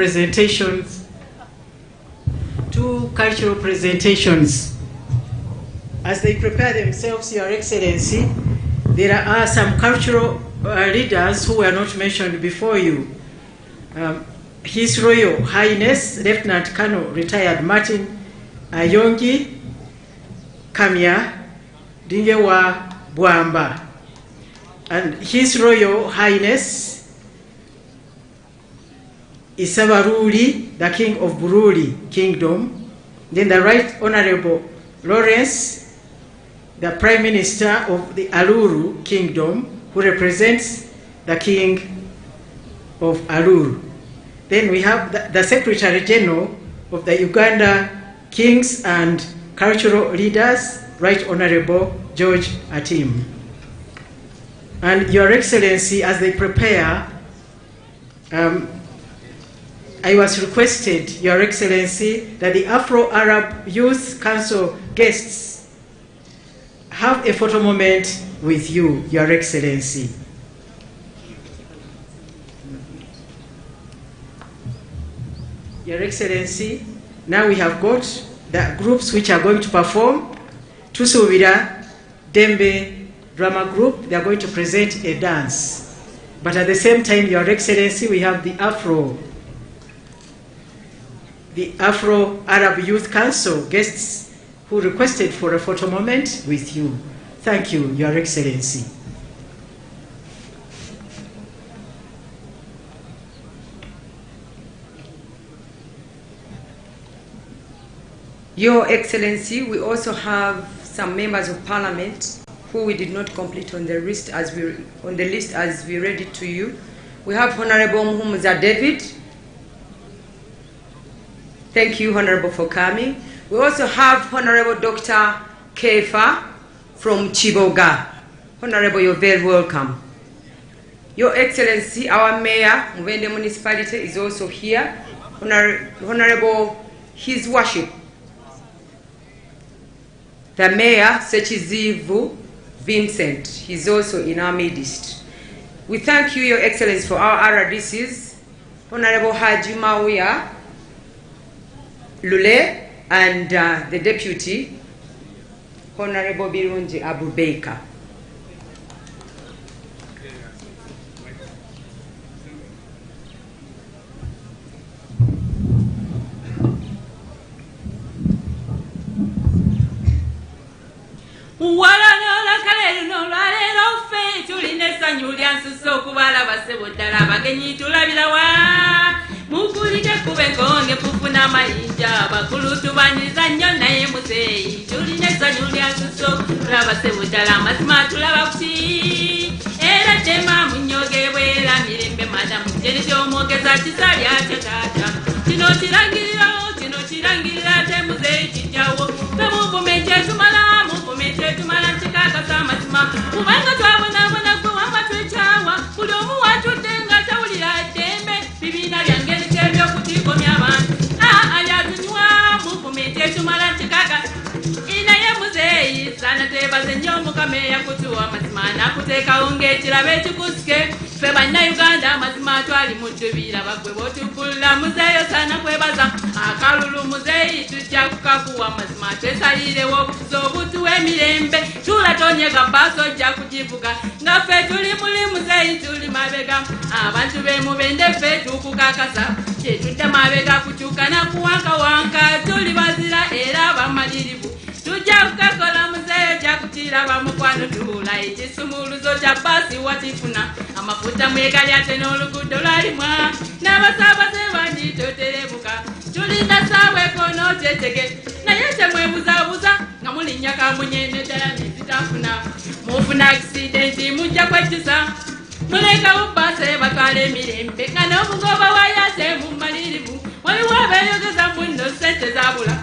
cultural presentations. As they prepare themselves, Your Excellency, there are some cultural leaders who were not mentioned before you. His Royal Highness Lieutenant Colonel Retired Martin Ayongi Kamya Dingewa Bwamba, and His Royal Highness Isabaruli, the King of Buruli Kingdom. Then the Right Honorable Lawrence, the Prime Minister of the Aluru Kingdom, who represents the King of Aluru. Then we have the Secretary General of the Uganda Kings and Cultural Leaders, Right Honorable George Atim. And Your Excellency, as they prepare, I was requested, Your Excellency, that the Afro-Arab Youth Council guests have a photo moment with you, Your Excellency. Your Excellency, now we have got the groups which are going to perform. Tusubira Dembe Drama Group, they are going to present a dance. But at the same time, Your Excellency, we have the Afro-Arab Youth Council guests who requested for a photo moment with you. Thank you, Your Excellency. Your Excellency, we also have some members of Parliament who we did not complete on the list as we read it to you. We have Honorable Muhumuza David. Thank you, Honorable, for coming. We also have Honorable Dr. Kefa from Chiboga. Honorable, you're very welcome. Your Excellency, our Mayor, Mubende Municipality, is also here. Honorable, His Worship, the Mayor, Sechizivu Vincent, he's also in our midst. We thank you, Your Excellency, for our RDCs, Honorable Haji Mawia Lule, and the Deputy, Honorable Birunji Abu Baker. Walanola kalelu no lalero fe tuline sanyulya nsuso kubala basebo ddala abagenyi tulabira wa mukulike kube konge kufuna mayinja bakulu tubanyiriza nnyo naye muzeeyi tuline sanyulya nsuso tulabasebo ddala amazima tulaba kuti era tema munyoge bwera mirembe madamu jeni kyomwogeza kisabya kyataata kino kirangirira te muzeeyi kijjawo temuvume tumala chikaka za mazima kubanga twabonabona gwe wamba twechawa buli omu watudde nga tawulira ddembe bibiina byangeri kyebyokukikomya abantu alyatunywa muvumenti tumala chikaka inaye muzeeyi sana twebaze nnyo omukama eyakutuwa amazima nakuteekawo ng'ekirabo ekikusike ffe bannayuganda amazima twali mu ddubira bagwe b'otukulula muzeeyo sana kwebaza akalulu muzeeyi tujja kukakuwa amazima twesaliirewo obutuzi obutuwa emirembe tulatonyega bbaasi ojja kugivuga nga ffe tuli muli muzeeyi tuli mabega abantu b'emubende ffe tukukakasa kyetudde mabega kukyuka na kuwankawanka tuli bazira era bamalirivu tujja kukakola muzeeyi ojja kukiraba mukwano tuula ekisumuluzo kya bbaasi wakifuna amafuta mwegali ate n'oluguudo lwalimwa n'abasaabaze bangi toterebuka tulinda saawa ekono kyetege naye temwebuzabuza nga mulinnya kamunyene ddala nezitafuna mufuna akisidenti mujja kwejjusa mulekawo bbaasi batwala emirembe nga n'omugoba wayase mumalirivu waliwo abeeyogeza munno sente zabula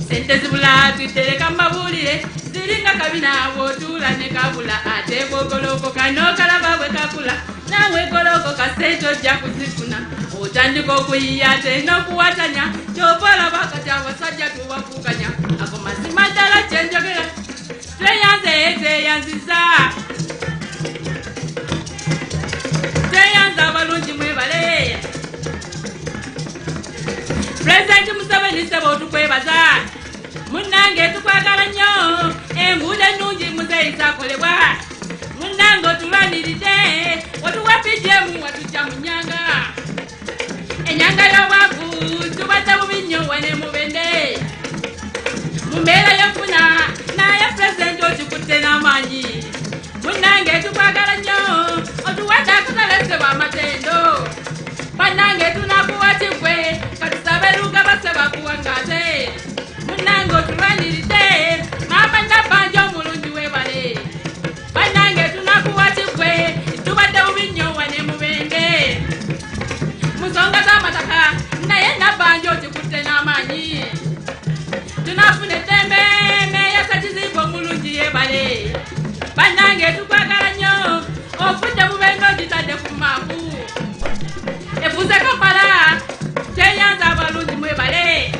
sente zibula twitereka mumawulire ziringa kabina bw'otuula ne kabula ate bw'ogolokoka n'okalaba bwe kakula naawe golokoka sente ojja kuzifuna otandika okuyiya ate n'okuwatanya kyova olaba kati abasajja tubakuukanya ako mazima ddala kyenjogera tweyanziza tweyanza abalungi mwebale President Museveni sebo tukwebaza munnange tukwagala nnyo enguudo ennungi muzeeyi zakolebwa munnange otulwaniridde watuwa PGM watujja mu nnyanga ennyanga y'obwavu tubadde bubi nnyo wane mubende mu mbeera y'okufuna naye pulezidenti okikutte n'amaanyi munnange tukwagala nnyo otuwadde akatalesebwa amatendo bannange tunakuwa kigwe katusabe lugaba sebakuwangaate munnange otulwaniridde maama nabbanja omulungi webale bannange tunakuwa kigwe tubadde bubi nnyo wane mubende mu nsonga z'amataka naye nabbanja okikutte n'amaanyi tunafuna eddembe neyasa kizimba omulungi yebale bannange tukwagala nnyo ofudde mubende ogitadde ku maaku efuze Kampala teyanza abalungi mwebale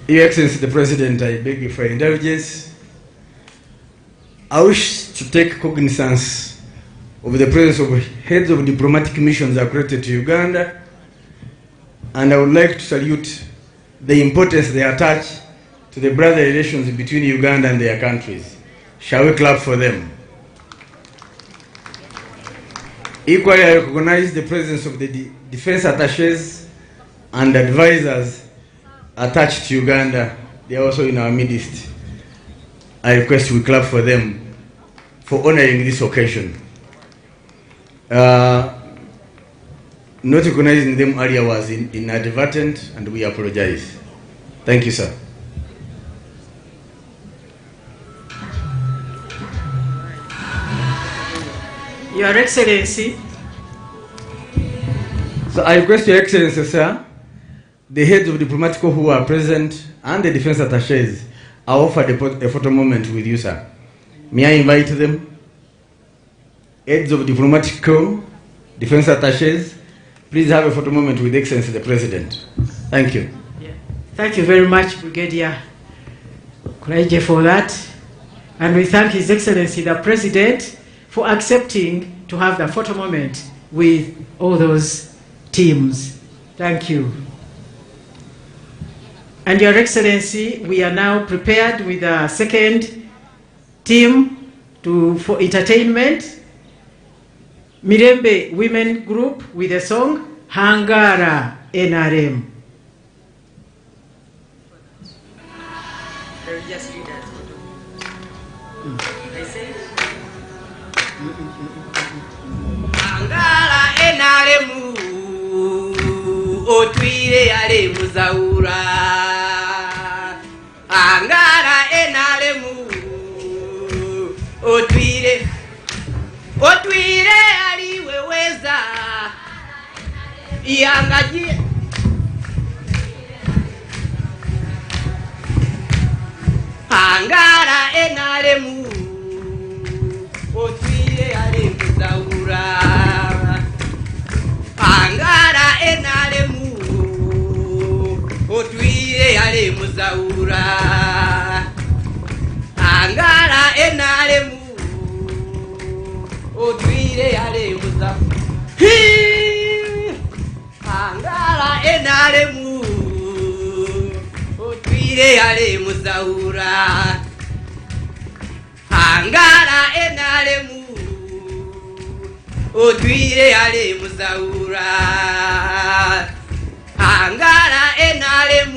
Your Excellency the President, I beg you for your indulgence. I wish to take cognizance of the presence of heads of diplomatic missions accredited to Uganda, and I would like to salute the importance they attach to the brotherly relations between Uganda and their countries. Shall we clap for them? Equally, I recognize the presence of the defense attaches and advisors attached to Uganda. They are also in our midst. I request we clap for them for honoring this occasion. Not recognizing them earlier was inadvertent, and we apologize. Thank you, sir. Your Excellency. So I request Your Excellency, sir, the heads of diplomatic corps who are present and the defense attaches are offered a photo moment with you, sir. May I invite them? Heads of diplomatic corps, defense attaches, please have a photo moment with Excellency the President. Thank you. Yeah. Thank you very much, Brigadier Kulaije, for that. And we thank His Excellency the President for accepting to have the photo moment with all those teams. Thank you. And Your Excellency, we are now prepared with a second team for entertainment. Mirembe Women Group with the song Hangara NRM. Hangara NRM otwire ale muzaura. Hangara NRM otwire ali weweza yangaji. Hangara NRM otwire ali muzaura. Hangara NRM otwire ali muzaura. Hangara NRM otwire ale muzaura. Hangara NRM otwire ale muzaura. Hangara NRM otwire ale muzaura. Hangara NRM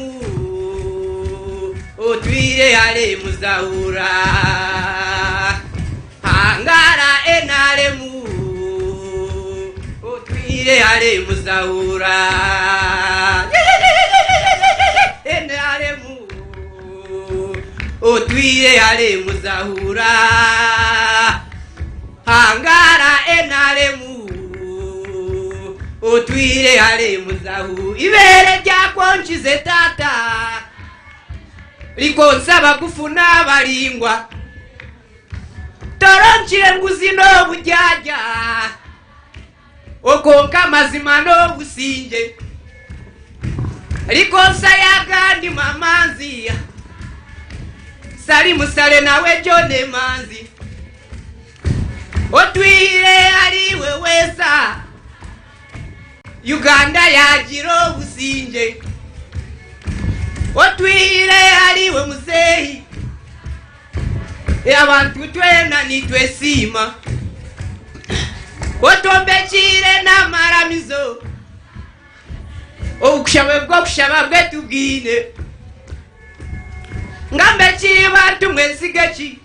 otwire ale muzaura. Hangara NRM otwire ale muzaura. NRM otwire ale muzaura. Hangara NRM otwire ale muzaura. Ibere ryakonchize tata likonsaba kufuna abalingwa. Toronchire nguzi no bujaja okonka mazima no businje. Likonsa yagandi mamanzi sali musale nawe jone manzi. Otwire ali weweza Uganda yajiro businje. Otwire ali we muzehi abantu twena nitwesima. Otombechire na maramizo okushawe bwokushaba bwetu bwine. Ngambechire bantu mwesigechi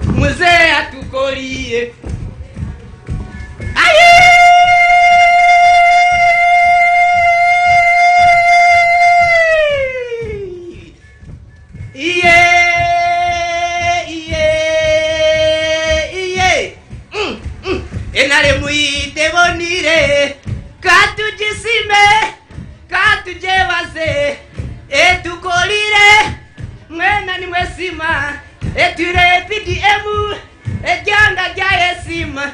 muzehe atukoliye. NRM ite bonire katujisime katujebase etukolire mwena ni mwesima etire PDM ejanga jayesima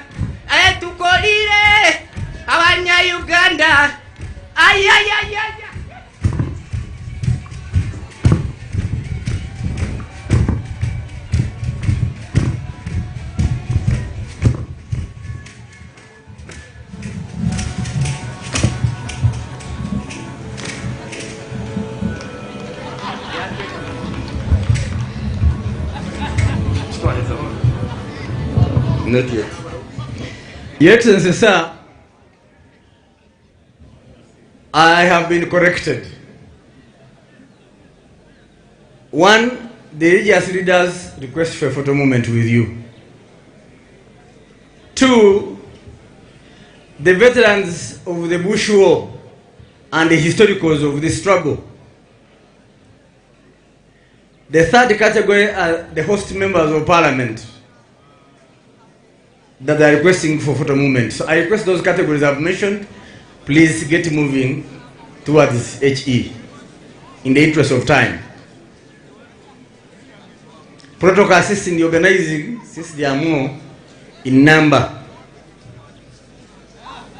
etukolire abanya Uganda ayayayaya Not yet. Your Excellency, sir, I have been corrected. One, the religious leaders request for a photo moment with you. Two, the veterans of the Bush War and the historicals of the struggle. The third category are the host members of parliament that are requesting for photo movement. So I request those categories I've mentioned, please get moving towards HE in the interest of time. Protocol assists in the organizing, since they are more in number.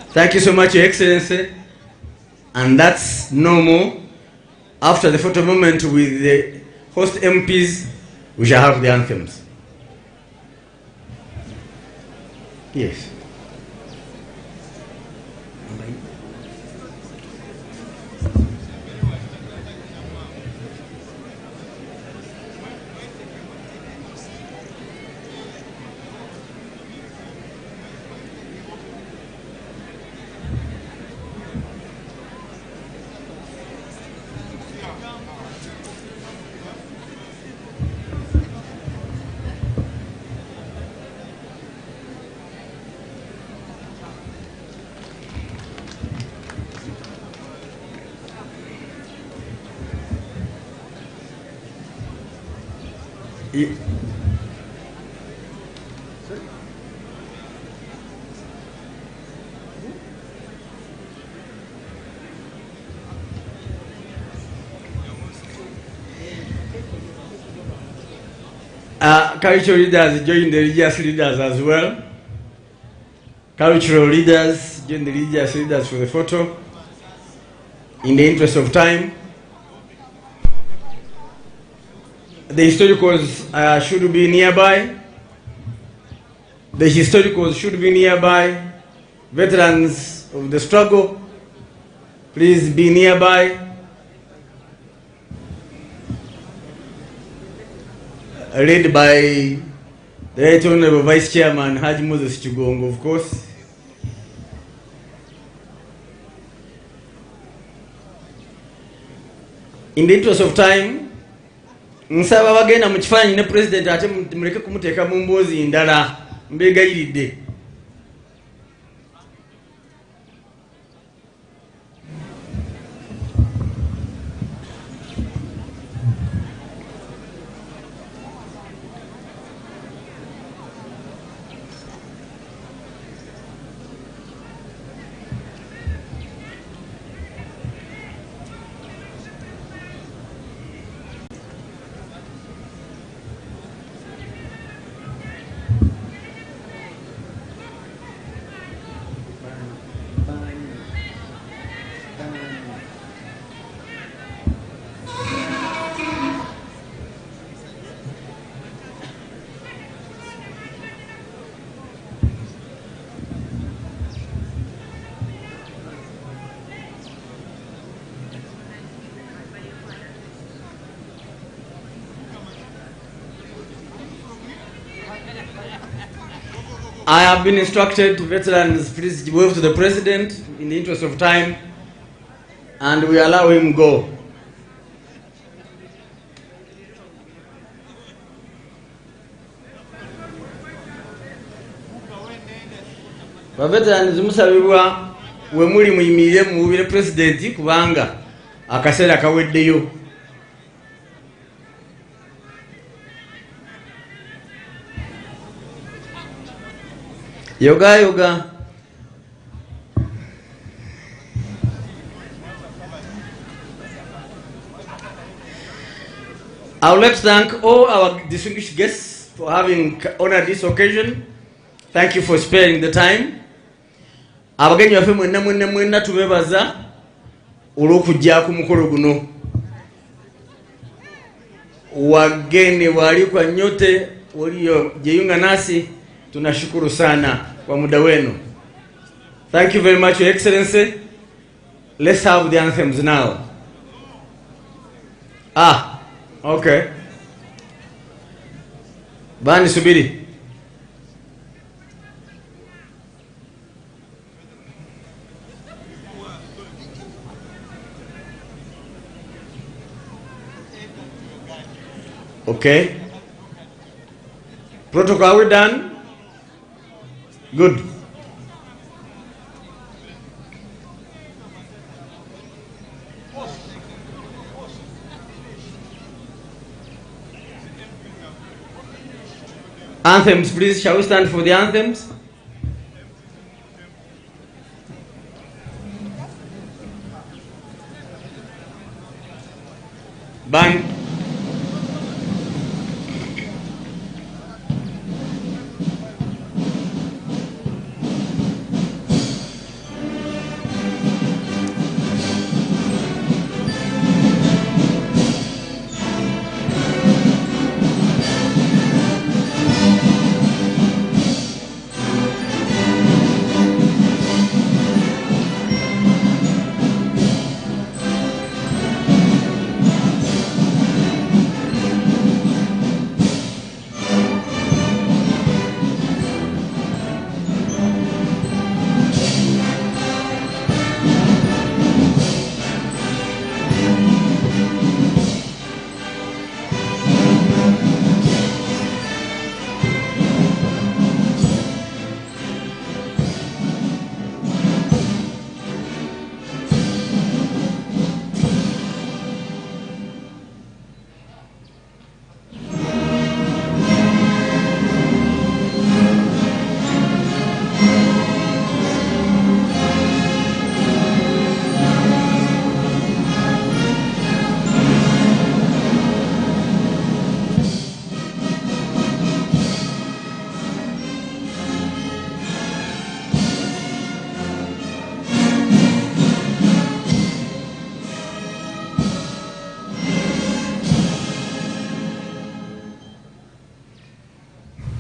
Thank you so much, Your Excellency. And that's normal. After the photo moment with the host MPs, we shall have the anthems. Yes. Cultural leaders join the religious leaders as well. Cultural leaders join the religious leaders for the photo. In the interest of time, the historicals should be nearby. The historicals should be nearby. Veterans of the struggle, please be nearby. Led by the Right Honorable Vice Chairman Haji Moses Chigongo, of course. In the interest of time, nsaba bagenda mu kifaananyi ne President ate muleke kumuteeka mu mboozi ndala, mbeegayiridde. I have been instructed, veterans, please wave to the President in the interest of time, and we allow him go. Veterans, musabibwa we muli muyimirire muwubire President kubanga akaseera kaweddeyo. Yoga, yoga. I would like to thank all our distinguished guests for having honored this occasion. Thank you for sparing the time. Abagenyi baffe mwenna tubebaza olw'okujja ku mukolo guno. Wageni waalikwa nyote waliojiunga nasi, tunashukuru sana kwa muda wenu. Thank you very much, Your Excellency. Let's have the anthems now. Okay. Bani subiri. Okay. Protocol, are we done? Good. Anthems, please. Shall we stand for the anthems? Band.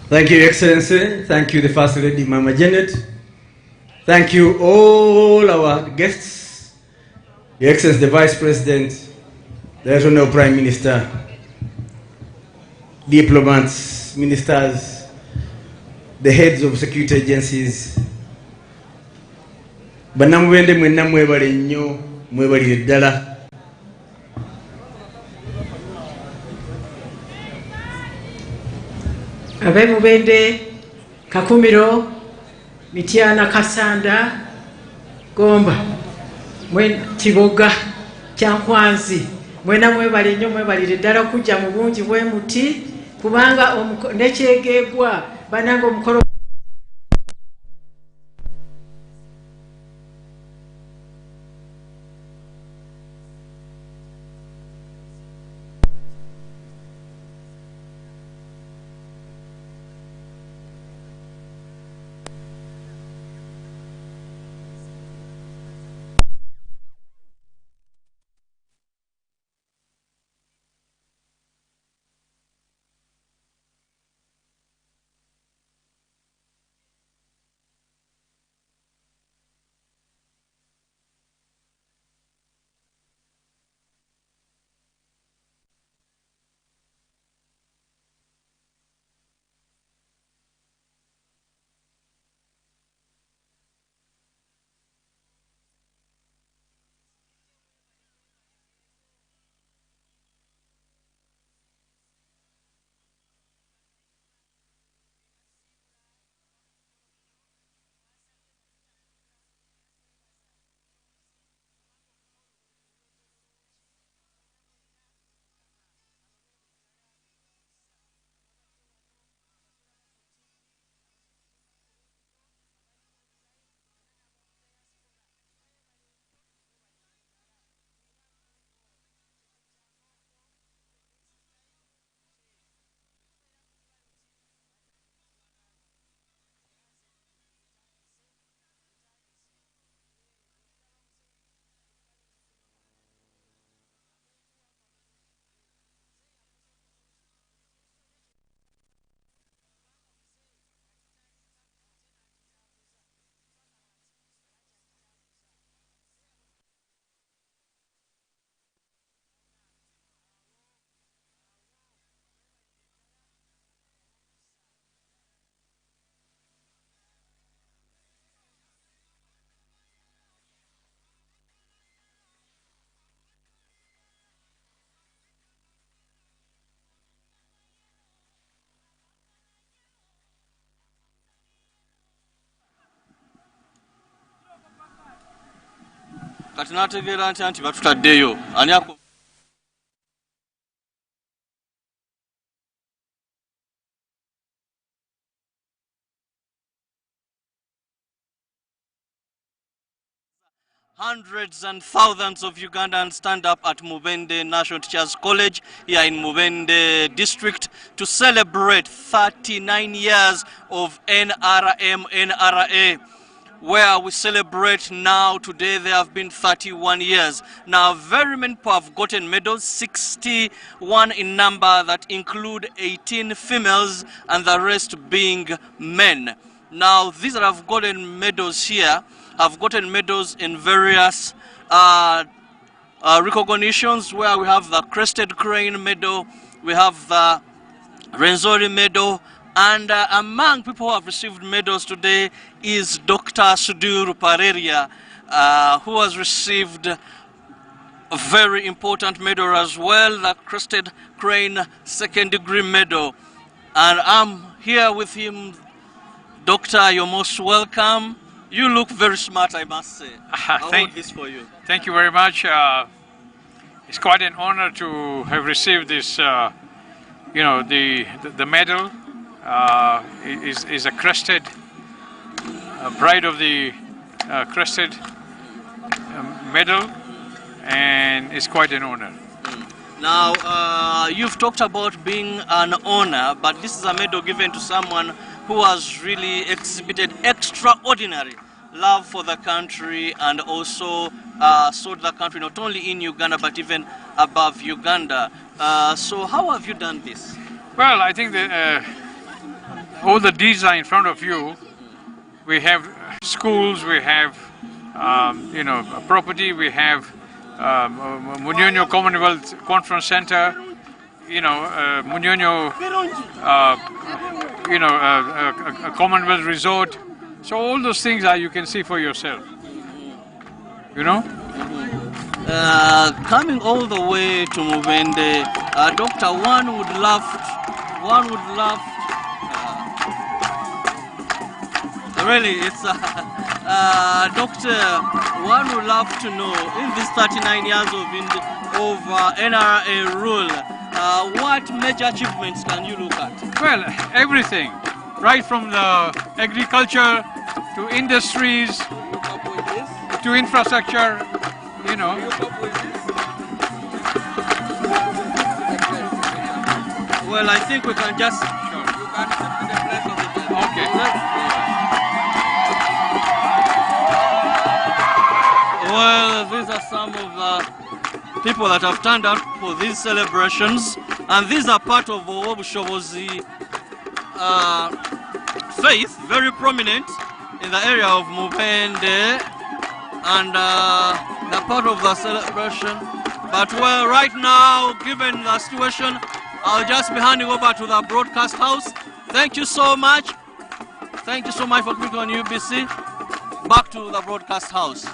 Thank you, Excellency. Thank you, the First Lady, Mama Janet. Thank you, all our guests, Your Excellency, the Vice President, the National Prime Minister, diplomats, ministers, the heads of security agencies. Banamwende mwenna mwebale nnyo, mwebalire ddala. Abemubende, Kakumiro, Mityana Kasanda, Gomba, Kiboga, Kyankwanzi, mwena mwebale nnyo mwebalire ddala okujja mu bungi bwe muti kubanga nekyegeegwa bananga omukolo kati nategeera nti batutaddeyo ani ako Hundreds and thousands of Ugandans stand up at Mubende National Teachers College here in Mubende district to celebrate 39 years of NRA, where we celebrate now. Today there have been 31 years. Now very many people have gotten medals, 61 in number, that include 18 females and the rest being men. Now these that have gotten medals here have gotten medals in various recognitions, where we have the Crested Crane medal, we have the Renzori medal, and among people who have received medals today is Dr. Sudur Pareria, who has received a very important medal as well, the Crested Crane second degree medal. And I'm here with him. Doctor, you're most welcome. You look very smart, I must say. Thank this for you. Thank you very much. It's quite an honor to have received this. The medal is a crested pride of the crested medal, and it's quite an honor. Now, you've talked about being an honor, but this is a medal given to someone who has really exhibited extraordinary love for the country and also served the country not only in Uganda but even above Uganda. So how have you done this? Well, I think that all the deeds are in front of you. We have schools, we have property, we have Munyonyo Commonwealth Conference Center, Munyonyo a Commonwealth Resort. So all those things you can see for yourself. Coming all the way to Mubende, Doctor, one would love, really, it's Doctor, one would love to know, in these 39 years of NRA rule, what major achievements can you look at? Well, everything, right from the agriculture to industries to infrastructure, Well, I think we can just... Sure. You can sit in the place of the judge. Okay. Well, these are some of the people that have turned out for these celebrations, and these are part of Obushobozi faith, very prominent in the area of Mubende, and they're part of the celebration. But well, right now, given the situation, I'll just be handing over to the broadcast house. Thank you so much. Thank you so much for clicking on UBC. Back to the broadcast house.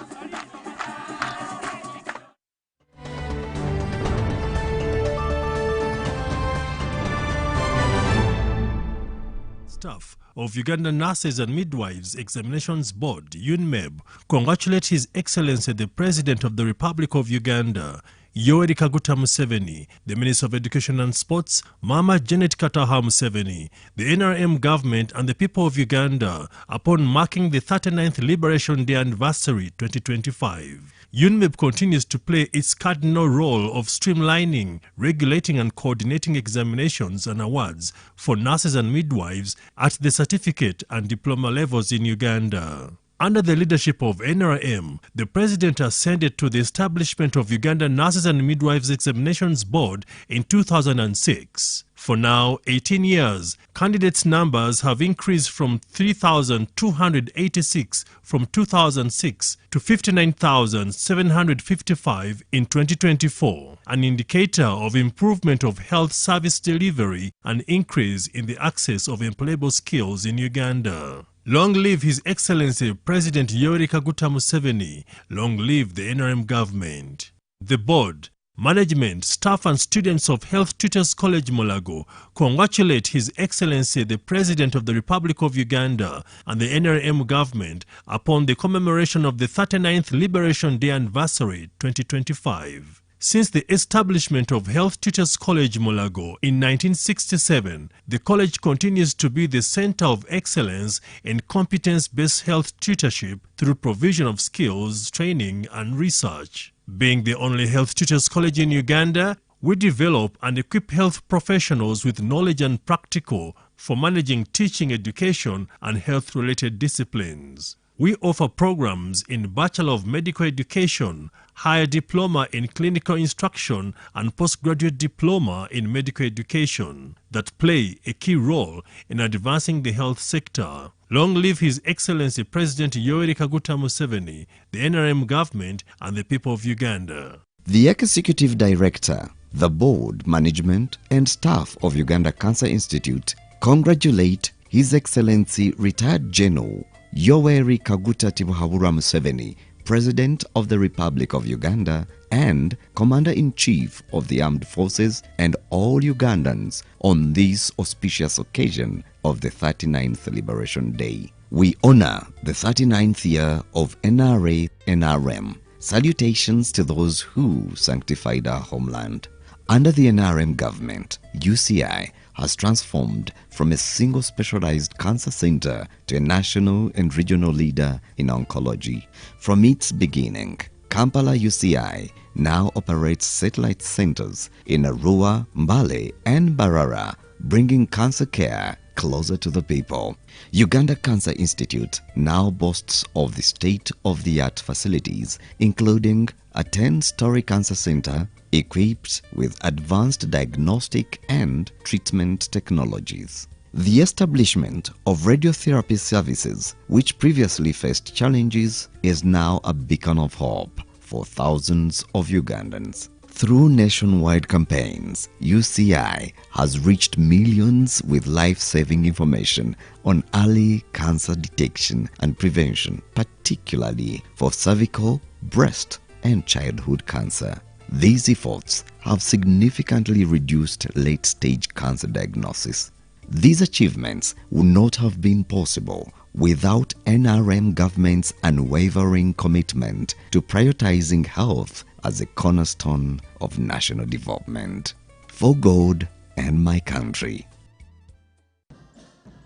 Staff of Uganda Nurses and Midwives Examinations Board, UNMEB, congratulate His Excellency the President of the Republic of Uganda, Yoweri Kaguta Museveni, the Minister of Education and Sports, Mama Janet Kataha Museveni, the NRM government and the people of Uganda upon marking the 39th Liberation Day anniversary 2025. UNMEB continues to play its cardinal role of streamlining, regulating and coordinating examinations and awards for nurses and midwives at the certificate and diploma levels in Uganda. Under the leadership of NRM, the President ascended to the establishment of Uganda Nurses and Midwives Examinations Board in 2006. For now, 18 years, candidates' numbers have increased from 3,286 from 2006 to 59,755 in 2024, an indicator of improvement of health service delivery and increase in the access of employable skills in Uganda. Long live His Excellency President Yoweri Kaguta Museveni. Long live the NRM government. The board, Management, staff and students of Health Tutors College Mulago congratulate His Excellency the President of the Republic of Uganda and the NRM government upon the commemoration of the 39th Liberation Day Anniversary 2025. Since the establishment of Health Tutors College Mulago in 1967, the college continues to be the center of excellence in competence-based health tutorship through provision of skills, training and research. Being the only health tutors college in Uganda, we develop and equip health professionals with knowledge and practical for managing teaching, education and health-related disciplines. We offer programs in Bachelor of Medical Education, Higher Diploma in Clinical Instruction and Postgraduate Diploma in Medical Education that play a key role in advancing the health sector. Long live His Excellency President Yoweri Kaguta Museveni, the NRM government and the people of Uganda. The Executive Director, the Board, Management and staff of Uganda Cancer Institute congratulate His Excellency Retired General Yoweri Kaguta Tibuhaburwa Museveni, President of the Republic of Uganda and Commander-in-Chief of the Armed Forces and all Ugandans on this auspicious occasion of the 39th Liberation Day. We honor the 39th year of NRA NRM. Salutations to those who sanctified our homeland. Under the NRM government, UCI has transformed from a single specialized cancer center to a national and regional leader in oncology. From its beginning, Kampala UCI now operates satellite centers in Arua, Mbale and Barara, bringing cancer care closer to the people. Uganda Cancer Institute now boasts of the state-of-the-art facilities, including a 10-story cancer center equipped with advanced diagnostic and treatment technologies. The establishment of radiotherapy services, which previously faced challenges, is now a beacon of hope for thousands of Ugandans. Through nationwide campaigns, UCI has reached millions with life-saving information on early cancer detection and prevention, particularly for cervical, breast, and childhood cancer. These efforts have significantly reduced late-stage cancer diagnosis. These achievements would not have been possible without NRM government's unwavering commitment to prioritizing health as a cornerstone of national development. For God and my country.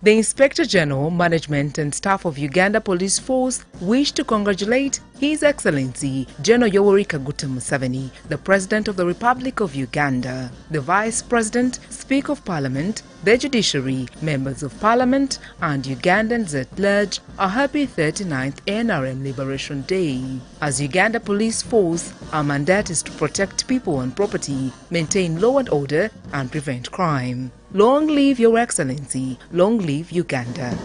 The Inspector General, Management and Staff of Uganda Police Force wish to congratulate His Excellency General Yoweri Kaguta Museveni, the President of the Republic of Uganda, the Vice President, Speaker of Parliament, the Judiciary, Members of Parliament and Ugandans at large a happy 39th NRM Liberation Day. As Uganda Police Force, our mandate is to protect people and property, maintain law and order and prevent crime. Long live Your Excellency, long live Uganda.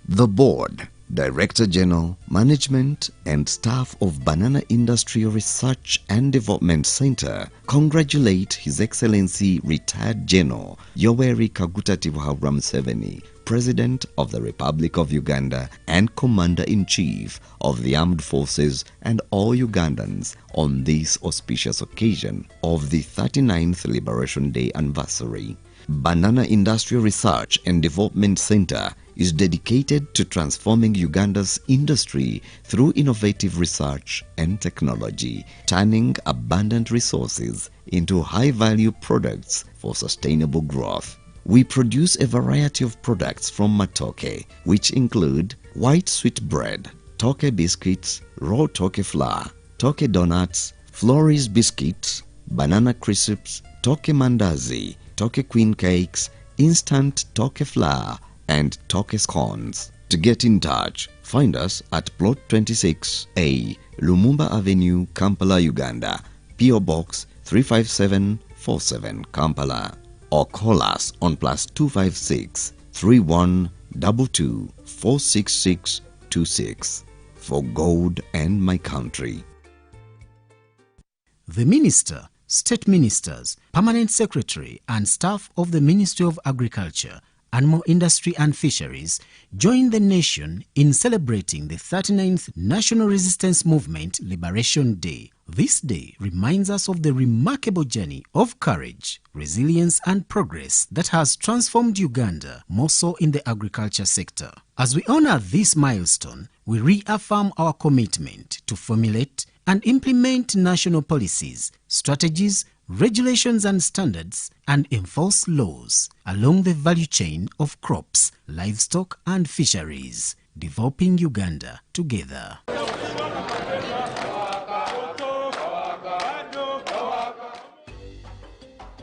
The Board, Director General, Management and staff of Banana Industry Research and Development Center congratulate His Excellency Retired General Yoweri Kaguta Tibuhaburwa Museveni, President of the Republic of Uganda and Commander-in-Chief of the Armed Forces and all Ugandans on this auspicious occasion of the 39th Liberation Day Anniversary. Banana Industry Research and Development Center is dedicated to transforming Uganda's industry through innovative research and technology, turning abundant resources into high-value products for sustainable growth. We produce a variety of products from matoke, which include white sweet bread, toke biscuits, raw toke flour, toke donuts, Flores biscuits, banana crisps, toke mandazi, toke queen cakes, instant toke flour, and toke scones. To get in touch, find us at Plot 26A, Lumumba Avenue, Kampala, Uganda, PO Box 35747, Kampala. Or call us on +256 3122 46626. For God and my country. The Minister, State Ministers, Permanent Secretary and staff of the Ministry of Agriculture animal industry and fisheries, join the nation in celebrating the 39th National Resistance Movement Liberation Day. This day reminds us of the remarkable journey of courage, resilience and progress that has transformed Uganda, more so in the agriculture sector. As we honor this milestone, we reaffirm our commitment to formulate and implement national policies, strategies, regulations and standards, and enforce laws along the value chain of crops, livestock and fisheries, developing Uganda together.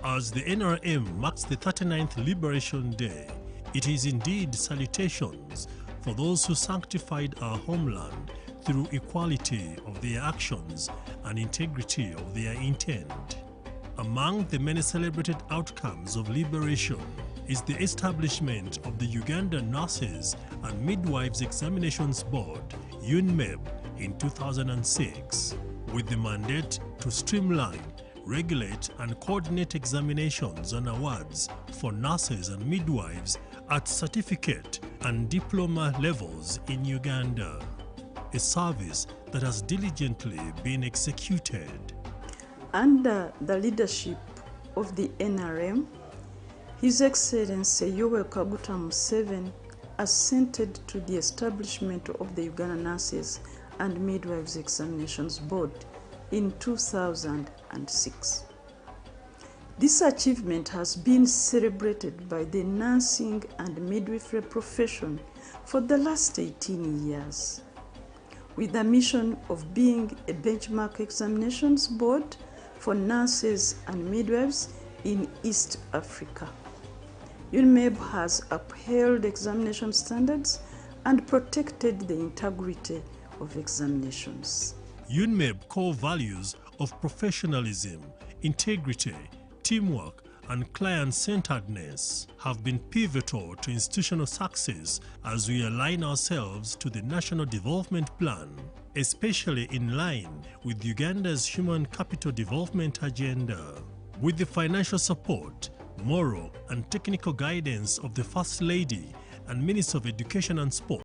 As the NRM marks the 39th Liberation Day, it is indeed salutations for those who sanctified our homeland through equality of their actions and integrity of their intent. Among the many celebrated outcomes of liberation is the establishment of the Uganda Nurses and Midwives Examinations Board, UNMEB, in 2006, with the mandate to streamline, regulate and coordinate examinations and awards for nurses and midwives at certificate and diploma levels in Uganda, a service that has diligently been executed. Under the leadership of the NRM, His Excellency Yoweri Kaguta Museveni assented to the establishment of the Uganda Nurses and Midwives Examinations Board in 2006. This achievement has been celebrated by the nursing and midwifery profession for the last 18 years, with the mission of being a benchmark examinations board for nurses and midwives in East Africa. UNMEB has upheld examination standards and protected the integrity of examinations. UNMEB core values of professionalism, integrity, teamwork, and client-centeredness have been pivotal to institutional success as we align ourselves to the National Development Plan, especially in line with Uganda's Human Capital Development Agenda. With the financial support, moral and technical guidance of the First Lady and Minister of Education and Sport,